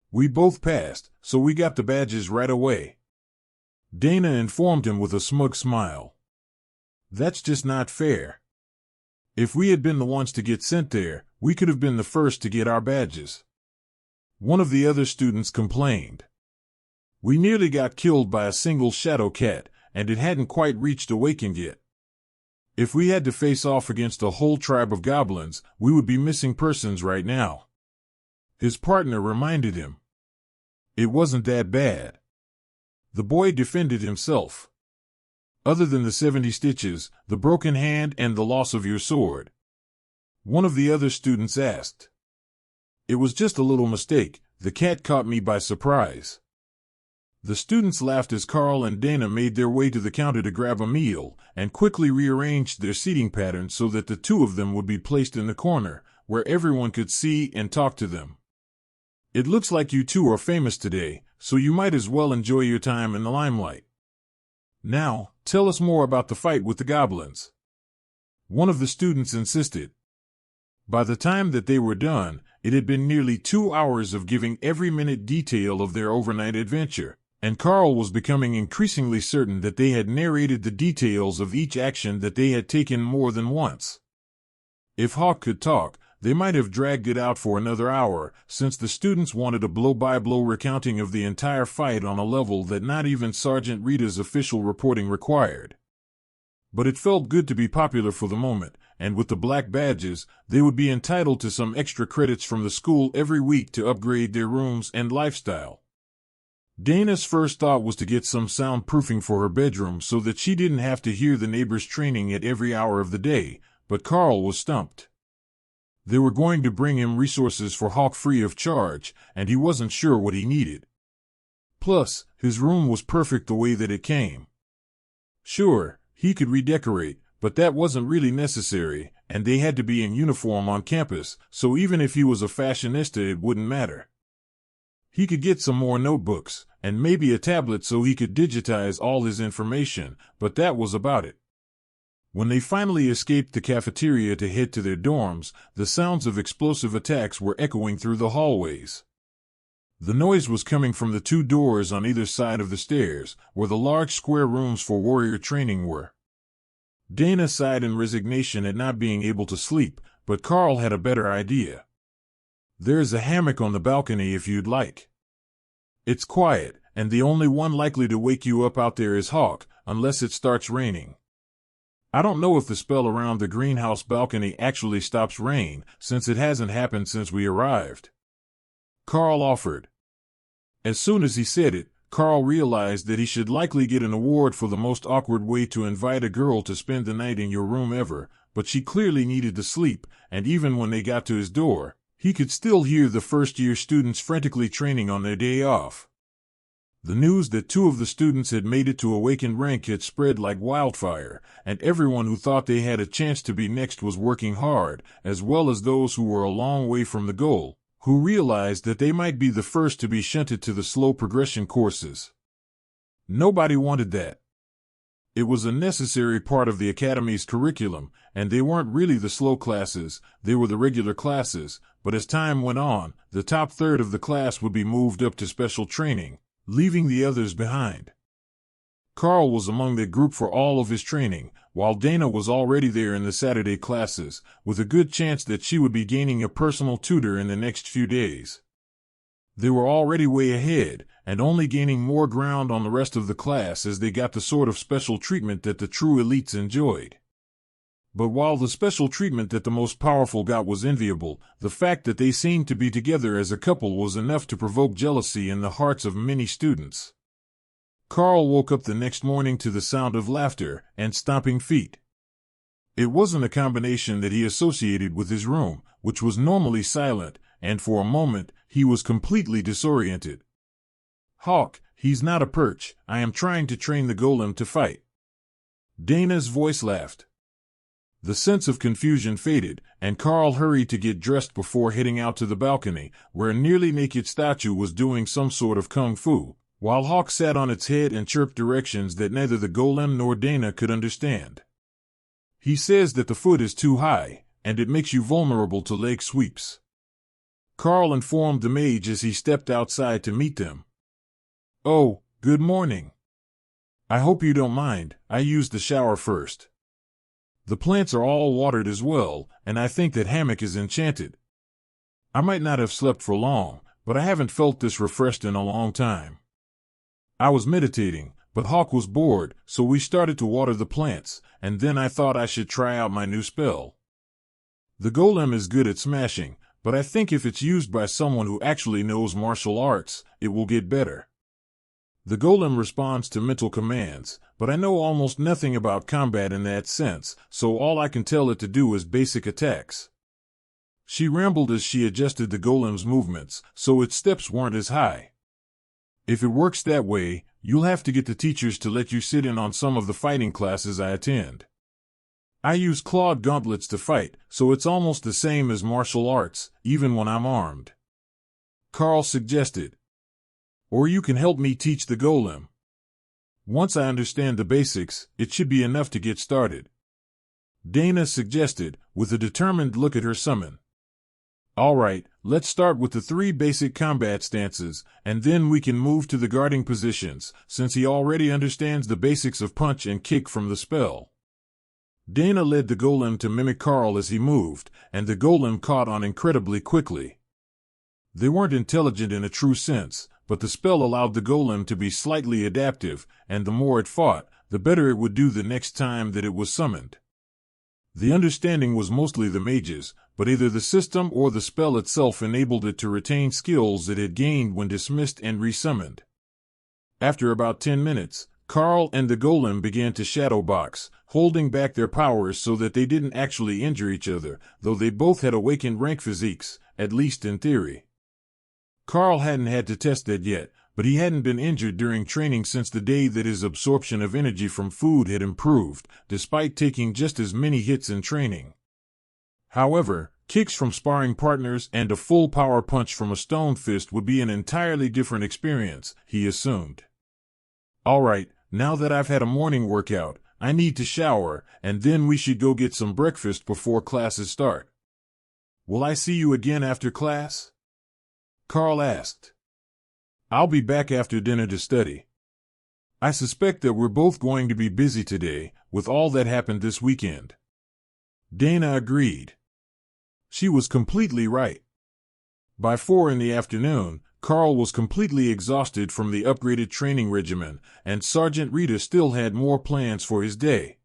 We both passed, so we got the badges right away. Dana informed him with a smug smile. That's just not fair. If we had been the ones to get sent there, we could have been the first to get our badges. One of the other students complained. We nearly got killed by a single shadow cat, and it hadn't quite reached awakened yet. If we had to face off against a whole tribe of goblins, we would be missing persons right now. His partner reminded him. It wasn't that bad. The boy defended himself. Other than the 70 stitches, the broken hand, and the loss of your sword. One of the other students asked. It was just a little mistake. The cat caught me by surprise. The students laughed as Karl and Dana made their way to the counter to grab a meal, and quickly rearranged their seating patterns so that the two of them would be placed in the corner, where everyone could see and talk to them. It looks like you two are famous today, so you might as well enjoy your time in the limelight. Now, tell us more about the fight with the goblins. One of the students insisted. By the time that they were done, it had been nearly 2 hours of giving every minute detail of their overnight adventure, and Karl was becoming increasingly certain that they had narrated the details of each action that they had taken more than once. If Hawk could talk, they might have dragged it out for another hour, since the students wanted a blow-by-blow recounting of the entire fight on a level that not even Sergeant Rita's official reporting required. But it felt good to be popular for the moment, and with the black badges, they would be entitled to some extra credits from the school every week to upgrade their rooms and lifestyle. Dana's first thought was to get some soundproofing for her bedroom so that she didn't have to hear the neighbors training at every hour of the day, but Karl was stumped. They were going to bring him resources for Hawk free of charge, and he wasn't sure what he needed. Plus, his room was perfect the way that it came. Sure, he could redecorate, but that wasn't really necessary, and they had to be in uniform on campus, so even if he was a fashionista it wouldn't matter. He could get some more notebooks, and maybe a tablet so he could digitize all his information, but that was about it. When they finally escaped the cafeteria to head to their dorms, the sounds of explosive attacks were echoing through the hallways. The noise was coming from the 2 doors on either side of the stairs, where the large square rooms for warrior training were. Dana sighed in resignation at not being able to sleep, but Karl had a better idea. There's a hammock on the balcony if you'd like. It's quiet, and the only one likely to wake you up out there is Hawk, unless it starts raining. I don't know if the spell around the greenhouse balcony actually stops rain, since it hasn't happened since we arrived. Karl offered. As soon as he said it, Karl realized that he should likely get an award for the most awkward way to invite a girl to spend the night in your room ever, but she clearly needed to sleep, and even when they got to his door, he could still hear the first-year students frantically training on their day off. The news that 2 of the students had made it to awakened rank had spread like wildfire, and everyone who thought they had a chance to be next was working hard, as well as those who were a long way from the goal, who realized that they might be the first to be shunted to the slow progression courses. Nobody wanted that. It was a necessary part of the academy's curriculum, and they weren't really the slow classes, they were the regular classes, but as time went on, the top third of the class would be moved up to special training, leaving the others behind. Karl was among that group for all of his training, while Dana was already there in the Saturday classes, with a good chance that she would be gaining a personal tutor in the next few days. They were already way ahead, and only gaining more ground on the rest of the class as they got the sort of special treatment that the true elites enjoyed. But while the special treatment that the most powerful got was enviable, the fact that they seemed to be together as a couple was enough to provoke jealousy in the hearts of many students. Karl woke up the next morning to the sound of laughter and stomping feet. It wasn't a combination that he associated with his room, which was normally silent, and for a moment he was completely disoriented. "Hawk, he's not a perch. I am trying to train the golem to fight." Dana's voice laughed. The sense of confusion faded, and Karl hurried to get dressed before heading out to the balcony, where a nearly naked statue was doing some sort of kung fu, while Hawk sat on its head and chirped directions that neither the golem nor Dana could understand. "He says that the foot is too high, and it makes you vulnerable to leg sweeps," Karl informed the mage as he stepped outside to meet them. "Oh, good morning. I hope you don't mind, I used the shower first. The plants are all watered as well, and I think that hammock is enchanted. I might not have slept for long, but I haven't felt this refreshed in a long time. I was meditating, but Hawk was bored, so we started to water the plants, and then I thought I should try out my new spell. The golem is good at smashing, but I think if it's used by someone who actually knows martial arts, it will get better. The golem responds to mental commands, but I know almost nothing about combat in that sense, so all I can tell it to do is basic attacks." She rambled as she adjusted the golem's movements, so its steps weren't as high. "If it works that way, you'll have to get the teachers to let you sit in on some of the fighting classes I attend. I use clawed gauntlets to fight, so it's almost the same as martial arts, even when I'm armed," Karl suggested. "Or you can help me teach the golem. Once I understand the basics, it should be enough to get started," Dana suggested, with a determined look at her summon. "All right, let's start with the 3 basic combat stances, and then we can move to the guarding positions, since he already understands the basics of punch and kick from the spell." Dana led the golem to mimic Karl as he moved, and the golem caught on incredibly quickly. They weren't intelligent in a true sense, but the spell allowed the golem to be slightly adaptive, and the more it fought, the better it would do the next time that it was summoned. The understanding was mostly the mage's, but either the system or the spell itself enabled it to retain skills it had gained when dismissed and resummoned. After about 10 minutes, Karl and the golem began to shadow box, holding back their powers so that they didn't actually injure each other, though they both had awakened rank physiques, at least in theory. Karl hadn't had to test that yet, but he hadn't been injured during training since the day that his absorption of energy from food had improved, despite taking just as many hits in training. However, kicks from sparring partners and a full power punch from a stone fist would be an entirely different experience, he assumed. "All right, now that I've had a morning workout, I need to shower, and then we should go get some breakfast before classes start. Will I see you again after class?" Karl asked. "I'll be back after dinner to study. I suspect that we're both going to be busy today, with all that happened this weekend." Dana agreed. She was completely right. By 4 in the afternoon, Karl was completely exhausted from the upgraded training regimen, and Sergeant Rita still had more plans for his day.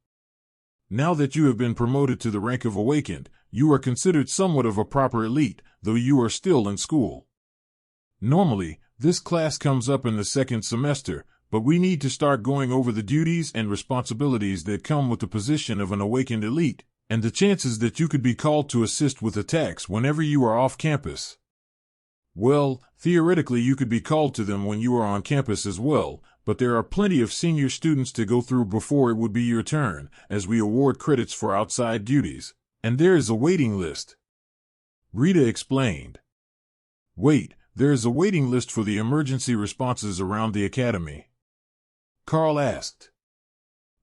"Now that you have been promoted to the rank of awakened, you are considered somewhat of a proper elite, though you are still in school. Normally, this class comes up in the 2nd semester, but we need to start going over the duties and responsibilities that come with the position of an awakened elite, and the chances that you could be called to assist with attacks whenever you are off campus. Well, theoretically you could be called to them when you are on campus as well, but there are plenty of senior students to go through before it would be your turn, as we award credits for outside duties, and there is a waiting list," Rita explained. "Wait, there is a waiting list for the emergency responses around the academy?" Karl asked.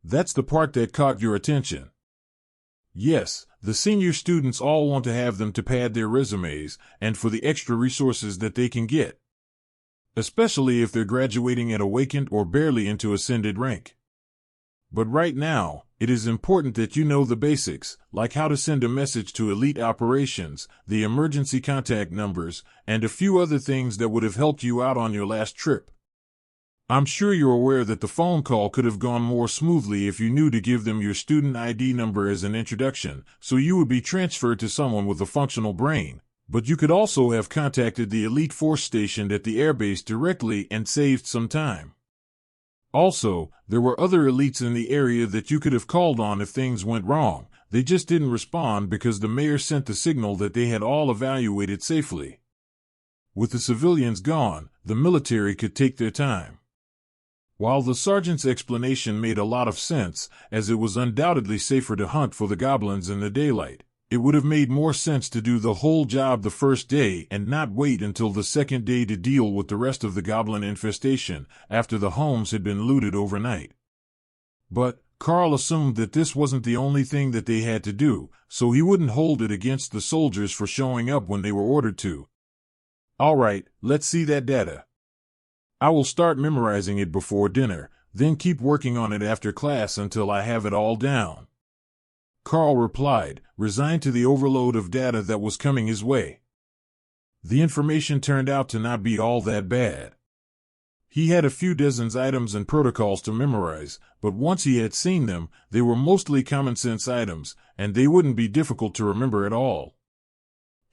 "That's the part that caught your attention." "Yes, the senior students all want to have them to pad their resumes, and for the extra resources that they can get. Especially if they're graduating at awakened or barely into ascended rank. But right now, it is important that you know the basics, like how to send a message to elite operations, the emergency contact numbers, and a few other things that would have helped you out on your last trip. I'm sure you're aware that the phone call could have gone more smoothly if you knew to give them your student ID number as an introduction, so you would be transferred to someone with a functional brain. But you could also have contacted the elite force stationed at the airbase directly and saved some time. Also, there were other elites in the area that you could have called on if things went wrong. They just didn't respond because the mayor sent the signal that they had all evaluated safely. With the civilians gone, the military could take their time. While the sergeant's explanation made a lot of sense, as it was undoubtedly safer to hunt for the goblins in the daylight, it would have made more sense to do the whole job the first day and not wait until the second day to deal with the rest of the goblin infestation after the homes had been looted overnight. But Karl assumed that this wasn't the only thing that they had to do, so he wouldn't hold it against the soldiers for showing up when they were ordered to. All right, let's see that data. I will start memorizing it before dinner, then keep working on it after class until I have it all down. Karl replied, resigned to the overload of data that was coming his way. The information turned out to not be all that bad. He had a few dozen items and protocols to memorize, but once he had seen them, they were mostly common-sense items, and they wouldn't be difficult to remember at all.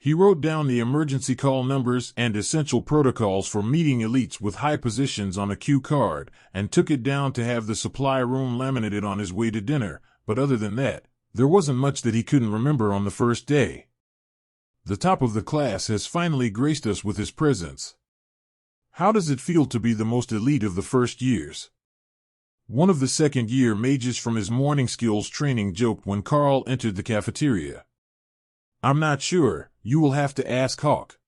He wrote down the emergency call numbers and essential protocols for meeting elites with high positions on a cue card, and took it down to have the supply room laminated on his way to dinner, but other than that, there wasn't much that he couldn't remember on the first day. The top of the class has finally graced us with his presence. How does it feel to be the most elite of the first years? One of the second-year mages from his morning skills training joked when Karl entered the cafeteria. I'm not sure, you will have to ask Hawk.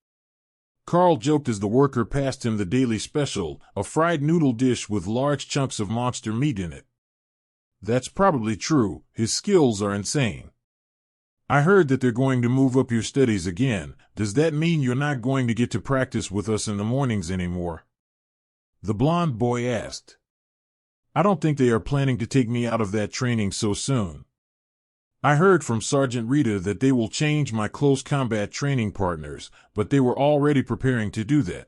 Karl joked as the worker passed him the daily special, a fried noodle dish with large chunks of monster meat in it. That's probably true, his skills are insane. I heard that they're going to move up your studies again. Does that mean you're not going to get to practice with us in the mornings anymore? The blond boy asked. I don't think they are planning to take me out of that training so soon. I heard from Sergeant Rita that they will change my close combat training partners, but they were already preparing to do that.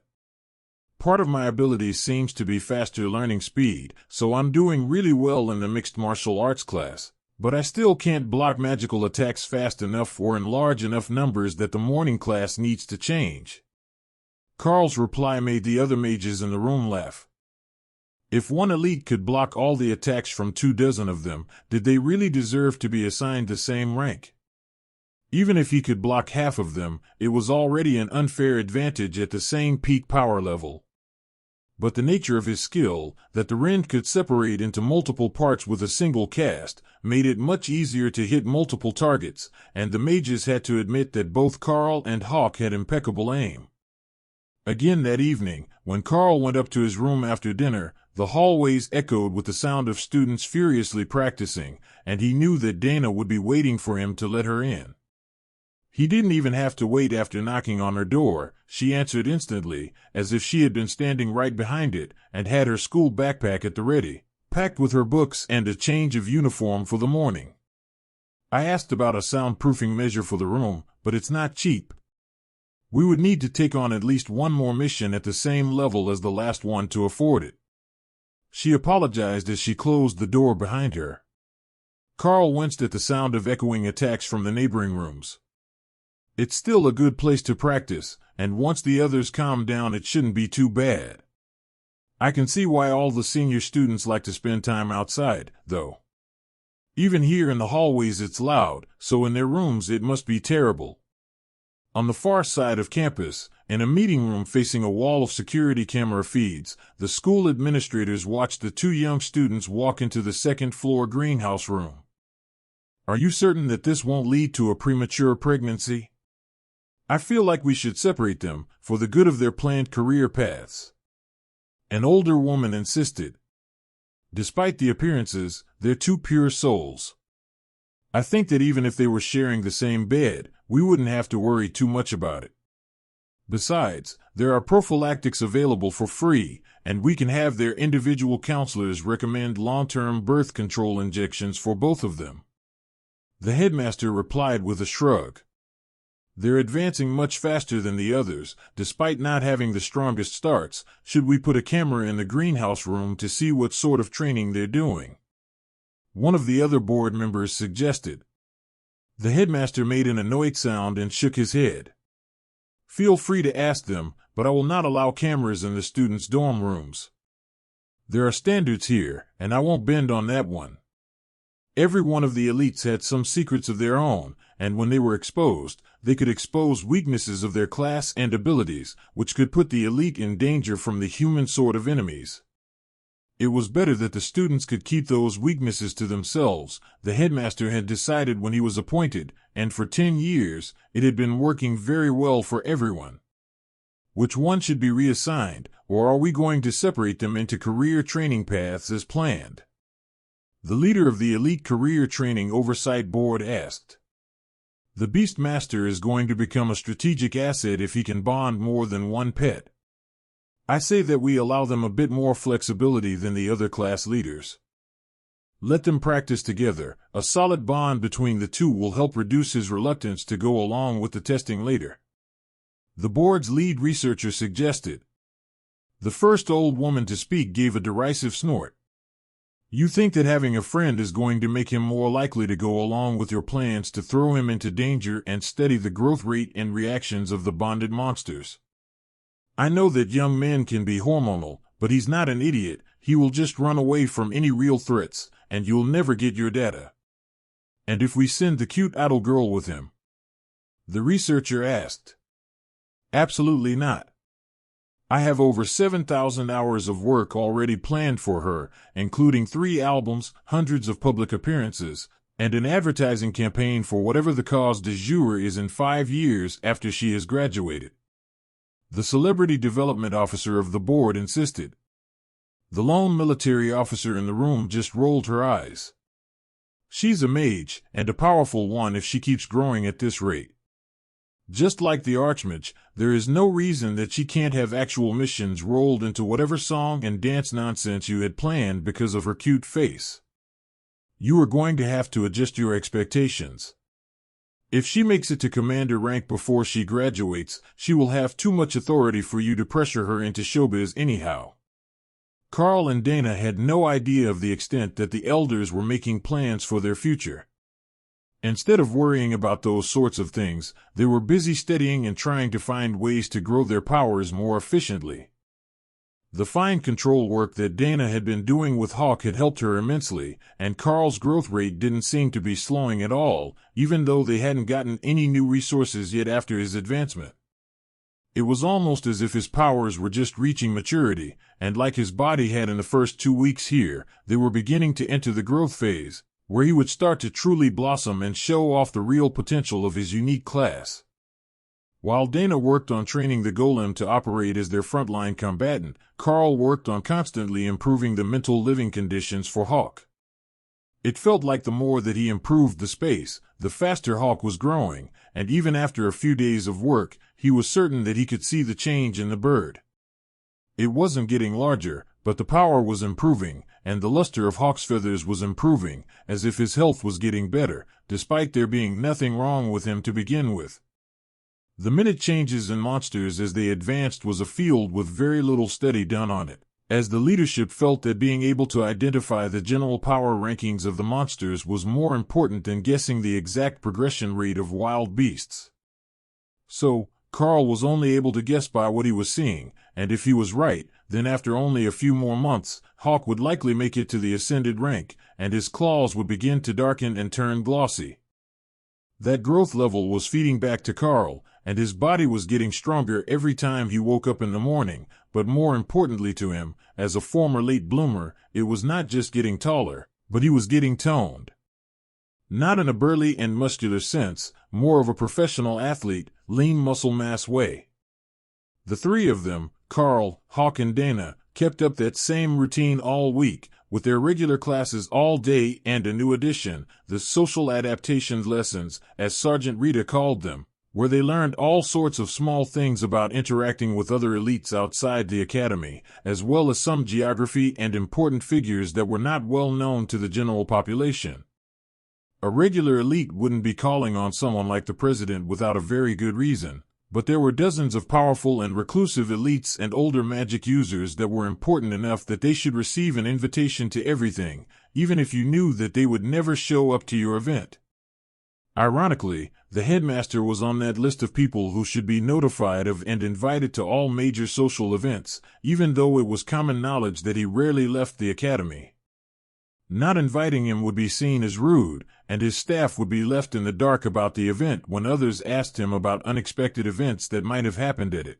Part of my ability seems to be faster learning speed, so I'm doing really well in the mixed martial arts class, but I still can't block magical attacks fast enough or in large enough numbers that the morning class needs to change. Karl's reply made the other mages in the room laugh. If one elite could block all the attacks from 24 of them, did they really deserve to be assigned the same rank? Even if he could block half of them, it was already an unfair advantage at the same peak power level. But the nature of his skill, that the rend could separate into multiple parts with a single cast, made it much easier to hit multiple targets, and the mages had to admit that both Karl and Hawk had impeccable aim. Again that evening, when Karl went up to his room after dinner, the hallways echoed with the sound of students furiously practicing, and he knew that Dana would be waiting for him to let her in. He didn't even have to wait after knocking on her door. She answered instantly, as if she had been standing right behind it, and had her school backpack at the ready, packed with her books and a change of uniform for the morning. I asked about a soundproofing measure for the room, but it's not cheap. We would need to take on at least one more mission at the same level as the last one to afford it. She apologized as she closed the door behind her. Karl winced at the sound of echoing attacks from the neighboring rooms. It's still a good place to practice, and once the others calm down it shouldn't be too bad. I can see why all the senior students like to spend time outside, though. Even here in the hallways it's loud, so in their rooms it must be terrible. On the far side of campus, in a meeting room facing a wall of security camera feeds, the school administrators watched the two young students walk into the second-floor greenhouse room. Are you certain that this won't lead to a premature pregnancy? I feel like we should separate them, for the good of their planned career paths. An older woman insisted. Despite the appearances, they're two pure souls. I think that even if they were sharing the same bed, we wouldn't have to worry too much about it. Besides, there are prophylactics available for free, and we can have their individual counselors recommend long-term birth control injections for both of them. The headmaster replied with a shrug. They're advancing much faster than the others, despite not having the strongest starts. Should we put a camera in the greenhouse room to see what sort of training they're doing?" One of the other board members suggested. The headmaster made an annoyed sound and shook his head. "Feel free to ask them, but I will not allow cameras in the students' dorm rooms. There are standards here, and I won't bend on that one." Every one of the elites had some secrets of their own, and when they were exposed, they could expose weaknesses of their class and abilities, which could put the elite in danger from the human sort of enemies. It was better that the students could keep those weaknesses to themselves, the headmaster had decided when he was appointed, and for 10 years, it had been working very well for everyone. Which one should be reassigned, or are we going to separate them into career training paths as planned? The leader of the Elite Career Training Oversight Board asked. The Beast Master is going to become a strategic asset if he can bond more than one pet. I say that we allow them a bit more flexibility than the other class leaders. Let them practice together. A solid bond between the two will help reduce his reluctance to go along with the testing later. The board's lead researcher suggested. The first old woman to speak gave a derisive snort. You think that having a friend is going to make him more likely to go along with your plans to throw him into danger and steady the growth rate and reactions of the bonded monsters. I know that young men can be hormonal, but he's not an idiot. He will just run away from any real threats, and you'll never get your data. And if we send the cute idle girl with him? The researcher asked. Absolutely not. I have over 7,000 hours of work already planned for her, including 3 albums, hundreds of public appearances, and an advertising campaign for whatever the cause du jour is in 5 years after she has graduated. The celebrity development officer of the board insisted. The lone military officer in the room just rolled her eyes. She's a mage, and a powerful one if she keeps growing at this rate. Just like the Archmage, there is no reason that she can't have actual missions rolled into whatever song and dance nonsense you had planned because of her cute face. You are going to have to adjust your expectations. If she makes it to commander rank before she graduates, she will have too much authority for you to pressure her into showbiz anyhow. Karl and Dana had no idea of the extent that the elders were making plans for their future. Instead of worrying about those sorts of things, they were busy studying and trying to find ways to grow their powers more efficiently. The fine control work that Dana had been doing with Hawk had helped her immensely, and Karl's growth rate didn't seem to be slowing at all, even though they hadn't gotten any new resources yet after his advancement. It was almost as if his powers were just reaching maturity, and like his body had in the first 2 weeks here, they were beginning to enter the growth phase, where he would start to truly blossom and show off the real potential of his unique class. While Dana worked on training the golem to operate as their frontline combatant, Karl worked on constantly improving the mental living conditions for Hawk. It felt like the more that he improved the space, the faster Hawk was growing, and even after a few days of work, he was certain that he could see the change in the bird. It wasn't getting larger, but the power was improving, and the luster of Hawk's feathers was improving, as if his health was getting better, despite there being nothing wrong with him to begin with. The minute changes in monsters as they advanced was a field with very little study done on it, as the leadership felt that being able to identify the general power rankings of the monsters was more important than guessing the exact progression rate of wild beasts. So, Karl was only able to guess by what he was seeing, and if he was right, then after only a few more months, Hawk would likely make it to the ascended rank, and his claws would begin to darken and turn glossy. That growth level was feeding back to Karl, and his body was getting stronger every time he woke up in the morning, but more importantly to him, as a former late bloomer, it was not just getting taller, but he was getting toned. Not in a burly and muscular sense, more of a professional athlete, lean muscle mass way. The 3 of them, Karl, Hawk and Dana, kept up that same routine all week, with their regular classes all day and a new addition, the social adaptation lessons, as Sergeant Rita called them, where they learned all sorts of small things about interacting with other elites outside the academy, as well as some geography and important figures that were not well known to the general population. A regular elite wouldn't be calling on someone like the president without a very good reason, but there were dozens of powerful and reclusive elites and older magic users that were important enough that they should receive an invitation to everything, even if you knew that they would never show up to your event. Ironically, the headmaster was on that list of people who should be notified of and invited to all major social events, even though it was common knowledge that he rarely left the academy. Not inviting him would be seen as rude, and his staff would be left in the dark about the event when others asked him about unexpected events that might have happened at it.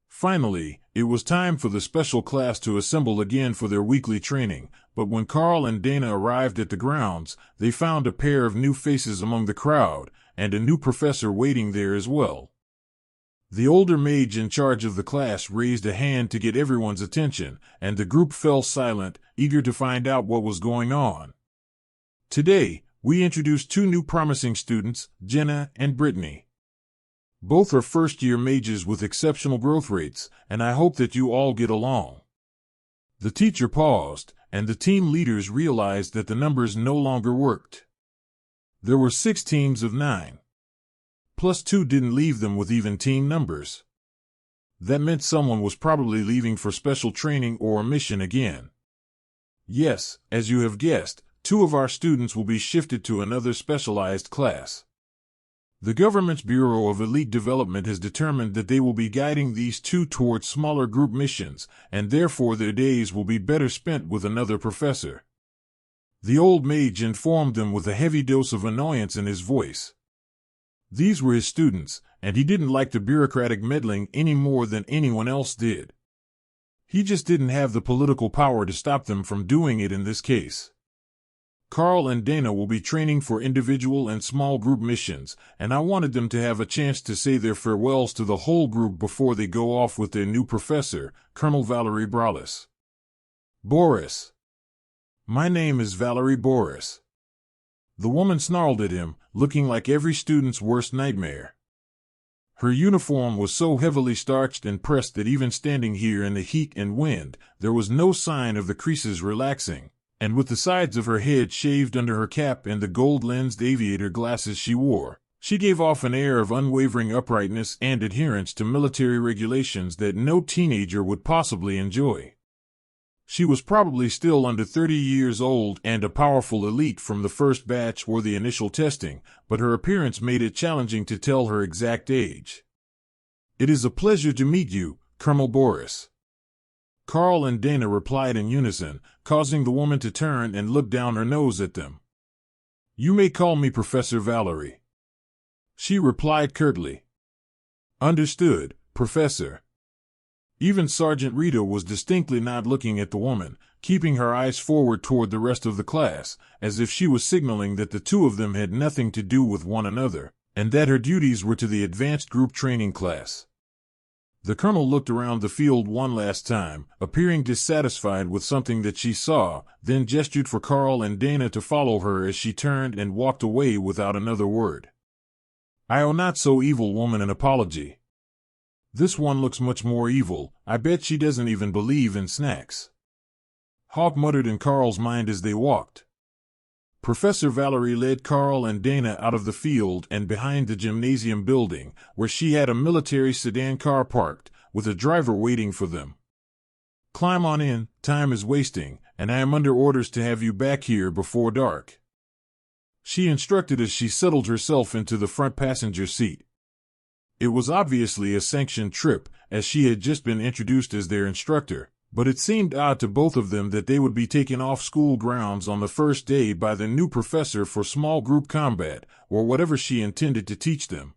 Finally, it was time for the special class to assemble again for their weekly training, but when Karl and Dana arrived at the grounds, they found a pair of new faces among the crowd, and a new professor waiting there as well. The older mage in charge of the class raised a hand to get everyone's attention, and the group fell silent, eager to find out what was going on. Today, we introduce two new promising students, Jenna and Brittany. Both are first-year mages with exceptional growth rates, and I hope that you all get along. The teacher paused, and the team leaders realized that the numbers no longer worked. There were 6 teams of 9. Plus 2 didn't leave them with even team numbers. That meant someone was probably leaving for special training or a mission again. Yes, as you have guessed, 2 of our students will be shifted to another specialized class. The government's Bureau of Elite Development has determined that they will be guiding these 2 towards smaller group missions, and therefore their days will be better spent with another professor. The old mage informed them with a heavy dose of annoyance in his voice. These were his students, and he didn't like the bureaucratic meddling any more than anyone else did. He just didn't have the political power to stop them from doing it in this case. Karl and Dana will be training for individual and small group missions, and I wanted them to have a chance to say their farewells to the whole group before they go off with their new professor, Colonel Valerie Boris. Boris. My name is Valerie Boris. The woman snarled at him, looking like every student's worst nightmare. Her uniform was so heavily starched and pressed that even standing here in the heat and wind, there was no sign of the creases relaxing, and with the sides of her head shaved under her cap and the gold-lensed aviator glasses she wore, she gave off an air of unwavering uprightness and adherence to military regulations that no teenager would possibly enjoy. She was probably still under 30 years old and a powerful elite from the first batch or the initial testing, but her appearance made it challenging to tell her exact age. It is a pleasure to meet you, Colonel Boris. Karl and Dana replied in unison, causing the woman to turn and look down her nose at them. You may call me Professor Valerie. She replied curtly. Understood, Professor. Even Sergeant Rita was distinctly not looking at the woman, keeping her eyes forward toward the rest of the class, as if she was signaling that the 2 of them had nothing to do with one another, and that her duties were to the advanced group training class. The colonel looked around the field one last time, appearing dissatisfied with something that she saw, then gestured for Karl and Dana to follow her as she turned and walked away without another word. I owe not so evil woman an apology. This one looks much more evil. I bet she doesn't even believe in snacks. Hawk muttered in Karl's mind as they walked. Professor Valerie led Karl and Dana out of the field and behind the gymnasium building, where she had a military sedan car parked, with a driver waiting for them. Climb on in, time is wasting, and I am under orders to have you back here before dark. She instructed as she settled herself into the front passenger seat. It was obviously a sanctioned trip, as she had just been introduced as their instructor, but it seemed odd to both of them that they would be taken off school grounds on the first day by the new professor for small group combat, or whatever she intended to teach them.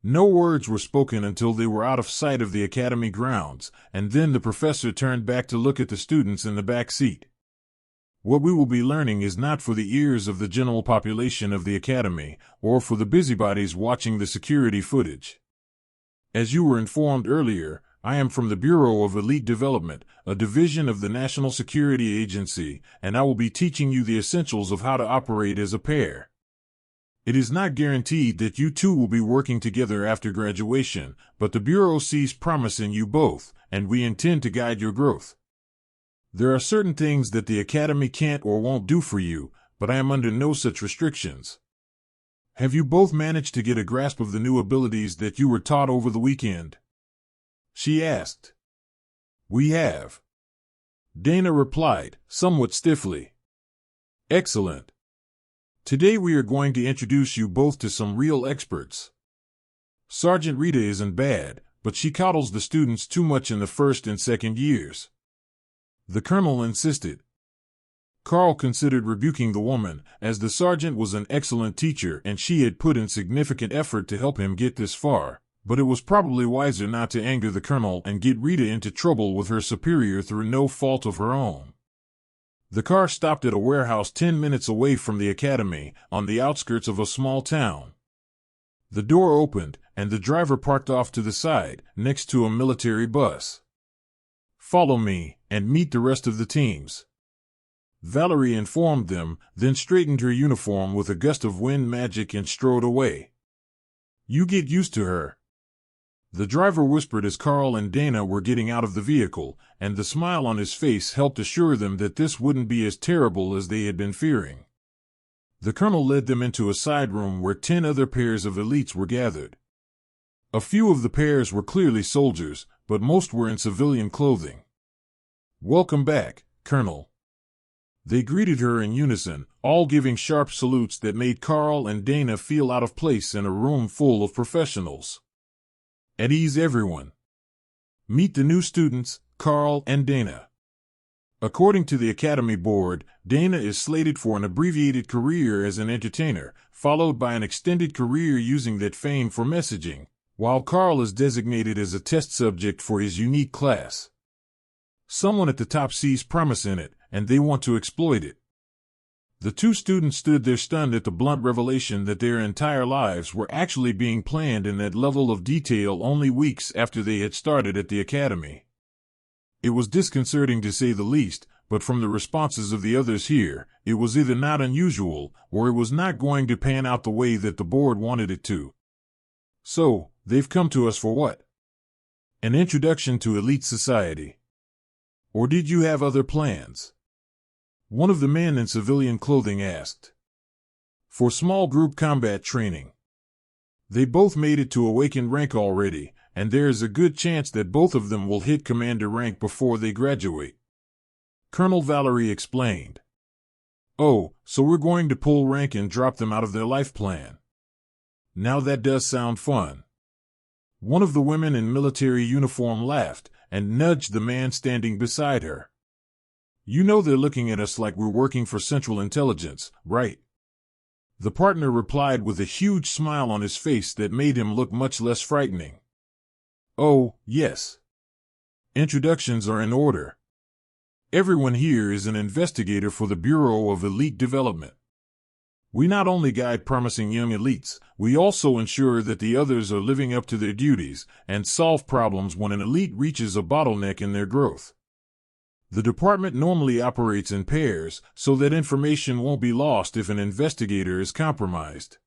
No words were spoken until they were out of sight of the academy grounds, and then the professor turned back to look at the students in the back seat. What we will be learning is not for the ears of the general population of the academy, or for the busybodies watching the security footage. As you were informed earlier, I am from the Bureau of Elite Development, a division of the National Security Agency, and I will be teaching you the essentials of how to operate as a pair. It is not guaranteed that you 2 will be working together after graduation, but the Bureau sees promise in you both, and we intend to guide your growth. There are certain things that the Academy can't or won't do for you, but I am under no such restrictions. Have you both managed to get a grasp of the new abilities that you were taught over the weekend? She asked. We have. Dana replied, somewhat stiffly. Excellent. Today we are going to introduce you both to some real experts. Sergeant Rita isn't bad, but she coddles the students too much in the first and second years. The colonel insisted. Karl considered rebuking the woman, as the sergeant was an excellent teacher and she had put in significant effort to help him get this far, but it was probably wiser not to anger the colonel and get Rita into trouble with her superior through no fault of her own. The car stopped at a warehouse 10 minutes away from the academy, on the outskirts of a small town. The door opened, and the driver parked off to the side, next to a military bus. Follow me, and meet the rest of the teams. Valerie informed them, then straightened her uniform with a gust of wind magic and strode away. You get used to her. The driver whispered as Karl and Dana were getting out of the vehicle, and the smile on his face helped assure them that this wouldn't be as terrible as they had been fearing. The colonel led them into a side room where 10 other pairs of elites were gathered. A few of the pairs were clearly soldiers, but most were in civilian clothing. Welcome back, Colonel. They greeted her in unison, all giving sharp salutes that made Karl and Dana feel out of place in a room full of professionals. At ease, everyone. Meet the new students, Karl and Dana. According to the Academy Board, Dana is slated for an abbreviated career as an entertainer, followed by an extended career using that fame for messaging, while Karl is designated as a test subject for his unique class. Someone at the top sees promise in it, and they want to exploit it. The two students stood there stunned at the blunt revelation that their entire lives were actually being planned in that level of detail only weeks after they had started at the academy. It was disconcerting to say the least, but from the responses of the others here, it was either not unusual, or it was not going to pan out the way that the board wanted it to. So, they've come to us for what? An introduction to elite society. Or did you have other plans? One of the men in civilian clothing asked. For small group combat training. They both made it to awakened rank already, and there is a good chance that both of them will hit commander rank before they graduate. Colonel Valerie explained. Oh, so we're going to pull rank and drop them out of their life plan. Now that does sound fun. One of the women in military uniform laughed and nudged the man standing beside her. You know they're looking at us like we're working for Central Intelligence, right? The partner replied with a huge smile on his face that made him look much less frightening. Oh, yes. Introductions are in order. Everyone here is an investigator for the Bureau of Elite Development. We not only guide promising young elites, we also ensure that the others are living up to their duties and solve problems when an elite reaches a bottleneck in their growth. The department normally operates in pairs so that information won't be lost if an investigator is compromised.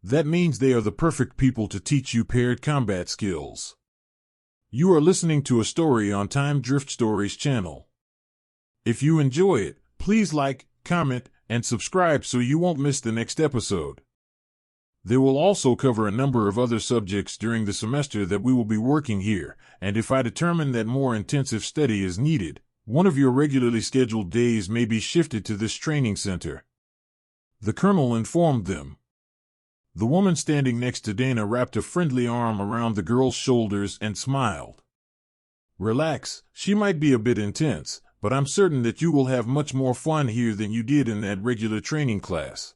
That means they are the perfect people to teach you paired combat skills. You are listening to a story on Time Drift Stories channel. If you enjoy it, please like, comment, and subscribe so you won't miss the next episode. They will also cover a number of other subjects during the semester that we will be working here, and if I determine that more intensive study is needed, one of your regularly scheduled days may be shifted to this training center. The colonel informed them. The woman standing next to Dana wrapped a friendly arm around the girl's shoulders and smiled. Relax, she might be a bit intense, but I'm certain that you will have much more fun here than you did in that regular training class.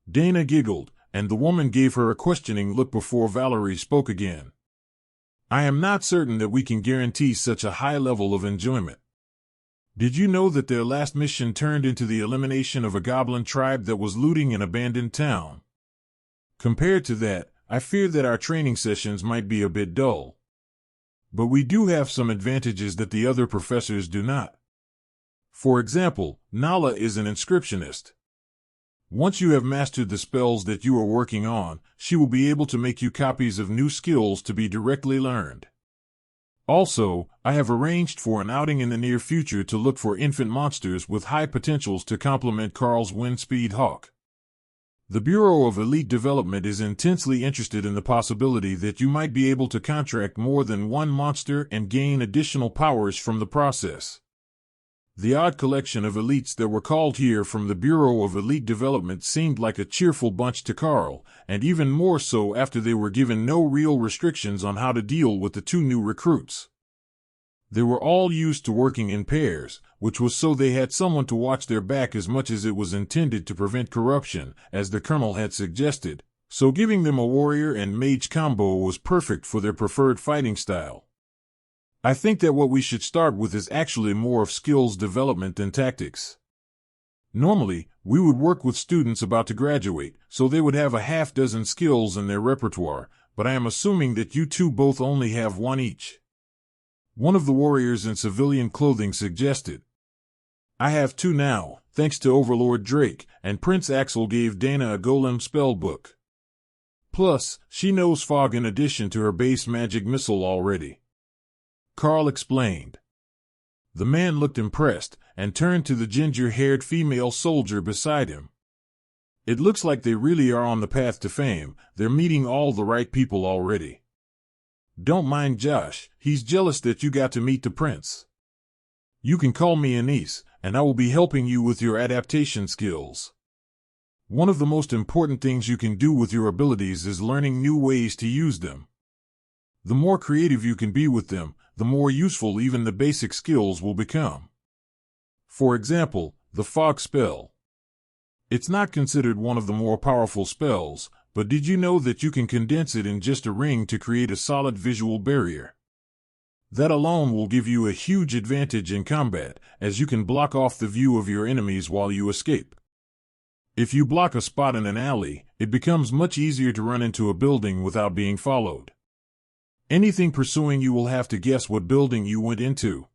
Dana giggled, and the woman gave her a questioning look before Valerie spoke again. I am not certain that we can guarantee such a high level of enjoyment. Did you know that their last mission turned into the elimination of a goblin tribe that was looting an abandoned town? Compared to that, I fear that our training sessions might be a bit dull. But we do have some advantages that the other professors do not. For example, Nala is an inscriptionist. Once you have mastered the spells that you are working on, she will be able to make you copies of new skills to be directly learned. Also, I have arranged for an outing in the near future to look for infant monsters with high potentials to complement Karl's wind speed hawk. The Bureau of Elite Development is intensely interested in the possibility that you might be able to contract more than one monster and gain additional powers from the process. The odd collection of elites that were called here from the Bureau of Elite Development seemed like a cheerful bunch to Karl, and even more so after they were given no real restrictions on how to deal with the two new recruits. They were all used to working in pairs, which was so they had someone to watch their back as much as it was intended to prevent corruption, as the colonel had suggested, so giving them a warrior and mage combo was perfect for their preferred fighting style. I think that what we should start with is actually more of skills development than tactics. Normally, we would work with students about to graduate, so they would have a half-dozen skills in their repertoire, but I am assuming that you two both only have one each. One of the warriors in civilian clothing suggested. I have two now, thanks to Overlord Drake, and Prince Axel gave Dana a golem spell book. Plus, she knows fog in addition to her base magic missile already. Karl explained. The man looked impressed, and turned to the ginger-haired female soldier beside him. It looks like they really are on the path to fame. They're meeting all the right people already. Don't mind Josh, he's jealous that you got to meet the prince. You can call me Anise, and I will be helping you with your adaptation skills. One of the most important things you can do with your abilities is learning new ways to use them. The more creative you can be with them, the more useful even the basic skills will become. For example, the fog spell. It's not considered one of the more powerful spells, but did you know that you can condense it in just a ring to create a solid visual barrier? That alone will give you a huge advantage in combat, as you can block off the view of your enemies while you escape. If you block a spot in an alley, it becomes much easier to run into a building without being followed. Anything pursuing you will have to guess what building you went into.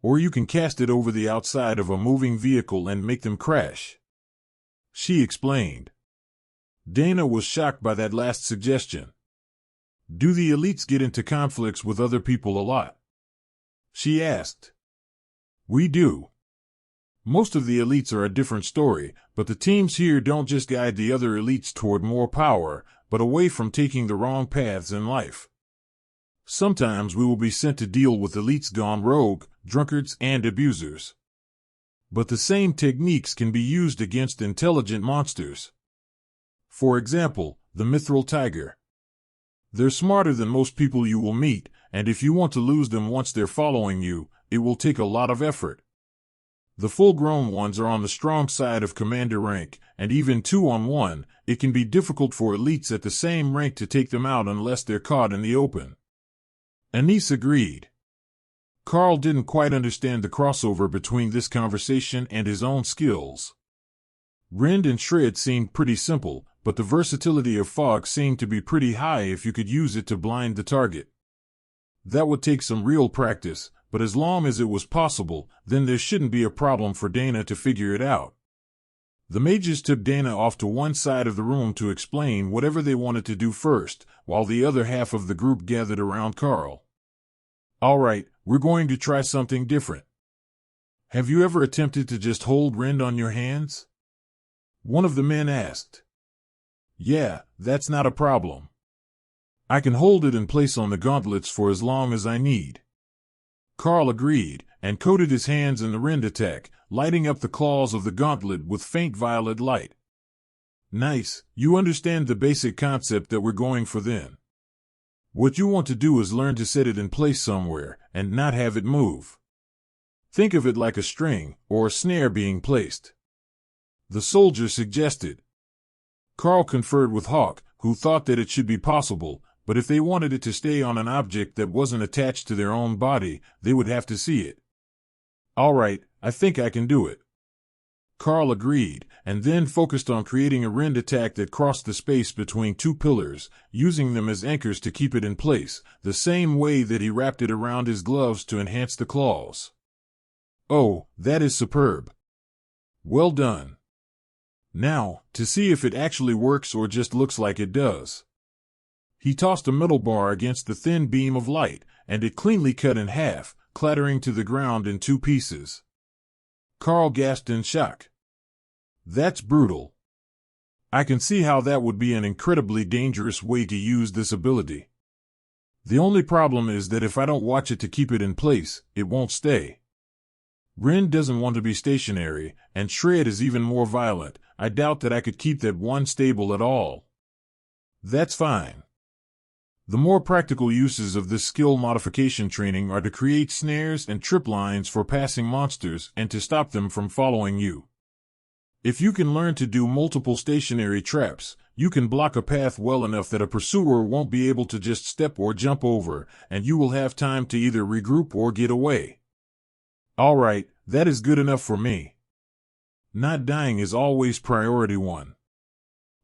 Or you can cast it over the outside of a moving vehicle and make them crash. She explained. Dana was shocked by that last suggestion. Do the elites get into conflicts with other people a lot? She asked. We do. Most of the elites are a different story, but the teams here don't just guide the other elites toward more power, but away from taking the wrong paths in life. Sometimes we will be sent to deal with elites gone rogue, drunkards, and abusers. But the same techniques can be used against intelligent monsters. For example, the mithril tiger. They're smarter than most people you will meet, and if you want to lose them once they're following you, it will take a lot of effort. The full-grown ones are on the strong side of commander rank, and even 2-on-1, it can be difficult for elites at the same rank to take them out unless they're caught in the open. Anise agreed. Karl didn't quite understand the crossover between this conversation and his own skills. Rend and Shred seemed pretty simple, but the versatility of fog seemed to be pretty high if you could use it to blind the target. That would take some real practice, but as long as it was possible, then there shouldn't be a problem for Dana to figure it out. The mages took Dana off to one side of the room to explain whatever they wanted to do first, while the other half of the group gathered around Karl. All right, we're going to try something different. Have you ever attempted to just hold Rend on your hands? One of the men asked. Yeah, that's not a problem. I can hold it in place on the gauntlets for as long as I need. Karl agreed, and coated his hands in the Rend attack, lighting up the claws of the gauntlet with faint violet light. Nice, you understand the basic concept that we're going for then. What you want to do is learn to set it in place somewhere, and not have it move. Think of it like a string, or a snare being placed. The soldier suggested. Karl conferred with Hawk, who thought that it should be possible, but if they wanted it to stay on an object that wasn't attached to their own body, they would have to see it. All right, I think I can do it. Karl agreed, and then focused on creating a Rend attack that crossed the space between two pillars, using them as anchors to keep it in place, the same way that he wrapped it around his gloves to enhance the claws. Oh, that is superb. Well done. Now, to see if it actually works or just looks like it does. He tossed a metal bar against the thin beam of light, and it cleanly cut in half, clattering to the ground in 2 pieces. Karl gasped in shock. That's brutal. I can see how that would be an incredibly dangerous way to use this ability. The only problem is that if I don't watch it to keep it in place, it won't stay. Ren doesn't want to be stationary, and Shred is even more violent. I doubt that I could keep that one stable at all. That's fine. The more practical uses of this skill modification training are to create snares and trip lines for passing monsters and to stop them from following you. If you can learn to do multiple stationary traps, you can block a path well enough that a pursuer won't be able to just step or jump over, and you will have time to either regroup or get away. All right, that is good enough for me. Not dying is always priority 1.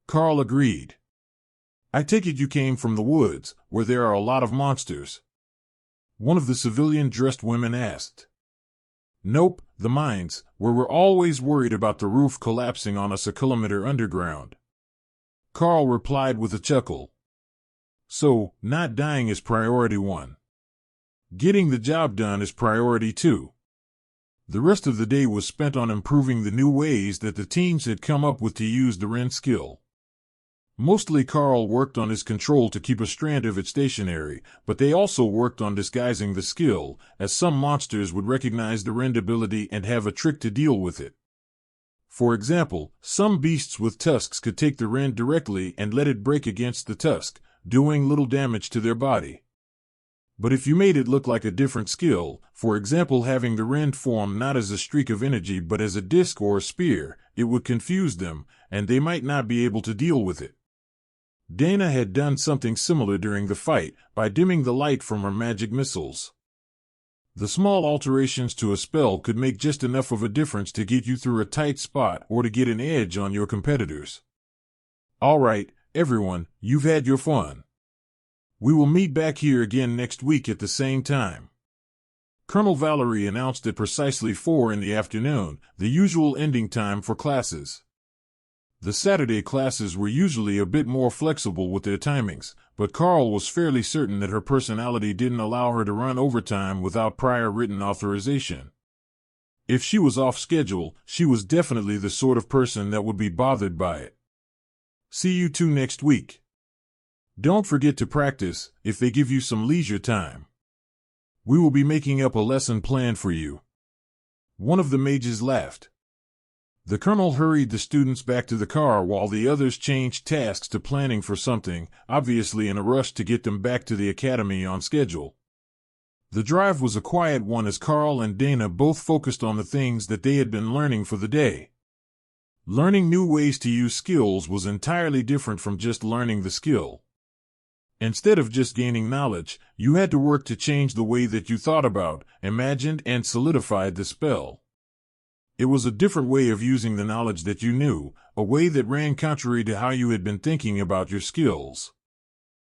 Karl agreed. I take it you came from the woods, where there are a lot of monsters? One of the civilian-dressed women asked. Nope, the mines, where we're always worried about the roof collapsing on us a kilometer underground. Karl replied with a chuckle. So, not dying is priority 1. Getting the job done is priority 2. The rest of the day was spent on improving the new ways that the teams had come up with to use the Ren skill. Mostly Karl worked on his control to keep a strand of it stationary, but they also worked on disguising the skill, as some monsters would recognize the Ren ability and have a trick to deal with it. For example, some beasts with tusks could take the Ren directly and let it break against the tusk, doing little damage to their body. But if you made it look like a different skill, for example having the Ren form not as a streak of energy but as a disc or a spear, it would confuse them, and they might not be able to deal with it. Dana had done something similar during the fight, by dimming the light from her magic missiles. The small alterations to a spell could make just enough of a difference to get you through a tight spot or to get an edge on your competitors. All right, everyone, you've had your fun. We will meet back here again next week at the same time. Colonel Valerie announced at precisely 4 in the afternoon, the usual ending time for classes. The Saturday classes were usually a bit more flexible with their timings, but Karl was fairly certain that her personality didn't allow her to run overtime without prior written authorization. If she was off schedule, she was definitely the sort of person that would be bothered by it. See you 2 next week. Don't forget to practice, if they give you some leisure time. We will be making up a lesson plan for you. One of the mages laughed. The colonel hurried the students back to the car while the others changed tasks to planning for something, obviously in a rush to get them back to the academy on schedule. The drive was a quiet one as Karl and Dana both focused on the things that they had been learning for the day. Learning new ways to use skills was entirely different from just learning the skill. Instead of just gaining knowledge, you had to work to change the way that you thought about, imagined, and solidified the spell. It was a different way of using the knowledge that you knew, a way that ran contrary to how you had been thinking about your skills.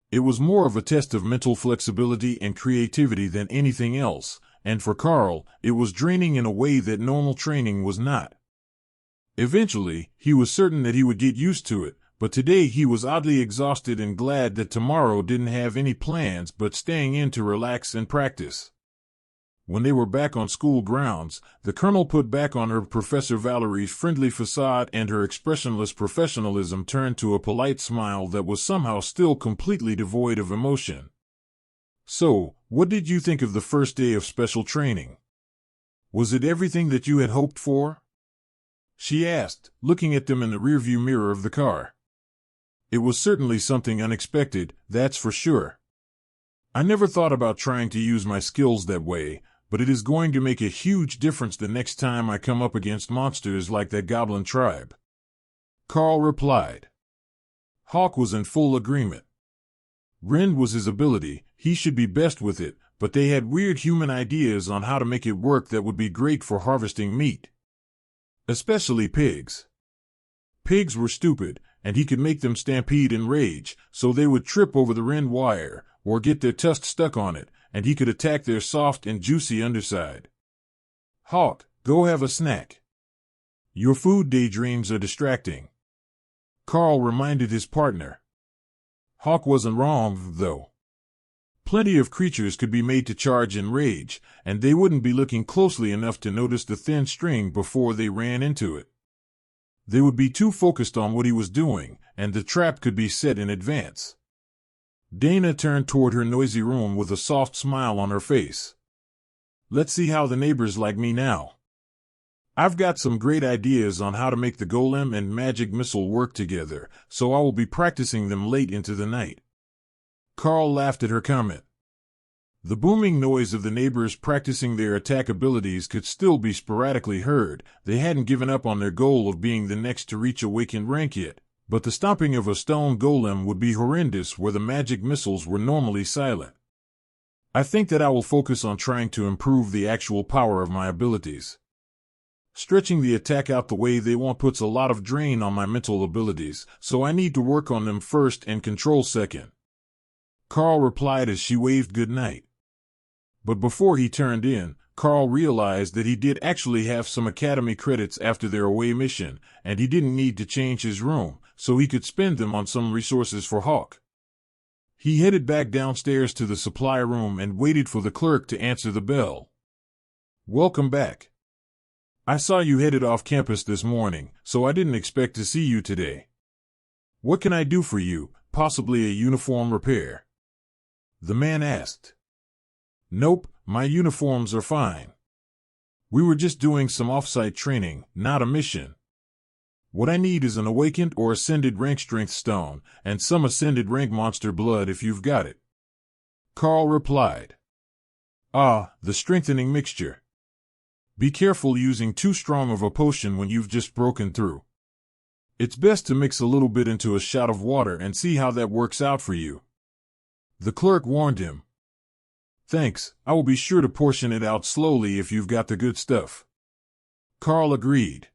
It was more of a test of mental flexibility and creativity than anything else, and for Karl, it was draining in a way that normal training was not. Eventually, he was certain that he would get used to it, but today he was oddly exhausted and glad that tomorrow didn't have any plans but staying in to relax and practice. When they were back on school grounds, the colonel put back on her Professor Valerie's friendly facade and her expressionless professionalism turned to a polite smile that was somehow still completely devoid of emotion. So, what did you think of the first day of special training? Was it everything that you had hoped for? She asked, looking at them in the rearview mirror of the car. It was certainly something unexpected, that's for sure. I never thought about trying to use my skills that way, but it is going to make a huge difference the next time I come up against monsters like that goblin tribe. Karl replied. Hawk was in full agreement. Ren was his ability, he should be best with it, but they had weird human ideas on how to make it work that would be great for harvesting meat. Especially pigs. Pigs were stupid, and he could make them stampede in rage, so they would trip over the Ren wire, or get their tusks stuck on it, and he could attack their soft and juicy underside. Hawk, go have a snack. Your food daydreams are distracting. Karl reminded his partner. Hawk wasn't wrong, though. Plenty of creatures could be made to charge in rage, and they wouldn't be looking closely enough to notice the thin string before they ran into it. They would be too focused on what he was doing, and the trap could be set in advance. Dana turned toward her noisy room with a soft smile on her face. Let's see how the neighbors like me now. I've got some great ideas on how to make the golem and magic missile work together, so I will be practicing them late into the night. Karl laughed at her comment. The booming noise of the neighbors practicing their attack abilities could still be sporadically heard. They hadn't given up on their goal of being the next to reach awakened rank yet, but the stomping of a stone golem would be horrendous where the magic missiles were normally silent. I think that I will focus on trying to improve the actual power of my abilities. Stretching the attack out the way they want puts a lot of drain on my mental abilities, so I need to work on them first and control second. Karl replied as she waved goodnight. But before he turned in, Karl realized that he did actually have some academy credits after their away mission, and he didn't need to change his room, so he could spend them on some resources for Hawk. He headed back downstairs to the supply room and waited for the clerk to answer the bell. Welcome back. I saw you headed off campus this morning, so I didn't expect to see you today. What can I do for you? Possibly a uniform repair? The man asked. Nope, my uniforms are fine. We were just doing some off-site training, not a mission. What I need is an awakened or ascended rank strength stone, and some ascended rank monster blood if you've got it. Karl replied. Ah, the strengthening mixture. Be careful using too strong of a potion when you've just broken through. It's best to mix a little bit into a shot of water and see how that works out for you. The clerk warned him. Thanks, I will be sure to portion it out slowly if you've got the good stuff. Karl agreed.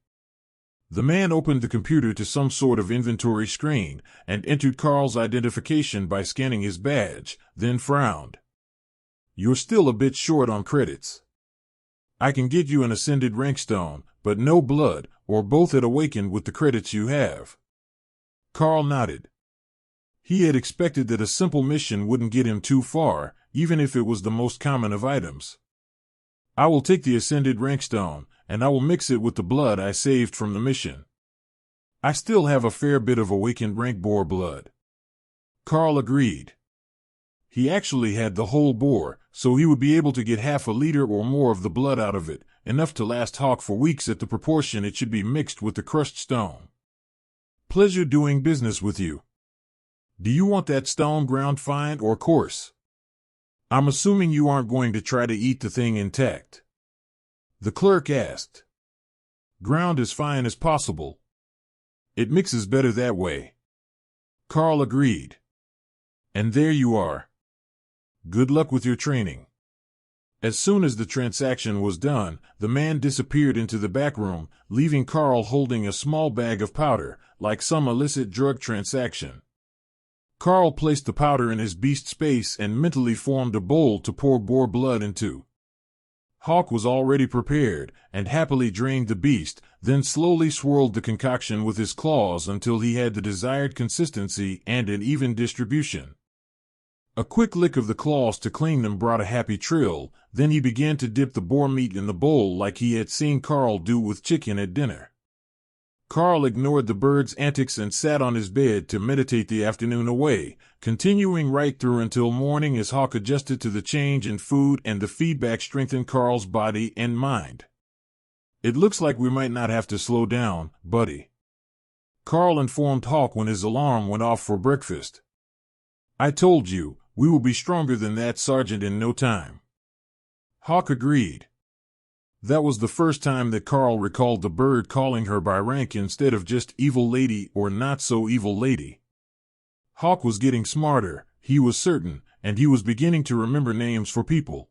The man opened the computer to some sort of inventory screen and entered Karl's identification by scanning his badge, then frowned. You're still a bit short on credits. I can get you an ascended rank stone, but no blood, or both at awakened with the credits you have. Karl nodded. He had expected that a simple mission wouldn't get him too far, even if it was the most common of items. I will take the ascended rank stone, and I will mix it with the blood I saved from the mission. I still have a fair bit of awakened rank boar blood. Karl agreed. He actually had the whole boar, so he would be able to get half a liter or more of the blood out of it, enough to last Hawk for weeks at the proportion it should be mixed with the crushed stone. Pleasure doing business with you. Do you want that stone ground fine or coarse? I'm assuming you aren't going to try to eat the thing intact. The clerk asked. Ground as fine as possible. It mixes better that way. Karl agreed. And there you are. Good luck with your training. As soon as the transaction was done, the man disappeared into the back room, leaving Karl holding a small bag of powder, like some illicit drug transaction. Karl placed the powder in his beast space and mentally formed a bowl to pour boar blood into. Hawk was already prepared, and happily drained the beast, then slowly swirled the concoction with his claws until he had the desired consistency and an even distribution. A quick lick of the claws to clean them brought a happy trill, then he began to dip the boar meat in the bowl like he had seen Karl do with chicken at dinner. Karl ignored the bird's antics and sat on his bed to meditate the afternoon away, continuing right through until morning as Hawk adjusted to the change in food and the feedback strengthened Karl's body and mind. It looks like we might not have to slow down, buddy. Karl informed Hawk when his alarm went off for breakfast. I told you, we will be stronger than that, Sergeant, in no time. Hawk agreed. That was the first time that Karl recalled the bird calling her by rank instead of just evil lady or not so evil lady. Hawk was getting smarter, he was certain, and he was beginning to remember names for people.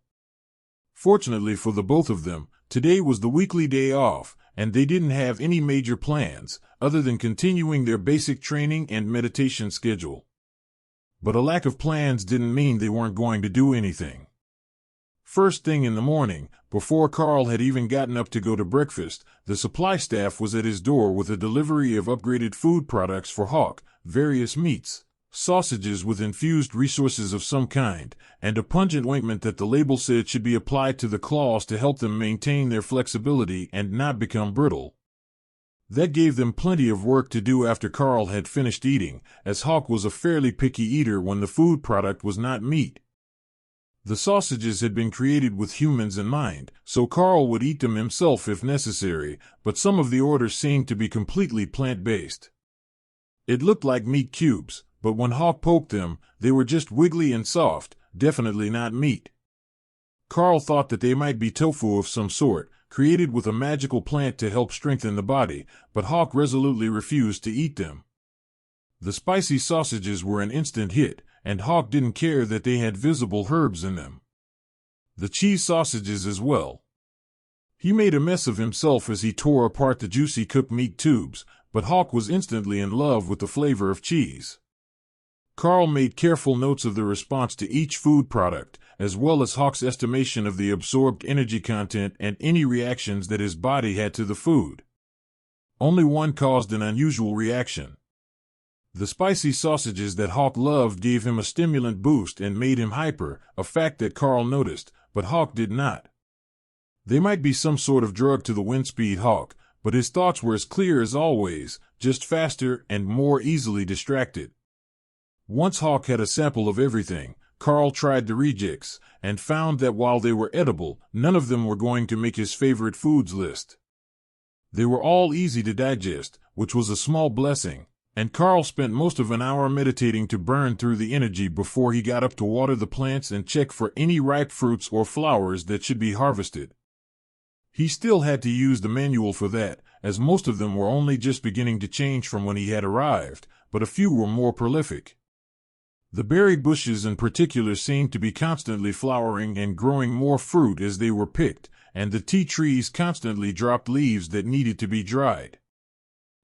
Fortunately for the both of them, today was the weekly day off, and they didn't have any major plans, other than continuing their basic training and meditation schedule. But a lack of plans didn't mean they weren't going to do anything. First thing in the morning, before Karl had even gotten up to go to breakfast, the supply staff was at his door with a delivery of upgraded food products for Hawk, various meats, sausages with infused resources of some kind, and a pungent ointment that the label said should be applied to the claws to help them maintain their flexibility and not become brittle. That gave them plenty of work to do after Karl had finished eating, as Hawk was a fairly picky eater when the food product was not meat. The sausages had been created with humans in mind, so Karl would eat them himself if necessary, but some of the orders seemed to be completely plant-based. It looked like meat cubes, but when Hawk poked them, they were just wiggly and soft, definitely not meat. Karl thought that they might be tofu of some sort, created with a magical plant to help strengthen the body, but Hawk resolutely refused to eat them. The spicy sausages were an instant hit, and Hawk didn't care that they had visible herbs in them. The cheese sausages as well. He made a mess of himself as he tore apart the juicy cooked meat tubes, but Hawk was instantly in love with the flavor of cheese. Karl made careful notes of the response to each food product, as well as Hawk's estimation of the absorbed energy content and any reactions that his body had to the food. Only one caused an unusual reaction. The spicy sausages that Hawk loved gave him a stimulant boost and made him hyper, a fact that Karl noticed, but Hawk did not. They might be some sort of drug to the Windspeed Hawk, but his thoughts were as clear as always, just faster and more easily distracted. Once Hawk had a sample of everything, Karl tried the rejects, and found that while they were edible, none of them were going to make his favorite foods list. They were all easy to digest, which was a small blessing, and Karl spent most of an hour meditating to burn through the energy before he got up to water the plants and check for any ripe fruits or flowers that should be harvested. He still had to use the manual for that, as most of them were only just beginning to change from when he had arrived, but a few were more prolific. The berry bushes in particular seemed to be constantly flowering and growing more fruit as they were picked, and the tea trees constantly dropped leaves that needed to be dried.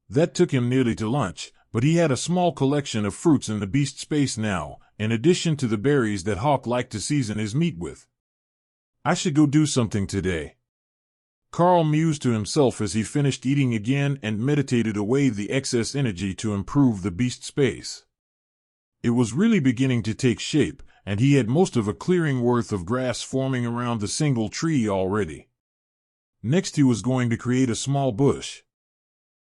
That took him nearly to lunch, but he had a small collection of fruits in the beast space now, in addition to the berries that Hawk liked to season his meat with. I should go do something today. Karl mused to himself as he finished eating again and meditated away the excess energy to improve the beast space. It was really beginning to take shape, and he had most of a clearing worth of grass forming around the single tree already. Next he was going to create a small bush.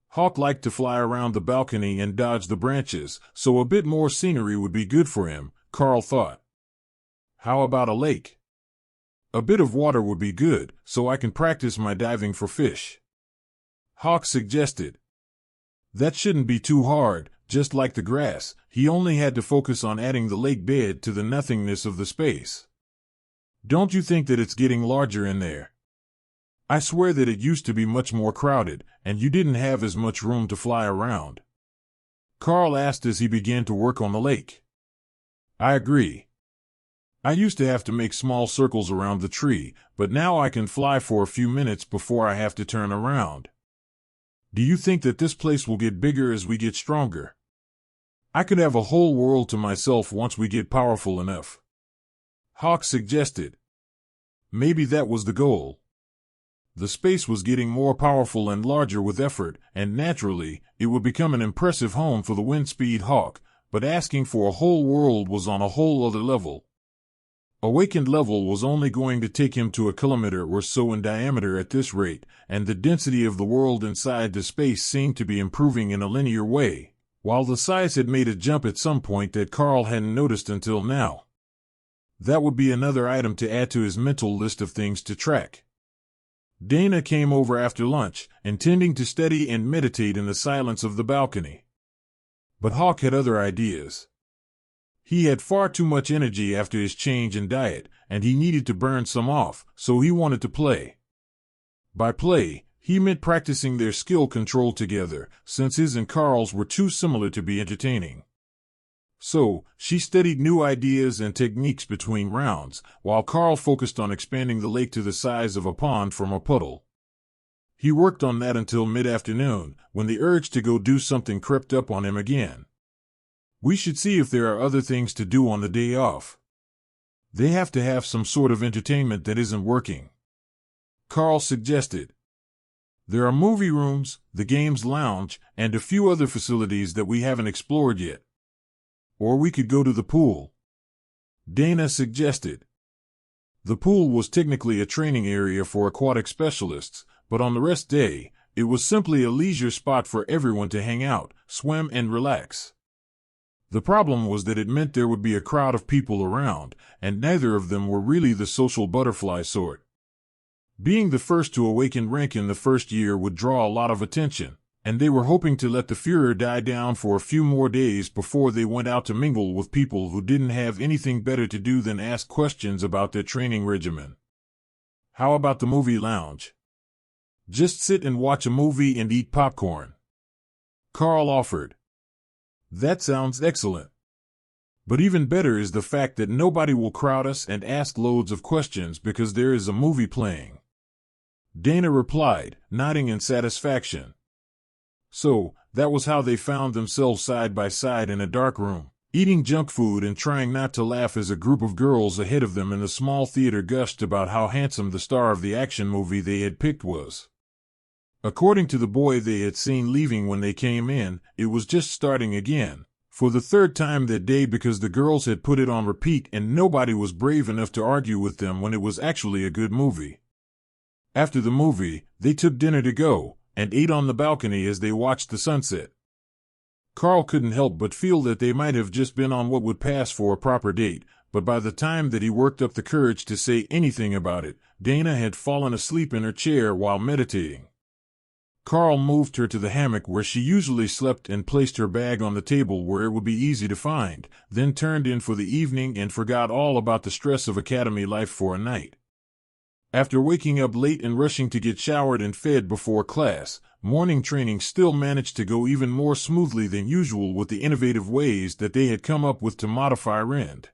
Hawk liked to fly around the balcony and dodge the branches, so a bit more scenery would be good for him, Karl thought. How about a lake? A bit of water would be good, so I can practice my diving for fish. Hawk suggested. That shouldn't be too hard, just like the grass. He only had to focus on adding the lake bed to the nothingness of the space. Don't you think that it's getting larger in there? I swear that it used to be much more crowded, and you didn't have as much room to fly around. Karl asked as he began to work on the lake. I agree. I used to have to make small circles around the tree, but now I can fly for a few minutes before I have to turn around. Do you think that this place will get bigger as we get stronger? I could have a whole world to myself once we get powerful enough. Hawk suggested. Maybe that was the goal. The space was getting more powerful and larger with effort, and naturally, it would become an impressive home for the Windspeed Hawk, but asking for a whole world was on a whole other level. Awakened level was only going to take him to 1 kilometer or so in diameter at this rate, and the density of the world inside the space seemed to be improving in a linear way, while the size had made a jump at some point that Karl hadn't noticed until now. That would be another item to add to his mental list of things to track. Dana came over after lunch, intending to study and meditate in the silence of the balcony. But Hawk had other ideas. He had far too much energy after his change in diet, and he needed to burn some off, so he wanted to play. By play, he meant practicing their skill control together, since his and Karl's were too similar to be entertaining. So, she studied new ideas and techniques between rounds, while Karl focused on expanding the lake to the size of a pond from a puddle. He worked on that until mid-afternoon, when the urge to go do something crept up on him again. We should see if there are other things to do on the day off. They have to have some sort of entertainment that isn't working. Karl suggested. There are movie rooms, the games lounge, and a few other facilities that we haven't explored yet. Or we could go to the pool, Dana suggested. The pool was technically a training area for aquatic specialists, but on the rest day, it was simply a leisure spot for everyone to hang out, swim, and relax. The problem was that it meant there would be a crowd of people around, and neither of them were really the social butterfly sort. Being the first to awaken rank in the first year would draw a lot of attention, and they were hoping to let the furor die down for a few more days before they went out to mingle with people who didn't have anything better to do than ask questions about their training regimen. How about the movie lounge? Just sit and watch a movie and eat popcorn, Karl offered. That sounds excellent. But even better is the fact that nobody will crowd us and ask loads of questions because there is a movie playing, Dana replied, nodding in satisfaction. So, that was how they found themselves side by side in a dark room, eating junk food and trying not to laugh as a group of girls ahead of them in the small theater gushed about how handsome the star of the action movie they had picked was. According to the boy they had seen leaving when they came in, it was just starting again, for the third time that day because the girls had put it on repeat and nobody was brave enough to argue with them when it was actually a good movie. After the movie, they took dinner to go, and ate on the balcony as they watched the sunset. Karl couldn't help but feel that they might have just been on what would pass for a proper date, but by the time that he worked up the courage to say anything about it, Dana had fallen asleep in her chair while meditating. Karl moved her to the hammock where she usually slept and placed her bag on the table where it would be easy to find, then turned in for the evening and forgot all about the stress of academy life for a night. After waking up late and rushing to get showered and fed before class, morning training still managed to go even more smoothly than usual with the innovative ways that they had come up with to modify rend.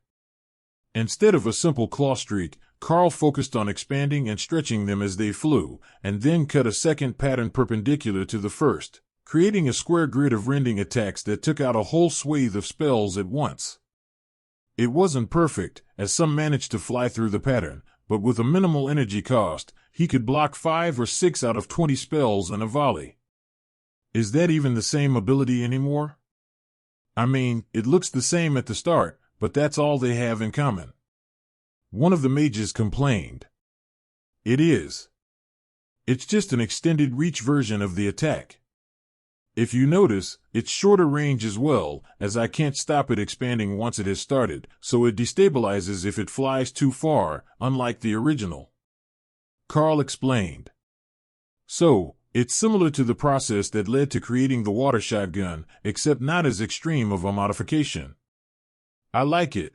Instead of a simple claw streak, Karl focused on expanding and stretching them as they flew, and then cut a second pattern perpendicular to the first, creating a square grid of rending attacks that took out a whole swathe of spells at once. It wasn't perfect, as some managed to fly through the pattern, but with a minimal energy cost, he could block 5 or 6 out of 20 spells in a volley. Is that even the same ability anymore? I mean, it looks the same at the start, but that's all they have in common. One of the mages complained. It is. It's just an extended reach version of the attack. If you notice, it's shorter range as well, as I can't stop it expanding once it has started, so it destabilizes if it flies too far, unlike the original, Karl explained. So, it's similar to the process that led to creating the water shotgun, except not as extreme of a modification. I like it.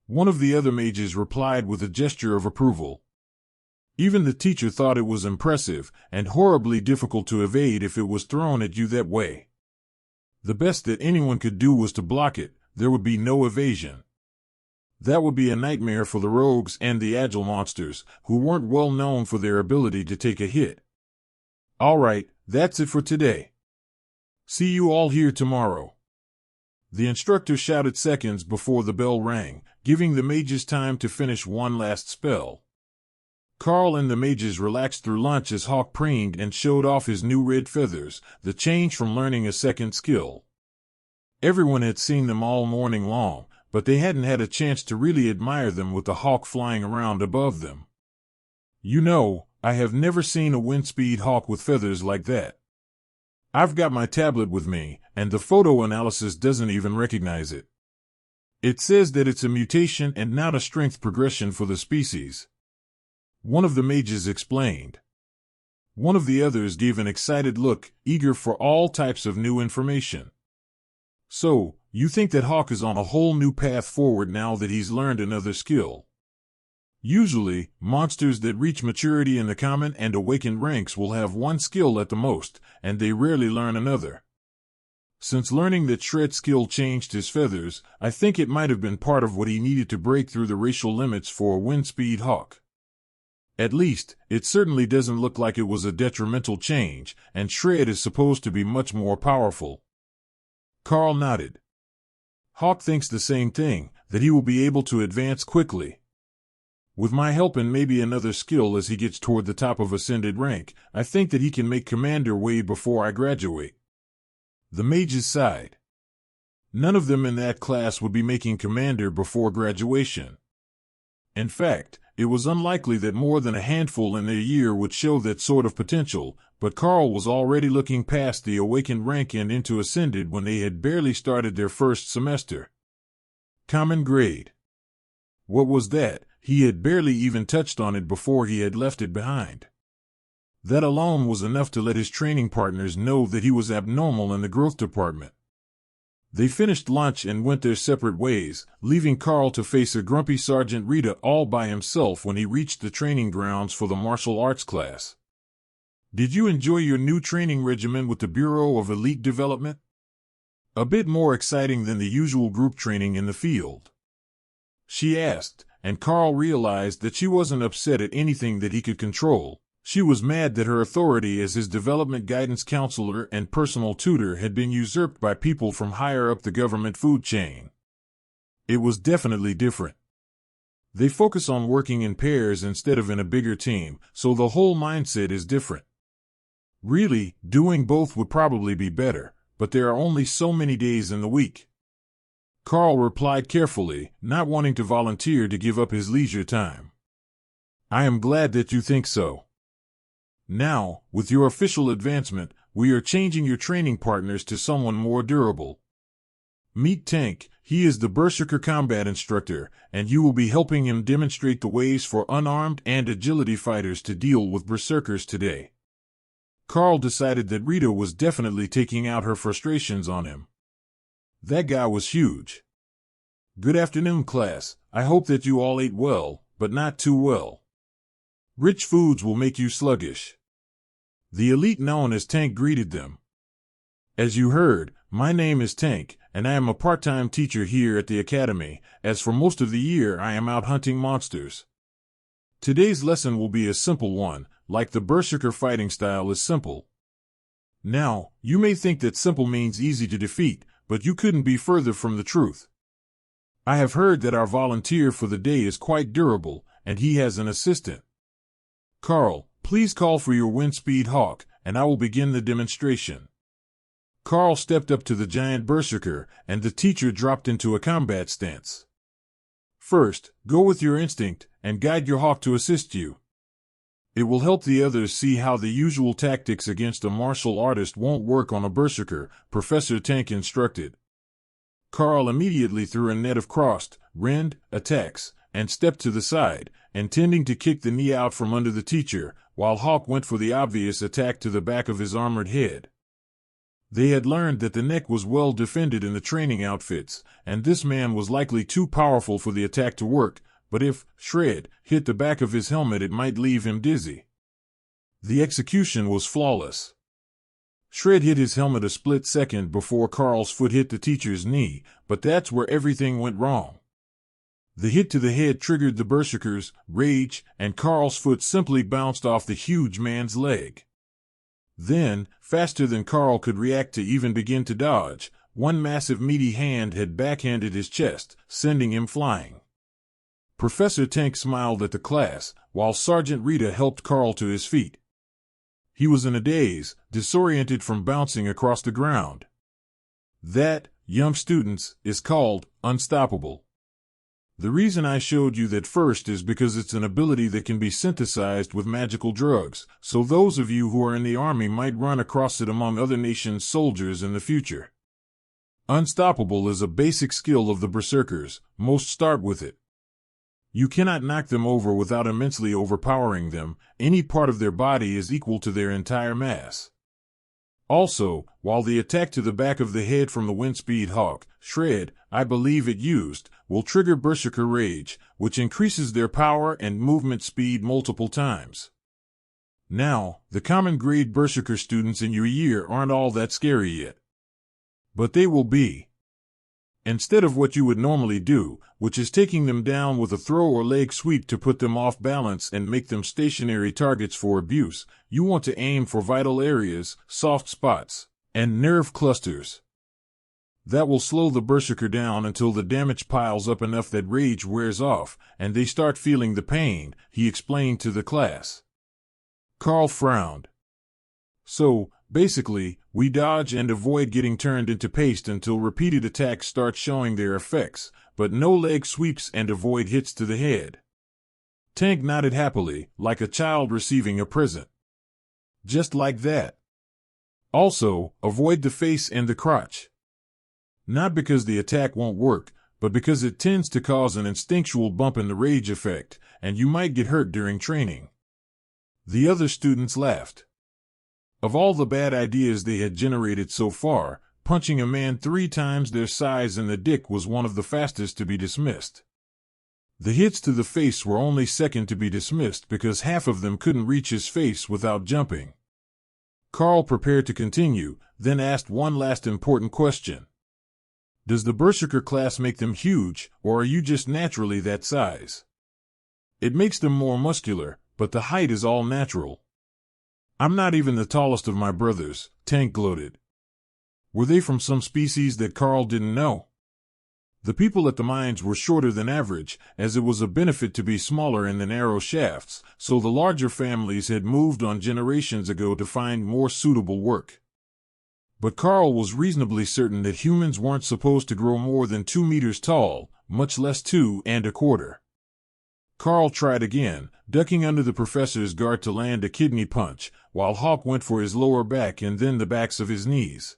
One of the other mages replied with a gesture of approval. Even the teacher thought it was impressive, and horribly difficult to evade if it was thrown at you that way. The best that anyone could do was to block it, there would be no evasion. That would be a nightmare for the rogues and the agile monsters, who weren't well known for their ability to take a hit. Alright, that's it for today. See you all here tomorrow. The instructor shouted seconds before the bell rang, giving the mages time to finish one last spell. Karl and the mages relaxed through lunch as Hawk preened and showed off his new red feathers, the change from learning a second skill. Everyone had seen them all morning long, but they hadn't had a chance to really admire them with the hawk flying around above them. You know, I have never seen a wind-speed hawk with feathers like that. I've got my tablet with me, and the photo analysis doesn't even recognize it. It says that it's a mutation and not a strength progression for the species. One of the mages explained. One of the others gave an excited look, eager for all types of new information. So, you think that Hawk is on a whole new path forward now that he's learned another skill? Usually, monsters that reach maturity in the common and awakened ranks will have one skill at the most, and they rarely learn another. Since learning that Shred's skill changed his feathers, I think it might have been part of what he needed to break through the racial limits for a wind-speed hawk. At least, it certainly doesn't look like it was a detrimental change, and Shred is supposed to be much more powerful. Karl nodded. Hawk thinks the same thing, that he will be able to advance quickly. With my help and maybe another skill as he gets toward the top of ascended rank, I think that he can make commander way before I graduate. The mages sighed. None of them in that class would be making commander before graduation. In fact, it was unlikely that more than a handful in their year would show that sort of potential, but Karl was already looking past the awakened rank and into ascended when they had barely started their first semester. Common grade. What was that? He had barely even touched on it before he had left it behind. That alone was enough to let his training partners know that he was abnormal in the growth department. They finished lunch and went their separate ways, leaving Karl to face a grumpy Sergeant Rita all by himself when he reached the training grounds for the martial arts class. "Did you enjoy your new training regimen with the Bureau of Elite Development?" "A bit more exciting than the usual group training in the field?" she asked, and Karl realized that she wasn't upset at anything that he could control. She was mad that her authority as his development guidance counselor and personal tutor had been usurped by people from higher up the government food chain. It was definitely different. They focus on working in pairs instead of in a bigger team, so the whole mindset is different. Really, doing both would probably be better, but there are only so many days in the week. Karl replied carefully, not wanting to volunteer to give up his leisure time. "I am glad that you think so. Now, with your official advancement, we are changing your training partners to someone more durable. Meet Tank. He is the Berserker combat instructor, and you will be helping him demonstrate the ways for unarmed and agility fighters to deal with berserkers today." Karl decided that Rita was definitely taking out her frustrations on him. That guy was huge. "Good afternoon, class. I hope that you all ate well, but not too well. Rich foods will make you sluggish." The elite known as Tank greeted them. "As you heard, my name is Tank, and I am a part-time teacher here at the academy. As for most of the year, I am out hunting monsters. Today's lesson will be a simple one, like the berserker fighting style is simple. Now, you may think that simple means easy to defeat, but you couldn't be further from the truth. I have heard that our volunteer for the day is quite durable, and he has an assistant. Karl, please call for your wind speed hawk, and I will begin the demonstration." Karl stepped up to the giant berserker, and the teacher dropped into a combat stance. "First, go with your instinct, and guide your hawk to assist you. It will help the others see how the usual tactics against a martial artist won't work on a berserker," Professor Tank instructed. Karl immediately threw a net of crossed, rend attacks, and stepped to the side, intending to kick the knee out from under the teacher, while Hawk went for the obvious attack to the back of his armored head. They had learned that the neck was well defended in the training outfits, and this man was likely too powerful for the attack to work, but if Shred hit the back of his helmet it might leave him dizzy. The execution was flawless. Shred hit his helmet a split second before Karl's foot hit the teacher's knee, but that's where everything went wrong. The hit to the head triggered the berserker's rage, and Karl's foot simply bounced off the huge man's leg. Then, faster than Karl could react to even begin to dodge, one massive meaty hand had backhanded his chest, sending him flying. Professor Tank smiled at the class, while Sergeant Rita helped Karl to his feet. He was in a daze, disoriented from bouncing across the ground. That, young students, is called unstoppable. The reason I showed you that first is because it's an ability that can be synthesized with magical drugs, so those of you who are in the army might run across it among other nations' soldiers in the future. Unstoppable is a basic skill of the berserkers, most start with it. You cannot knock them over without immensely overpowering them. Any part of their body is equal to their entire mass. Also, while the attack to the back of the head from the Windspeed Hawk, Shred, I believe it used, will trigger Berserker Rage, which increases their power and movement speed multiple times. Now, the common grade Berserker students in your year aren't all that scary yet. But they will be. Instead of what you would normally do, which is taking them down with a throw or leg sweep to put them off balance and make them stationary targets for abuse, you want to aim for vital areas, soft spots, and nerve clusters. That will slow the berserker down until the damage piles up enough that rage wears off, and they start feeling the pain, he explained to the class. Karl frowned. So, basically, We dodge and avoid getting turned into paste until repeated attacks start showing their effects, but no leg sweeps and avoid hits to the head. Tank nodded happily, like a child receiving a present. Just like that. Also, avoid the face and the crotch. Not because the attack won't work, but because it tends to cause an instinctual bump in the rage effect, and you might get hurt during training. The other students laughed. Of all the bad ideas they had generated so far, punching a man 3 times their size in the dick was one of the fastest to be dismissed. The hits to the face were only second to be dismissed because half of them couldn't reach his face without jumping. Karl prepared to continue, then asked one last important question. Does the Berserker class make them huge, or are you just naturally that size? It makes them more muscular, but the height is all natural. I'm not even the tallest of my brothers, Tank gloated. Were they from some species that Karl didn't know? The people at the mines were shorter than average, as it was a benefit to be smaller in the narrow shafts, so the larger families had moved on generations ago to find more suitable work. But Karl was reasonably certain that humans weren't supposed to grow more than 2 meters tall, much less 2 1/4. Karl tried again, ducking under the professor's guard to land a kidney punch, while Hawk went for his lower back and then the backs of his knees.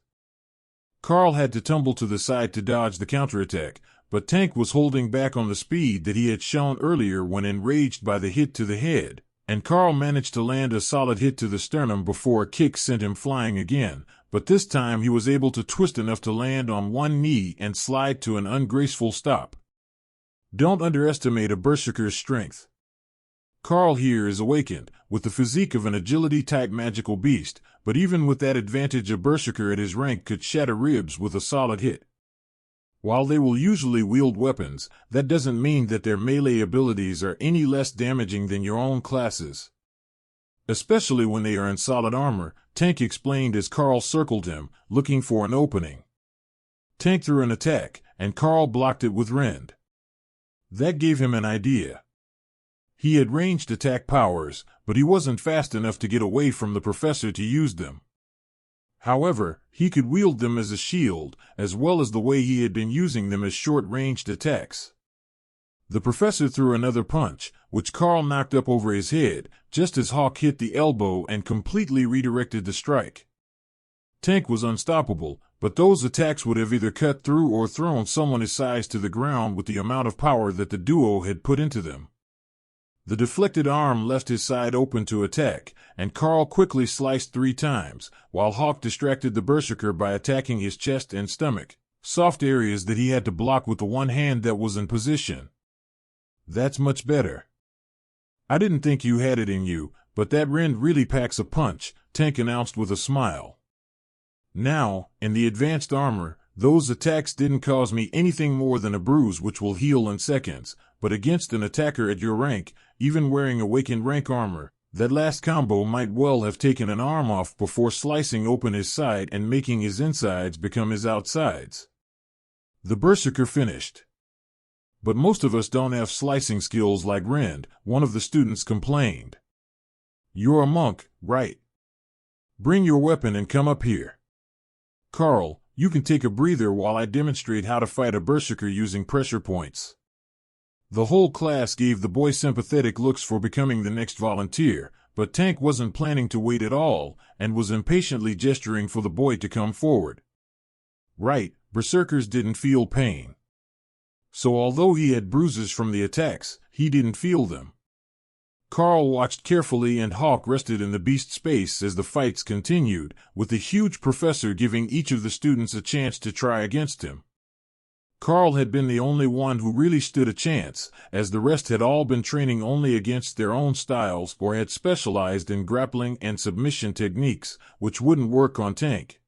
Karl had to tumble to the side to dodge the counterattack, but Tank was holding back on the speed that he had shown earlier when enraged by the hit to the head, and Karl managed to land a solid hit to the sternum before a kick sent him flying again, but this time he was able to twist enough to land on one knee and slide to an ungraceful stop. Don't underestimate a Berserker's strength. Karl here is awakened, with the physique of an agility-type magical beast, but even with that advantage a Berserker at his rank could shatter ribs with a solid hit. While they will usually wield weapons, that doesn't mean that their melee abilities are any less damaging than your own class's. Especially when they are in solid armor, Tank explained as Karl circled him, looking for an opening. Tank threw an attack, and Karl blocked it with Rend. That gave him an idea. He had ranged attack powers, but he wasn't fast enough to get away from the professor to use them. However, he could wield them as a shield, as well as the way he had been using them as short-ranged attacks. The professor threw another punch, which Karl knocked up over his head, just as Hawk hit the elbow and completely redirected the strike. Tank was unstoppable, but those attacks would have either cut through or thrown someone his size to the ground with the amount of power that the duo had put into them. The deflected arm left his side open to attack, and Karl quickly sliced 3 times, while Hawk distracted the Berserker by attacking his chest and stomach, soft areas that he had to block with the one hand that was in position. That's much better. I didn't think you had it in you, but that Rend really packs a punch, Tank announced with a smile. Now, in the advanced armor, those attacks didn't cause me anything more than a bruise which will heal in seconds, but against an attacker at your rank, even wearing awakened rank armor, that last combo might well have taken an arm off before slicing open his side and making his insides become his outsides. The Berserker finished. But most of us don't have slicing skills like Rend, one of the students complained. You're a monk, right? Bring your weapon and come up here. Karl, you can take a breather while I demonstrate how to fight a Berserker using pressure points. The whole class gave the boy sympathetic looks for becoming the next volunteer, but Tank wasn't planning to wait at all, and was impatiently gesturing for the boy to come forward. Right, Berserkers didn't feel pain. So although he had bruises from the attacks, he didn't feel them. Karl watched carefully and Hawk rested in the beast's space as the fights continued, with the huge professor giving each of the students a chance to try against him. Karl had been the only one who really stood a chance, as the rest had all been training only against their own styles or had specialized in grappling and submission techniques, which wouldn't work on Tank.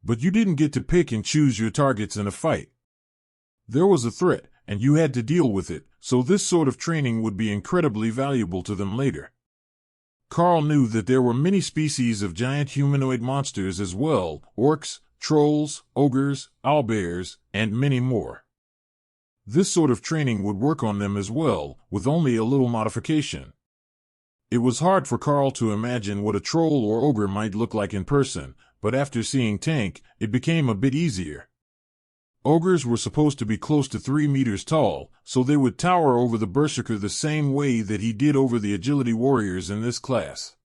But you didn't get to pick and choose your targets in a fight. There was a threat, and you had to deal with it, so this sort of training would be incredibly valuable to them later. Karl knew that there were many species of giant humanoid monsters as well, orcs, trolls, ogres, owlbears, and many more. This sort of training would work on them as well, with only a little modification. It was hard for Karl to imagine what a troll or ogre might look like in person, but after seeing Tank, it became a bit easier. Ogres were supposed to be close to 3 meters tall, so they would tower over the berserker the same way that he did over the agility warriors in this class.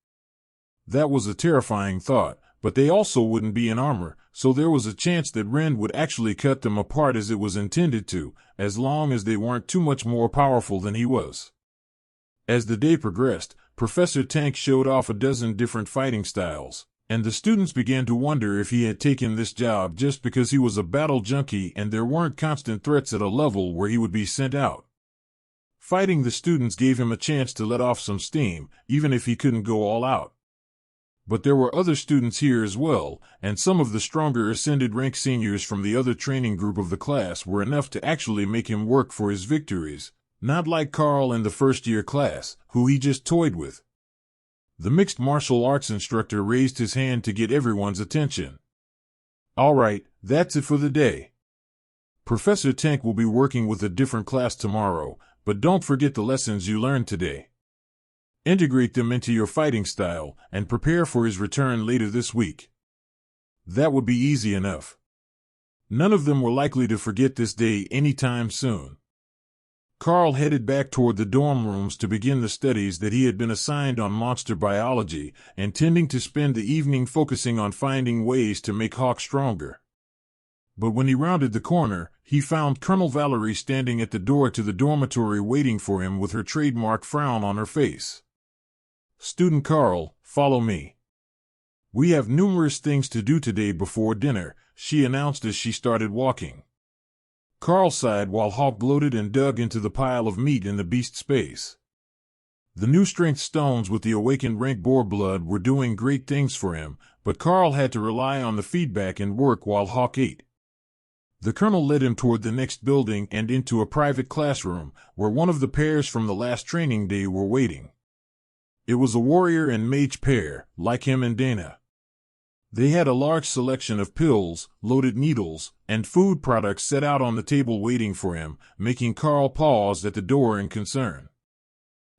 That was a terrifying thought, but they also wouldn't be in armor, so there was a chance that Ren would actually cut them apart as it was intended to, as long as they weren't too much more powerful than he was. As the day progressed, Professor Tank showed off a dozen different fighting styles, and the students began to wonder if he had taken this job just because he was a battle junkie and there weren't constant threats at a level where he would be sent out. Fighting the students gave him a chance to let off some steam, even if he couldn't go all out. But there were other students here as well, and some of the stronger ascended rank seniors from the other training group of the class were enough to actually make him work for his victories, not like Karl in the first-year class, who he just toyed with. The mixed martial arts instructor raised his hand to get everyone's attention. "All right, that's it for the day. Professor Tank will be working with a different class tomorrow, but don't forget the lessons you learned today. Integrate them into your fighting style, and prepare for his return later this week." That would be easy enough. None of them were likely to forget this day anytime soon. Karl headed back toward the dorm rooms to begin the studies that he had been assigned on monster biology, intending to spend the evening focusing on finding ways to make Hawk stronger. But when he rounded the corner, he found Colonel Valerie standing at the door to the dormitory waiting for him with her trademark frown on her face. "Student Karl, follow me. We have numerous things to do today before dinner," she announced as she started walking. Karl sighed while Hawk bloated and dug into the pile of meat in the beast's space. The new strength stones with the awakened rank boar blood were doing great things for him, but Karl had to rely on the feedback and work while Hawk ate. The colonel led him toward the next building and into a private classroom, where one of the pairs from the last training day were waiting. It was a warrior and mage pair, like him and Dana. They had a large selection of pills, loaded needles, and food products set out on the table waiting for him, making Karl pause at the door in concern.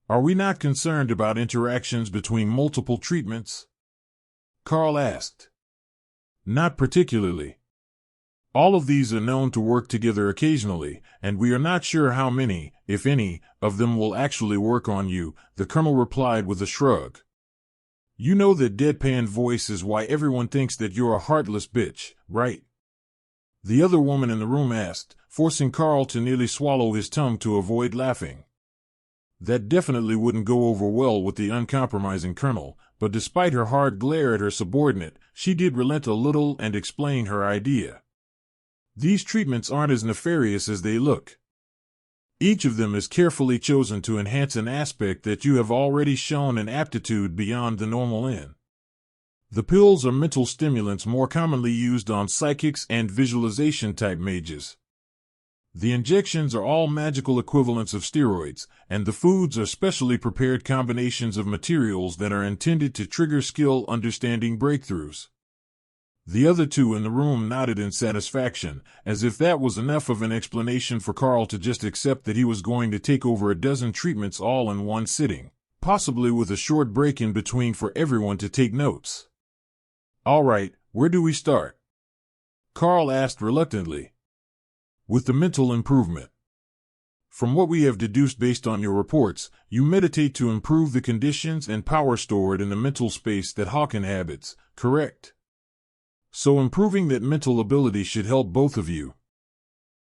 "Are we not concerned about interactions between multiple treatments?" Karl asked. "Not particularly. All of these are known to work together occasionally, and we are not sure how many, if any, of them will actually work on you," the colonel replied with a shrug. "You know that deadpan voice is why everyone thinks that you're a heartless bitch, right?" The other woman in the room asked, forcing Karl to nearly swallow his tongue to avoid laughing. That definitely wouldn't go over well with the uncompromising colonel, but despite her hard glare at her subordinate, she did relent a little and explain her idea. "These treatments aren't as nefarious as they look. Each of them is carefully chosen to enhance an aspect that you have already shown an aptitude beyond the normal in. The pills are mental stimulants more commonly used on psychics and visualization-type mages. The injections are all magical equivalents of steroids, and the foods are specially prepared combinations of materials that are intended to trigger skill understanding breakthroughs." The other two in the room nodded in satisfaction, as if that was enough of an explanation for Karl to just accept that he was going to take over a dozen treatments all in one sitting, possibly with a short break in between for everyone to take notes. "All right, where do we start?" Karl asked reluctantly. "With the mental improvement. From what we have deduced based on your reports, you meditate to improve the conditions and power stored in the mental space that Hawk inhabits, correct? So improving that mental ability should help both of you.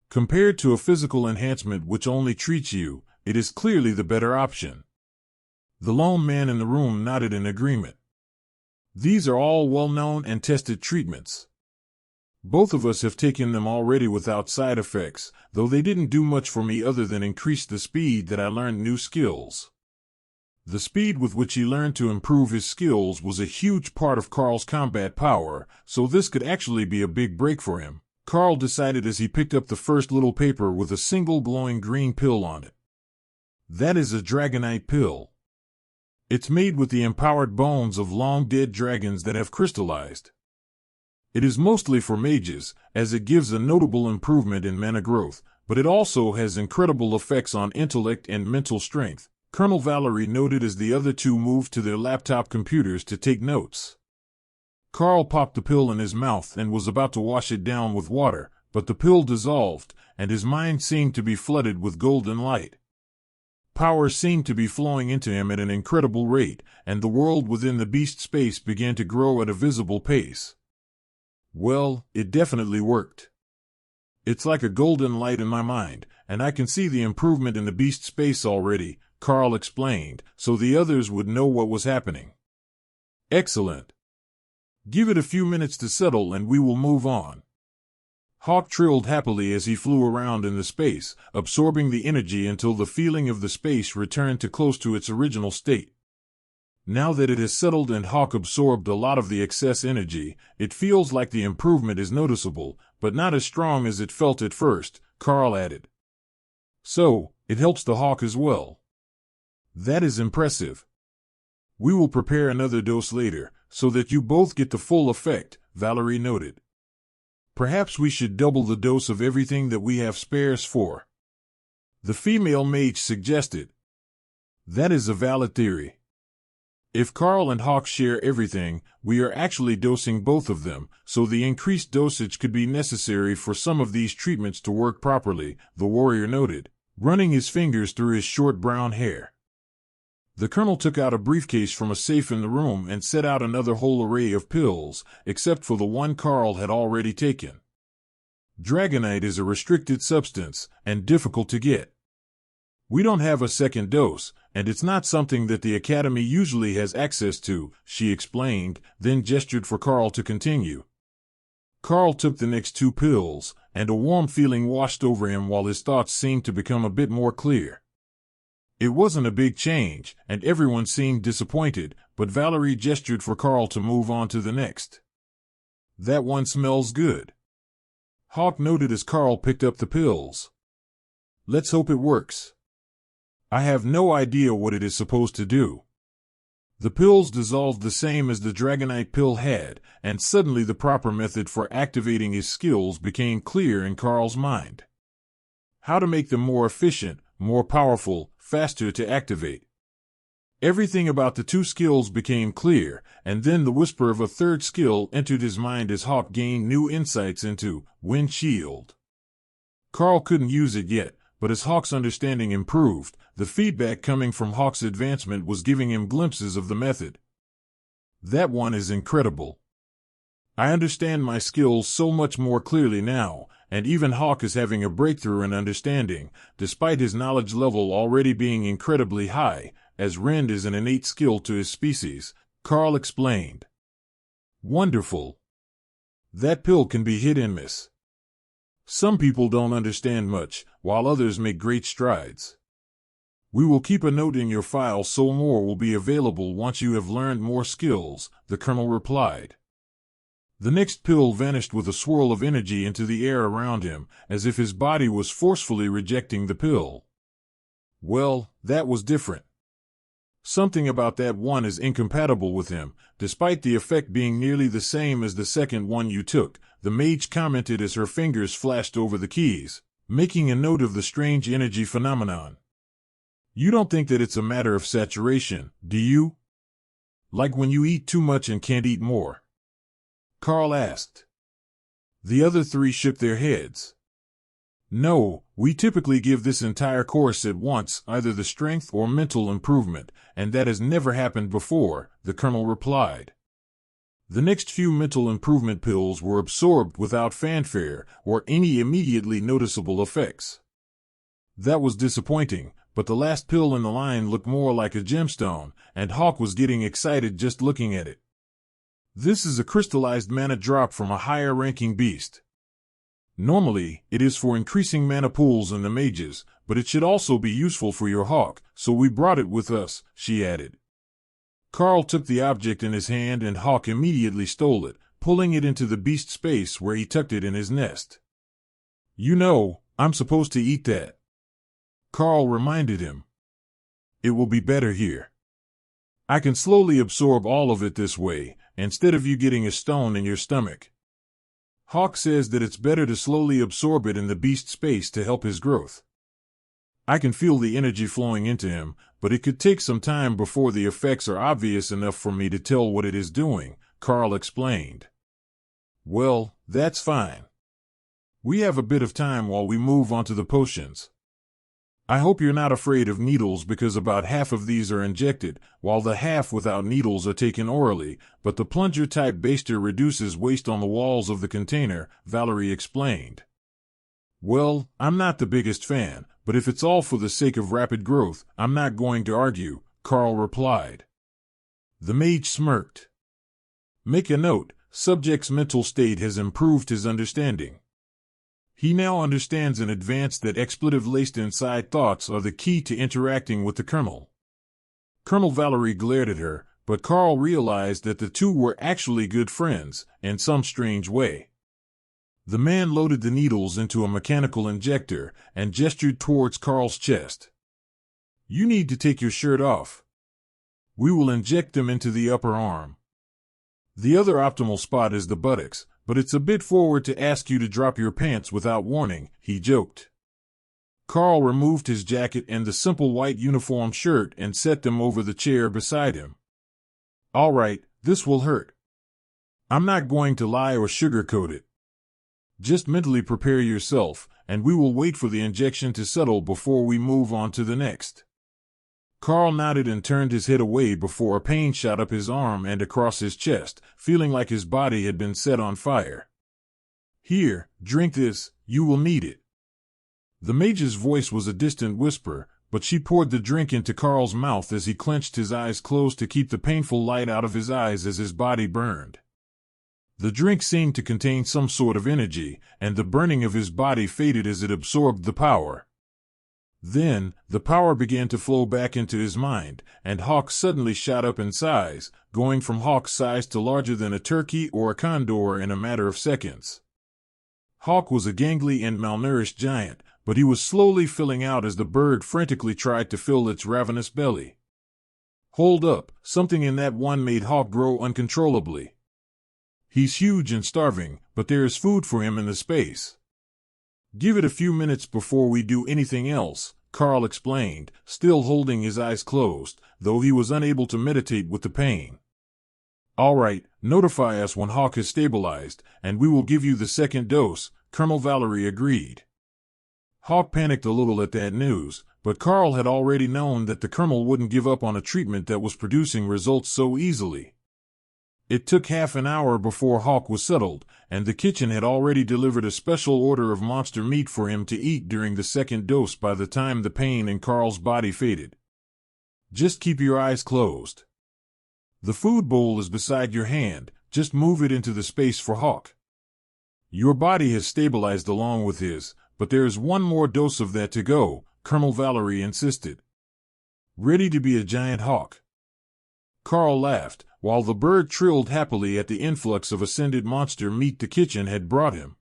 Compared to a physical enhancement which only treats you, it is clearly the better option." The lone man in the room nodded in agreement. "These are all well-known and tested treatments. Both of us have taken them already without side effects, though they didn't do much for me other than increase the speed that I learned new skills." The speed with which he learned to improve his skills was a huge part of Karl's combat power, so this could actually be a big break for him, Karl decided as he picked up the first little paper with a single glowing green pill on it. "That is a dragonite pill. It's made with the empowered bones of long-dead dragons that have crystallized. It is mostly for mages, as it gives a notable improvement in mana growth, but it also has incredible effects on intellect and mental strength," Colonel Valerie noted as the other two moved to their laptop computers to take notes. Karl popped the pill in his mouth and was about to wash it down with water, but the pill dissolved, and his mind seemed to be flooded with golden light. Power seemed to be flowing into him at an incredible rate, and the world within the beast space began to grow at a visible pace. Well, it definitely worked. It's like a golden light in my mind, and I can see the improvement in the beast space already, Karl explained, so the others would know what was happening. Excellent. Give it a few minutes to settle and we will move on. Hawk trilled happily as he flew around in the space, absorbing the energy until the feeling of the space returned to close to its original state. Now that it has settled and Hawk absorbed a lot of the excess energy, it feels like the improvement is noticeable, but not as strong as it felt at first, Karl added. So, it helps the Hawk as well. That is impressive. We will prepare another dose later, so that you both get the full effect, Valerie noted. Perhaps we should double the dose of everything that we have spares for. The female mage suggested. That is a valid theory. If Karl and Hawk share everything, we are actually dosing both of them, so the increased dosage could be necessary for some of these treatments to work properly, the warrior noted, running his fingers through his short brown hair. The colonel took out a briefcase from a safe in the room and set out another whole array of pills, except for the one Karl had already taken. Dragonite is a restricted substance, and difficult to get. We don't have a second dose, and it's not something that the Academy usually has access to, she explained, then gestured for Karl to continue. Karl took the next 2 pills, and a warm feeling washed over him while his thoughts seemed to become a bit more clear. It wasn't a big change, and everyone seemed disappointed, but Valerie gestured for Karl to move on to the next. That one smells good. Hawk noted as Karl picked up the pills. Let's hope it works. I have no idea what it is supposed to do. The pills dissolved the same as the Dragonite pill had, and suddenly the proper method for activating his skills became clear in Karl's mind. How to make them more efficient, more powerful, faster to activate. Everything about the 2 skills became clear, and then the whisper of a third skill entered his mind as Hawk gained new insights into Wind Shield. Karl couldn't use it yet, but as Hawk's understanding improved, the feedback coming from Hawk's advancement was giving him glimpses of the method. That one is incredible. I understand my skills so much more clearly now, and even Hawk is having a breakthrough in understanding, despite his knowledge level already being incredibly high, as Rend is an innate skill to his species, Karl explained. Wonderful. That pill can be hit and miss. Some people don't understand much, while others make great strides. We will keep a note in your file so more will be available once you have learned more skills, the colonel replied. The next pill vanished with a swirl of energy into the air around him, as if his body was forcefully rejecting the pill. Well, that was different. Something about that one is incompatible with him, despite the effect being nearly the same as the second one you took, the mage commented as her fingers flashed over the keys, making a note of the strange energy phenomenon. You don't think that it's a matter of saturation, do you? Like when you eat too much and can't eat more? Karl asked. The other 3 shook their heads. No, we typically give this entire course at once, either the strength or mental improvement, and that has never happened before, the colonel replied. The next few mental improvement pills were absorbed without fanfare or any immediately noticeable effects. That was disappointing, but the last pill in the line looked more like a gemstone, and Hawk was getting excited just looking at it. This is a crystallized mana drop from a higher-ranking beast. Normally, it is for increasing mana pools in the mages, but it should also be useful for your Hawk, so we brought it with us, she added. Karl took the object in his hand and Hawk immediately stole it, pulling it into the beast space where he tucked it in his nest. You know, I'm supposed to eat that. Karl reminded him. It will be better here. I can slowly absorb all of it this way, instead of you getting a stone in your stomach. Hawk says that it's better to slowly absorb it in the beast space to help his growth. I can feel the energy flowing into him, but it could take some time before the effects are obvious enough for me to tell what it is doing, Karl explained. Well, that's fine. We have a bit of time while we move on to the potions. I hope you're not afraid of needles because about half of these are injected, while the half without needles are taken orally, but the plunger-type baster reduces waste on the walls of the container, Valerie explained. Well, I'm not the biggest fan, but if it's all for the sake of rapid growth, I'm not going to argue, Karl replied. The mage smirked. Make a note, subject's mental state has improved his understanding. He now understands in advance that expletive-laced inside thoughts are the key to interacting with the Colonel. Colonel Valerie glared at her, but Karl realized that the two were actually good friends, in some strange way. The man loaded the needles into a mechanical injector and gestured towards Karl's chest. You need to take your shirt off. We will inject them into the upper arm. The other optimal spot is the buttocks, but it's a bit forward to ask you to drop your pants without warning, he joked. Karl removed his jacket and the simple white uniform shirt and set them over the chair beside him. All right, this will hurt. I'm not going to lie or sugarcoat it. Just mentally prepare yourself, and we will wait for the injection to settle before we move on to the next. Karl nodded and turned his head away before a pain shot up his arm and across his chest, feeling like his body had been set on fire. Here, drink this, you will need it. The mage's voice was a distant whisper, but she poured the drink into Karl's mouth as he clenched his eyes closed to keep the painful light out of his eyes as his body burned. The drink seemed to contain some sort of energy, and the burning of his body faded as it absorbed the power. Then, the power began to flow back into his mind, and Hawk suddenly shot up in size, going from Hawk's size to larger than a turkey or a condor in a matter of seconds. Hawk was a gangly and malnourished giant, but he was slowly filling out as the bird frantically tried to fill its ravenous belly. Hold up, something in that one made Hawk grow uncontrollably. He's huge and starving, but there is food for him in the space. Give it a few minutes before we do anything else, Karl explained, still holding his eyes closed, though he was unable to meditate with the pain. All right, notify us when Hawk is stabilized, and we will give you the second dose, Colonel Valerie agreed. Hawk panicked a little at that news, but Karl had already known that the Colonel wouldn't give up on a treatment that was producing results so easily. It took half an hour before Hawk was settled, and the kitchen had already delivered a special order of monster meat for him to eat during the second dose by the time the pain in Karl's body faded. Just keep your eyes closed. The food bowl is beside your hand, just move it into the space for Hawk. Your body has stabilized along with his, but there is one more dose of that to go, Colonel Valerie insisted. Ready to be a giant hawk. Karl laughed, while the bird trilled happily at the influx of ascended monster meat the kitchen had brought him.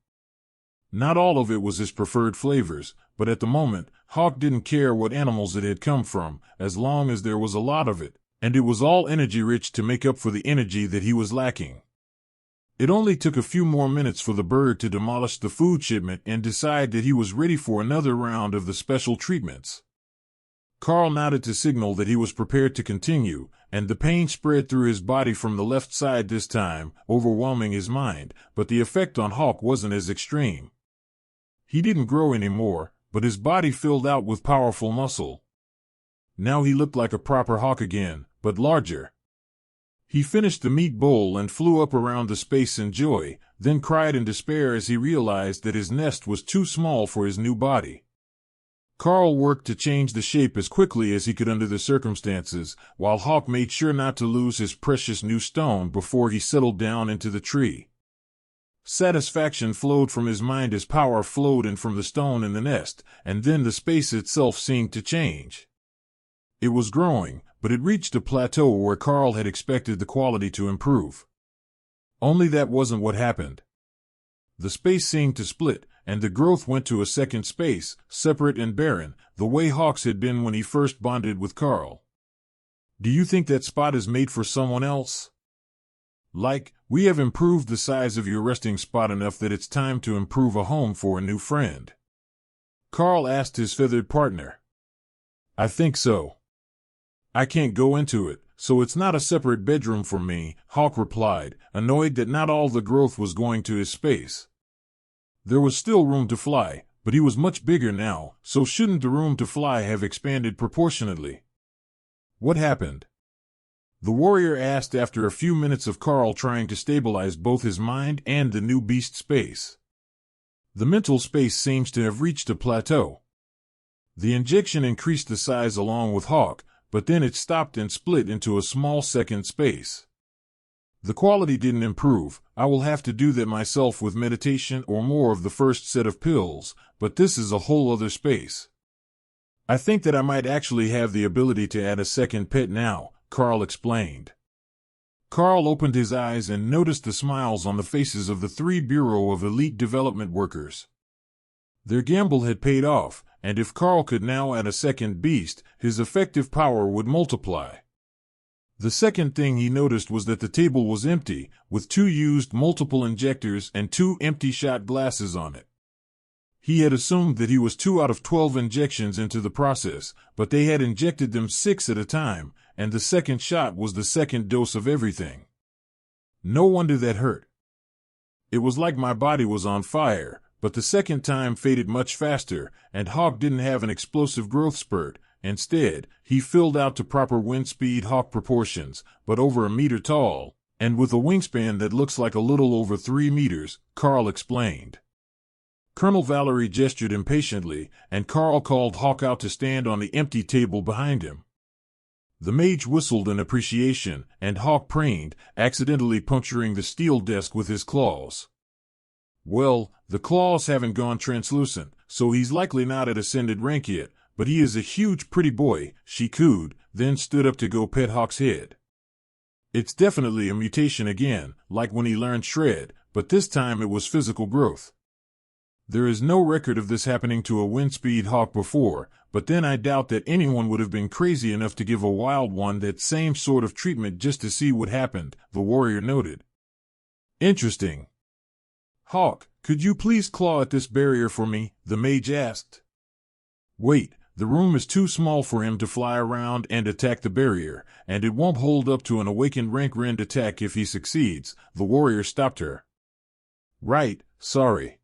Not all of it was his preferred flavors, but at the moment, Hawk didn't care what animals it had come from, as long as there was a lot of it, and it was all energy-rich to make up for the energy that he was lacking. It only took a few more minutes for the bird to demolish the food shipment and decide that he was ready for another round of the special treatments. Karl nodded to signal that he was prepared to continue, and the pain spread through his body from the left side this time, overwhelming his mind, but the effect on Hawk wasn't as extreme. He didn't grow anymore, but his body filled out with powerful muscle. Now he looked like a proper hawk again, but larger. He finished the meat bowl and flew up around the space in joy, then cried in despair as he realized that his nest was too small for his new body. Karl worked to change the shape as quickly as he could under the circumstances, while Hawk made sure not to lose his precious new stone before he settled down into the tree. Satisfaction flowed from his mind as power flowed in from the stone in the nest, and then the space itself seemed to change. It was growing, but it reached a plateau where Karl had expected the quality to improve. Only that wasn't what happened. The space seemed to split, and the growth went to a second space, separate and barren, the way Hawk's had been when he first bonded with Karl. Do you think that spot is made for someone else? Like, we have improved the size of your resting spot enough that it's time to improve a home for a new friend. Karl asked his feathered partner. I think so. I can't go into it, so it's not a separate bedroom for me, Hawk replied, annoyed that not all the growth was going to his space. There was still room to fly, but he was much bigger now, so shouldn't the room to fly have expanded proportionately? What happened? The warrior asked after a few minutes of Karl trying to stabilize both his mind and the new beast space. The mental space seems to have reached a plateau. The injection increased the size along with Hawk, but then it stopped and split into a small second space. The quality didn't improve. I will have to do that myself with meditation or more of the first set of pills, but this is a whole other space. I think that I might actually have the ability to add a second pet now, Karl explained. Karl opened his eyes and noticed the smiles on the faces of the 3 Bureau of Elite Development workers. Their gamble had paid off, and if Karl could now add a second beast, his effective power would multiply. The second thing he noticed was that the table was empty, with 2 used multiple injectors and 2 empty shot glasses on it. He had assumed that he was 2 out of 12 injections into the process, but they had injected them 6 at a time, and the second shot was the second dose of everything. No wonder that hurt. It was like my body was on fire, but the second time faded much faster, and Hawk didn't have an explosive growth spurt. Instead, he filled out to proper wind speed Hawk proportions, but over 1 meter tall, and with a wingspan that looks like a little over 3 meters, Karl explained. Colonel Valerie gestured impatiently, and Karl called Hawk out to stand on the empty table behind him. The mage whistled in appreciation, and Hawk preened, accidentally puncturing the steel desk with his claws. Well, the claws haven't gone translucent, so he's likely not at ascended rank yet, but he is a huge pretty boy, she cooed, then stood up to go pet Hawk's head. It's definitely a mutation again, like when he learned Shred, but this time it was physical growth. There is no record of this happening to a windspeed hawk before, but then I doubt that anyone would have been crazy enough to give a wild one that same sort of treatment just to see what happened, the warrior noted. Interesting. Hawk, could you please claw at this barrier for me? The mage asked. Wait, the room is too small for him to fly around and attack the barrier, and it won't hold up to an awakened rank rend attack if he succeeds, the warrior stopped her. Right, sorry.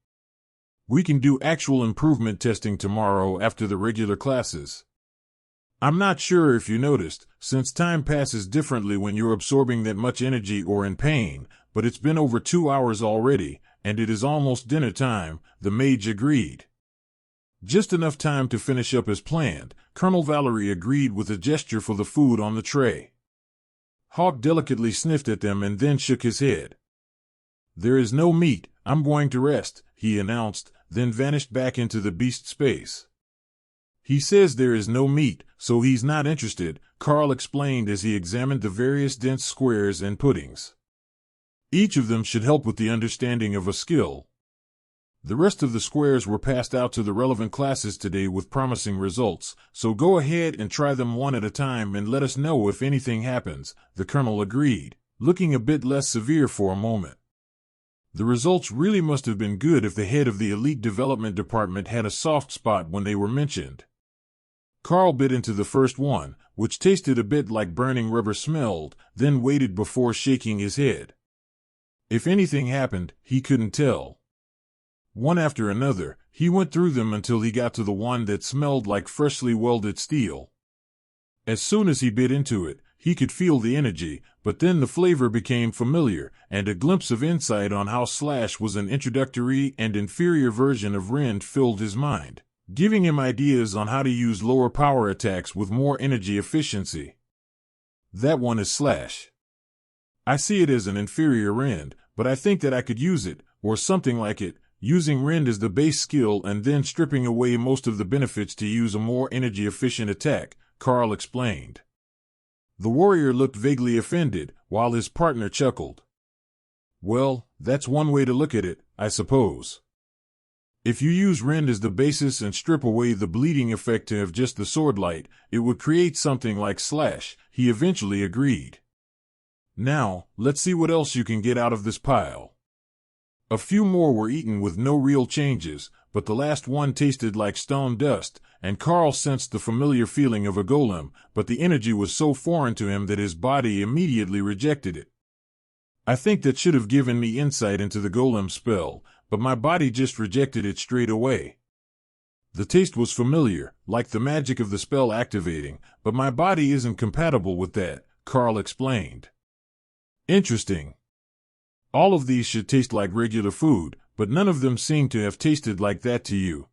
We can do actual improvement testing tomorrow after the regular classes. I'm not sure if you noticed, since time passes differently when you're absorbing that much energy or in pain, but it's been over 2 hours already, and it is almost dinner time, the mage agreed. Just enough time to finish up as planned, Colonel Valerie agreed with a gesture for the food on the tray. Hawk delicately sniffed at them and then shook his head. There is no meat, I'm going to rest, he announced, then vanished back into the beast space. He says there is no meat, so he's not interested, Karl explained as he examined the various dense squares and puddings. Each of them should help with the understanding of a skill. The rest of the squares were passed out to the relevant classes today with promising results, so go ahead and try them one at a time and let us know if anything happens, the colonel agreed, looking a bit less severe for a moment. The results really must have been good if the head of the Elite Development Department had a soft spot when they were mentioned. Karl bit into the first one, which tasted a bit like burning rubber smelled, then waited before shaking his head. If anything happened, he couldn't tell. One after another, he went through them until he got to the one that smelled like freshly welded steel. As soon as he bit into it, he could feel the energy, but then the flavor became familiar, and a glimpse of insight on how Slash was an introductory and inferior version of Rend filled his mind, giving him ideas on how to use lower power attacks with more energy efficiency. That one is Slash. I see it as an inferior Rend, but I think that I could use it, or something like it, using Rend as the base skill and then stripping away most of the benefits to use a more energy-efficient attack, Karl explained. The warrior looked vaguely offended, while his partner chuckled. Well, that's one way to look at it, I suppose. If you use Rend as the basis and strip away the bleeding effect to have just the sword light, it would create something like Slash, he eventually agreed. Now, let's see what else you can get out of this pile. A few more were eaten with no real changes, but the last one tasted like stone dust, and Karl sensed the familiar feeling of a golem, but the energy was so foreign to him that his body immediately rejected it. I think that should have given me insight into the golem spell, but my body just rejected it straight away. The taste was familiar, like the magic of the spell activating, but my body isn't compatible with that, Karl explained. Interesting. All of these should taste like regular food, but none of them seem to have tasted like that to you.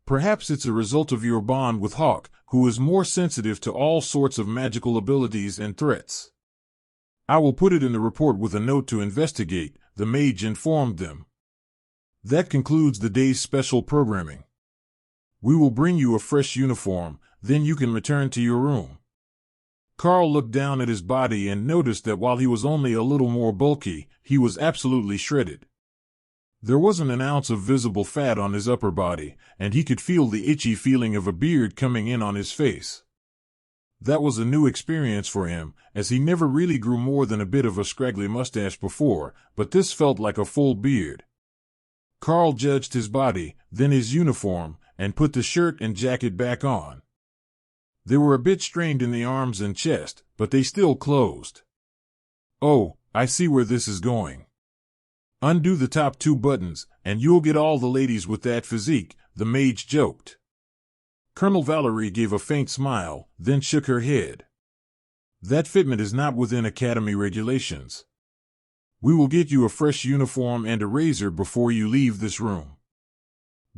Perhaps it's a result of your bond with Hawk, who is more sensitive to all sorts of magical abilities and threats. I will put it in the report with a note to investigate, the mage informed them. That concludes the day's special programming. We will bring you a fresh uniform, then you can return to your room. Karl looked down at his body and noticed that while he was only a little more bulky, he was absolutely shredded. There wasn't an ounce of visible fat on his upper body, and he could feel the itchy feeling of a beard coming in on his face. That was a new experience for him, as he never really grew more than a bit of a scraggly mustache before, but this felt like a full beard. Karl judged his body, then his uniform, and put the shirt and jacket back on. They were a bit strained in the arms and chest, but they still closed. Oh, I see where this is going. Undo the top 2 buttons, and you'll get all the ladies with that physique, the mage joked. Colonel Valerie gave a faint smile, then shook her head. That fitment is not within Academy regulations. We will get you a fresh uniform and a razor before you leave this room.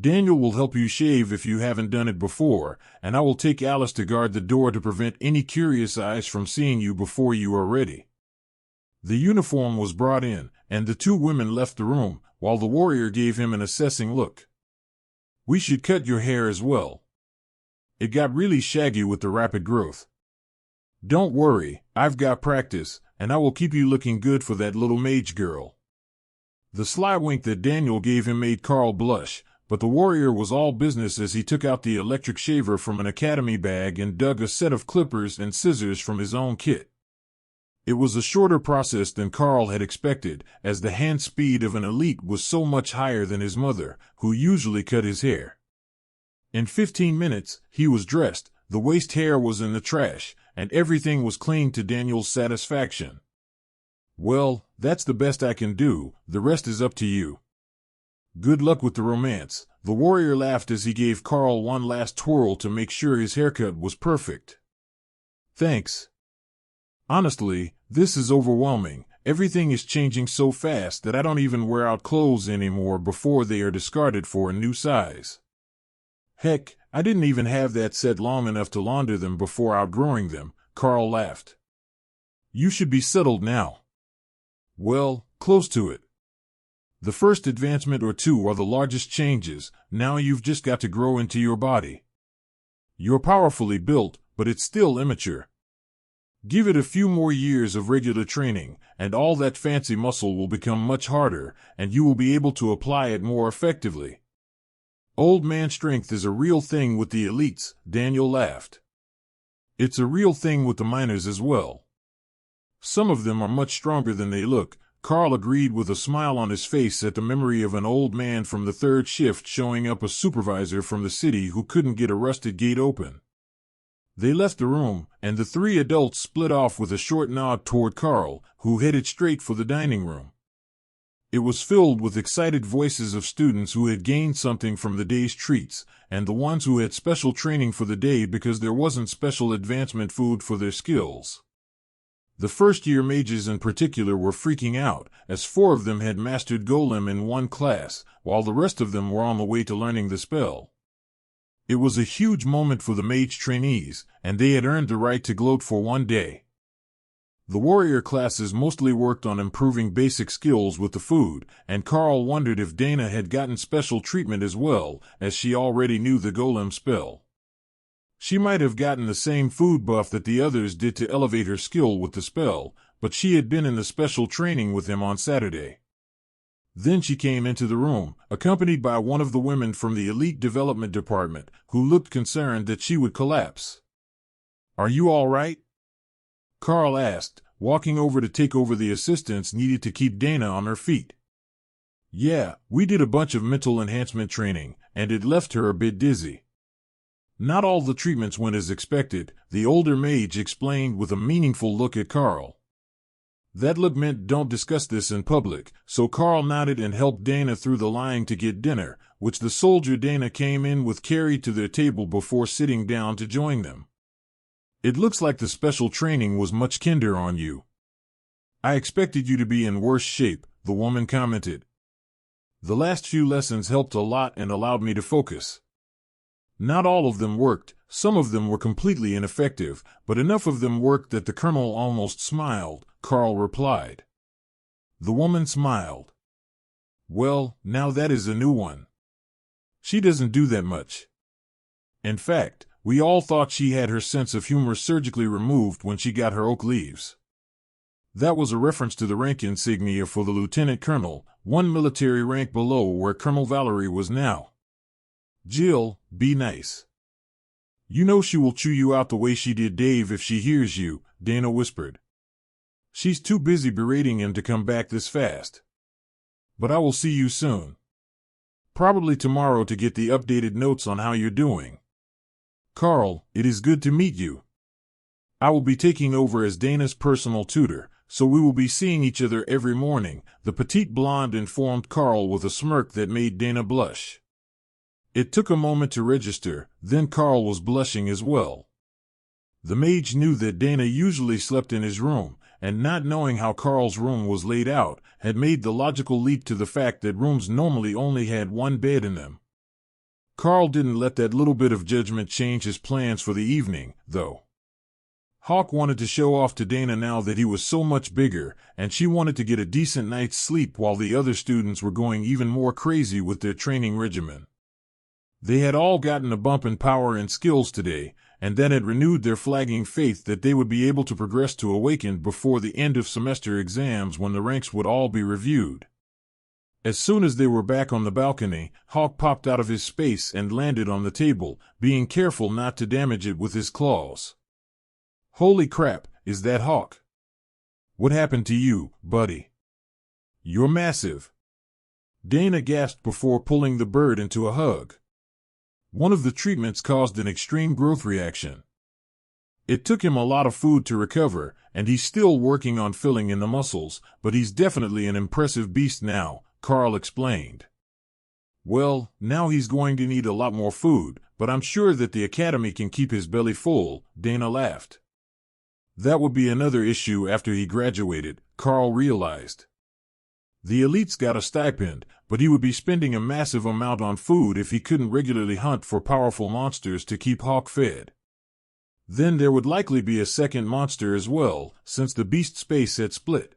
Daniel will help you shave if you haven't done it before, and I will take Alice to guard the door to prevent any curious eyes from seeing you before you are ready. The uniform was brought in, and the 2 women left the room, while the warrior gave him an assessing look. We should cut your hair as well. It got really shaggy with the rapid growth. Don't worry, I've got practice, and I will keep you looking good for that little mage girl. The sly wink that Daniel gave him made Karl blush, but the warrior was all business as he took out the electric shaver from an academy bag and dug a set of clippers and scissors from his own kit. It was a shorter process than Karl had expected, as the hand speed of an elite was so much higher than his mother, who usually cut his hair. In 15 minutes, he was dressed, the waist hair was in the trash, and everything was clean to Daniel's satisfaction. Well, that's the best I can do, the rest is up to you. Good luck with the romance, the warrior laughed as he gave Karl one last twirl to make sure his haircut was perfect. Thanks. Honestly, this is overwhelming. Everything is changing so fast that I don't even wear out clothes anymore before they are discarded for a new size. Heck, I didn't even have that set long enough to launder them before outgrowing them, Karl laughed. You should be settled now. Well, close to it. The first advancement or 2 are the largest changes, now you've just got to grow into your body. You're powerfully built, but it's still immature. Give it a few more years of regular training, and all that fancy muscle will become much harder, and you will be able to apply it more effectively. Old man strength is a real thing with the elites, Daniel laughed. It's a real thing with the minors as well. Some of them are much stronger than they look, Karl agreed with a smile on his face at the memory of an old man from the 3rd shift showing up a supervisor from the city who couldn't get a rusted gate open. They left the room, and the 3 adults split off with a short nod toward Karl, who headed straight for the dining room. It was filled with excited voices of students who had gained something from the day's treats, and the ones who had special training for the day because there wasn't special advancement food for their skills. The first-year mages in particular were freaking out, as 4 of them had mastered Golem in one class, while the rest of them were on the way to learning the spell. It was a huge moment for the mage trainees, and they had earned the right to gloat for one day. The warrior classes mostly worked on improving basic skills with the food, and Karl wondered if Dana had gotten special treatment as well, as she already knew the Golem spell. She might have gotten the same food buff that the others did to elevate her skill with the spell, but she had been in the special training with him on Saturday. Then she came into the room, accompanied by one of the women from the Elite Development Department, who looked concerned that she would collapse. "Are you all right?" Karl asked, walking over to take over the assistance needed to keep Dana on her feet. Yeah, we did a bunch of mental enhancement training, and it left her a bit dizzy. Not all the treatments went as expected, the older mage explained with a meaningful look at Karl. That look meant don't discuss this in public, so Karl nodded and helped Dana through the line to get dinner, which the soldier Dana came in with carried to their table before sitting down to join them. It looks like the special training was much kinder on you. I expected you to be in worse shape, the woman commented. The last few lessons helped a lot and allowed me to focus. Not all of them worked, some of them were completely ineffective, but enough of them worked that the colonel almost smiled, Karl replied. The woman smiled. Well, now that is a new one. She doesn't do that much. In fact, we all thought she had her sense of humor surgically removed when she got her oak leaves. That was a reference to the rank insignia for the lieutenant colonel, one military rank below where Colonel Valerie was now. Jill, be nice. You know she will chew you out the way she did Dave if she hears you, Dana whispered. She's too busy berating him to come back this fast. But I will see you soon. Probably tomorrow to get the updated notes on how you're doing. Karl, it is good to meet you. I will be taking over as Dana's personal tutor, so we will be seeing each other every morning, the petite blonde informed Karl with a smirk that made Dana blush. It took a moment to register, then Karl was blushing as well. The mage knew that Dana usually slept in his room, and not knowing how Karl's room was laid out, had made the logical leap to the fact that rooms normally only had one bed in them. Karl didn't let that little bit of judgment change his plans for the evening, though. Hawk wanted to show off to Dana now that he was so much bigger, and she wanted to get a decent night's sleep while the other students were going even more crazy with their training regimen. They had all gotten a bump in power and skills today, and that had renewed their flagging faith that they would be able to progress to Awakened before the end of semester exams when the ranks would all be reviewed. As soon as they were back on the balcony, Hawk popped out of his space and landed on the table, being careful not to damage it with his claws. Holy crap, is that Hawk? What happened to you, buddy? You're massive. Dana gasped before pulling the bird into a hug. One of the treatments caused an extreme growth reaction. It took him a lot of food to recover, and he's still working on filling in the muscles, but he's definitely an impressive beast now, Karl explained. Well, now he's going to need a lot more food, but I'm sure that the academy can keep his belly full, Dana laughed. That would be another issue after he graduated, Karl realized. The elites got a stipend, but he would be spending a massive amount on food if he couldn't regularly hunt for powerful monsters to keep Hawk fed. Then there would likely be a second monster as well, since the beast space had split.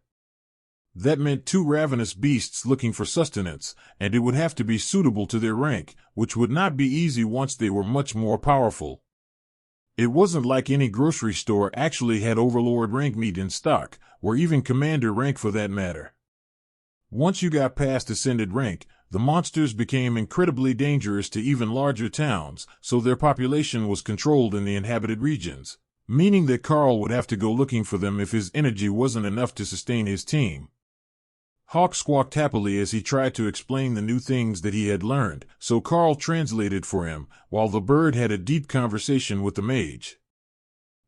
That meant two ravenous beasts looking for sustenance, and it would have to be suitable to their rank, which would not be easy once they were much more powerful. It wasn't like any grocery store actually had Overlord rank meat in stock, or even Commander rank for that matter. Once you got past Ascended rank, the monsters became incredibly dangerous to even larger towns, so their population was controlled in the inhabited regions, meaning that Karl would have to go looking for them if his energy wasn't enough to sustain his team. Hawk squawked happily as he tried to explain the new things that he had learned, so Karl translated for him, while the bird had a deep conversation with the mage.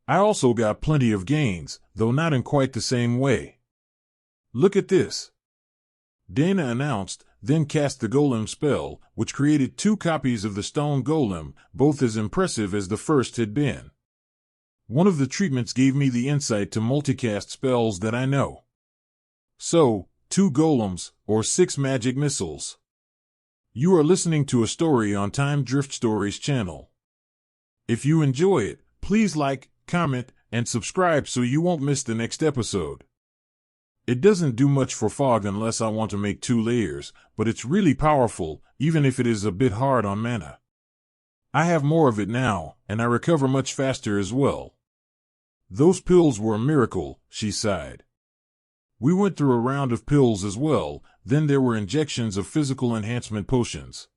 I also got plenty of gains, though not in quite the same way. Look at this. Dana announced, then cast the golem spell, which created 2 copies of the stone golem, both as impressive as the first had been. One of the treatments gave me the insight to multicast spells that I know. So, 2 golems, or 6 magic missiles. You are listening to a story on Time Drift Stories channel. If you enjoy it, please like, comment, and subscribe so you won't miss the next episode. It doesn't do much for fog unless I want to make 2 layers, but it's really powerful, even if it is a bit hard on mana. I have more of it now, and I recover much faster as well. Those pills were a miracle, she sighed. We went through a round of pills as well, then there were injections of physical enhancement potions.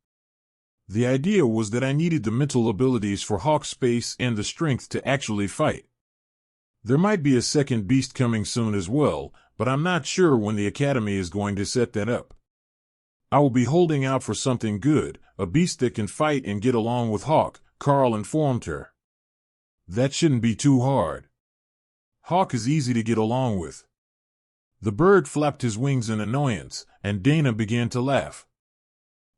The idea was that I needed the mental abilities for Hawk Space and the strength to actually fight. There might be a second beast coming soon as well, but I'm not sure when the Academy is going to set that up. I will be holding out for something good, a beast that can fight and get along with Hawk, Karl informed her. That shouldn't be too hard. Hawk is easy to get along with. The bird flapped his wings in annoyance, and Dana began to laugh.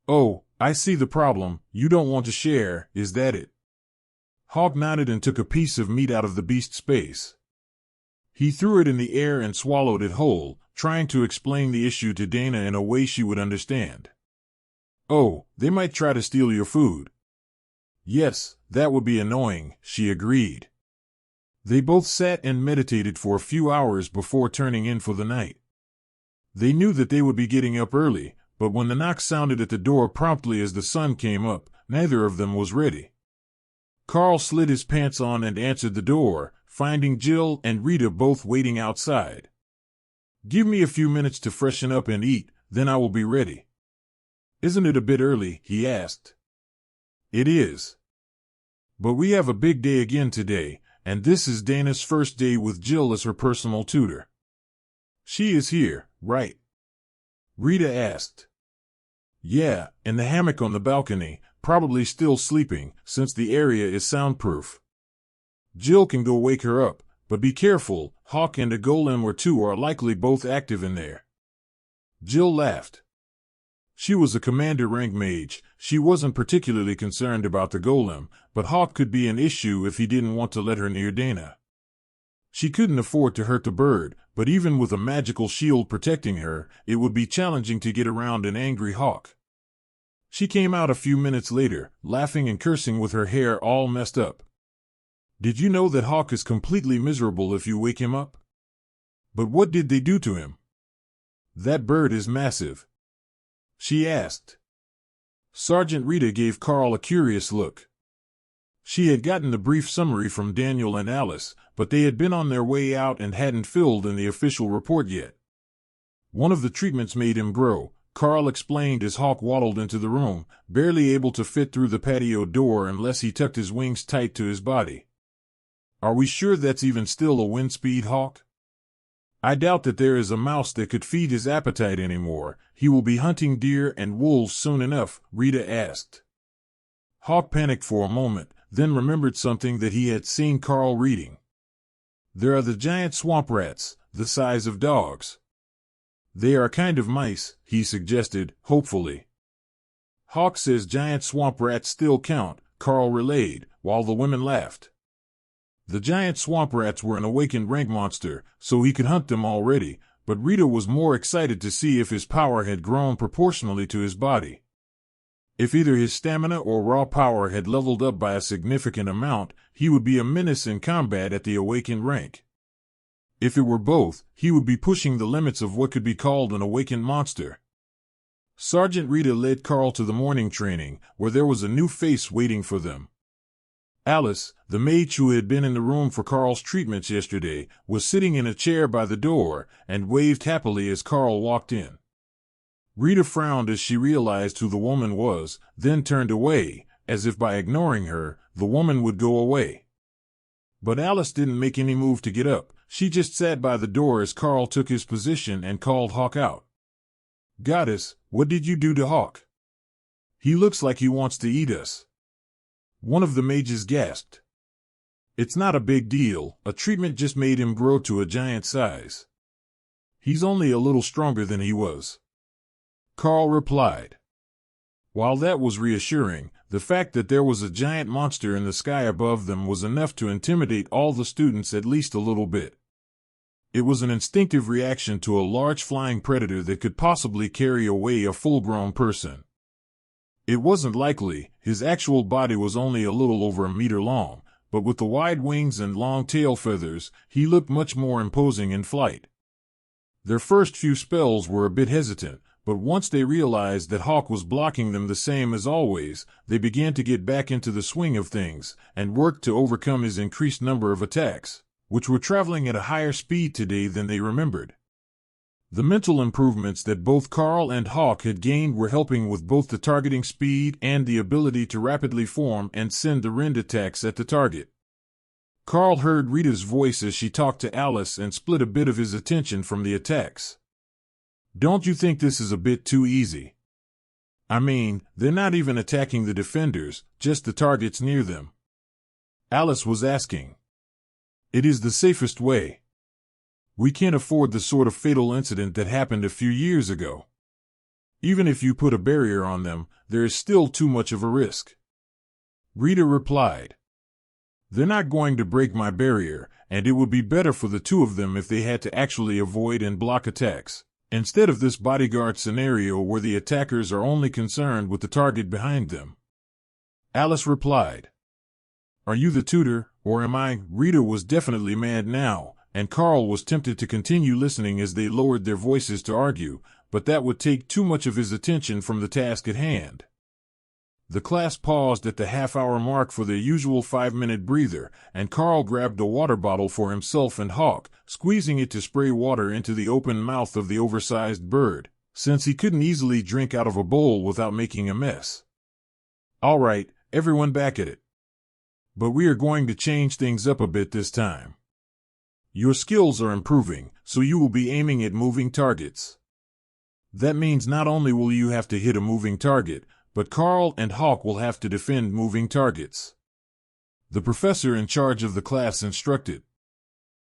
Oh, I see the problem. You don't want to share, is that it? Hawk nodded and took a piece of meat out of the beast's face. He threw it in the air and swallowed it whole, trying to explain the issue to Dana in a way she would understand. Oh, they might try to steal your food. Yes, that would be annoying, she agreed. They both sat and meditated for a few hours before turning in for the night. They knew that they would be getting up early, but when the knock sounded at the door promptly as the sun came up, neither of them was ready. Karl slid his pants on and answered the door, finding Jill and Rita both waiting outside. Give me a few minutes to freshen up and eat, then I will be ready. Isn't it a bit early? He asked. It is. But we have a big day again today, and this is Dana's first day with Jill as her personal tutor. She is here, right? Rita asked. Yeah, in the hammock on the balcony, probably still sleeping, since the area is soundproof. Jill can go wake her up, but be careful, Hawk and a golem or two are likely both active in there. Jill laughed. She was a commander rank mage. She wasn't particularly concerned about the golem, but Hawk could be an issue if he didn't want to let her near Dana. She couldn't afford to hurt the bird, but even with a magical shield protecting her, it would be challenging to get around an angry Hawk. She came out a few minutes later, laughing and cursing with her hair all messed up. Did you know that Hawk is completely miserable if you wake him up? But what did they do to him? That bird is massive, she asked. Sergeant Rita gave Karl a curious look. She had gotten the brief summary from Daniel and Alice, but they had been on their way out and hadn't filled in the official report yet. One of the treatments made him grow, Karl explained as Hawk waddled into the room, barely able to fit through the patio door unless he tucked his wings tight to his body. Are we sure that's even still a wind speed, Hawk? I doubt that there is a mouse that could feed his appetite anymore. He will be hunting deer and wolves soon enough, Rita asked. Hawk panicked for a moment, then remembered something that he had seen Karl reading. There are the giant swamp rats, the size of dogs. They are a kind of mice, he suggested, hopefully. Hawk says giant swamp rats still count, Karl relayed, while the women laughed. The giant swamp rats were an awakened rank monster, so he could hunt them already, but Rita was more excited to see if his power had grown proportionally to his body. If either his stamina or raw power had leveled up by a significant amount, he would be a menace in combat at the awakened rank. If it were both, he would be pushing the limits of what could be called an awakened monster. Sergeant Rita led Karl to the morning training, where there was a new face waiting for them. Alice, the mage who had been in the room for Karl's treatments yesterday, was sitting in a chair by the door and waved happily as Karl walked in. Rita frowned as she realized who the woman was, then turned away, as if by ignoring her, the woman would go away. But Alice didn't make any move to get up. She just sat by the door as Karl took his position and called Hawk out. Goddess, what did you do to Hawk? He looks like he wants to eat us. One of the mages gasped. It's not a big deal, a treatment just made him grow to a giant size. He's only a little stronger than he was, Karl replied. While that was reassuring, the fact that there was a giant monster in the sky above them was enough to intimidate all the students at least a little bit. It was an instinctive reaction to a large flying predator that could possibly carry away a full-grown person. It wasn't likely. His actual body was only a little over a meter long, but with the wide wings and long tail feathers, he looked much more imposing in flight. Their first few spells were a bit hesitant, but once they realized that Hawk was blocking them the same as always, they began to get back into the swing of things, and worked to overcome his increased number of attacks, which were traveling at a higher speed today than they remembered. The mental improvements that both Karl and Hawk had gained were helping with both the targeting speed and the ability to rapidly form and send the rend attacks at the target. Karl heard Rita's voice as she talked to Alice and split a bit of his attention from the attacks. Don't you think this is a bit too easy? I mean, they're not even attacking the defenders, just the targets near them. Alice was asking. It is the safest way. We can't afford the sort of fatal incident that happened a few years ago. Even if you put a barrier on them, there is still too much of a risk. Rita replied. They're not going to break my barrier, and it would be better for the two of them if they had to actually avoid and block attacks, instead of this bodyguard scenario where the attackers are only concerned with the target behind them. Alice replied. Are you the tutor, or am I? Rita was definitely mad now, and Karl was tempted to continue listening as they lowered their voices to argue, but that would take too much of his attention from the task at hand. The class paused at the half-hour mark for their usual 5-minute breather, and Karl grabbed a water bottle for himself and Hawk, squeezing it to spray water into the open mouth of the oversized bird, since he couldn't easily drink out of a bowl without making a mess. All right, everyone back at it. But we are going to change things up a bit this time. Your skills are improving, so you will be aiming at moving targets. That means not only will you have to hit a moving target, but Karl and Hawk will have to defend moving targets. The professor in charge of the class instructed.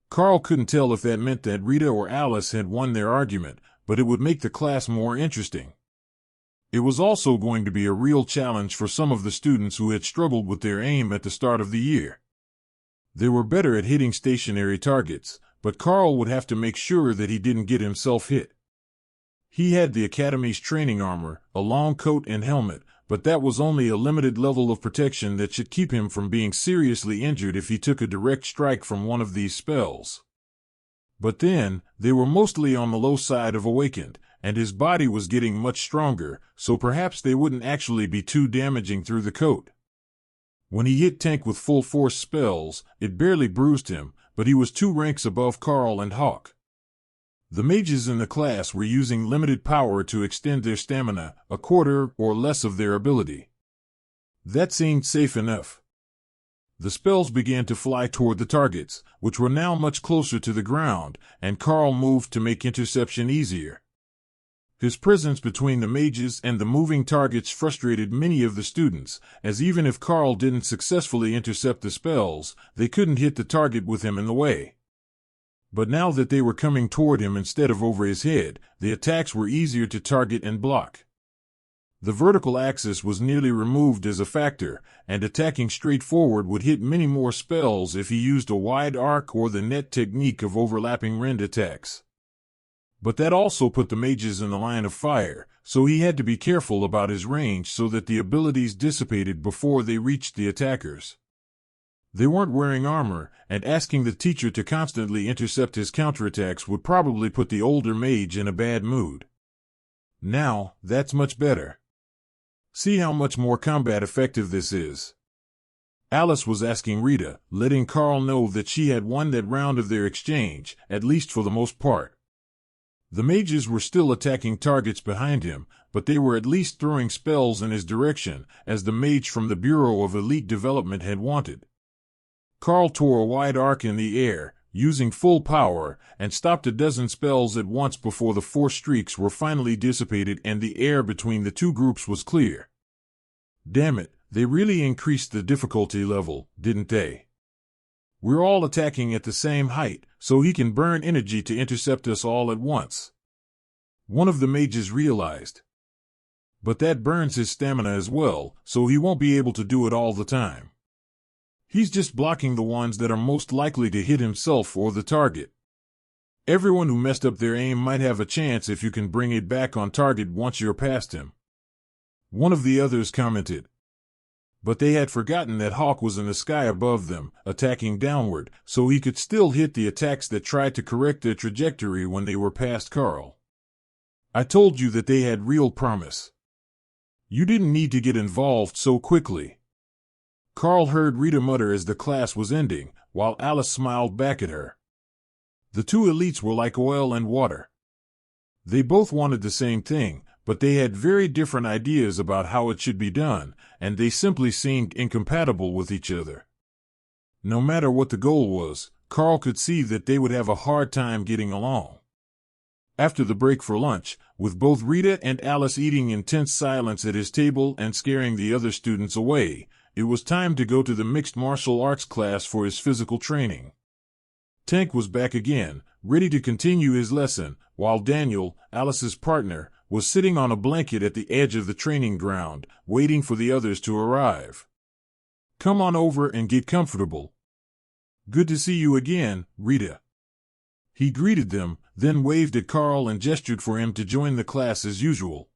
Karl couldn't tell if that meant that Rita or Alice had won their argument, but it would make the class more interesting. It was also going to be a real challenge for some of the students who had struggled with their aim at the start of the year. They were better at hitting stationary targets, but Karl would have to make sure that he didn't get himself hit. He had the Academy's training armor, a long coat and helmet, but that was only a limited level of protection that should keep him from being seriously injured if he took a direct strike from one of these spells. But then, they were mostly on the low side of awakened, and his body was getting much stronger, so perhaps they wouldn't actually be too damaging through the coat. When he hit Tank with full force spells, it barely bruised him, but he was 2 ranks above Karl and Hawk. The mages in the class were using limited power to extend their stamina, a quarter or less of their ability. That seemed safe enough. The spells began to fly toward the targets, which were now much closer to the ground, and Karl moved to make interception easier. His presence between the mages and the moving targets frustrated many of the students, as even if Karl didn't successfully intercept the spells, they couldn't hit the target with him in the way. But now that they were coming toward him instead of over his head, the attacks were easier to target and block. The vertical axis was nearly removed as a factor, and attacking straight forward would hit many more spells if he used a wide arc or the net technique of overlapping rend attacks. But that also put the mages in the line of fire, so he had to be careful about his range so that the abilities dissipated before they reached the attackers. They weren't wearing armor, and asking the teacher to constantly intercept his counterattacks would probably put the older mage in a bad mood. Now, that's much better. See how much more combat effective this is. Alice was asking Rita, letting Karl know that she had won that round of their exchange, at least for the most part. The mages were still attacking targets behind him, but they were at least throwing spells in his direction, as the mage from the Bureau of Elite Development had wanted. Karl tore a wide arc in the air, using full power, and stopped a dozen spells at once before the 4 streaks were finally dissipated and the air between the 2 groups was clear. Damn it, they really increased the difficulty level, didn't they? We're all attacking at the same height, so he can burn energy to intercept us all at once. One of the mages realized. But that burns his stamina as well, so he won't be able to do it all the time. He's just blocking the ones that are most likely to hit himself or the target. Everyone who messed up their aim might have a chance if you can bring it back on target once you're past him. One of the others commented. But they had forgotten that Hawk was in the sky above them, attacking downward, so he could still hit the attacks that tried to correct their trajectory when they were past Karl. I told you that they had real promise. You didn't need to get involved so quickly. Karl heard Rita mutter as the class was ending, while Alice smiled back at her. The 2 elites were like oil and water. They both wanted the same thing, but they had very different ideas about how it should be done, and they simply seemed incompatible with each other. No matter what the goal was, Karl could see that they would have a hard time getting along. After the break for lunch, with both Rita and Alice eating in tense silence at his table and scaring the other students away, it was time to go to the mixed martial arts class for his physical training. Tank was back again, ready to continue his lesson, while Daniel, Alice's partner, was sitting on a blanket at the edge of the training ground, waiting for the others to arrive. "Come on over and get comfortable. Good to see you again, Rita." He greeted them, then waved at Karl and gestured for him to join the class as usual.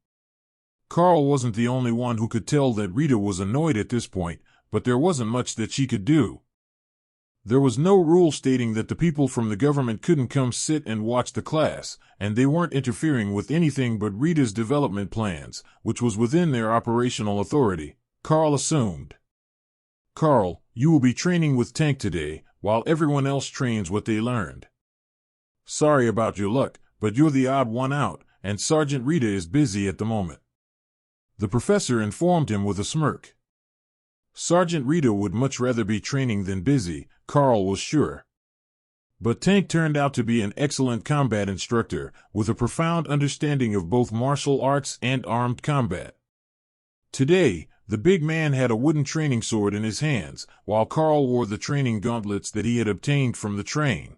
Karl wasn't the only one who could tell that Rita was annoyed at this point, but there wasn't much that she could do. There was no rule stating that the people from the government couldn't come sit and watch the class, and they weren't interfering with anything but Rita's development plans, which was within their operational authority, Karl assumed. "Karl, you will be training with Tank today, while everyone else trains what they learned. Sorry about your luck, but you're the odd one out, and Sergeant Rita is busy at the moment," the professor informed him with a smirk. Sergeant Rita would much rather be training than busy, Karl was sure. But Tank turned out to be an excellent combat instructor, with a profound understanding of both martial arts and armed combat. Today, the big man had a wooden training sword in his hands, while Karl wore the training gauntlets that he had obtained from the train.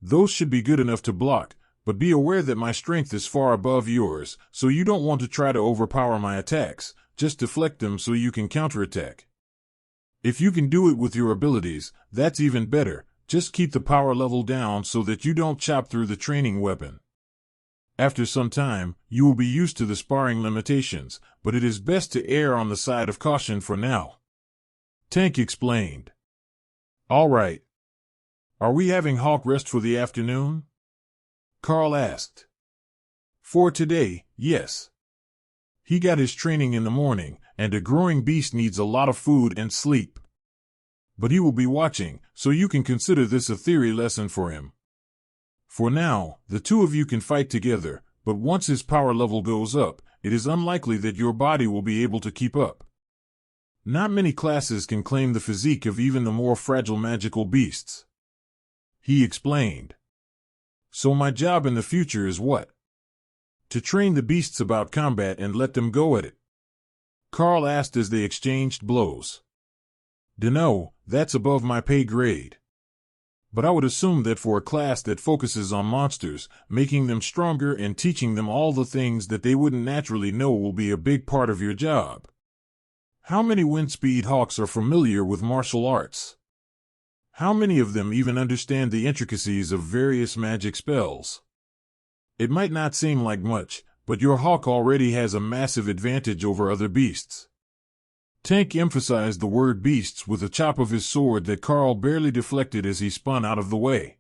"Those should be good enough to block, but be aware that my strength is far above yours, so you don't want to try to overpower my attacks, just deflect them so you can counterattack. If you can do it with your abilities, that's even better, just keep the power level down so that you don't chop through the training weapon. After some time, you will be used to the sparring limitations, but it is best to err on the side of caution for now," Tank explained. "All right. Are we having Hawk rest for the afternoon?" Karl asked. "For today, yes. He got his training in the morning, and a growing beast needs a lot of food and sleep. But he will be watching, so you can consider this a theory lesson for him. For now, the two of you can fight together, but once his power level goes up, it is unlikely that your body will be able to keep up. Not many classes can claim the physique of even the more fragile magical beasts," he explained. "So my job in the future is what? To train the beasts about combat and let them go at it?" Karl asked as they exchanged blows. "Dunno, that's above my pay grade. But I would assume that for a class that focuses on monsters, making them stronger and teaching them all the things that they wouldn't naturally know will be a big part of your job. How many Windspeed Hawks are familiar with martial arts? How many of them even understand the intricacies of various magic spells? It might not seem like much, but your hawk already has a massive advantage over other beasts." Tank emphasized the word beasts with a chop of his sword that Karl barely deflected as he spun out of the way.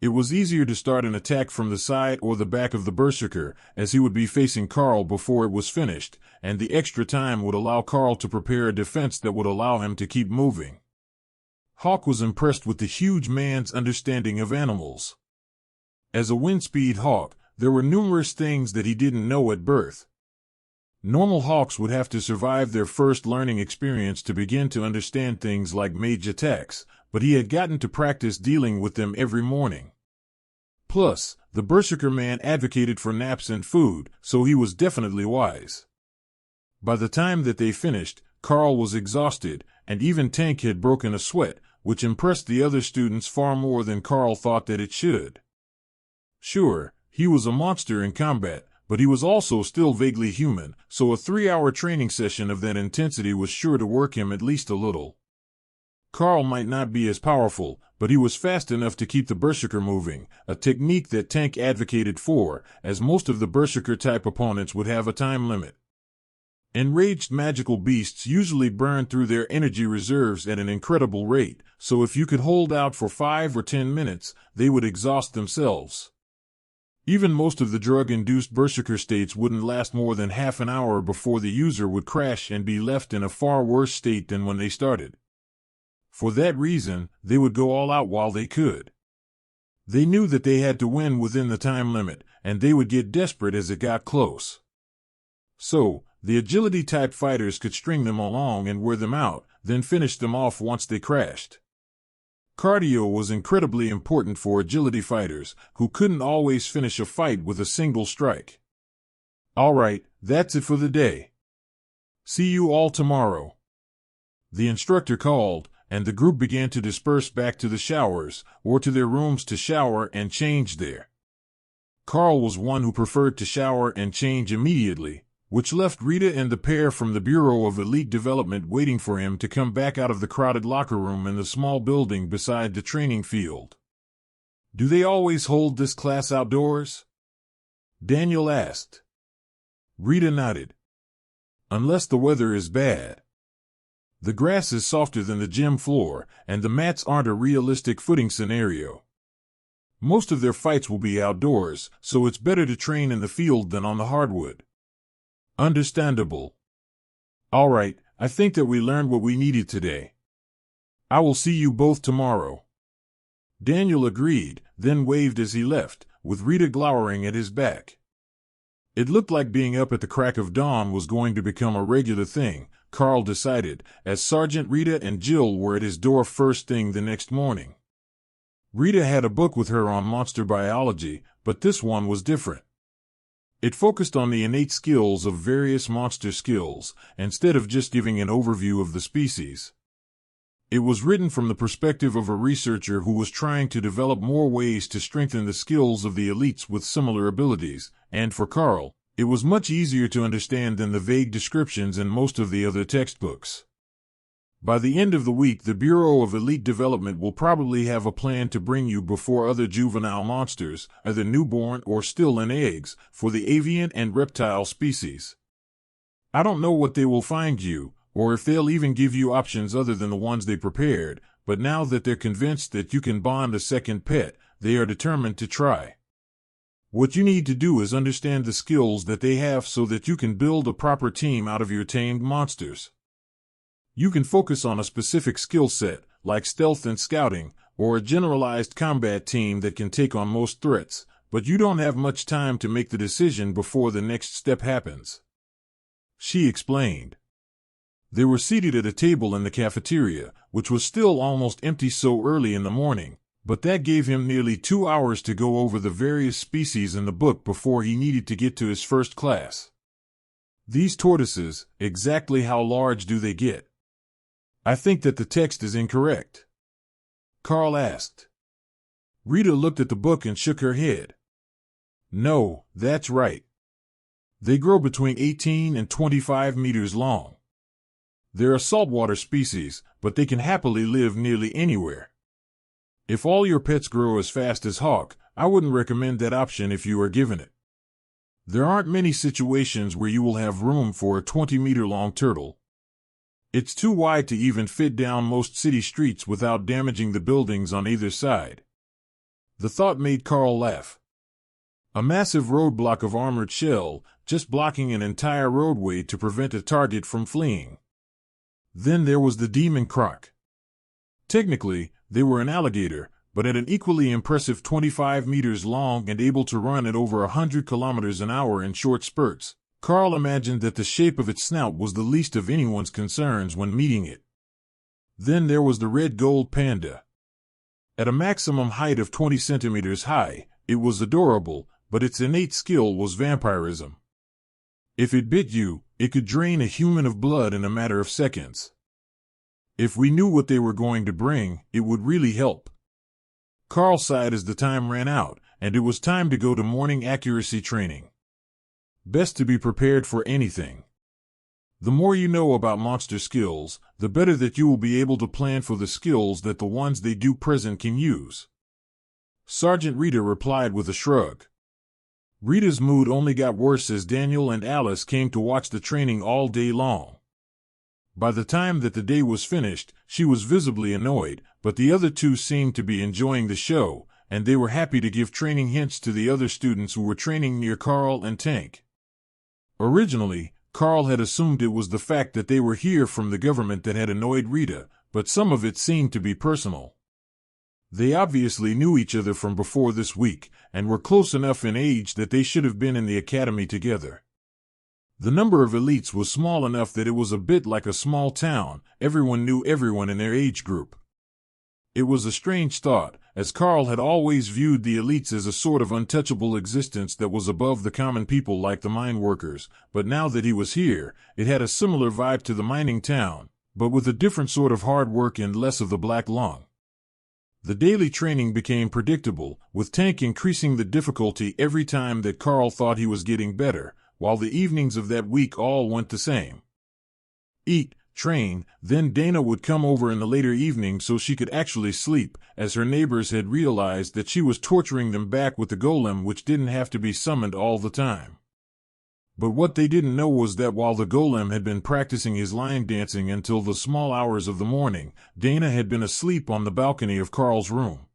It was easier to start an attack from the side or the back of the berserker, as he would be facing Karl before it was finished, and the extra time would allow Karl to prepare a defense that would allow him to keep moving. Hawk was impressed with the huge man's understanding of animals. As a Windspeed Hawk, there were numerous things that he didn't know at birth. Normal hawks would have to survive their first learning experience to begin to understand things like mage attacks, but he had gotten to practice dealing with them every morning. Plus, the Berserker man advocated for naps and food, so he was definitely wise. By the time that they finished, Karl was exhausted, and even Tank had broken a sweat, which impressed the other students far more than Karl thought that it should. Sure, he was a monster in combat, but he was also still vaguely human, so a 3-hour training session of that intensity was sure to work him at least a little. Karl might not be as powerful, but he was fast enough to keep the Berserker moving, a technique that Tank advocated for, as most of the Berserker-type opponents would have a time limit. Enraged magical beasts usually burn through their energy reserves at an incredible rate, so if you could hold out for 5 or 10 minutes, they would exhaust themselves. Even most of the drug-induced berserker states wouldn't last more than half an hour before the user would crash and be left in a far worse state than when they started. For that reason, they would go all out while they could. They knew that they had to win within the time limit, and they would get desperate as it got close. So, the agility-type fighters could string them along and wear them out, then finish them off once they crashed. Cardio was incredibly important for agility fighters, who couldn't always finish a fight with a single strike. All right, that's it for the day. See you all tomorrow. The instructor called, and the group began to disperse back to the showers, or to their rooms to shower and change there. Karl was one who preferred to shower and change immediately, which left Rita and the pair from the Bureau of Elite Development waiting for him to come back out of the crowded locker room in the small building beside the training field. "Do they always hold this class outdoors?" Daniel asked. Rita nodded. "Unless the weather is bad. The grass is softer than the gym floor, and the mats aren't a realistic footing scenario. Most of their fights will be outdoors, so it's better to train in the field than on the hardwood." "Understandable. All right, I think that we learned what we needed today. I will see you both tomorrow." Daniel agreed, then waved as he left, with Rita glowering at his back. It looked like being up at the crack of dawn was going to become a regular thing, Karl decided, as Sergeant Rita and Jill were at his door first thing the next morning. Rita had a book with her on monster biology, but this one was different. It focused on the innate skills of various monster skills, instead of just giving an overview of the species. It was written from the perspective of a researcher who was trying to develop more ways to strengthen the skills of the elites with similar abilities, and for Karl, it was much easier to understand than the vague descriptions in most of the other textbooks. By the end of the week, the Bureau of Elite Development will probably have a plan to bring you before other juvenile monsters, either newborn or still in eggs, for the avian and reptile species. I don't know what they will find you, or if they'll even give you options other than the ones they prepared, but now that they're convinced that you can bond a second pet, they are determined to try. What you need to do is understand the skills that they have so that you can build a proper team out of your tamed monsters. You can focus on a specific skill set, like stealth and scouting, or a generalized combat team that can take on most threats, but you don't have much time to make the decision before the next step happens," she explained. They were seated at a table in the cafeteria, which was still almost empty so early in the morning, but that gave him nearly 2 hours to go over the various species in the book before he needed to get to his first class. "These tortoises, exactly how large do they get?" "I think that the text is incorrect," Karl asked. Rita looked at the book and shook her head. "No, that's right. They grow between 18 and 25 meters long. They're a saltwater species, but they can happily live nearly anywhere. If all your pets grow as fast as hawk, I wouldn't recommend that option if you are given it. There aren't many situations where you will have room for a 20-meter-long turtle. It's too wide to even fit down most city streets without damaging the buildings on either side." The thought made Karl laugh. A massive roadblock of armored shell, just blocking an entire roadway to prevent a target from fleeing. Then there was the demon croc. Technically, they were an alligator, but at an equally impressive 25 meters long and able to run at over 100 kilometers an hour in short spurts. Karl imagined that the shape of its snout was the least of anyone's concerns when meeting it. Then there was the red gold panda. At a maximum height of 20 centimeters high, it was adorable, but its innate skill was vampirism. If it bit you, it could drain a human of blood in a matter of seconds. If we knew what they were going to bring, it would really help. Karl sighed as the time ran out, and it was time to go to morning accuracy training. Best to be prepared for anything. The more you know about monster skills, the better that you will be able to plan for the skills that the ones they do present can use. Sergeant Rita replied with a shrug. Rita's mood only got worse as Daniel and Alice came to watch the training all day long. By the time that the day was finished, she was visibly annoyed, but the other two seemed to be enjoying the show, and they were happy to give training hints to the other students who were training near Karl and Tank. Originally, Karl had assumed it was the fact that they were here from the government that had annoyed Rita, but some of it seemed to be personal. They obviously knew each other from before this week, and were close enough in age that they should have been in the academy together. The number of elites was small enough that it was a bit like a small town. Everyone knew everyone in their age group. It was a strange thought, as Karl had always viewed the elites as a sort of untouchable existence that was above the common people like the mine workers, but now that he was here, it had a similar vibe to the mining town, but with a different sort of hard work and less of the black lung. The daily training became predictable, with Tank increasing the difficulty every time that Karl thought he was getting better, while the evenings of that week all went the same. Eat, train, then Dana would come over in the later evening so she could actually sleep, as her neighbors had realized that she was torturing them back with the golem, which didn't have to be summoned all the time. But what they didn't know was that while the golem had been practicing his line dancing until the small hours of the morning, Dana had been asleep on the balcony of Karl's room.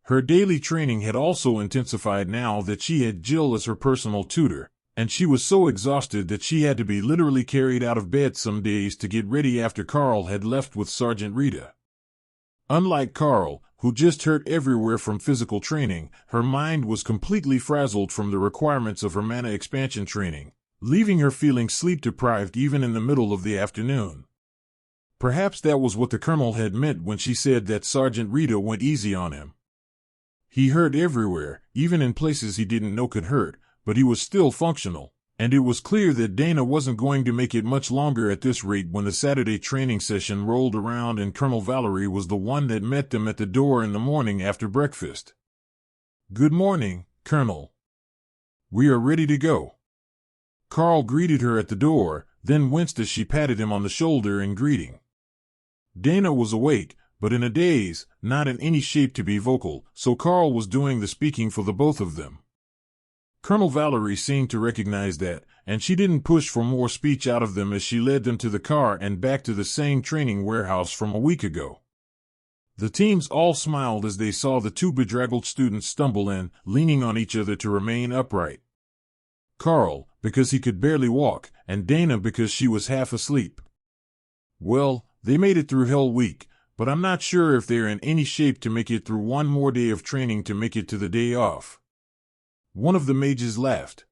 Her daily training had also intensified now that she had Jill as her personal tutor, and she was so exhausted that she had to be literally carried out of bed some days to get ready after Karl had left with Sergeant Rita. Unlike Karl, who just hurt everywhere from physical training, her mind was completely frazzled from the requirements of her mana expansion training, leaving her feeling sleep-deprived even in the middle of the afternoon. Perhaps that was what the Colonel had meant when she said that Sergeant Rita went easy on him. He hurt everywhere, even in places he didn't know could hurt, but he was still functional, and it was clear that Dana wasn't going to make it much longer at this rate when the Saturday training session rolled around and Colonel Valerie was the one that met them at the door in the morning after breakfast. "Good morning, Colonel. We are ready to go." Karl greeted her at the door, then winced as she patted him on the shoulder in greeting. Dana was awake, but in a daze, not in any shape to be vocal, so Karl was doing the speaking for the both of them. Colonel Valerie seemed to recognize that, and she didn't push for more speech out of them as she led them to the car and back to the same training warehouse from a week ago. The teams all smiled as they saw the two bedraggled students stumble in, leaning on each other to remain upright. Karl, because he could barely walk, and Dana because she was half asleep. Well, they made it through Hell Week, but I'm not sure if they're in any shape to make it through one more day of training to make it to the day off. One of the mages laughed.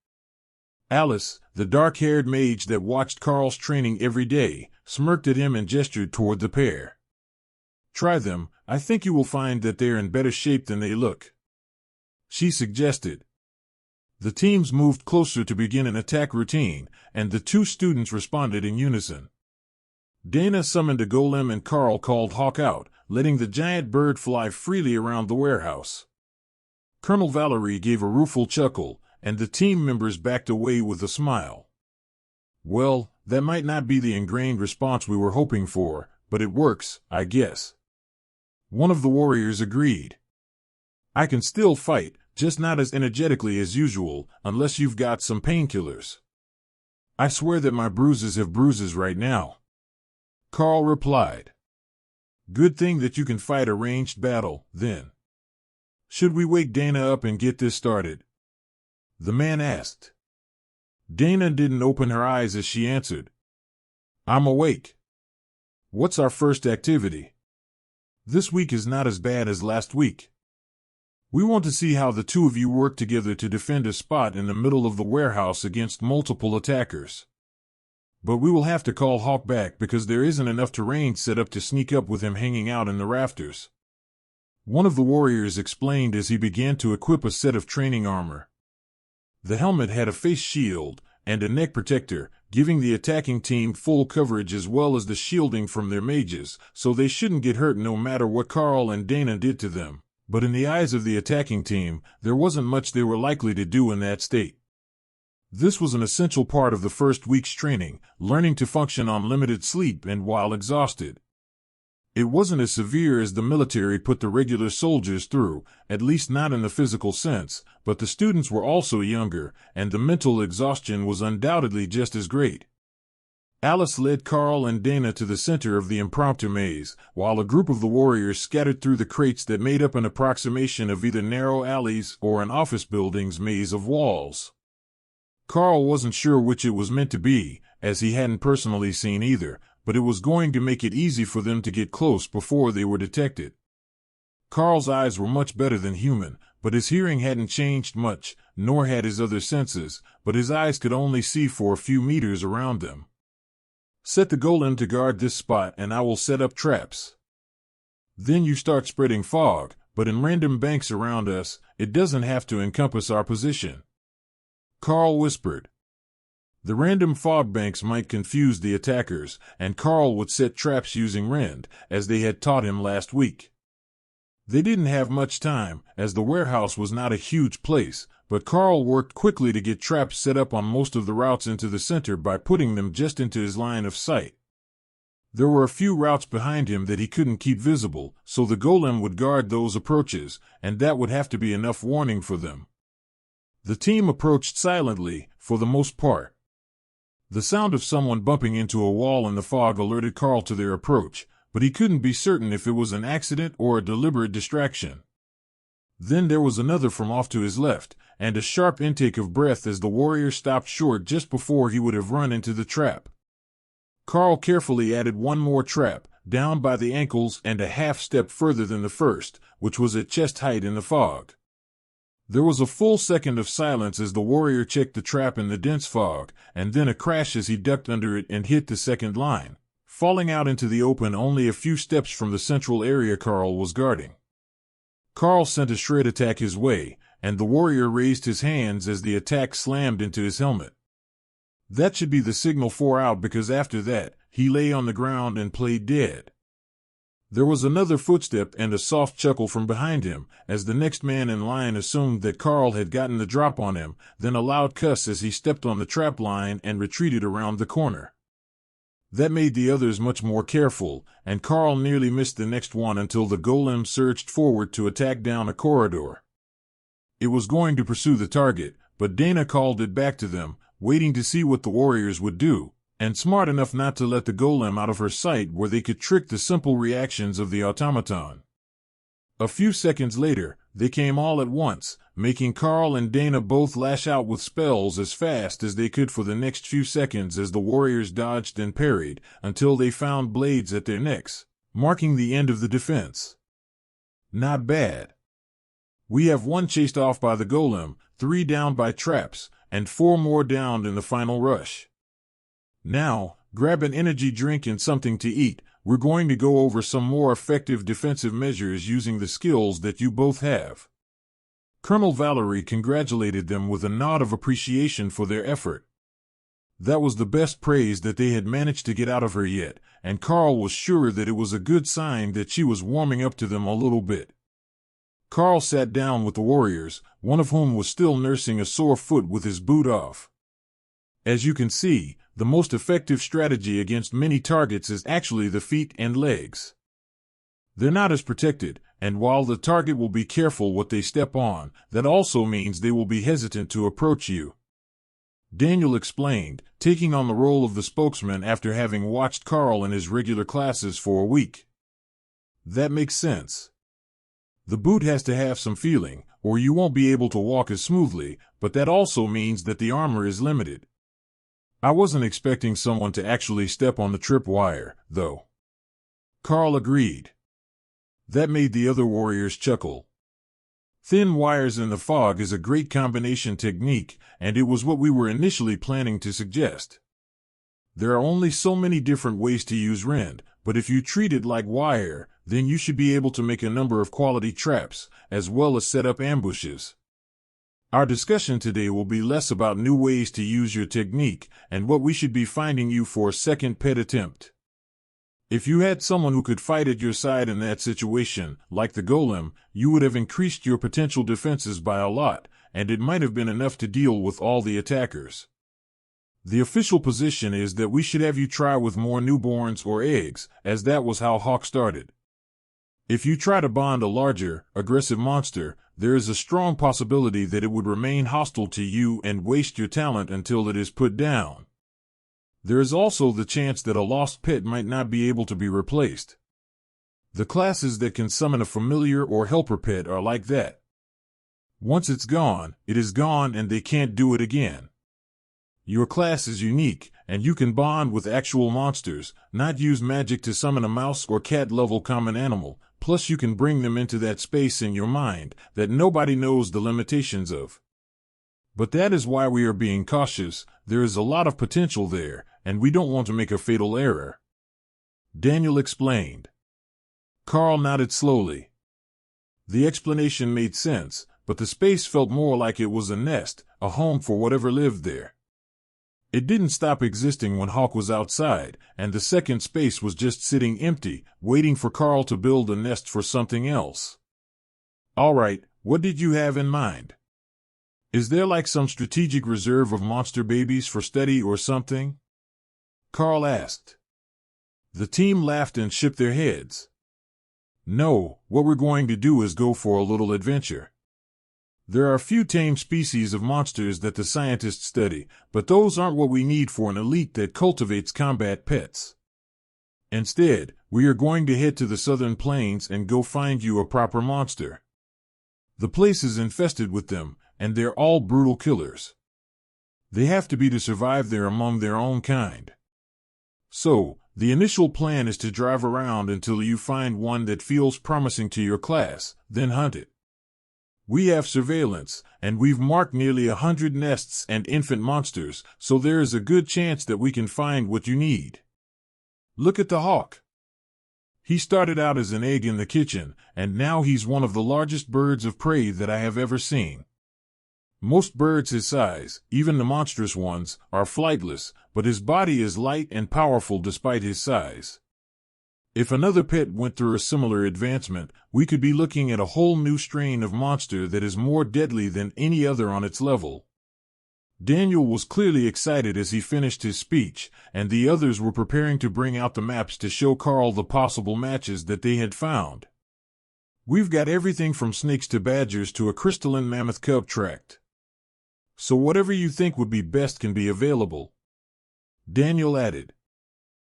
Alice, the dark-haired mage that watched Karl's training every day, smirked at him and gestured toward the pair. "Try them, I think you will find that they're in better shape than they look," she suggested. The teams moved closer to begin an attack routine, and the two students responded in unison. Dana summoned a golem and Karl called Hawk out, letting the giant bird fly freely around the warehouse. Colonel Valerie gave a rueful chuckle, and the team members backed away with a smile. "Well, that might not be the ingrained response we were hoping for, but it works, I guess." One of the warriors agreed. "I can still fight, just not as energetically as usual, unless you've got some painkillers." "I swear that my bruises have bruises right now," Karl replied. "Good thing that you can fight a ranged battle, then." "Should we wake Dana up and get this started?" the man asked. Dana didn't open her eyes as she answered. "I'm awake." "What's our first activity?" "This week is not as bad as last week. We want to see how the two of you work together to defend a spot in the middle of the warehouse against multiple attackers. But we will have to call Hawk back because there isn't enough terrain set up to sneak up with him hanging out in the rafters," one of the warriors explained as he began to equip a set of training armor. The helmet had a face shield and a neck protector, giving the attacking team full coverage as well as the shielding from their mages, so they shouldn't get hurt no matter what Karl and Dana did to them. But in the eyes of the attacking team, there wasn't much they were likely to do in that state. This was an essential part of the first week's training, learning to function on limited sleep and while exhausted. It wasn't as severe as the military put the regular soldiers through, at least not in the physical sense, but the students were also younger, and the mental exhaustion was undoubtedly just as great. Alice led Karl and Dana to the center of the impromptu maze, while a group of the warriors scattered through the crates that made up an approximation of either narrow alleys or an office building's maze of walls. Karl wasn't sure which it was meant to be, as he hadn't personally seen either, but it was going to make it easy for them to get close before they were detected. Karl's eyes were much better than human, but his hearing hadn't changed much, nor had his other senses, but his eyes could only see for a few meters around them. "Set the golem to guard this spot and I will set up traps." Then you start spreading fog, but in random banks around us, it doesn't have to encompass our position. Karl whispered. The random fog banks might confuse the attackers, and Karl would set traps using rend, as they had taught him last week. They didn't have much time, as the warehouse was not a huge place, but Karl worked quickly to get traps set up on most of the routes into the center by putting them just into his line of sight. There were a few routes behind him that he couldn't keep visible, so the golem would guard those approaches, and that would have to be enough warning for them. The team approached silently, for the most part. The sound of someone bumping into a wall in the fog alerted Karl to their approach, but he couldn't be certain if it was an accident or a deliberate distraction. Then there was another from off to his left, and a sharp intake of breath as the warrior stopped short just before he would have run into the trap. Karl carefully added one more trap, down by the ankles and a half step further than the first, which was at chest height in the fog. There was a full second of silence as the warrior checked the trap in the dense fog, and then a crash as he ducked under it and hit the second line, falling out into the open only a few steps from the central area Karl was guarding. Karl sent a shred attack his way, and the warrior raised his hands as the attack slammed into his helmet. That should be the signal for out, because after that, he lay on the ground and played dead. There was another footstep and a soft chuckle from behind him, as the next man in line assumed that Karl had gotten the drop on him, then a loud cuss as he stepped on the trap line and retreated around the corner. That made the others much more careful, and Karl nearly missed the next one until the golem surged forward to attack down a corridor. It was going to pursue the target, but Dana called it back to them, waiting to see what the warriors would do, and smart enough not to let the golem out of her sight where they could trick the simple reactions of the automaton. A few seconds later, they came all at once, making Karl and Dana both lash out with spells as fast as they could for the next few seconds as the warriors dodged and parried, until they found blades at their necks, marking the end of the defense. Not bad. We have one chased off by the golem, 3 down by traps, and 4 more downed in the final rush. Now, grab an energy drink and something to eat. We're going to go over some more effective defensive measures using the skills that you both have. Colonel Valerie congratulated them with a nod of appreciation for their effort. That was the best praise that they had managed to get out of her yet, and Karl was sure that it was a good sign that she was warming up to them a little bit. Karl sat down with the warriors, one of whom was still nursing a sore foot with his boot off. As you can see, the most effective strategy against many targets is actually the feet and legs. They're not as protected, and while the target will be careful what they step on, that also means they will be hesitant to approach you. Daniel explained, taking on the role of the spokesman after having watched Karl in his regular classes for a week. That makes sense. The boot has to have some feeling, or you won't be able to walk as smoothly, but that also means that the armor is limited. I wasn't expecting someone to actually step on the tripwire, though. Karl agreed. That made the other warriors chuckle. Thin wires in the fog is a great combination technique, and it was what we were initially planning to suggest. There are only so many different ways to use rend, but if you treat it like wire, then you should be able to make a number of quality traps, as well as set up ambushes. Our discussion today will be less about new ways to use your technique, and what we should be finding you for a second pet attempt. If you had someone who could fight at your side in that situation, like the golem, you would have increased your potential defenses by a lot, and it might have been enough to deal with all the attackers. The official position is that we should have you try with more newborns or eggs, as that was how Hawk started. If you try to bond a larger, aggressive monster, there is a strong possibility that it would remain hostile to you and waste your talent until it is put down. There is also the chance that a lost pet might not be able to be replaced. The classes that can summon a familiar or helper pet are like that. Once it's gone, it is gone and they can't do it again. Your class is unique, and you can bond with actual monsters, not use magic to summon a mouse or cat-level common animal, plus you can bring them into that space in your mind that nobody knows the limitations of. But that is why we are being cautious. There is a lot of potential there, and we don't want to make a fatal error. Daniel explained. Karl nodded slowly. The explanation made sense, but the space felt more like it was a nest, a home for whatever lived there. It didn't stop existing when Hawk was outside, and the second space was just sitting empty, waiting for Karl to build a nest for something else. All right, what did you have in mind? Is there like some strategic reserve of monster babies for study or something? Karl asked. The team laughed and shook their heads. No, what we're going to do is go for a little adventure. There are a few tame species of monsters that the scientists study, but those aren't what we need for an elite that cultivates combat pets. Instead, we are going to head to the southern plains and go find you a proper monster. The place is infested with them, and they're all brutal killers. They have to be to survive there among their own kind. So, the initial plan is to drive around until you find one that feels promising to your class, then hunt it. We have surveillance, and we've marked nearly 100 nests and infant monsters, so there is a good chance that we can find what you need. Look at the hawk. He started out as an egg in the kitchen, and now he's one of the largest birds of prey that I have ever seen. Most birds his size, even the monstrous ones, are flightless, but his body is light and powerful despite his size. If another pet went through a similar advancement, we could be looking at a whole new strain of monster that is more deadly than any other on its level. Daniel was clearly excited as he finished his speech, and the others were preparing to bring out the maps to show Karl the possible matches that they had found. We've got everything from snakes to badgers to a crystalline mammoth cub tracked. So whatever you think would be best can be available. Daniel added.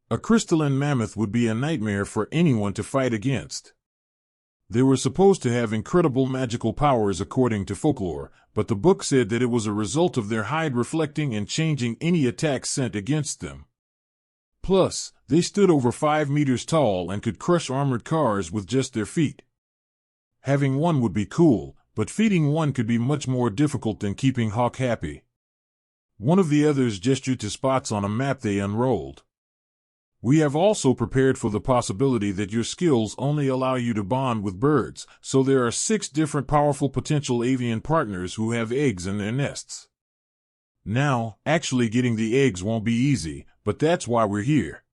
A crystalline mammoth would be a nightmare for anyone to fight against. They were supposed to have incredible magical powers according to folklore, but the book said that it was a result of their hide reflecting and changing any attack sent against them. Plus, they stood over 5 meters tall and could crush armored cars with just their feet. Having one would be cool, but feeding one could be much more difficult than keeping Hawk happy. One of the others gestured to spots on a map they unrolled. We have also prepared for the possibility that your skills only allow you to bond with birds, so there are 6 different powerful potential avian partners who have eggs in their nests. Now, actually getting the eggs won't be easy, but that's why we're here.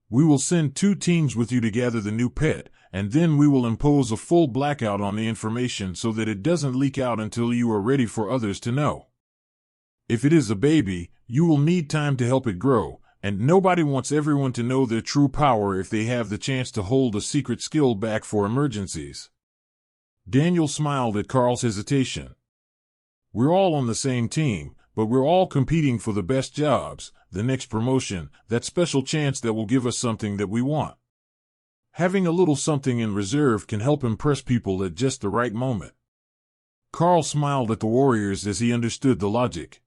We will send 2 teams with you to gather the new pet, and then we will impose a full blackout on the information so that it doesn't leak out until you are ready for others to know. If it is a baby, you will need time to help it grow, and nobody wants everyone to know their true power if they have the chance to hold a secret skill back for emergencies. Daniel smiled at Karl's hesitation. We're all on the same team, but we're all competing for the best jobs, the next promotion, that special chance that will give us something that we want. Having a little something in reserve can help impress people at just the right moment. Karl smiled at the warriors as he understood the logic.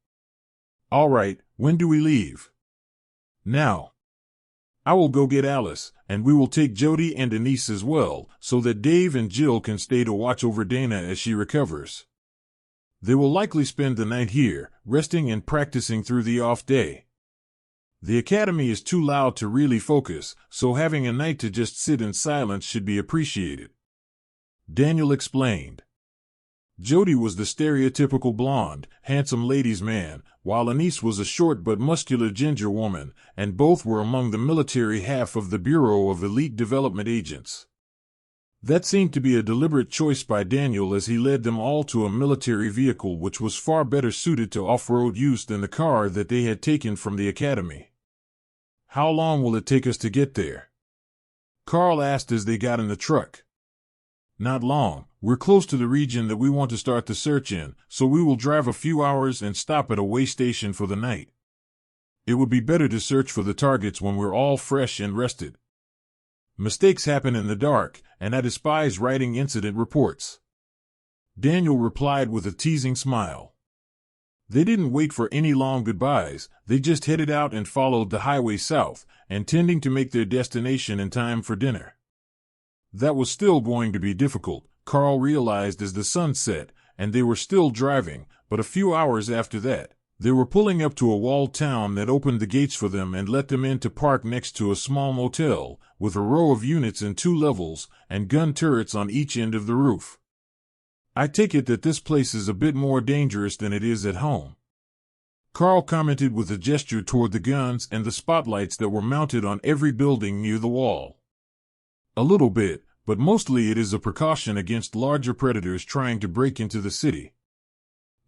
All right, when do we leave? Now. I will go get Alice, and we will take Jody and Denise as well, so that Dave and Jill can stay to watch over Dana as she recovers. They will likely spend the night here, resting and practicing through the off day. The academy is too loud to really focus, so having a night to just sit in silence should be appreciated. Daniel explained. Jody was the stereotypical blonde, handsome ladies' man, while Anise was a short but muscular ginger woman, and both were among the military half of the Bureau of Elite Development Agents. That seemed to be a deliberate choice by Daniel as he led them all to a military vehicle which was far better suited to off-road use than the car that they had taken from the academy. How long will it take us to get there? Karl asked as they got in the truck. Not long. We're close to the region that we want to start the search in, so we will drive a few hours and stop at a way station for the night. It would be better to search for the targets when we're all fresh and rested. Mistakes happen in the dark, and I despise writing incident reports. Daniel replied with a teasing smile. They didn't wait for any long goodbyes, they just headed out and followed the highway south, intending to make their destination in time for dinner. That was still going to be difficult, Karl realized as the sun set, and they were still driving, but a few hours after that, They were pulling up to a walled town that opened the gates for them and let them in to park next to a small motel, with a row of units in 2 levels, and gun turrets on each end of the roof. I take it that this place is a bit more dangerous than it is at home. Karl commented with a gesture toward the guns and the spotlights that were mounted on every building near the wall. A little bit, but mostly it is a precaution against larger predators trying to break into the city.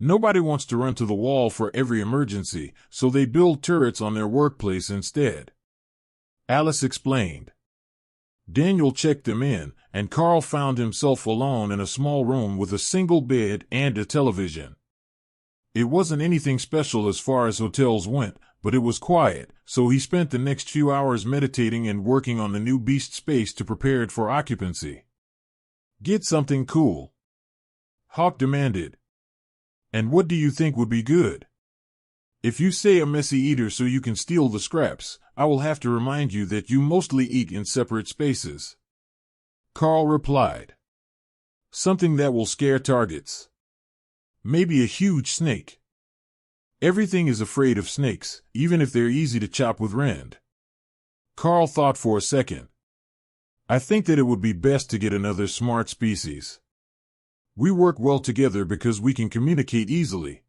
Nobody wants to run to the wall for every emergency, so they build turrets on their workplace instead. Alice explained. Daniel checked them in, and Karl found himself alone in a small room with a single bed and a television. It wasn't anything special as far as hotels went, but it was quiet, so he spent the next few hours meditating and working on the new beast space to prepare it for occupancy. Get something cool, Hawk demanded. And what do you think would be good? If you say a messy eater so you can steal the scraps, I will have to remind you that you mostly eat in separate spaces. Karl replied. Something that will scare targets. Maybe a huge snake. Everything is afraid of snakes, even if they're easy to chop with rend. Karl thought for a second. I think that it would be best to get another smart species. We work well together because we can communicate easily.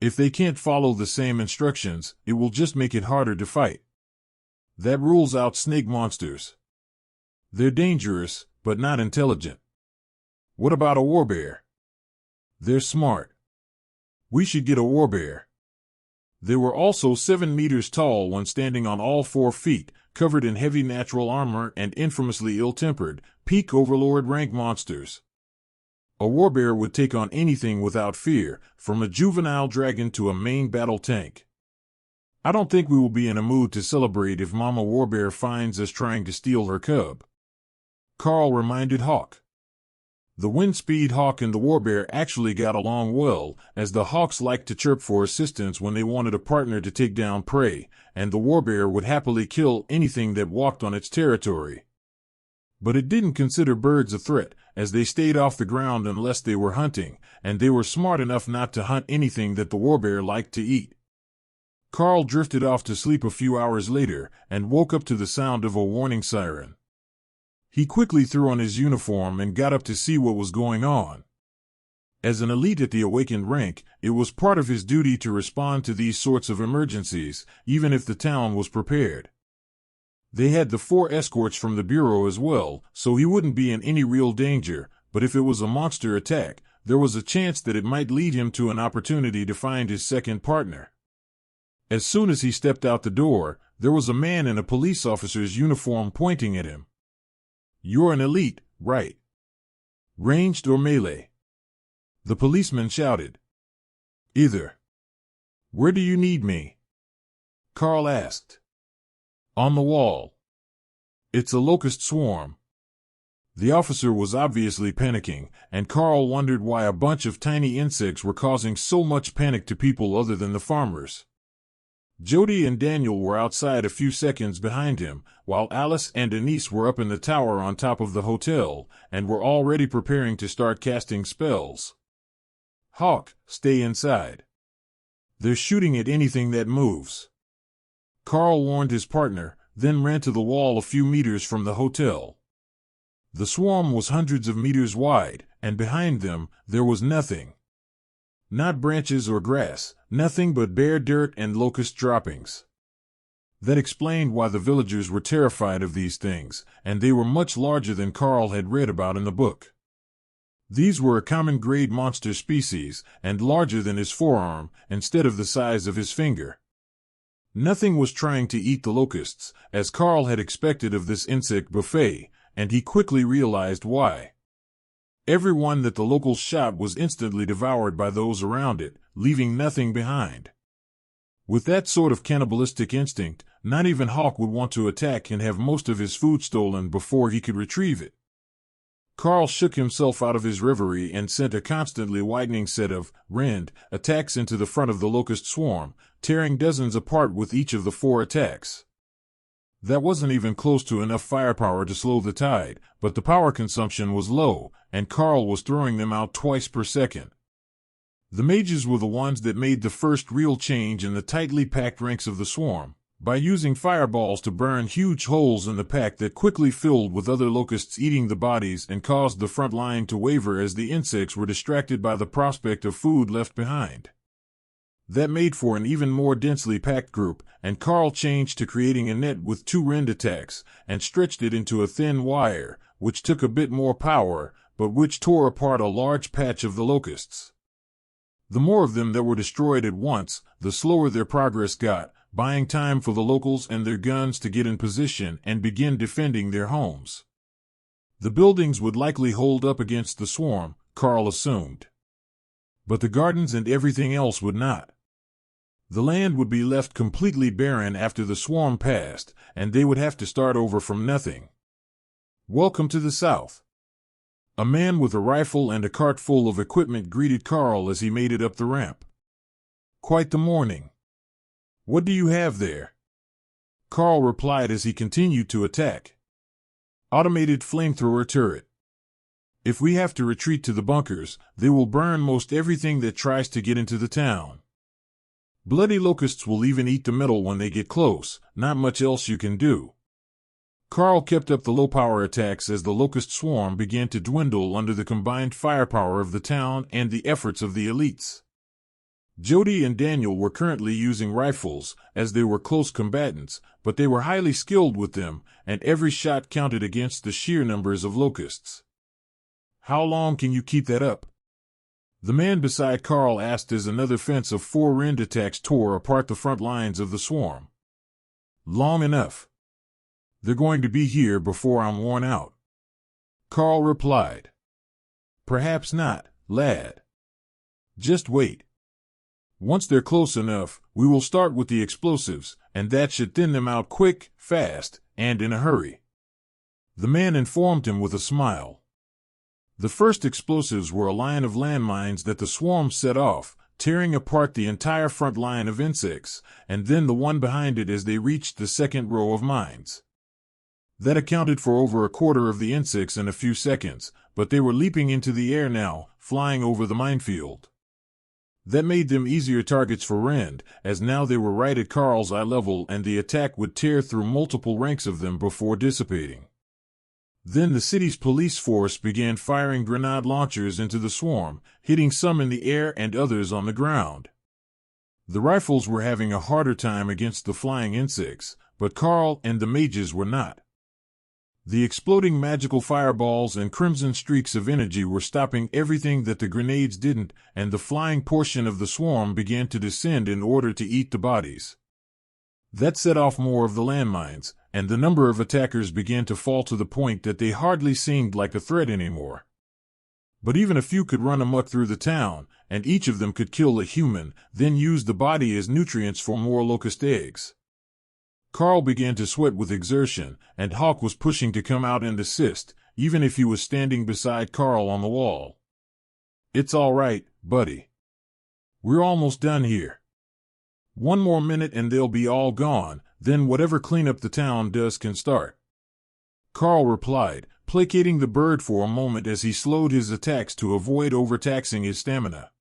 If they can't follow the same instructions, it will just make it harder to fight. That rules out snake monsters. They're dangerous, but not intelligent. What about a warbear? They're smart. We should get a warbear. They were also 7 meters tall when standing on all 4 feet, covered in heavy natural armor and infamously ill-tempered, peak overlord rank monsters. A warbear would take on anything without fear, from a juvenile dragon to a main battle tank. I don't think we will be in a mood to celebrate if Mama Warbear finds us trying to steal her cub. Karl reminded Hawk. The Windspeed Hawk and the Warbear actually got along well, as the Hawks liked to chirp for assistance when they wanted a partner to take down prey, and the Warbear would happily kill anything that walked on its territory. But it didn't consider birds a threat, as they stayed off the ground unless they were hunting, and they were smart enough not to hunt anything that the warbear liked to eat. Karl drifted off to sleep a few hours later, and woke up to the sound of a warning siren. He quickly threw on his uniform and got up to see what was going on. As an elite at the awakened rank, it was part of his duty to respond to these sorts of emergencies, even if the town was prepared. They had the 4 escorts from the Bureau as well, so he wouldn't be in any real danger, but if it was a monster attack, there was a chance that it might lead him to an opportunity to find his second partner. As soon as he stepped out the door, there was a man in a police officer's uniform pointing at him. You're an elite, right? Ranged or melee? The policeman shouted. Either. Where do you need me? Karl asked. On the wall. It's a locust swarm. The officer was obviously panicking, and Karl wondered why a bunch of tiny insects were causing so much panic to people other than the farmers. Jody and Daniel were outside a few seconds behind him, while Alice and Denise were up in the tower on top of the hotel, and were already preparing to start casting spells. Hawk, stay inside. They're shooting at anything that moves. Karl warned his partner, then ran to the wall a few meters from the hotel. The swarm was hundreds of meters wide, and behind them, there was nothing. Not branches or grass, nothing but bare dirt and locust droppings. That explained why the villagers were terrified of these things, and they were much larger than Karl had read about in the book. These were a common grade monster species, and larger than his forearm, instead of the size of his finger. Nothing was trying to eat the locusts, as Karl had expected of this insect buffet, and he quickly realized why. Everyone that the locals shot was instantly devoured by those around it, leaving nothing behind. With that sort of cannibalistic instinct, not even Hawk would want to attack and have most of his food stolen before he could retrieve it. Karl shook himself out of his reverie and sent a constantly widening set of rend attacks into the front of the locust swarm, tearing dozens apart with each of the 4 attacks. That wasn't even close to enough firepower to slow the tide, but the power consumption was low, and Karl was throwing them out twice per second. The mages were the ones that made the first real change in the tightly packed ranks of the swarm, by using fireballs to burn huge holes in the pack that quickly filled with other locusts eating the bodies and caused the front line to waver as the insects were distracted by the prospect of food left behind. That made for an even more densely packed group, and Karl changed to creating a net with 2 rend attacks, and stretched it into a thin wire, which took a bit more power, but which tore apart a large patch of the locusts. The more of them that were destroyed at once, the slower their progress got, buying time for the locals and their guns to get in position and begin defending their homes. The buildings would likely hold up against the swarm, Karl assumed. But the gardens and everything else would not. The land would be left completely barren after the swarm passed, and they would have to start over from nothing. Welcome to the South. A man with a rifle and a cart full of equipment greeted Karl as he made it up the ramp. Quite the morning. What do you have there? Karl replied as he continued to attack. Automated flamethrower turret. If we have to retreat to the bunkers, they will burn most everything that tries to get into the town. Bloody locusts will even eat the metal when they get close, not much else you can do. Karl kept up the low-power attacks as the locust swarm began to dwindle under the combined firepower of the town and the efforts of the elites. Jody and Daniel were currently using rifles, as they were close combatants, but they were highly skilled with them, and every shot counted against the sheer numbers of locusts. How long can you keep that up? The man beside Karl asked as another fence of 4 rend attacks tore apart the front lines of the swarm. Long enough. They're going to be here before I'm worn out. Karl replied. Perhaps not, lad. Just wait. Once they're close enough, we will start with the explosives, and that should thin them out quick, fast, and in a hurry. The man informed him with a smile. The first explosives were a line of landmines that the swarm set off, tearing apart the entire front line of insects, and then the one behind it as they reached the second row of mines. That accounted for over a quarter of the insects in a few seconds, but they were leaping into the air now, flying over the minefield. That made them easier targets for Rend, as now they were right at Karl's eye level and the attack would tear through multiple ranks of them before dissipating. Then the city's police force began firing grenade launchers into the swarm, hitting some in the air and others on the ground. The rifles were having a harder time against the flying insects, but Karl and the mages were not. The exploding magical fireballs and crimson streaks of energy were stopping everything that the grenades didn't, and the flying portion of the swarm began to descend in order to eat the bodies. That set off more of the landmines, and the number of attackers began to fall to the point that they hardly seemed like a threat anymore. But even a few could run amok through the town, and each of them could kill a human, then use the body as nutrients for more locust eggs. Karl began to sweat with exertion, and Hawk was pushing to come out and assist, even if he was standing beside Karl on the wall. It's all right, buddy. We're almost done here. One more minute and they'll be all gone, then whatever cleanup the town does can start. Karl replied, placating the bird for a moment as he slowed his attacks to avoid overtaxing his stamina.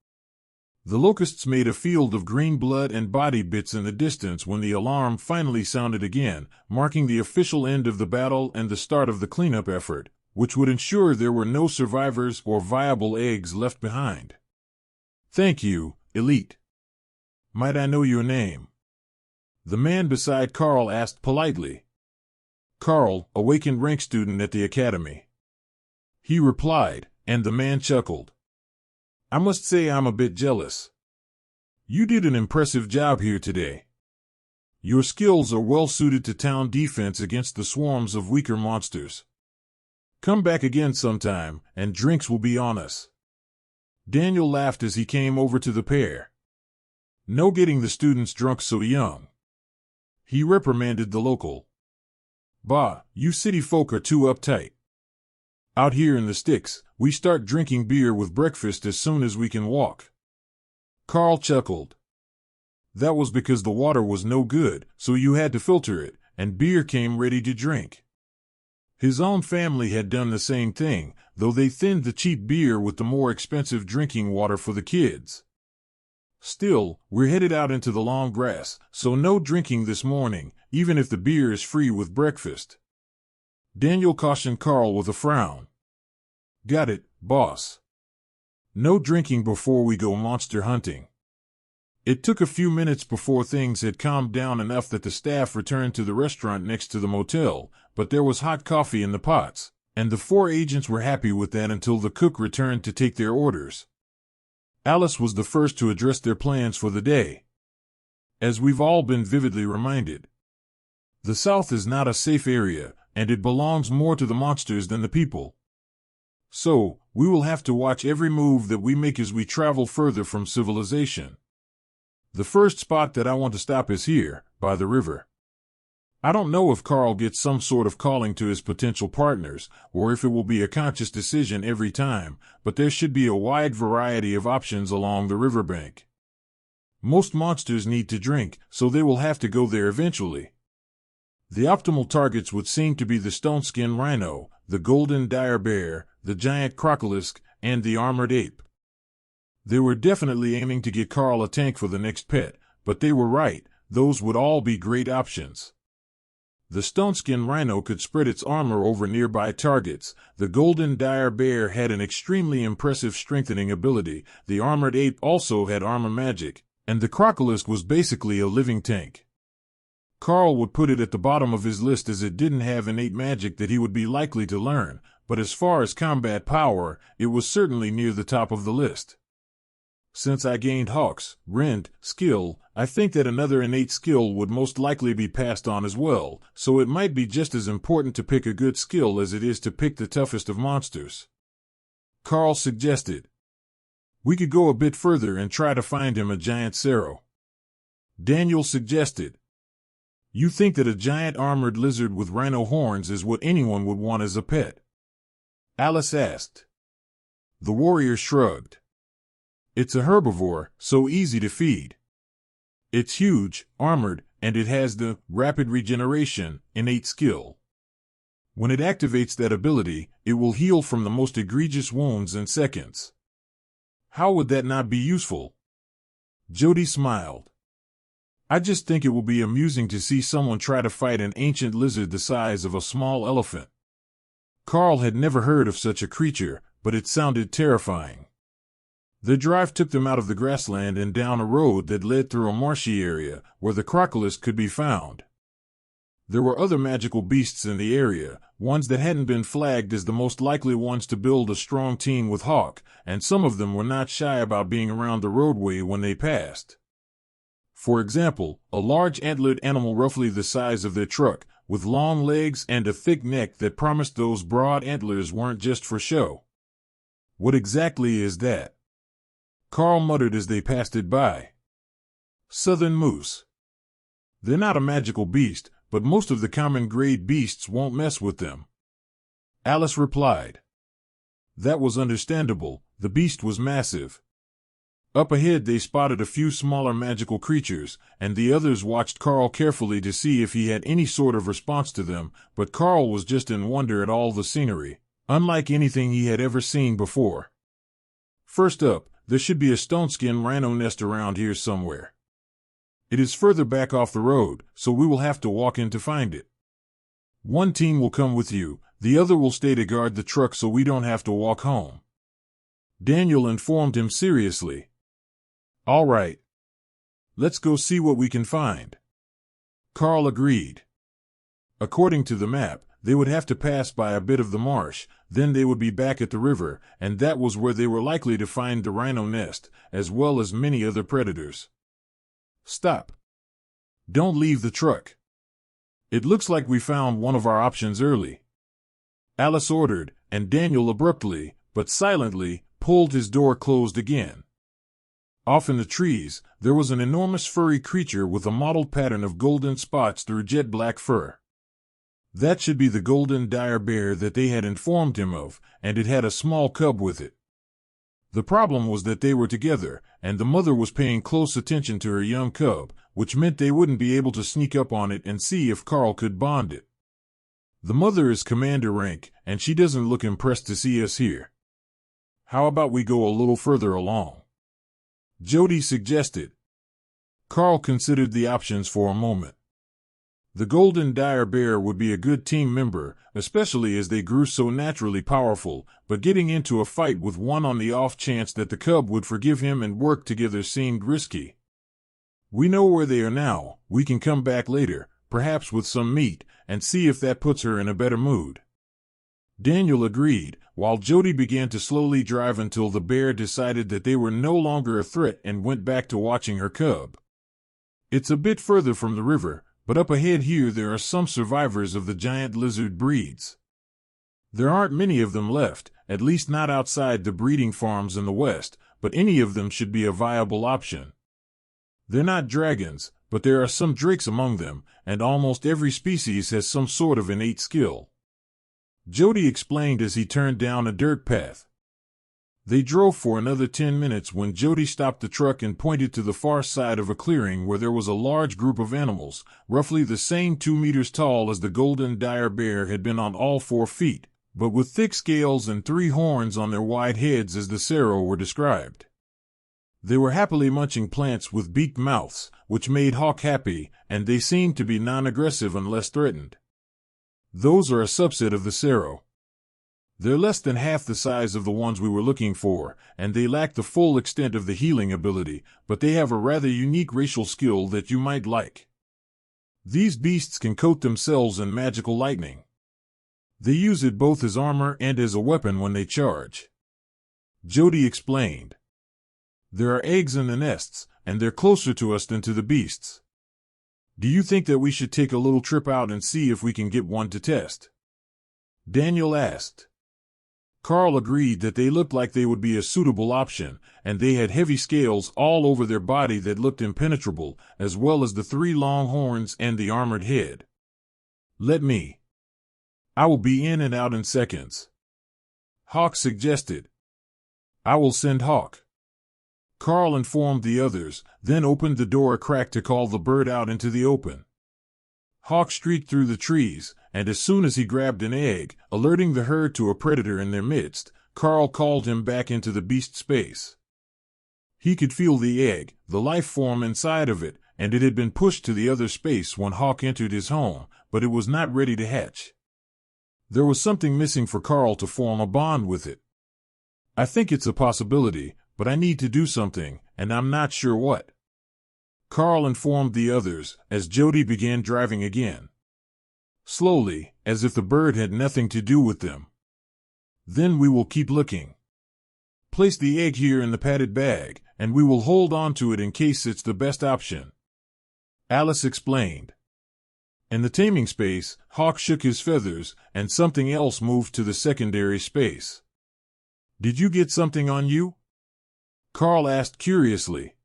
The locusts made a field of green blood and body bits in the distance when the alarm finally sounded again, marking the official end of the battle and the start of the cleanup effort, which would ensure there were no survivors or viable eggs left behind. Thank you, Elite. Might I know your name? The man beside Karl asked politely. Karl, awakened rank student at the academy. He replied, and the man chuckled. I must say I'm a bit jealous. You did an impressive job here today. Your skills are well suited to town defense against the swarms of weaker monsters. Come back again sometime, and drinks will be on us. Daniel laughed as he came over to the pair. No getting the students drunk so young. He reprimanded the local. Bah, you city folk are too uptight. Out here in the sticks, we start drinking beer with breakfast as soon as we can walk. Karl chuckled. That was because the water was no good, so you had to filter it, and beer came ready to drink. His own family had done the same thing, though they thinned the cheap beer with the more expensive drinking water for the kids. Still, we're headed out into the long grass, so no drinking this morning, even if the beer is free with breakfast. Daniel cautioned Karl with a frown. Got it, boss. No drinking before we go monster hunting. It took a few minutes before things had calmed down enough that the staff returned to the restaurant next to the motel, but there was hot coffee in the pots, and the 4 agents were happy with that until the cook returned to take their orders. Alice was the first to address their plans for the day. As we've all been vividly reminded, the South is not a safe area, and it belongs more to the monsters than the people. So, we will have to watch every move that we make as we travel further from civilization. The first spot that I want to stop is here, by the river. I don't know if Karl gets some sort of calling to his potential partners, or if it will be a conscious decision every time, but there should be a wide variety of options along the riverbank. Most monsters need to drink, so they will have to go there eventually. The optimal targets would seem to be the stone-skin rhino, the golden dire bear, the giant crocolisk, and the armored ape. They were definitely aiming to get Karl a tank for the next pet, but they were right, those would all be great options. The stone-skin rhino could spread its armor over nearby targets, the golden dire bear had an extremely impressive strengthening ability, the armored ape also had armor magic, and the crocolisk was basically a living tank. Karl would put it at the bottom of his list as it didn't have innate magic that he would be likely to learn, but as far as combat power, it was certainly near the top of the list. Since I gained Hawk's, Rend, skill, I think that another innate skill would most likely be passed on as well, so it might be just as important to pick a good skill as it is to pick the toughest of monsters. Karl suggested. We could go a bit further and try to find him a giant Cerro. Daniel suggested. You think that a giant armored lizard with rhino horns is what anyone would want as a pet? Alice asked. The warrior shrugged. It's a herbivore, so easy to feed. It's huge, armored, and it has the rapid regeneration, innate skill. When it activates that ability, it will heal from the most egregious wounds in seconds. How would that not be useful? Jody smiled. I just think it will be amusing to see someone try to fight an ancient lizard the size of a small elephant. Karl had never heard of such a creature, but it sounded terrifying. The drive took them out of the grassland and down a road that led through a marshy area, where the crocolisk could be found. There were other magical beasts in the area, ones that hadn't been flagged as the most likely ones to build a strong team with Hawk, and some of them were not shy about being around the roadway when they passed. For example, a large antlered animal roughly the size of their truck, with long legs and a thick neck that promised those broad antlers weren't just for show. What exactly is that? Karl muttered as they passed it by. Southern moose. They're not a magical beast, but most of the common grade beasts won't mess with them. Alice replied. That was understandable, the beast was massive. Up ahead they spotted a few smaller magical creatures, and the others watched Karl carefully to see if he had any sort of response to them, but Karl was just in wonder at all the scenery, unlike anything he had ever seen before. First up, there should be a stone-skin rhino nest around here somewhere. It is further back off the road, so we will have to walk in to find it. One team will come with you, the other will stay to guard the truck so we don't have to walk home. Daniel informed him seriously. All right. Let's go see what we can find. Karl agreed. According to the map, they would have to pass by a bit of the marsh, then they would be back at the river, and that was where they were likely to find the rhino nest, as well as many other predators. Stop. Don't leave the truck. It looks like we found one of our options early. Alice ordered, and Daniel abruptly, but silently, pulled his door closed again. Off in the trees, there was an enormous furry creature with a mottled pattern of golden spots through jet black fur. That should be the golden dire bear that they had informed him of, and it had a small cub with it. The problem was that they were together, and the mother was paying close attention to her young cub, which meant they wouldn't be able to sneak up on it and see if Karl could bond it. The mother is commander rank, and she doesn't look impressed to see us here. How about we go a little further along? Jody suggested. Karl considered the options for a moment. The golden dire bear would be a good team member, especially as they grew so naturally powerful, but getting into a fight with one on the off chance that the cub would forgive him and work together seemed risky. We know where they are now. We can come back later, perhaps with some meat, and see if that puts her in a better mood. Daniel agreed, while Jody began to slowly drive until the bear decided that they were no longer a threat and went back to watching her cub. It's a bit further from the river, but up ahead here there are some survivors of the giant lizard breeds. There aren't many of them left, at least not outside the breeding farms in the west, but any of them should be a viable option. They're not dragons, but there are some drakes among them, and almost every species has some sort of innate skill. Jody explained as he turned down a dirt path. They drove for another 10 minutes when Jody stopped the truck and pointed to the far side of a clearing where there was a large group of animals, roughly the same 2 meters tall as the golden dire bear had been on all 4 feet, but with thick scales and 3 horns on their wide heads as the serow were described. They were happily munching plants with beaked mouths, which made Hawk happy, and they seemed to be non-aggressive unless threatened. Those are a subset of the serow. They're less than half the size of the ones we were looking for, and they lack the full extent of the healing ability, but they have a rather unique racial skill that you might like. These beasts can coat themselves in magical lightning. They use it both as armor and as a weapon when they charge. Jody explained. There are eggs in the nests, and they're closer to us than to the beasts. Do you think that we should take a little trip out and see if we can get one to test? Daniel asked. Karl agreed that they looked like they would be a suitable option, and they had heavy scales all over their body that looked impenetrable, as well as the 3 long horns and the armored head. Let me. I will be in and out in seconds. Hawk suggested. I will send Hawk. Karl informed the others, then opened the door a crack to call the bird out into the open. Hawk streaked through the trees, and as soon as he grabbed an egg, alerting the herd to a predator in their midst, Karl called him back into the beast space. He could feel the egg, the life form inside of it, and it had been pushed to the other space when Hawk entered his home, but it was not ready to hatch. There was something missing for Karl to form a bond with it. I think it's a possibility, but I need to do something, and I'm not sure what. Karl informed the others, as Jody began driving again. Slowly, as if the bird had nothing to do with them. Then we will keep looking. Place the egg here in the padded bag, and we will hold on to it in case it's the best option. Alice explained. In the taming space, Hawk shook his feathers, and something else moved to the secondary space. Did you get something on you? Karl asked curiously.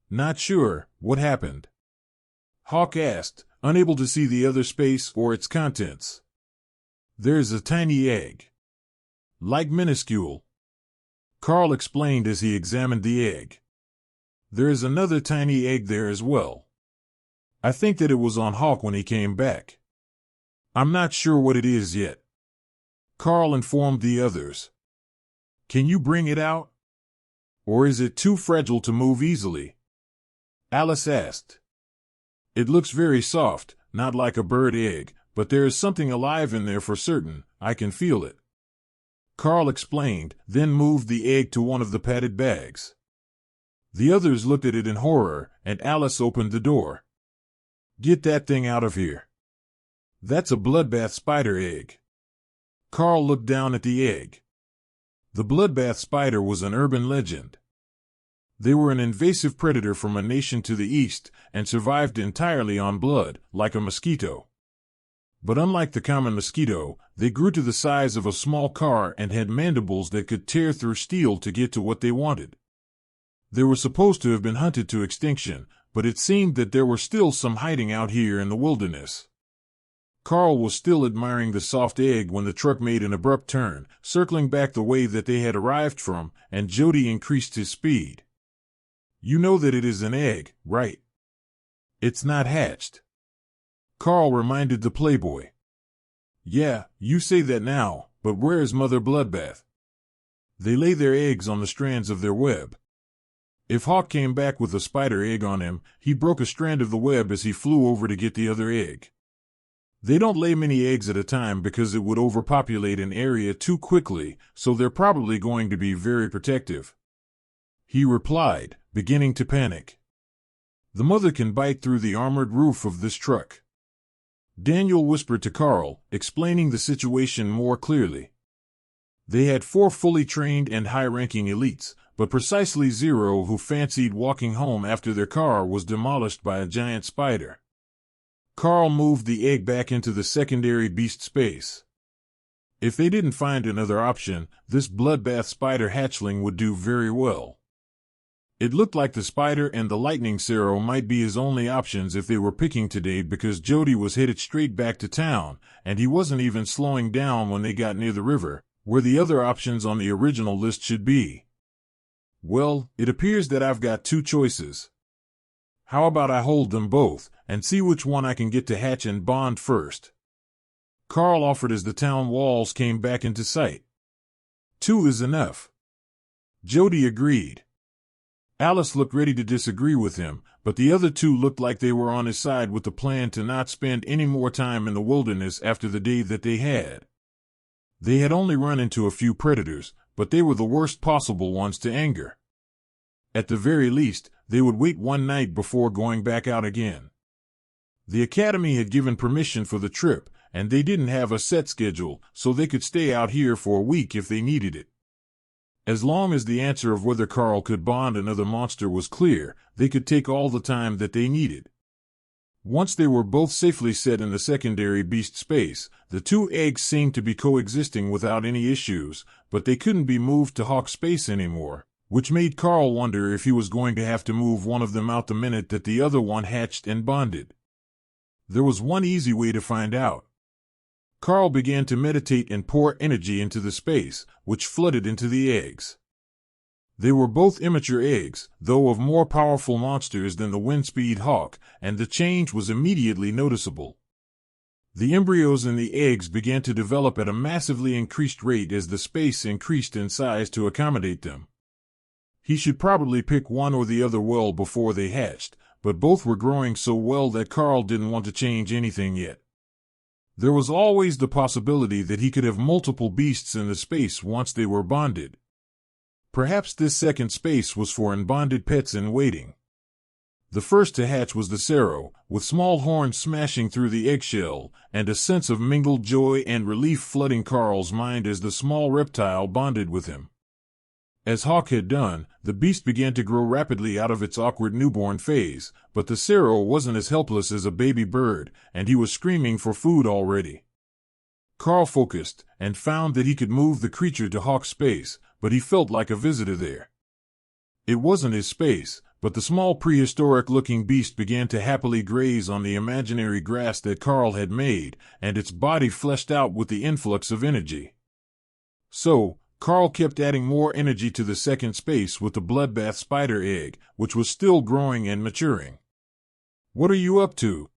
Not sure. What happened? Hawk asked, unable to see the other space or its contents. There's a tiny egg. Like minuscule. Karl explained as he examined the egg. There is another tiny egg there as well. I think that it was on Hawk when he came back. I'm not sure what it is yet. Karl informed the others. Can you bring it out? Or is it too fragile to move easily? Alice asked. It looks very soft, not like a bird egg, but there is something alive in there for certain. I can feel it. Karl explained, then moved the egg to one of the padded bags. The others looked at it in horror, and Alice opened the door. Get that thing out of here. That's a bloodbath spider egg. Karl looked down at the egg. The bloodbath spider was an urban legend. They were an invasive predator from a nation to the east and survived entirely on blood, like a mosquito. But unlike the common mosquito, they grew to the size of a small car and had mandibles that could tear through steel to get to what they wanted. They were supposed to have been hunted to extinction, but it seemed that there were still some hiding out here in the wilderness. Karl was still admiring the soft egg when the truck made an abrupt turn, circling back the way that they had arrived from, and Jody increased his speed. You know that it is an egg, right? It's not hatched. Karl reminded the playboy. Yeah, you say that now, but where is Mother Bloodbath? They lay their eggs on the strands of their web. If Hawk came back with a spider egg on him, he broke a strand of the web as he flew over to get the other egg. They don't lay many eggs at a time because it would overpopulate an area too quickly, so they're probably going to be very protective. He replied, beginning to panic. The mother can bite through the armored roof of this truck. Daniel whispered to Karl, explaining the situation more clearly. They had 4 fully trained and high-ranking elites, but precisely 0 who fancied walking home after their car was demolished by a giant spider. Karl moved the egg back into the secondary beast space. If they didn't find another option, this bloodbath spider hatchling would do very well. It looked like the spider and the lightning Sero might be his only options if they were picking today, because Jody was headed straight back to town, and he wasn't even slowing down when they got near the river, where the other options on the original list should be. Well, it appears that I've got 2 choices. How about I hold them both, and see which one I can get to hatch and bond first? Karl offered as the town walls came back into sight. 2 is enough. Jody agreed. Alice looked ready to disagree with him, but the other 2 looked like they were on his side with the plan to not spend any more time in the wilderness after the day that they had. They had only run into a few predators, but they were the worst possible ones to anger. At the very least, they would wait one night before going back out again. The academy had given permission for the trip, and they didn't have a set schedule, so they could stay out here for a week if they needed it. As long as the answer of whether Karl could bond another monster was clear, they could take all the time that they needed. Once they were both safely set in the secondary beast space, the 2 eggs seemed to be coexisting without any issues, but they couldn't be moved to Hawk space anymore, which made Karl wonder if he was going to have to move one of them out the minute that the other one hatched and bonded. There was one easy way to find out. Karl began to meditate and pour energy into the space, which flooded into the eggs. They were both immature eggs, though of more powerful monsters than the Windspeed Hawk, and the change was immediately noticeable. The embryos in the eggs began to develop at a massively increased rate as the space increased in size to accommodate them. He should probably pick one or the other well before they hatched, but both were growing so well that Karl didn't want to change anything yet. There was always the possibility that he could have multiple beasts in the space once they were bonded. Perhaps this second space was for unbonded pets in waiting. The first to hatch was the Sero, with small horns smashing through the eggshell, and a sense of mingled joy and relief flooding Karl's mind as the small reptile bonded with him. As Hawk had done, the beast began to grow rapidly out of its awkward newborn phase, but the Sero wasn't as helpless as a baby bird, and he was screaming for food already. Karl focused, and found that he could move the creature to Hawk's space, but he felt like a visitor there. It wasn't his space, but the small prehistoric-looking beast began to happily graze on the imaginary grass that Karl had made, and its body fleshed out with the influx of energy. So, Karl kept adding more energy to the second space with the bloodbath spider egg, which was still growing and maturing. "What are you up to?"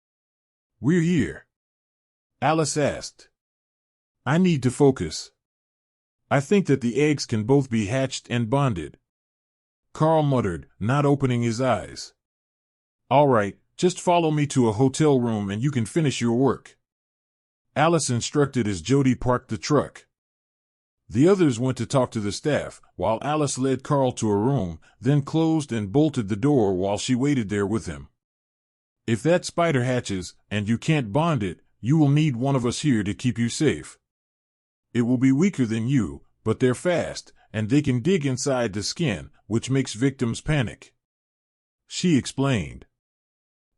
"We're here," Alice asked. "I need to focus. I think that the eggs can both be hatched and bonded," Karl muttered, not opening his eyes. "All right, just follow me to a hotel room and you can finish your work," Alice instructed as Jody parked the truck. The others went to talk to the staff, while Alice led Karl to a room, then closed and bolted the door while she waited there with him. "If that spider hatches, and you can't bond it, you will need one of us here to keep you safe. It will be weaker than you, but they're fast, and they can dig inside the skin, which makes victims panic," she explained.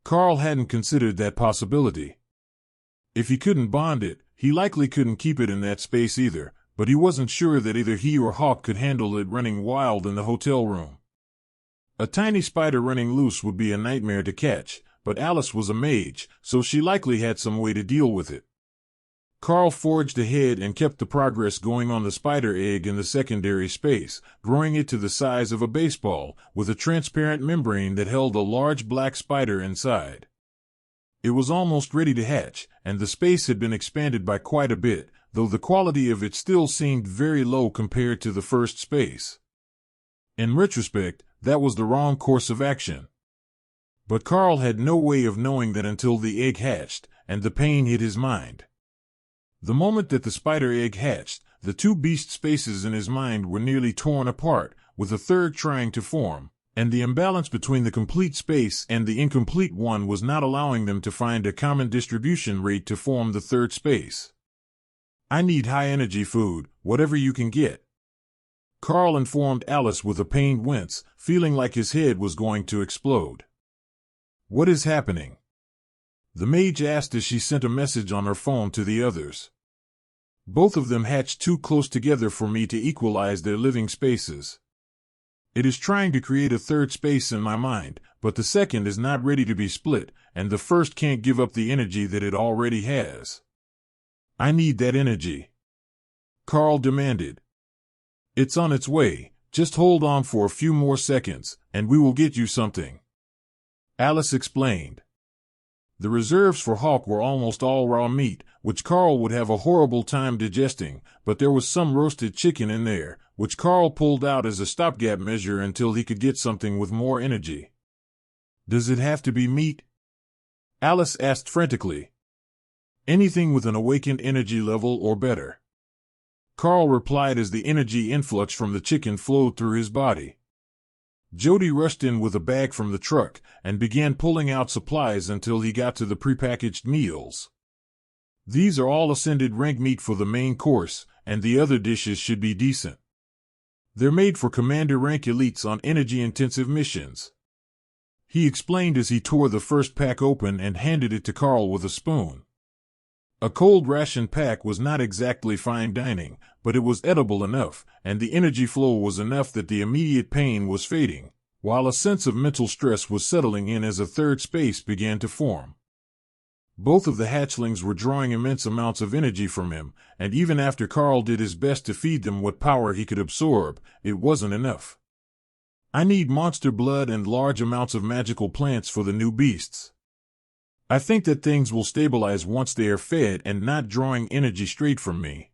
Karl hadn't considered that possibility. If he couldn't bond it, he likely couldn't keep it in that space either, but he wasn't sure that either he or Hawk could handle it running wild in the hotel room. A tiny spider running loose would be a nightmare to catch, but Alice was a mage, so she likely had some way to deal with it. Karl forged ahead and kept the progress going on the spider egg in the secondary space, growing it to the size of a baseball, with a transparent membrane that held a large black spider inside. It was almost ready to hatch, and the space had been expanded by quite a bit, though the quality of it still seemed very low compared to the first space. In retrospect, that was the wrong course of action. But Karl had no way of knowing that until the egg hatched, and the pain hit his mind. The moment that the spider egg hatched, the two beast spaces in his mind were nearly torn apart, with a third trying to form, and the imbalance between the complete space and the incomplete one was not allowing them to find a common distribution rate to form the third space. "I need high-energy food, whatever you can get," Karl informed Alice with a pained wince, feeling like his head was going to explode. "What is happening?" the mage asked as she sent a message on her phone to the others. "Both of them hatched too close together for me to equalize their living spaces. It is trying to create a third space in my mind, but the second is not ready to be split, and the first can't give up the energy that it already has. I need that energy," Karl demanded. "It's on its way, just hold on for a few more seconds, and we will get you something," Alice explained. The reserves for Hawk were almost all raw meat, which Karl would have a horrible time digesting, but there was some roasted chicken in there, which Karl pulled out as a stopgap measure until he could get something with more energy. "Does it have to be meat?" Alice asked frantically. "Anything with an awakened energy level or better," Karl replied as the energy influx from the chicken flowed through his body. Jody rushed in with a bag from the truck and began pulling out supplies until he got to the prepackaged meals. "These are all ascended rank meat for the main course, and the other dishes should be decent. They're made for commander rank elites on energy-intensive missions," he explained as he tore the first pack open and handed it to Karl with a spoon. A cold ration pack was not exactly fine dining, but it was edible enough, and the energy flow was enough that the immediate pain was fading, while a sense of mental stress was settling in as a third space began to form. Both of the hatchlings were drawing immense amounts of energy from him, and even after Karl did his best to feed them what power he could absorb, it wasn't enough. "I need monster blood and large amounts of magical plants for the new beasts. I think that things will stabilize once they are fed and not drawing energy straight from me,"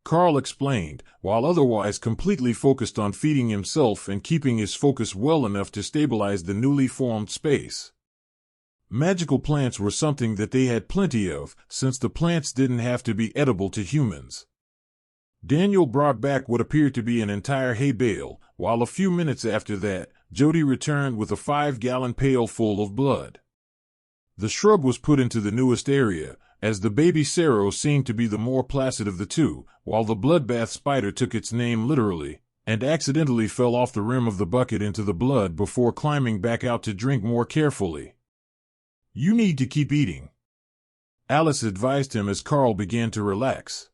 Karl explained, while otherwise completely focused on feeding himself and keeping his focus well enough to stabilize the newly formed space. Magical plants were something that they had plenty of, since the plants didn't have to be edible to humans. Daniel brought back what appeared to be an entire hay bale, while a few minutes after that, Jody returned with a 5-gallon pail full of blood. The shrub was put into the newest area, as the baby Cerro seemed to be the more placid of the two, while the bloodbath spider took its name literally, and accidentally fell off the rim of the bucket into the blood before climbing back out to drink more carefully. "You need to keep eating," Alice advised him as Karl began to relax.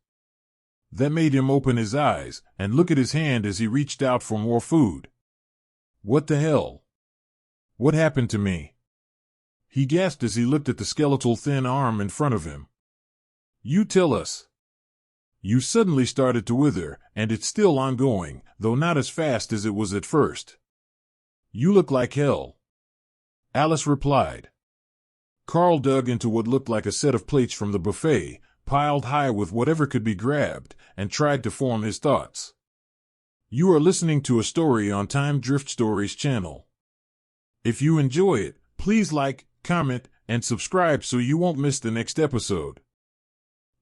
That made him open his eyes and look at his hand as he reached out for more food. "What the hell? What happened to me?" he gasped as he looked at the skeletal thin arm in front of him. "You tell us." "You suddenly started to wither, and it's still ongoing, though not as fast as it was at first." "You look like hell," Alice replied. Karl dug into what looked like a set of plates from the buffet, piled high with whatever could be grabbed, and tried to form his thoughts. You are listening to a story on Time Drift Stories channel. If you enjoy it, please like, comment, and subscribe so you won't miss the next episode.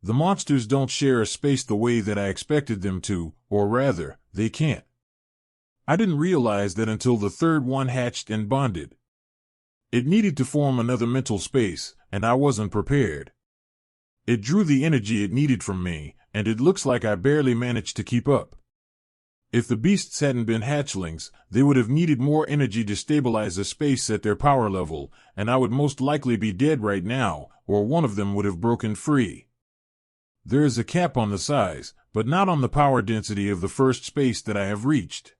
The monsters don't share a space the way that I expected them to, or rather, they can't. I didn't realize that until the third one hatched and bonded. It needed to form another mental space, and I wasn't prepared. It drew the energy it needed from me, and it looks like I barely managed to keep up. If the beasts hadn't been hatchlings, they would have needed more energy to stabilize a space at their power level, and I would most likely be dead right now, or one of them would have broken free. There is a cap on the size, but not on the power density of the first space that I have reached.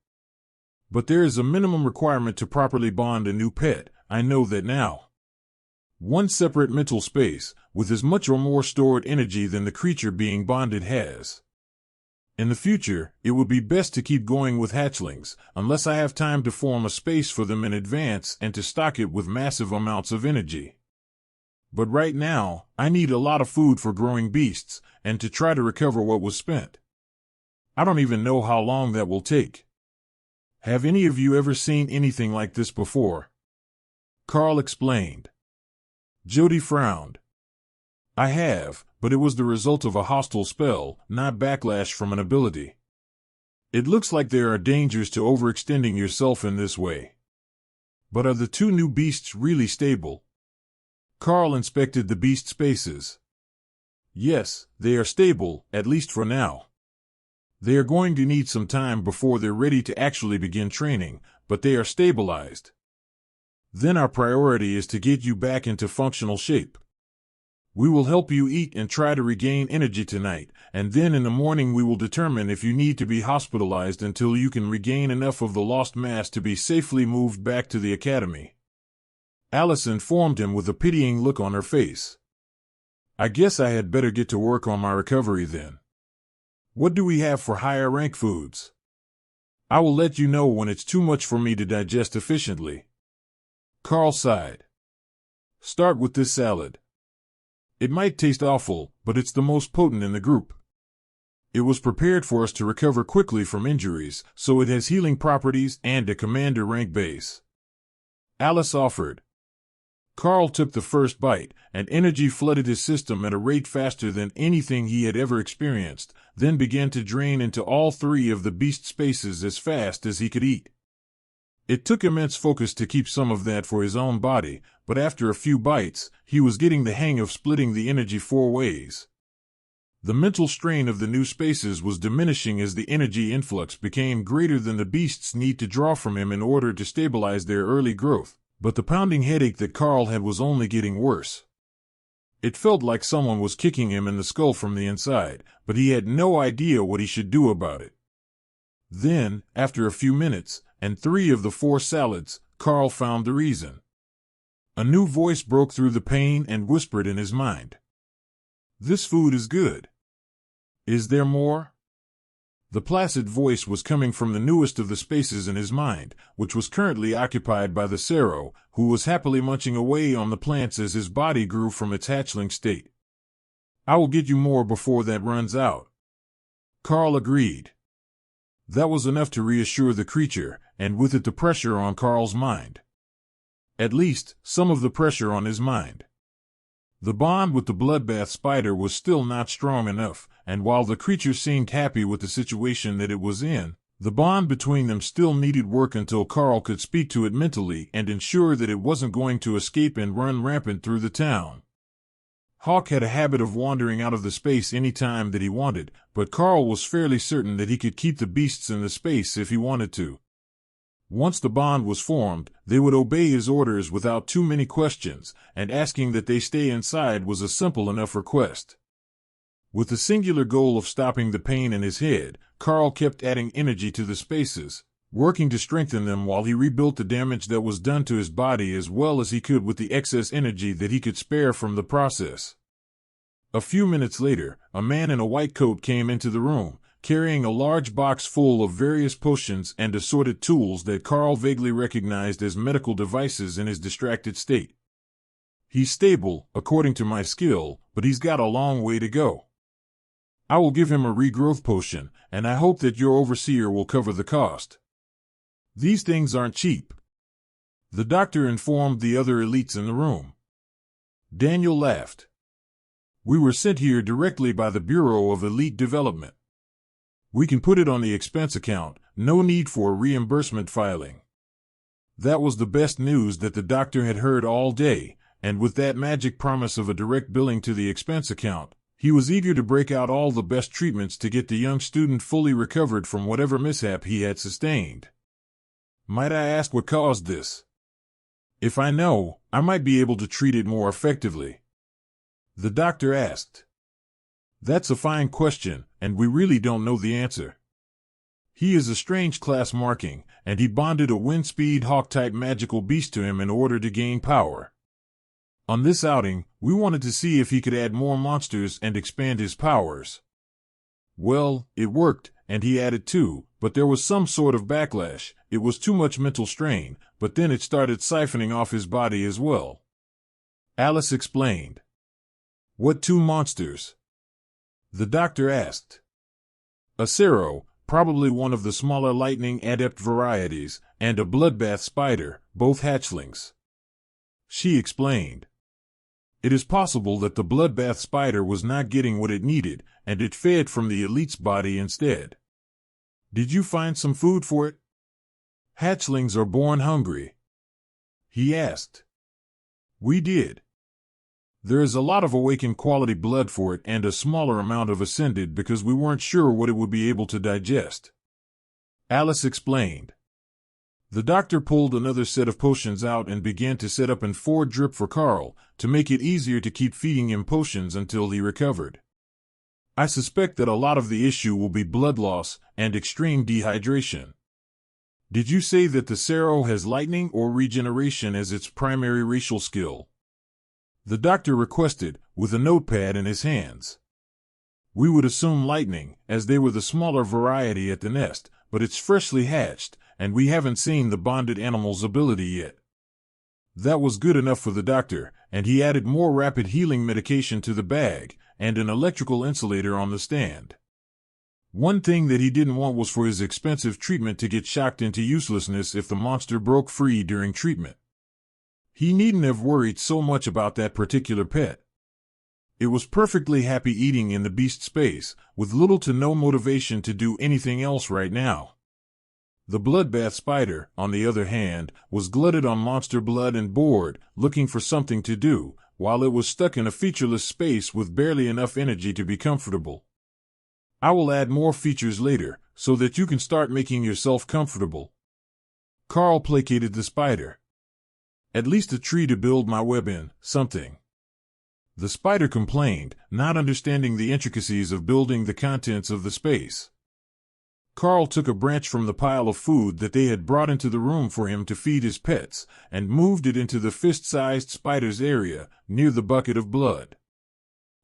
But there is a minimum requirement to properly bond a new pet, I know that now. One separate mental space, with as much or more stored energy than the creature being bonded has. In the future, it would be best to keep going with hatchlings, unless I have time to form a space for them in advance and to stock it with massive amounts of energy. But right now, I need a lot of food for growing beasts, and to try to recover what was spent. I don't even know how long that will take. Have any of you ever seen anything like this before? Karl explained. Jody frowned. I have, but it was the result of a hostile spell, not backlash from an ability. It looks like there are dangers to overextending yourself in this way. But are the two new beasts really stable? Karl inspected the beast spaces. Yes, they are stable, at least for now. They are going to need some time before they're ready to actually begin training, but they are stabilized. Then our priority is to get you back into functional shape. We will help you eat and try to regain energy tonight, and then in the morning we will determine if you need to be hospitalized until you can regain enough of the lost mass to be safely moved back to the academy. Alice informed him with a pitying look on her face. I guess I had better get to work on my recovery then. What do we have for higher rank foods? I will let you know when it's too much for me to digest efficiently. Karl sighed. Start with this salad. It might taste awful, but it's the most potent in the group. It was prepared for us to recover quickly from injuries, so it has healing properties and a commander rank base. Alice offered. Karl took the first bite, and energy flooded his system at a rate faster than anything he had ever experienced, then began to drain into all three of the beast spaces as fast as he could eat. It took immense focus to keep some of that for his own body, but after a few bites, he was getting the hang of splitting the energy 4 ways. The mental strain of the new spaces was diminishing as the energy influx became greater than the beasts need to draw from him in order to stabilize their early growth. But the pounding headache that Karl had was only getting worse. It felt like someone was kicking him in the skull from the inside, but he had no idea what he should do about it. Then, after a few minutes, and 3 of the 4 salads, Karl found the reason. A new voice broke through the pain and whispered in his mind. This food is good. Is there more? The placid voice was coming from the newest of the spaces in his mind, which was currently occupied by the Sero, who was happily munching away on the plants as his body grew from its hatchling state. I will get you more before that runs out. Karl agreed. That was enough to reassure the creature, and with it the pressure on Karl's mind. At least, some of the pressure on his mind. The bond with the bloodbath spider was still not strong enough, and while the creature seemed happy with the situation that it was in, the bond between them still needed work until Karl could speak to it mentally and ensure that it wasn't going to escape and run rampant through the town. Hawk had a habit of wandering out of the space any time that he wanted, but Karl was fairly certain that he could keep the beasts in the space if he wanted to. Once the bond was formed, they would obey his orders without too many questions, and asking that they stay inside was a simple enough request. With the singular goal of stopping the pain in his head, Karl kept adding energy to the spaces, working to strengthen them while he rebuilt the damage that was done to his body as well as he could with the excess energy that he could spare from the process. A few minutes later, a man in a white coat came into the room, carrying a large box full of various potions and assorted tools that Karl vaguely recognized as medical devices in his distracted state. He's stable, according to my skill, but he's got a long way to go. I will give him a regrowth potion, and I hope that your overseer will cover the cost. These things aren't cheap. The doctor informed the other elites in the room. Daniel laughed. We were sent here directly by the Bureau of Elite Development. We can put it on the expense account, no need for reimbursement filing. That was the best news that the doctor had heard all day, and with that magic promise of a direct billing to the expense account, he was eager to break out all the best treatments to get the young student fully recovered from whatever mishap he had sustained. Might I ask what caused this? If I know, I might be able to treat it more effectively. The doctor asked. That's a fine question, and we really don't know the answer. He is a strange class marking, and he bonded a wind-speed hawk-type magical beast to him in order to gain power. On this outing, we wanted to see if he could add more monsters and expand his powers. Well, it worked, and he added 2, but there was some sort of backlash. It was too much mental strain, but then it started siphoning off his body as well. Alice explained. What 2 monsters? The doctor asked. A Sero, probably one of the smaller lightning adept varieties, and a bloodbath spider, both hatchlings. She explained. It is possible that the bloodbath spider was not getting what it needed, and it fed from the elite's body instead. Did you find some food for it? Hatchlings are born hungry, he asked. We did. There is a lot of awakened quality blood for it and a smaller amount of ascended because we weren't sure what it would be able to digest. Alice explained. The doctor pulled another set of potions out and began to set up an 4-drip for Karl, to make it easier to keep feeding him potions until he recovered. I suspect that a lot of the issue will be blood loss and extreme dehydration. Did you say that the Sero has lightning or regeneration as its primary racial skill? The doctor requested, with a notepad in his hands. We would assume lightning, as they were the smaller variety at the nest, but it's freshly hatched, and we haven't seen the bonded animal's ability yet. That was good enough for the doctor, and he added more rapid healing medication to the bag, and an electrical insulator on the stand. One thing that he didn't want was for his expensive treatment to get shocked into uselessness if the monster broke free during treatment. He needn't have worried so much about that particular pet. It was perfectly happy eating in the beast space, with little to no motivation to do anything else right now. The bloodbath spider, on the other hand, was glutted on monster blood and bored, looking for something to do, while it was stuck in a featureless space with barely enough energy to be comfortable. I will add more features later, so that you can start making yourself comfortable. Karl placated the spider. At least a tree to build my web in, something. The spider complained, not understanding the intricacies of building the contents of the space. Karl took a branch from the pile of food that they had brought into the room for him to feed his pets, and moved it into the fist-sized spider's area, near the bucket of blood.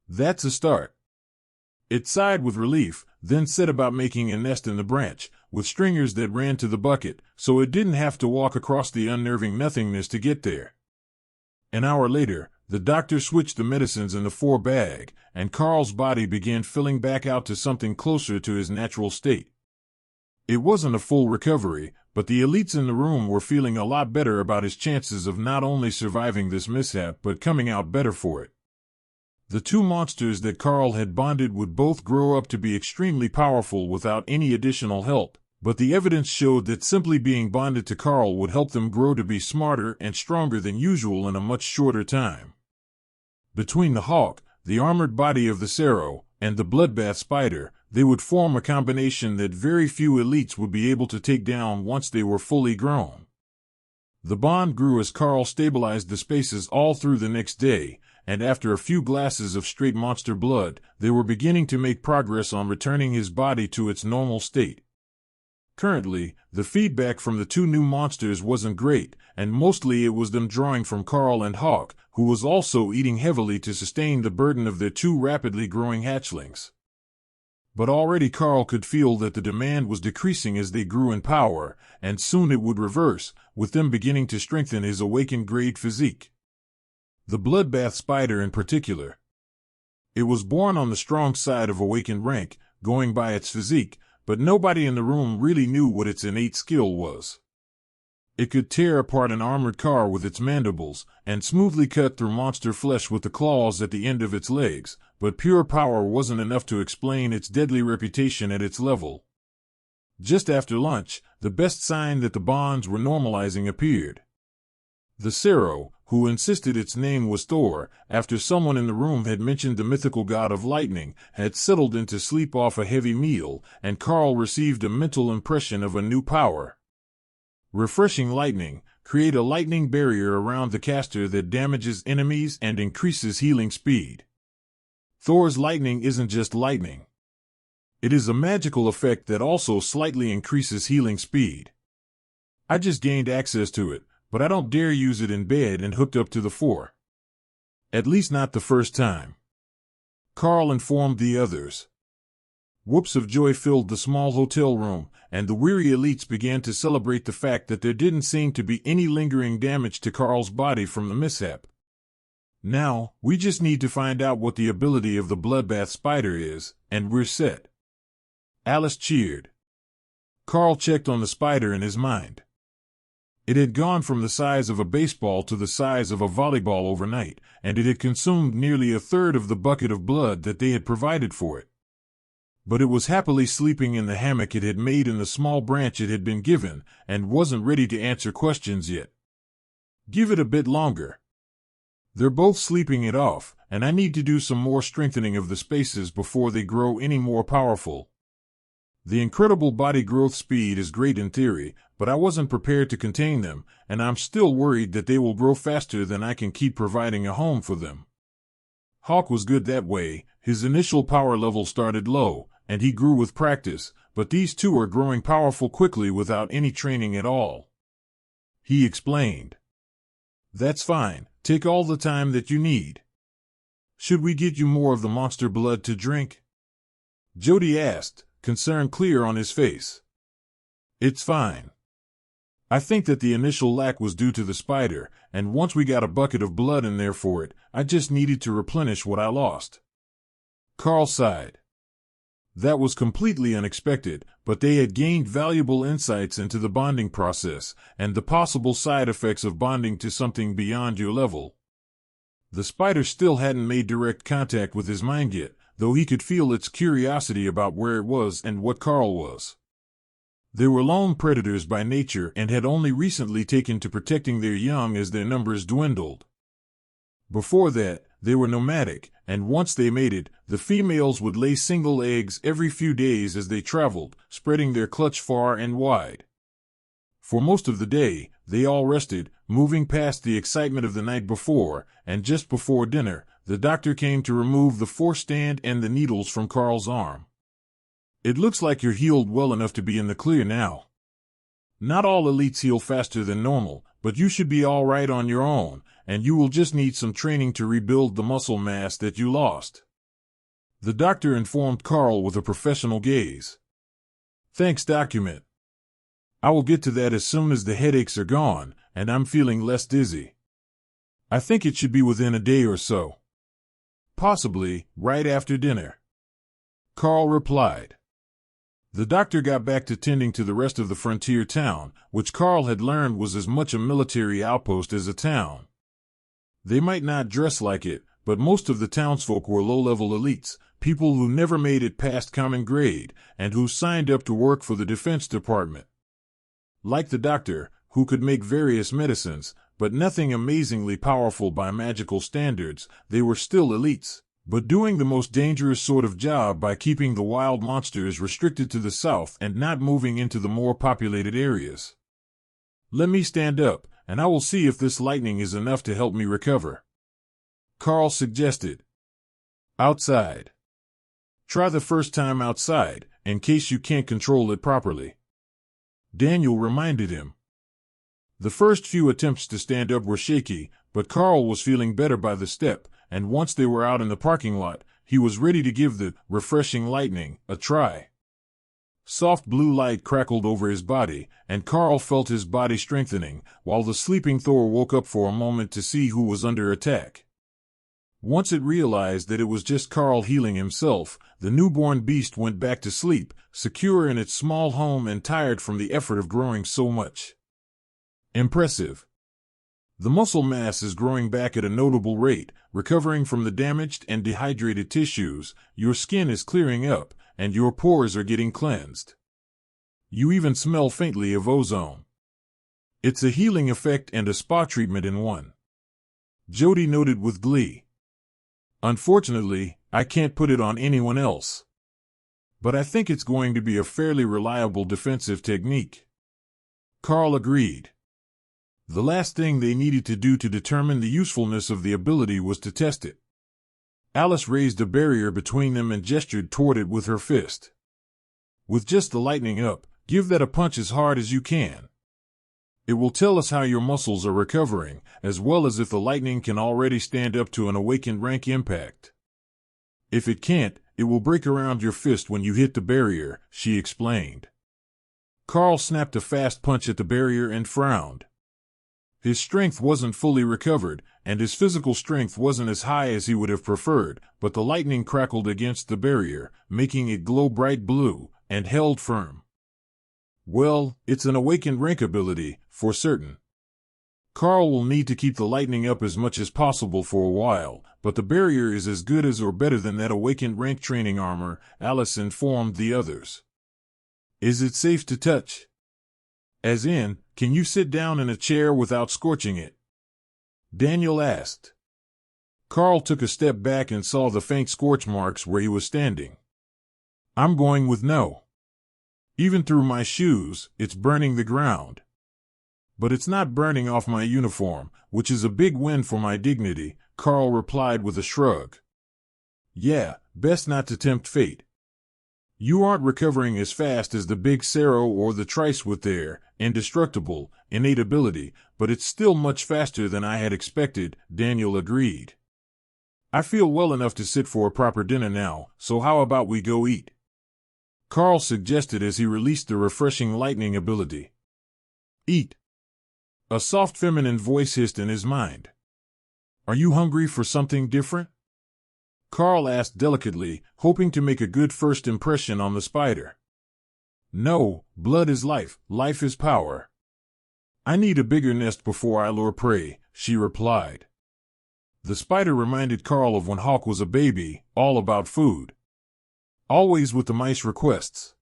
That's a start. It sighed with relief, then set about making a nest in the branch, with stringers that ran to the bucket, so it didn't have to walk across the unnerving nothingness to get there. An hour later, the doctor switched the medicines in the 4-bag, and Karl's body began filling back out to something closer to his natural state. It wasn't a full recovery, but the elites in the room were feeling a lot better about his chances of not only surviving this mishap but coming out better for it. The two monsters that Karl had bonded would both grow up to be extremely powerful without any additional help, but the evidence showed that simply being bonded to Karl would help them grow to be smarter and stronger than usual in a much shorter time. Between the hawk, the armored body of the Sero, and the bloodbath spider, they would form a combination that very few elites would be able to take down once they were fully grown. The bond grew as Karl stabilized the spaces all through the next day, and after a few glasses of straight monster blood, they were beginning to make progress on returning his body to its normal state. Currently, the feedback from the two new monsters wasn't great, and mostly it was them drawing from Karl and Hawk, who was also eating heavily to sustain the burden of their two rapidly growing hatchlings. But already Karl could feel that the demand was decreasing as they grew in power, and soon it would reverse, with them beginning to strengthen his awakened grade physique. The bloodbath spider in particular. It was born on the strong side of awakened rank, going by its physique, but nobody in the room really knew what its innate skill was. It could tear apart an armored car with its mandibles, and smoothly cut through monster flesh with the claws at the end of its legs, but pure power wasn't enough to explain its deadly reputation at its level. Just after lunch, the best sign that the bonds were normalizing appeared. The Sero, who insisted its name was Thor, after someone in the room had mentioned the mythical god of lightning, had settled into sleep off a heavy meal, and Karl received a mental impression of a new power. Refreshing lightning, create a lightning barrier around the caster that damages enemies and increases healing speed. Thor's lightning isn't just lightning. It is a magical effect that also slightly increases healing speed. I just gained access to it, but I don't dare use it in bed and hooked up to the 4. At least not the first time. Karl informed the others. Whoops of joy filled the small hotel room, and the weary elites began to celebrate the fact that there didn't seem to be any lingering damage to Karl's body from the mishap. Now, we just need to find out what the ability of the bloodbath spider is, and we're set. Alice cheered. Karl checked on the spider in his mind. It had gone from the size of a baseball to the size of a volleyball overnight, and it had consumed nearly a third of the bucket of blood that they had provided for it. But it was happily sleeping in the hammock it had made in the small branch it had been given, and wasn't ready to answer questions yet. Give it a bit longer. They're both sleeping it off, and I need to do some more strengthening of the spaces before they grow any more powerful. The incredible body growth speed is great in theory, but I wasn't prepared to contain them, and I'm still worried that they will grow faster than I can keep providing a home for them. Hawk was good that way. His initial power level started low, and he grew with practice, but these two are growing powerful quickly without any training at all. He explained. That's fine. Take all the time that you need. Should we get you more of the monster blood to drink? Jody asked, concern clear on his face. It's fine. I think that the initial lack was due to the spider, and once we got a bucket of blood in there for it, I just needed to replenish what I lost. Karl sighed. That was completely unexpected, but they had gained valuable insights into the bonding process, and the possible side effects of bonding to something beyond your level. The spider still hadn't made direct contact with his mind yet, though he could feel its curiosity about where it was and what Karl was. They were lone predators by nature and had only recently taken to protecting their young as their numbers dwindled. Before that, they were nomadic, and once they mated, the females would lay single eggs every few days as they traveled, spreading their clutch far and wide. For most of the day, they all rested, moving past the excitement of the night before, and just before dinner, the doctor came to remove the forestand and the needles from Karl's arm. It looks like you're healed well enough to be in the clear now. Not all elites heal faster than normal, but you should be all right on your own, and you will just need some training to rebuild the muscle mass that you lost. The doctor informed Karl with a professional gaze. Thanks, document. I will get to that as soon as the headaches are gone, and I'm feeling less dizzy. I think it should be within a day or so. Possibly, right after dinner. Karl replied. The doctor got back to tending to the rest of the frontier town, which Karl had learned was as much a military outpost as a town. They might not dress like it, but most of the townsfolk were low-level elites, people who never made it past common grade, and who signed up to work for the Defense Department. Like the doctor, who could make various medicines, but nothing amazingly powerful by magical standards, they were still elites, but doing the most dangerous sort of job by keeping the wild monsters restricted to the south and not moving into the more populated areas. Let me stand up, and I will see if this lightning is enough to help me recover. Karl suggested. Outside. Try the first time outside, in case you can't control it properly. Daniel reminded him. The first few attempts to stand up were shaky, but Karl was feeling better by the step, and once they were out in the parking lot, he was ready to give the refreshing lightning a try. Soft blue light crackled over his body, and Karl felt his body strengthening, while the sleeping Thor woke up for a moment to see who was under attack. Once it realized that it was just Karl healing himself, the newborn beast went back to sleep, secure in its small home and tired from the effort of growing so much. Impressive. The muscle mass is growing back at a notable rate, recovering from the damaged and dehydrated tissues, your skin is clearing up, and your pores are getting cleansed. You even smell faintly of ozone. It's a healing effect and a spa treatment in one. Jody noted with glee. Unfortunately, I can't put it on anyone else. But I think it's going to be a fairly reliable defensive technique. Karl agreed. The last thing they needed to do to determine the usefulness of the ability was to test it. Alice raised a barrier between them and gestured toward it with her fist. With just the lightning up, give that a punch as hard as you can. It will tell us how your muscles are recovering, as well as if the lightning can already stand up to an awakened rank impact. If it can't, it will break around your fist when you hit the barrier, she explained. Karl snapped a fast punch at the barrier and frowned. His strength wasn't fully recovered, and his physical strength wasn't as high as he would have preferred, but the lightning crackled against the barrier, making it glow bright blue, and held firm. Well, it's an awakened rank ability, for certain. Karl will need to keep the lightning up as much as possible for a while, but the barrier is as good as or better than that awakened rank training armor, Alice informed the others. Is it safe to touch? As in, can you sit down in a chair without scorching it? Daniel asked. Karl took a step back and saw the faint scorch marks where he was standing. I'm going with no. Even through my shoes, it's burning the ground. But it's not burning off my uniform, which is a big win for my dignity, Karl replied with a shrug. Yeah, best not to tempt fate. You aren't recovering as fast as the big Sero or the Trice with their indestructible, innate ability, but it's still much faster than I had expected, Daniel agreed. I feel well enough to sit for a proper dinner now, so how about we go eat? Karl suggested as he released the refreshing lightning ability. Eat. A soft feminine voice hissed in his mind. Are you hungry for something different? Karl asked delicately, hoping to make a good first impression on the spider. No, blood is life, life is power. I need a bigger nest before I lure prey, she replied. The spider reminded Karl of when Hawk was a baby, all about food. Always with the mice requests.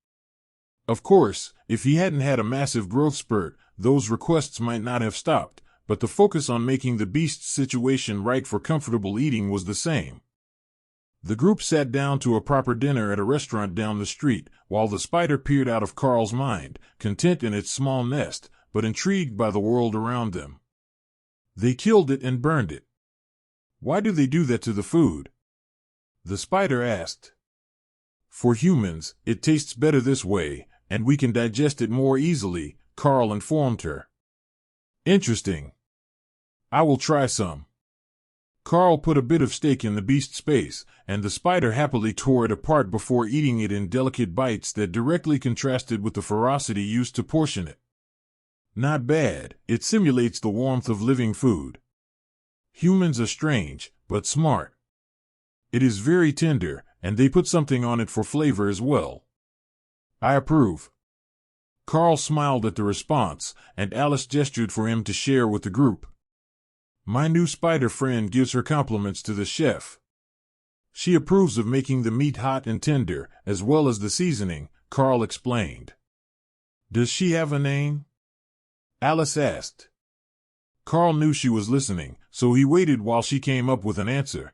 Of course, if he hadn't had a massive growth spurt, those requests might not have stopped, but the focus on making the beast's situation right for comfortable eating was the same. The group sat down to a proper dinner at a restaurant down the street, while the spider peered out of Karl's mind, content in its small nest, but intrigued by the world around them. They killed it and burned it. Why do they do that to the food? The spider asked. For humans, it tastes better this way, and we can digest it more easily, Karl informed her. Interesting. I will try some. Karl put a bit of steak in the beast's face, and the spider happily tore it apart before eating it in delicate bites that directly contrasted with the ferocity used to portion it. Not bad, it simulates the warmth of living food. Humans are strange, but smart. It is very tender, and they put something on it for flavor as well. I approve. Karl smiled at the response, and Alice gestured for him to share with the group. My new spider friend gives her compliments to the chef. She approves of making the meat hot and tender, as well as the seasoning, Karl explained. Does she have a name? Alice asked. Karl knew she was listening, so he waited while she came up with an answer.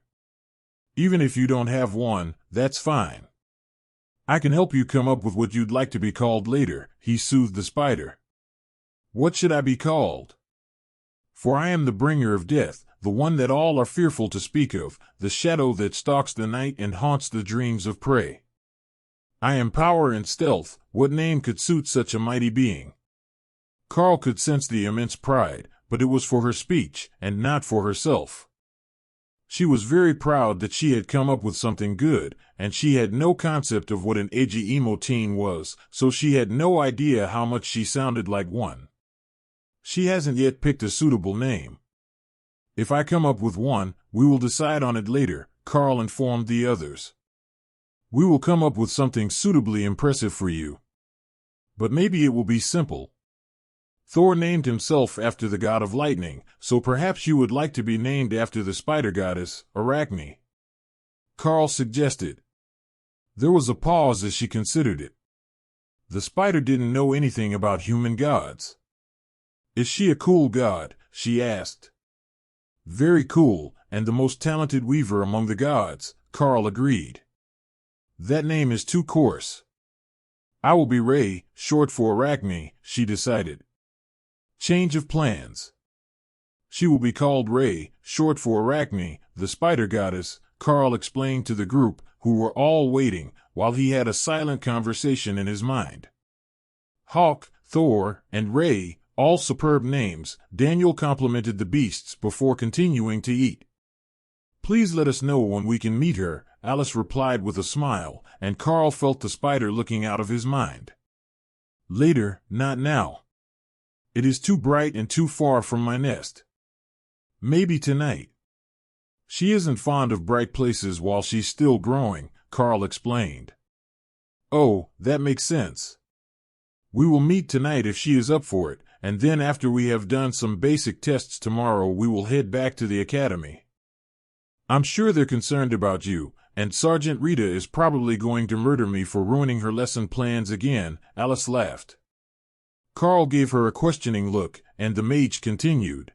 Even if you don't have one, that's fine. I can help you come up with what you'd like to be called later, he soothed the spider. What should I be called? For I am the bringer of death, the one that all are fearful to speak of, the shadow that stalks the night and haunts the dreams of prey. I am power and stealth, what name could suit such a mighty being? Karl could sense the immense pride, but it was for her speech, and not for herself. She was very proud that she had come up with something good, and she had no concept of what an edgy emo teen was, so she had no idea how much she sounded like one. She hasn't yet picked a suitable name. If I come up with one, we will decide on it later, Karl informed the others. We will come up with something suitably impressive for you. But maybe it will be simple. Thor named himself after the god of lightning, so perhaps you would like to be named after the spider goddess, Arachne. Karl suggested. There was a pause as she considered it. The spider didn't know anything about human gods. Is she a cool god? She asked. Very cool, and the most talented weaver among the gods, Karl agreed. That name is too coarse. I will be Ray, short for Arachne, she decided. Change of plans. She will be called Ray, short for Arachne, the spider goddess, Karl explained to the group, who were all waiting, while he had a silent conversation in his mind. Hawk, Thor, and Ray, all superb names, Daniel complimented the beasts before continuing to eat. Please let us know when we can meet her, Alice replied with a smile, and Karl felt the spider looking out of his mind. Later, not now. It is too bright and too far from my nest. Maybe tonight. She isn't fond of bright places while she's still growing, Karl explained. Oh, that makes sense. We will meet tonight if she is up for it, and then after we have done some basic tests tomorrow we will head back to the academy. I'm sure they're concerned about you, and Sergeant Rita is probably going to murder me for ruining her lesson plans again." Alice laughed. Karl gave her a questioning look, and the mage continued.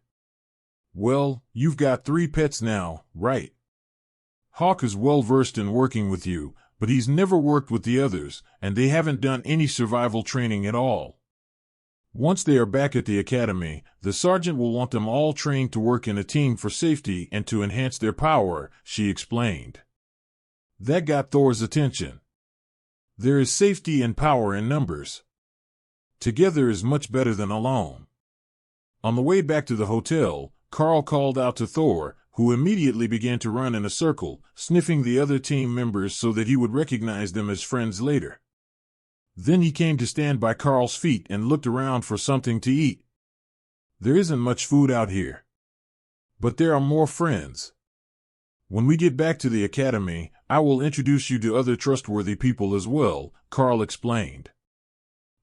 "Well, you've got 3 pets now, right? Hawk is well versed in working with you, but he's never worked with the others, and they haven't done any survival training at all. Once they are back at the academy, the sergeant will want them all trained to work in a team for safety and to enhance their power," she explained. That got Thor's attention. There is safety and power in numbers. Together is much better than alone. On the way back to the hotel, Karl called out to Thor, who immediately began to run in a circle, sniffing the other team members so that he would recognize them as friends later. Then he came to stand by Karl's feet and looked around for something to eat. "There isn't much food out here. But there are more friends. When we get back to the academy, I will introduce you to other trustworthy people as well," Karl explained.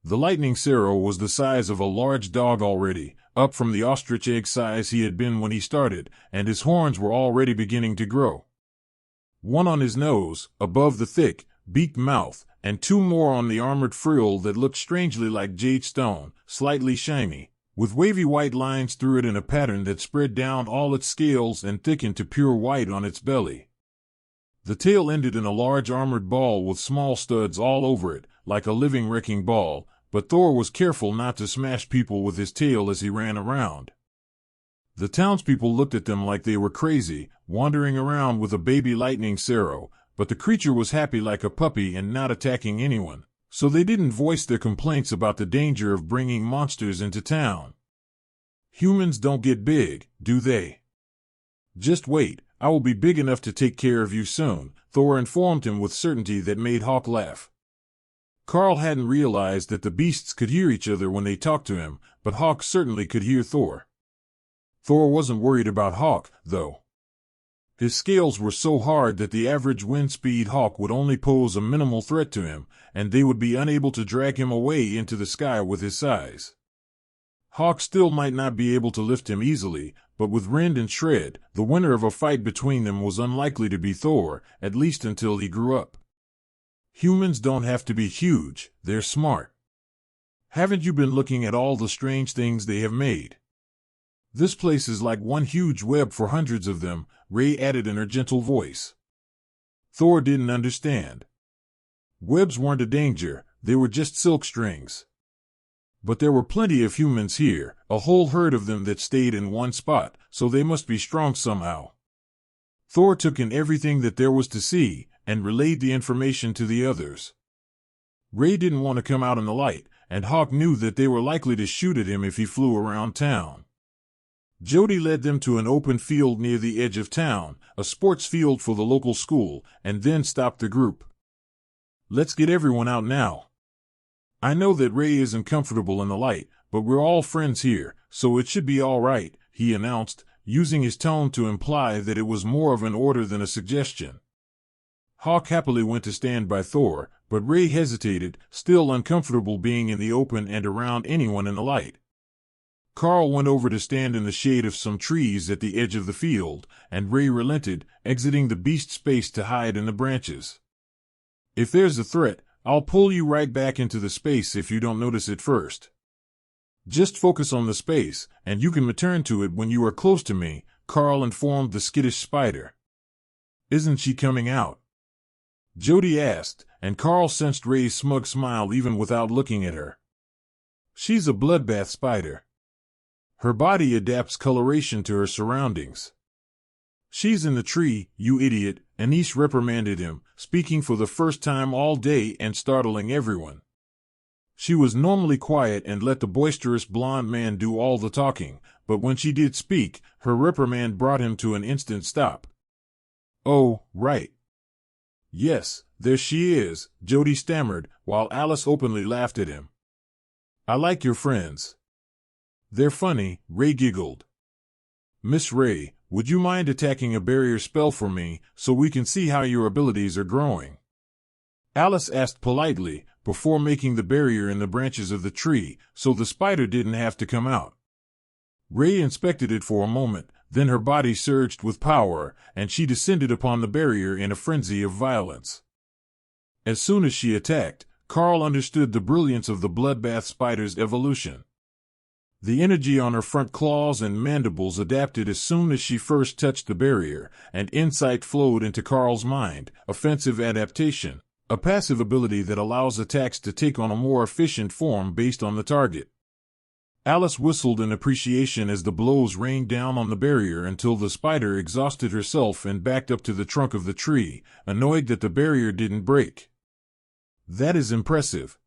The lightning Sparrow was the size of a large dog already, up from the ostrich egg size he had been when he started, and his horns were already beginning to grow. One on his nose, above the thick, beaked mouth, and 2 more on the armored frill that looked strangely like jade stone, slightly shiny, with wavy white lines through it in a pattern that spread down all its scales and thickened to pure white on its belly. The tail ended in a large armored ball with small studs all over it, like a living wrecking ball, but Thor was careful not to smash people with his tail as he ran around. The townspeople looked at them like they were crazy, wandering around with a baby lightning Sparrow, but the creature was happy like a puppy and not attacking anyone, so they didn't voice their complaints about the danger of bringing monsters into town. "Humans don't get big, do they? Just wait, I will be big enough to take care of you soon," Thor informed him with certainty that made Hawk laugh. Karl hadn't realized that the beasts could hear each other when they talked to him, but Hawk certainly could hear Thor. Thor wasn't worried about Hawk, though. His scales were so hard that the average wind speed Hawk would only pose a minimal threat to him, and they would be unable to drag him away into the sky with his size. Hawk still might not be able to lift him easily, but with Rend and Shred, the winner of a fight between them was unlikely to be Thor, at least until he grew up. Humans don't have to be huge, they're smart. Haven't you been looking at all the strange things they have made? This place is like one huge web for hundreds of them, Ray added in her gentle voice. Thor didn't understand. Webs weren't a danger, they were just silk strings. But there were plenty of humans here, a whole herd of them that stayed in one spot, so they must be strong somehow. Thor took in everything that there was to see, and relayed the information to the others. Ray didn't want to come out in the light, and Hawk knew that they were likely to shoot at him if he flew around town. Jody led them to an open field near the edge of town, a sports field for the local school, and then stopped the group. "Let's get everyone out now. I know that Ray isn't comfortable in the light, but we're all friends here, so it should be all right," he announced, using his tone to imply that it was more of an order than a suggestion. Hawk happily went to stand by Thor, but Ray hesitated, still uncomfortable being in the open and around anyone in the light. Karl went over to stand in the shade of some trees at the edge of the field, and Ray relented, exiting the beast space to hide in the branches. "If there's a threat, I'll pull you right back into the space if you don't notice it first. Just focus on the space, and you can return to it when you are close to me," Karl informed the skittish spider. "Isn't she coming out?" Jody asked, and Karl sensed Ray's smug smile even without looking at her. "She's a bloodbath spider. Her body adapts coloration to her surroundings." "She's in the tree, you idiot," Anish reprimanded him, speaking for the first time all day and startling everyone. She was normally quiet and let the boisterous blonde man do all the talking, but when she did speak, her reprimand brought him to an instant stop. "Oh, right. Yes, there she is," Jody stammered, while Alice openly laughed at him. "I like your friends. They're funny," Ray giggled. "Miss Ray, would you mind attacking a barrier spell for me, so we can see how your abilities are growing?" Alice asked politely, before making the barrier in the branches of the tree, so the spider didn't have to come out. Ray inspected it for a moment, then her body surged with power, and she descended upon the barrier in a frenzy of violence. As soon as she attacked, Karl understood the brilliance of the bloodbath spider's evolution. The energy on her front claws and mandibles adapted as soon as she first touched the barrier, and insight flowed into Karl's mind, offensive adaptation, a passive ability that allows attacks to take on a more efficient form based on the target. Alice whistled in appreciation as the blows rained down on the barrier until the spider exhausted herself and backed up to the trunk of the tree, annoyed that the barrier didn't break. That is impressive.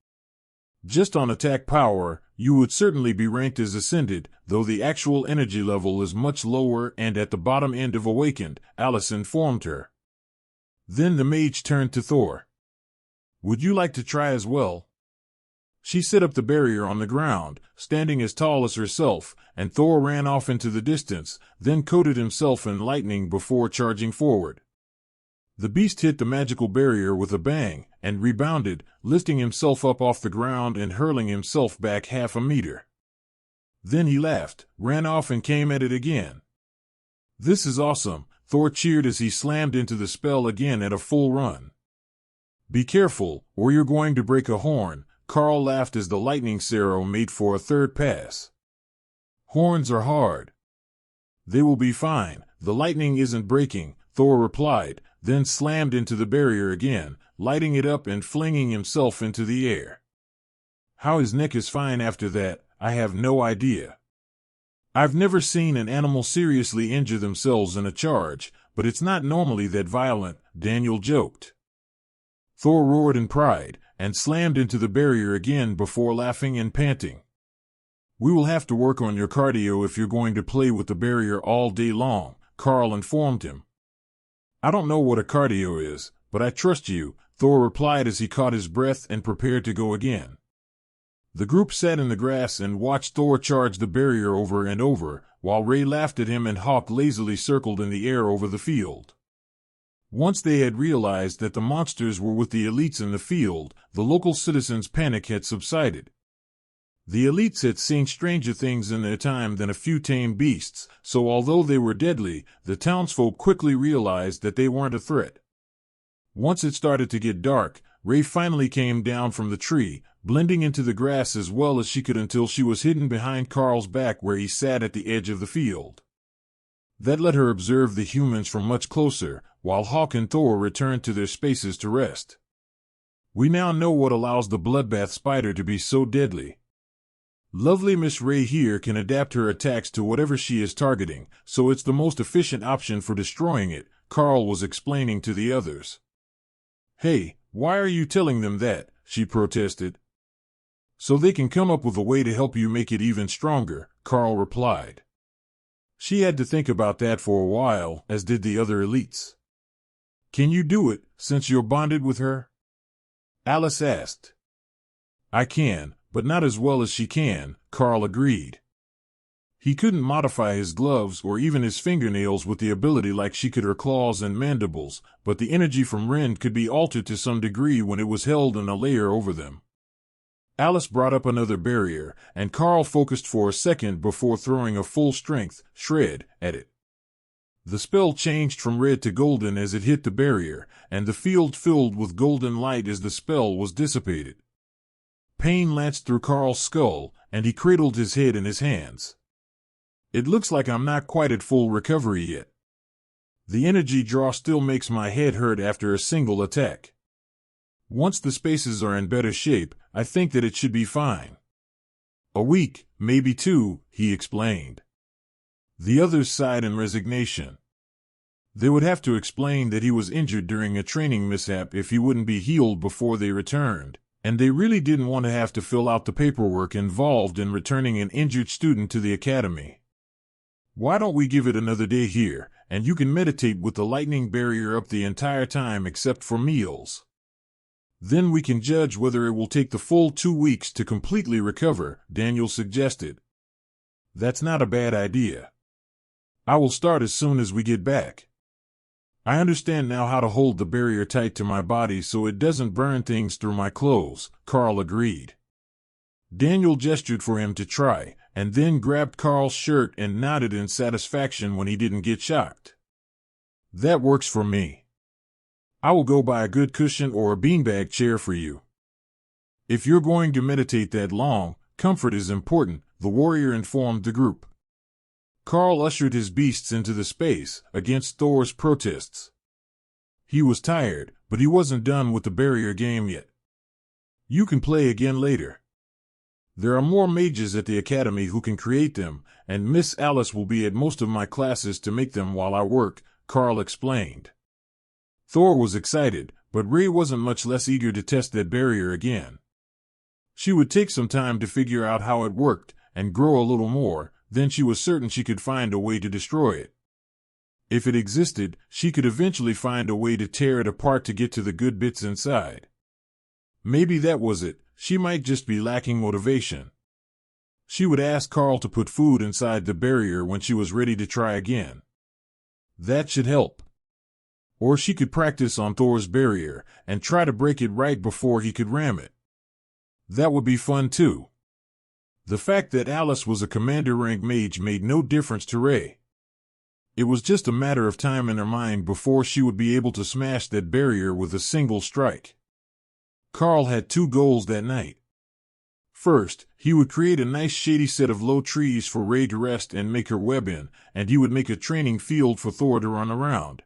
Just on attack power, you would certainly be ranked as Ascended, though the actual energy level is much lower and at the bottom end of Awakened, Alice informed her. Then the mage turned to Thor. Would you like to try as well? She set up the barrier on the ground, standing as tall as herself, and Thor ran off into the distance, then coated himself in lightning before charging forward. The beast hit the magical barrier with a bang, and rebounded, lifting himself up off the ground and hurling himself back half a meter. Then he laughed, ran off and came at it again. This is awesome, Thor cheered as he slammed into the spell again at a full run. Be careful, or you're going to break a horn, Karl laughed as the lightning Sarrow made for a third pass. Horns are hard. They will be fine, the lightning isn't breaking, Thor replied, then slammed into the barrier again, lighting it up and flinging himself into the air. How his neck is fine after that, I have no idea. I've never seen an animal seriously injure themselves in a charge, but it's not normally that violent, Daniel joked. Thor roared in pride, and slammed into the barrier again before laughing and panting. We will have to work on your cardio if you're going to play with the barrier all day long, Karl informed him. I don't know what a cardio is, but I trust you, Thor replied as he caught his breath and prepared to go again. The group sat in the grass and watched Thor charge the barrier over and over, while Ray laughed at him and Hawk lazily circled in the air over the field. Once they had realized that the monsters were with the elites in the field, the local citizens' panic had subsided. The elites had seen stranger things in their time than a few tame beasts, so although they were deadly, the townsfolk quickly realized that they weren't a threat. Once it started to get dark, Ray finally came down from the tree, blending into the grass as well as she could until she was hidden behind Karl's back where he sat at the edge of the field. That let her observe the humans from much closer, while Hawk and Thor returned to their spaces to rest. We now know what allows the bloodbath spider to be so deadly. Lovely Miss Ray here can adapt her attacks to whatever she is targeting, so it's the most efficient option for destroying it, Karl was explaining to the others. Hey, why are you telling them that? She protested. So they can come up with a way to help you make it even stronger, Karl replied. She had to think about that for a while, as did the other elites. Can you do it, since you're bonded with her? Alice asked. I can, but not as well as she can, Karl agreed. He couldn't modify his gloves or even his fingernails with the ability like she could her claws and mandibles, but the energy from Rend could be altered to some degree when it was held in a layer over them. Alice brought up another barrier, and Karl focused for a second before throwing a full-strength shred at it. The spell changed from red to golden as it hit the barrier, and the field filled with golden light as the spell was dissipated. Pain lanced through Karl's skull, and he cradled his head in his hands. It looks like I'm not quite at full recovery yet. The energy draw still makes my head hurt after a single attack. Once the spaces are in better shape, I think that it should be fine. A week, maybe 2, he explained. The others sighed in resignation. They would have to explain that he was injured during a training mishap if he wouldn't be healed before they returned, and they really didn't want to have to fill out the paperwork involved in returning an injured student to the academy. Why don't we give it another day here, and you can meditate with the lightning barrier up the entire time except for meals. Then we can judge whether it will take the full 2 weeks to completely recover, Daniel suggested. That's not a bad idea. I will start as soon as we get back. I understand now how to hold the barrier tight to my body so it doesn't burn things through my clothes, Karl agreed. Daniel gestured for him to try, and then grabbed Karl's shirt and nodded in satisfaction when he didn't get shocked. That works for me. I will go buy a good cushion or a beanbag chair for you. If you're going to meditate that long, comfort is important, the warrior informed the group. Karl ushered his beasts into the space, against Thor's protests. He was tired, but he wasn't done with the barrier game yet. You can play again later. There are more mages at the academy who can create them, and Miss Alice will be at most of my classes to make them while I work, Karl explained. Thor was excited, but Ray wasn't much less eager to test that barrier again. She would take some time to figure out how it worked, and grow a little more, then she was certain she could find a way to destroy it. If it existed, she could eventually find a way to tear it apart to get to the good bits inside. Maybe that was it, she might just be lacking motivation. She would ask Karl to put food inside the barrier when she was ready to try again. That should help. Or she could practice on Thor's barrier, and try to break it right before he could ram it. That would be fun too. The fact that Alice was a commander rank mage made no difference to Ray. It was just a matter of time in her mind before she would be able to smash that barrier with a single strike. Karl had two goals that night. First, he would create a nice shady set of low trees for Ray to rest and make her web in, and he would make a training field for Thor to run around.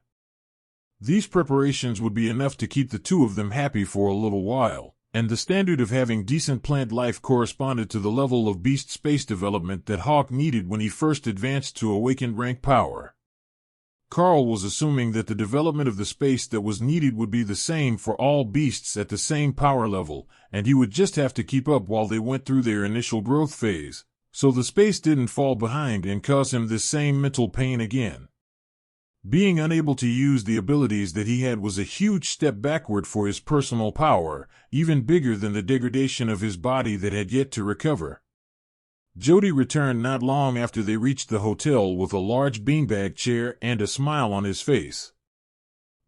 These preparations would be enough to keep the two of them happy for a little while, and the standard of having decent plant life corresponded to the level of beast space development that Hawk needed when he first advanced to awakened rank power. Karl was assuming that the development of the space that was needed would be the same for all beasts at the same power level, and he would just have to keep up while they went through their initial growth phase, so the space didn't fall behind and cause him this same mental pain again. Being unable to use the abilities that he had was a huge step backward for his personal power, even bigger than the degradation of his body that had yet to recover. Jody returned not long after they reached the hotel with a large beanbag chair and a smile on his face.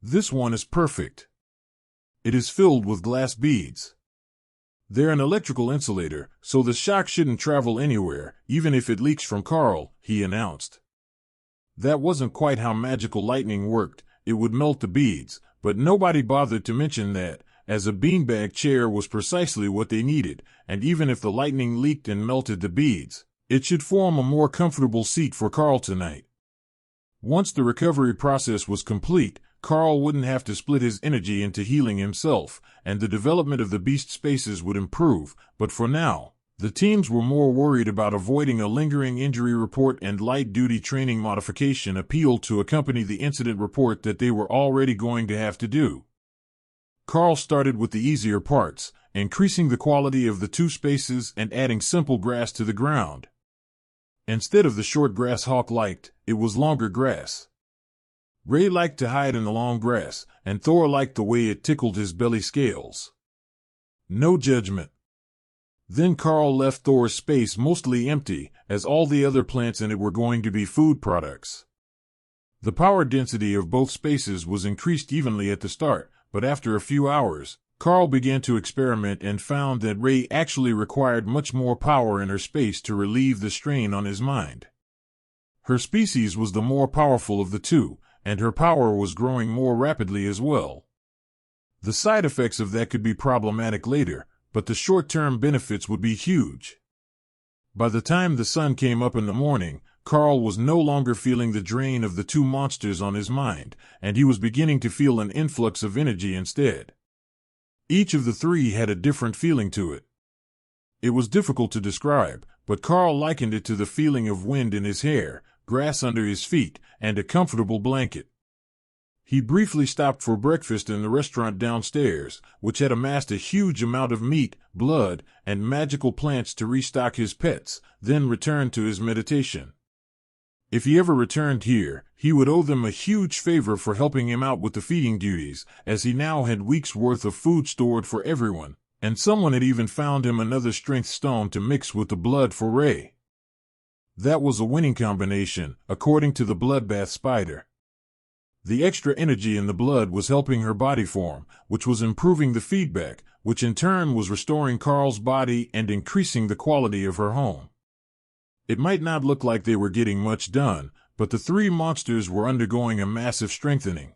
This one is perfect. It is filled with glass beads. They're an electrical insulator, so the shock shouldn't travel anywhere, even if it leaks from Karl, he announced. That wasn't quite how magical lightning worked, it would melt the beads, but nobody bothered to mention that, as a beanbag chair was precisely what they needed, and even if the lightning leaked and melted the beads, it should form a more comfortable seat for Karl tonight. Once the recovery process was complete, Karl wouldn't have to split his energy into healing himself, and the development of the beast spaces would improve, but for now, the teams were more worried about avoiding a lingering injury report and light-duty training modification appeal to accompany the incident report that they were already going to have to do. Karl started with the easier parts, increasing the quality of the two spaces and adding simple grass to the ground. Instead of the short grass Hawk liked, it was longer grass. Ray liked to hide in the long grass, and Thor liked the way it tickled his belly scales. No judgment. Then Karl left Thor's space mostly empty, as all the other plants in it were going to be food products. The power density of both spaces was increased evenly at the start, but after a few hours, Karl began to experiment and found that Ray actually required much more power in her space to relieve the strain on his mind. Her species was the more powerful of the two, and her power was growing more rapidly as well. The side effects of that could be problematic later, but the short-term benefits would be huge. By the time the sun came up in the morning, Karl was no longer feeling the drain of the two monsters on his mind, and he was beginning to feel an influx of energy instead. Each of the three had a different feeling to it. It was difficult to describe, but Karl likened it to the feeling of wind in his hair, grass under his feet, and a comfortable blanket. He briefly stopped for breakfast in the restaurant downstairs, which had amassed a huge amount of meat, blood, and magical plants to restock his pets, then returned to his meditation. If he ever returned here, he would owe them a huge favor for helping him out with the feeding duties, as he now had weeks' worth of food stored for everyone, and someone had even found him another strength stone to mix with the blood for Ray. That was a winning combination, according to the bloodbath spider. The extra energy in the blood was helping her body form, which was improving the feedback, which in turn was restoring Karl's body and increasing the quality of her home. It might not look like they were getting much done, but the three monsters were undergoing a massive strengthening.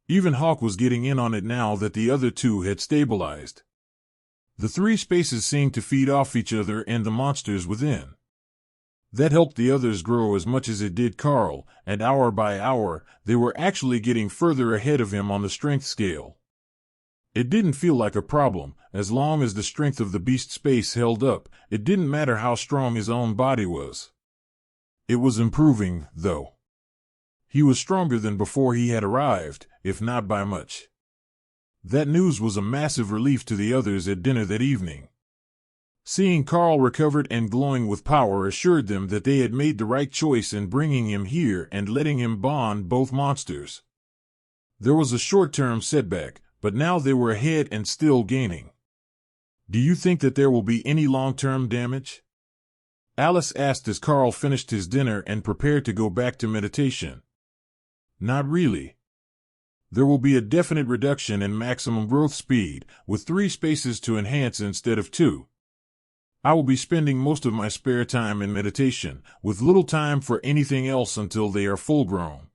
Even Hawk was getting in on it now that the other two had stabilized. The three spaces seemed to feed off each other and the monsters within. That helped the others grow as much as it did Karl, and hour by hour, they were actually getting further ahead of him on the strength scale. It didn't feel like a problem. As long as the strength of the beast space held up, it didn't matter how strong his own body was. It was improving, though. He was stronger than before he had arrived, if not by much. That news was a massive relief to the others at dinner that evening. Seeing Karl recovered and glowing with power assured them that they had made the right choice in bringing him here and letting him bond both monsters. There was a short-term setback, but now they were ahead and still gaining. Do you think that there will be any long-term damage? Alice asked as Karl finished his dinner and prepared to go back to meditation. Not really. There will be a definite reduction in maximum growth speed, with 3 spaces to enhance instead of 2. I will be spending most of my spare time in meditation, with little time for anything else until they are full-grown.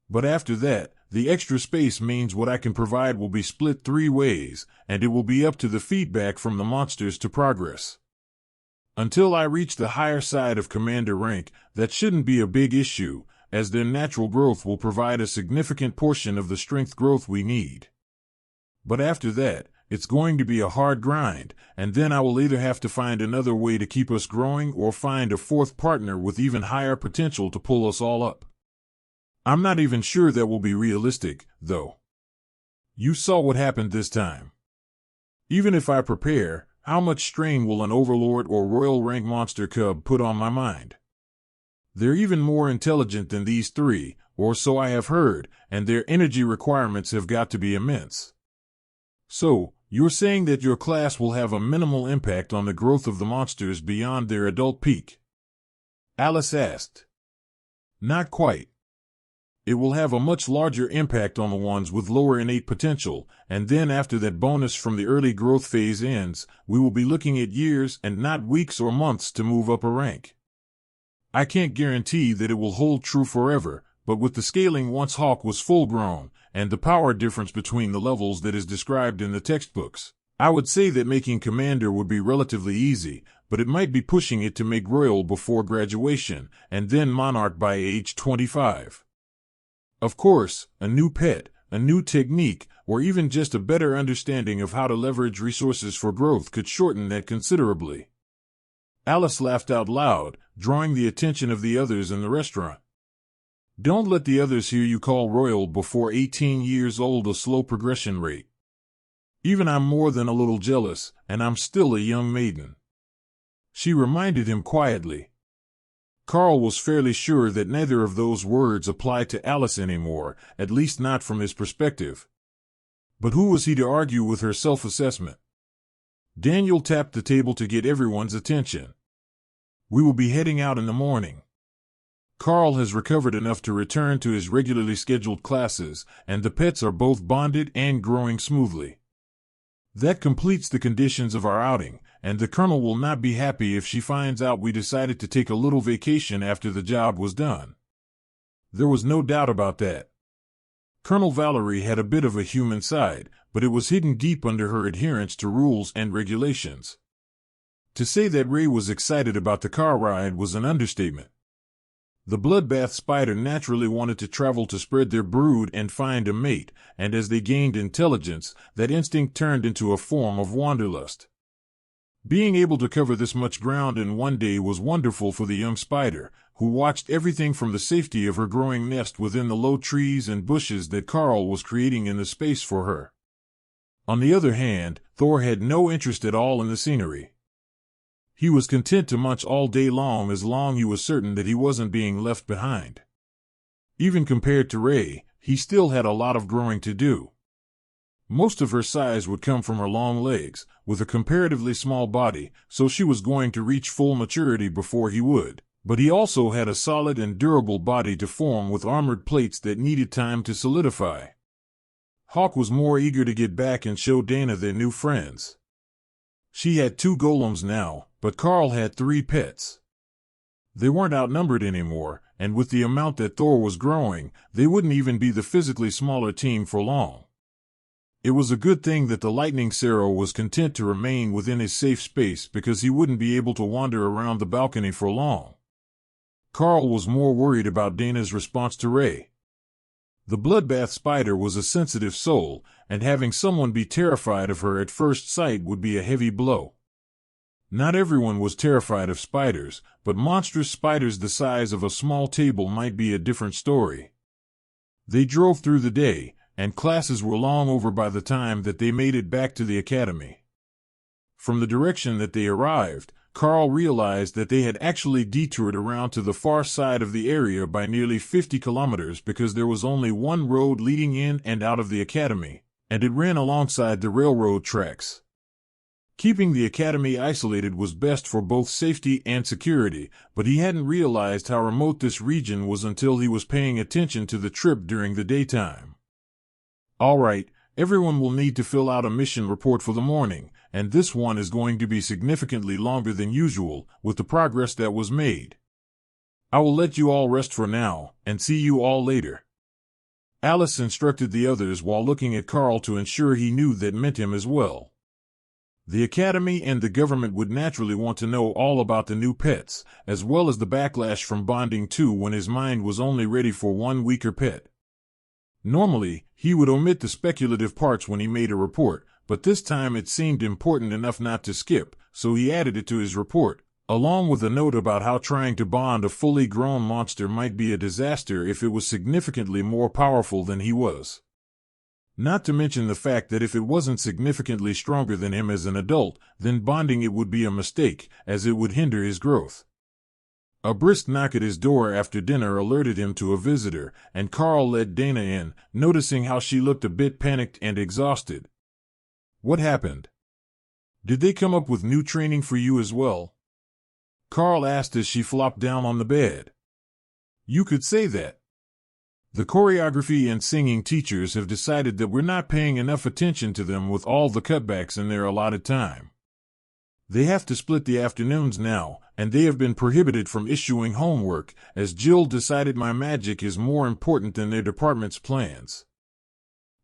But after that, the extra space means what I can provide will be split 3 ways, and it will be up to the feedback from the monsters to progress. Until I reach the higher side of commander rank, that shouldn't be a big issue, as their natural growth will provide a significant portion of the strength growth we need. But after that, it's going to be a hard grind, and then I will either have to find another way to keep us growing or find a 4th partner with even higher potential to pull us all up. I'm not even sure that will be realistic, though. You saw what happened this time. Even if I prepare, how much strain will an overlord or royal rank monster cub put on my mind? They're even more intelligent than these 3, or so I have heard, and their energy requirements have got to be immense. So, you're saying that your class will have a minimal impact on the growth of the monsters beyond their adult peak? Alice asked. Not quite. It will have a much larger impact on the ones with lower innate potential, and then after that bonus from the early growth phase ends, we will be looking at years and not weeks or months to move up a rank. I can't guarantee that it will hold true forever, but with the scaling once Hawk was full-grown, and the power difference between the levels that is described in the textbooks, I would say that making Commander would be relatively easy, but it might be pushing it to make Royal before graduation, and then Monarch by age 25. Of course, a new pet, a new technique, or even just a better understanding of how to leverage resources for growth could shorten that considerably. Alice laughed out loud, drawing the attention of the others in the restaurant. Don't let the others hear you call Royal before 18 years old a slow progression rate. Even I'm more than a little jealous, and I'm still a young maiden. She reminded him quietly. Karl was fairly sure that neither of those words applied to Alice anymore, at least not from his perspective. But who was he to argue with her self-assessment? Daniel tapped the table to get everyone's attention. We will be heading out in the morning. Karl has recovered enough to return to his regularly scheduled classes, and the pets are both bonded and growing smoothly. That completes the conditions of our outing, and the Colonel will not be happy if she finds out we decided to take a little vacation after the job was done. There was no doubt about that. Colonel Valerie had a bit of a human side, but it was hidden deep under her adherence to rules and regulations. To say that Ray was excited about the car ride was an understatement. The bloodbath spider naturally wanted to travel to spread their brood and find a mate, and as they gained intelligence, that instinct turned into a form of wanderlust. Being able to cover this much ground in one day was wonderful for the young spider, who watched everything from the safety of her growing nest within the low trees and bushes that Karl was creating in the space for her. On the other hand, Thor had no interest at all in the scenery. He was content to munch all day long as he was certain that he wasn't being left behind. Even compared to Ray, he still had a lot of growing to do. Most of her size would come from her long legs, with a comparatively small body, so she was going to reach full maturity before he would. But he also had a solid and durable body to form with armored plates that needed time to solidify. Hawk was more eager to get back and show Dana their new friends. She had 2 golems now, but Karl had 3 pets. They weren't outnumbered anymore, and with the amount that Thor was growing, they wouldn't even be the physically smaller team for long. It was a good thing that the Lightning Sarah was content to remain within his safe space because he wouldn't be able to wander around the balcony for long. Karl was more worried about Dana's response to Ray. The bloodbath spider was a sensitive soul, and having someone be terrified of her at first sight would be a heavy blow. Not everyone was terrified of spiders, but monstrous spiders the size of a small table might be a different story. They drove through the day, and classes were long over by the time that they made it back to the academy. From the direction that they arrived, Karl realized that they had actually detoured around to the far side of the area by nearly 50 kilometers because there was only one road leading in and out of the academy, and it ran alongside the railroad tracks. Keeping the academy isolated was best for both safety and security, but he hadn't realized how remote this region was until he was paying attention to the trip during the daytime. All right, everyone will need to fill out a mission report for the morning, and this one is going to be significantly longer than usual, with the progress that was made. I will let you all rest for now, and see you all later. Alice instructed the others while looking at Karl to ensure he knew that meant him as well. The academy and the government would naturally want to know all about the new pets, as well as the backlash from bonding too when his mind was only ready for one weaker pet. Normally, he would omit the speculative parts when he made a report, but this time it seemed important enough not to skip, so he added it to his report, along with a note about how trying to bond a fully grown monster might be a disaster if it was significantly more powerful than he was. Not to mention the fact that if it wasn't significantly stronger than him as an adult, then bonding it would be a mistake, as it would hinder his growth. A brisk knock at his door after dinner alerted him to a visitor, and Karl led Dana in, noticing how she looked a bit panicked and exhausted. What happened? Did they come up with new training for you as well? Karl asked as she flopped down on the bed. You could say that. The choreography and singing teachers have decided that we're not paying enough attention to them with all the cutbacks in their allotted time. They have to split the afternoons now, and they have been prohibited from issuing homework, as Jill decided my magic is more important than their department's plans.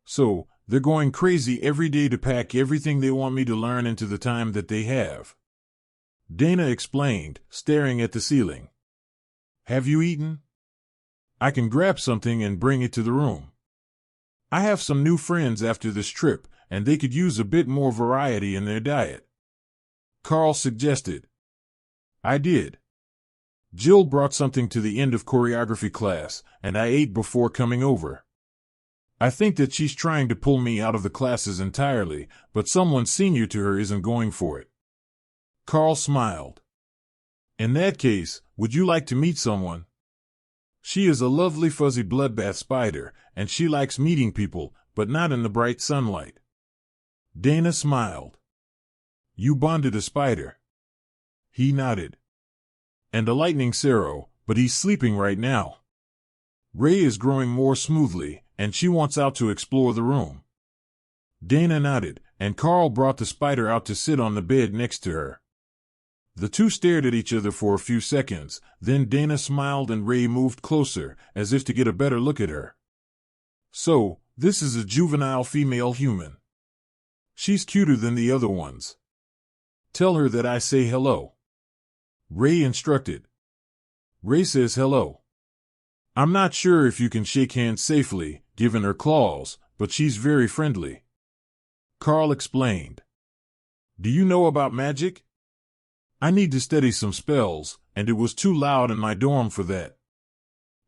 So, they're going crazy every day to pack everything they want me to learn into the time that they have. Dana explained, staring at the ceiling. Have you eaten? I can grab something and bring it to the room. I have some new friends after this trip, and they could use a bit more variety in their diet. Karl suggested. I did. Jill brought something to the end of choreography class, and I ate before coming over. I think that she's trying to pull me out of the classes entirely, but someone senior to her isn't going for it. Karl smiled. In that case, would you like to meet someone? She is a lovely fuzzy bloodbath spider, and she likes meeting people, but not in the bright sunlight. Dana smiled. You bonded a spider. He nodded. And a lightning Sero, but he's sleeping right now. Ray is growing more smoothly, and she wants out to explore the room. Dana nodded, and Karl brought the spider out to sit on the bed next to her. The two stared at each other for a few seconds, then Dana smiled and Ray moved closer, as if to get a better look at her. So, this is a juvenile female human. She's cuter than the other ones. Tell her that I say hello. Ray instructed. Ray says hello. I'm not sure if you can shake hands safely, given her claws, but she's very friendly. Karl explained. Do you know about magic? I need to study some spells, and it was too loud in my dorm for that.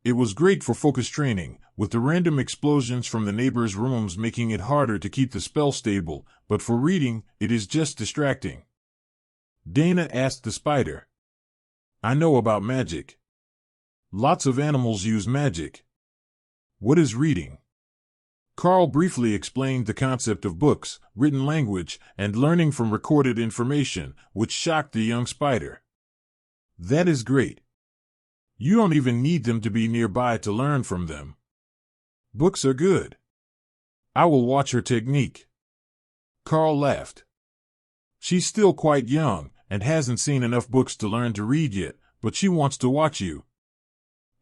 It was great for focus training, with the random explosions from the neighbors' rooms making it harder to keep the spell stable, but for reading, it is just distracting. Dana asked the spider. I know about magic. Lots of animals use magic. What is reading? Karl briefly explained the concept of books, written language, and learning from recorded information, which shocked the young spider. That is great. You don't even need them to be nearby to learn from them. Books are good. I will watch her technique. Karl laughed. She's still quite young and hasn't seen enough books to learn to read yet, but she wants to watch you.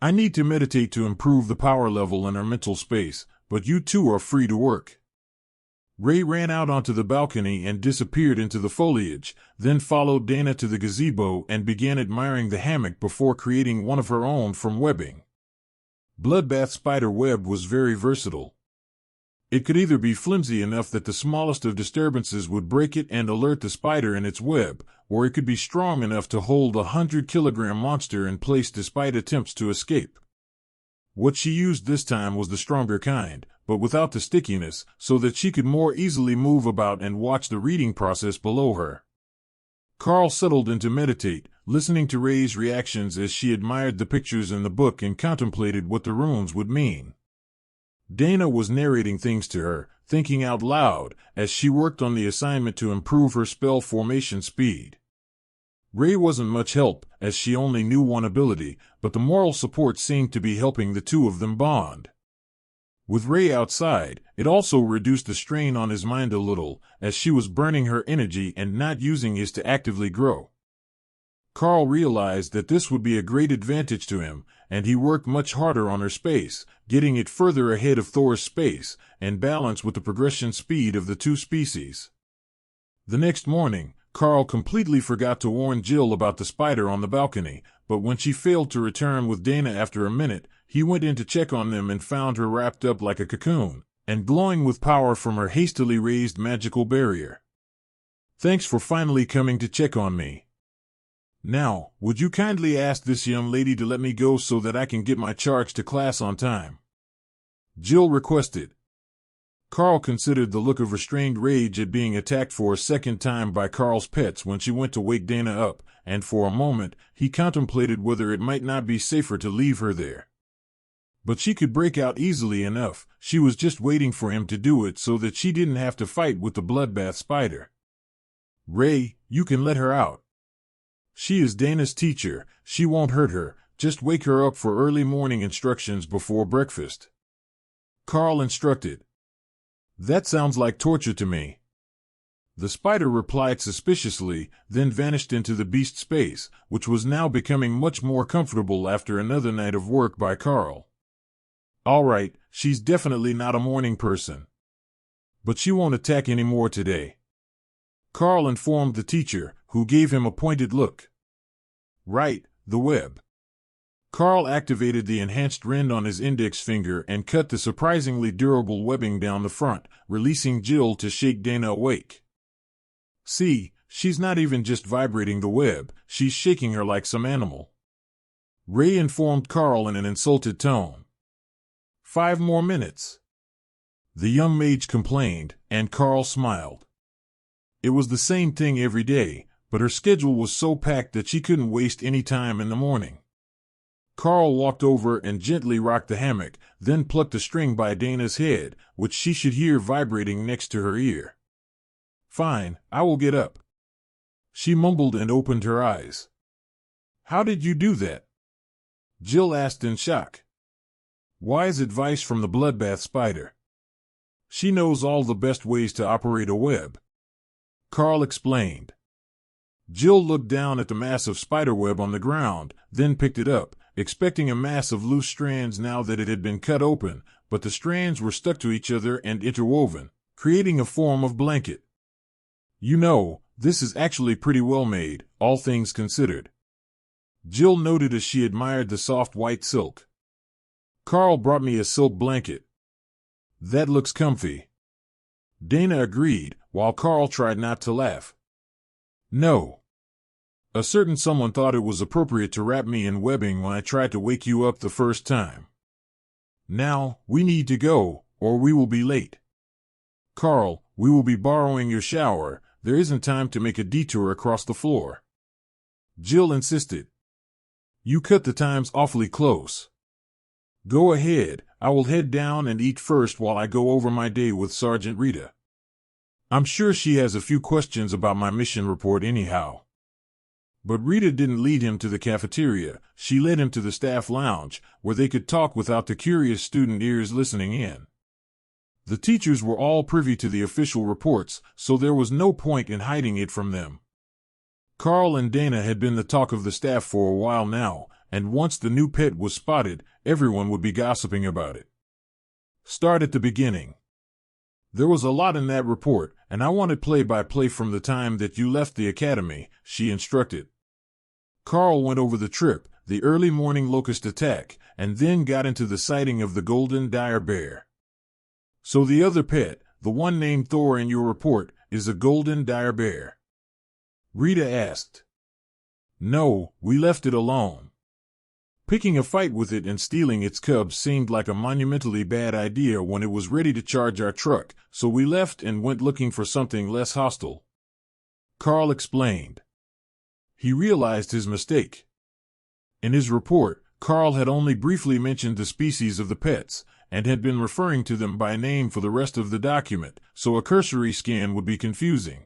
I need to meditate to improve the power level in her mental space, but you two are free to work. Ray ran out onto the balcony and disappeared into the foliage, then followed Dana to the gazebo and began admiring the hammock before creating one of her own from webbing. Bloodbath spider web was very versatile. It could either be flimsy enough that the smallest of disturbances would break it and alert the spider in its web, or it could be strong enough to hold a 100-kilogram monster in place despite attempts to escape. What she used this time was the stronger kind, but without the stickiness, so that she could more easily move about and watch the reading process below her. Karl settled in to meditate, listening to Ray's reactions as she admired the pictures in the book and contemplated what the runes would mean. Dana was narrating things to her, thinking out loud, as she worked on the assignment to improve her spell formation speed. Ray wasn't much help, as she only knew one ability, but the moral support seemed to be helping the two of them bond. With Ray outside, it also reduced the strain on his mind a little, as she was burning her energy and not using his to actively grow. Karl realized that this would be a great advantage to him, and he worked much harder on her space, getting it further ahead of Thor's space, and balance with the progression speed of the two species. The next morning, Karl completely forgot to warn Jill about the spider on the balcony, but when she failed to return with Dana after a minute, he went in to check on them and found her wrapped up like a cocoon, and glowing with power from her hastily raised magical barrier. "Thanks for finally coming to check on me. Now, would you kindly ask this young lady to let me go so that I can get my charge to class on time?" Jill requested. Karl considered the look of restrained rage at being attacked for a second time by Karl's pets when she went to wake Dana up, and for a moment, he contemplated whether it might not be safer to leave her there. But she could break out easily enough. She was just waiting for him to do it so that she didn't have to fight with the bloodbath spider. "Ray, you can let her out. She is Dana's teacher. She won't hurt her. Just wake her up for early morning instructions before breakfast," Karl instructed. "That sounds like torture to me." The spider replied suspiciously, then vanished into the beast space, which was now becoming much more comfortable after another night of work by Karl. "All right, she's definitely not a morning person. But she won't attack anymore today," Karl informed the teacher, who gave him a pointed look. "Right, the web." Karl activated the enhanced rend on his index finger and cut the surprisingly durable webbing down the front, releasing Jill to shake Dana awake. "See, she's not even just vibrating the web, she's shaking her like some animal," Ray informed Karl in an insulted tone. "5 more minutes," the young mage complained, and Karl smiled. It was the same thing every day, but her schedule was so packed that she couldn't waste any time in the morning. Karl walked over and gently rocked the hammock, then plucked a string by Dana's head, which she should hear vibrating next to her ear. "Fine, I will get up," she mumbled and opened her eyes. "How did you do that?" Jill asked in shock. Wise advice from the bloodbath spider. She knows all the best ways to operate a web, Karl explained. Jill looked down at the mass of spiderweb on the ground, then picked it up, expecting a mass of loose strands now that it had been cut open, but the strands were stuck to each other and interwoven, creating a form of blanket. "You know, this is actually pretty well made, all things considered," Jill noted as she admired the soft white silk. "Karl brought me a silk blanket. That looks comfy," Dana agreed, while Karl tried not to laugh. "No. A certain someone thought it was appropriate to wrap me in webbing when I tried to wake you up the first time. Now, we need to go, or we will be late. Karl, we will be borrowing your shower. There isn't time to make a detour across the floor," Jill insisted. "You cut the times awfully close. Go ahead, I will head down and eat first while I go over my day with Sergeant Rita. I'm sure she has a few questions about my mission report anyhow." But Rita didn't lead him to the cafeteria. She led him to the staff lounge, where they could talk without the curious student ears listening in. The teachers were all privy to the official reports, so there was no point in hiding it from them. Karl and Dana had been the talk of the staff for a while now, and once the new pet was spotted, everyone would be gossiping about it. Start at the beginning. There was a lot in that report, and I wanted play-by-play from the time that you left the academy, she instructed. Karl went over the trip, the early morning locust attack, and then got into the sighting of the golden dire bear. So the other pet, the one named Thor in your report, is a golden dire bear? Rita asked. No, we left it alone. Picking a fight with it and stealing its cubs seemed like a monumentally bad idea when it was ready to charge our truck, so we left and went looking for something less hostile. Karl explained. He realized his mistake. In his report, Karl had only briefly mentioned the species of the pets, and had been referring to them by name for the rest of the document, so a cursory scan would be confusing.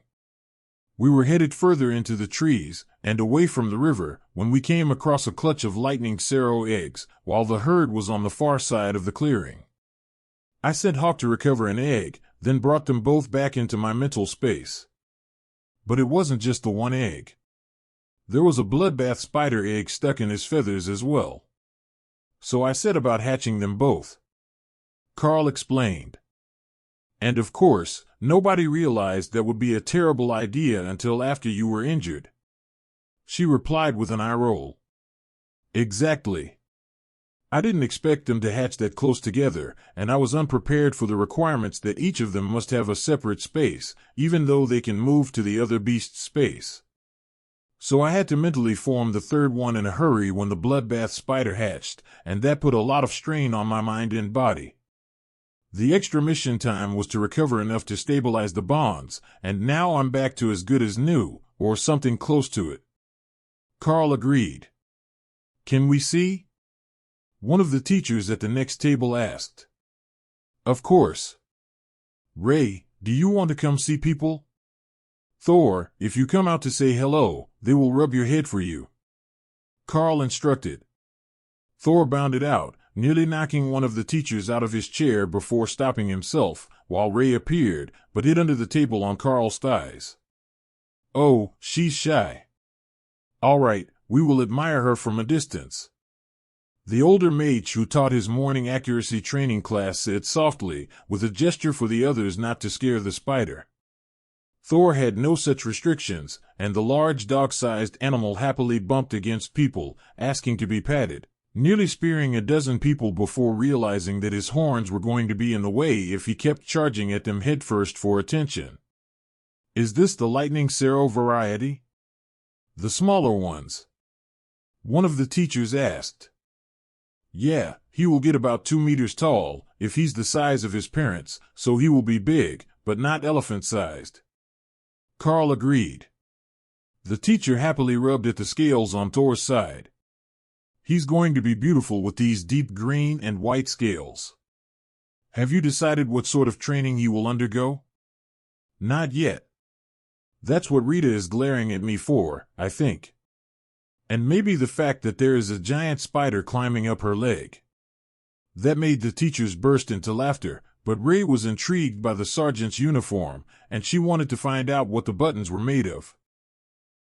We were headed further into the trees, and away from the river, when we came across a clutch of lightning sparrow eggs, while the herd was on the far side of the clearing. I sent Hawk to recover an egg, then brought them both back into my mental space. But it wasn't just the one egg. There was a bloodbath spider egg stuck in his feathers as well. So I set about hatching them both. Karl explained. And of course, nobody realized that would be a terrible idea until after you were injured. She replied with an eye roll. Exactly. I didn't expect them to hatch that close together, and I was unprepared for the requirements that each of them must have a separate space, even though they can move to the other beast's space. So I had to mentally form the third one in a hurry when the bloodbath spider hatched, and that put a lot of strain on my mind and body. The extra mission time was to recover enough to stabilize the bonds, and now I'm back to as good as new, or something close to it. Karl agreed. Can we see? One of the teachers at the next table asked. Of course. Ray, do you want to come see people? Thor, if you come out to say hello, they will rub your head for you. Karl instructed. Thor bounded out, nearly knocking one of the teachers out of his chair before stopping himself, while Ray appeared, but hid under the table on Karl's thighs. Oh, she's shy. All right, we will admire her from a distance. The older mage who taught his morning accuracy training class said softly, with a gesture for the others not to scare the spider. Thor had no such restrictions, and the large dog-sized animal happily bumped against people, asking to be patted, nearly spearing a dozen people before realizing that his horns were going to be in the way if he kept charging at them headfirst for attention. Is this the lightning sparrow variety? The smaller ones? One of the teachers asked. Yeah, he will get about 2 meters tall, if he's the size of his parents, so he will be big, but not elephant-sized. Karl agreed. The teacher happily rubbed at the scales on Thor's side. He's going to be beautiful with these deep green and white scales. Have you decided what sort of training he will undergo? Not yet. That's what Rita is glaring at me for, I think. And maybe the fact that there is a giant spider climbing up her leg. That made the teachers burst into laughter, but Ray was intrigued by the sergeant's uniform, and she wanted to find out what the buttons were made of.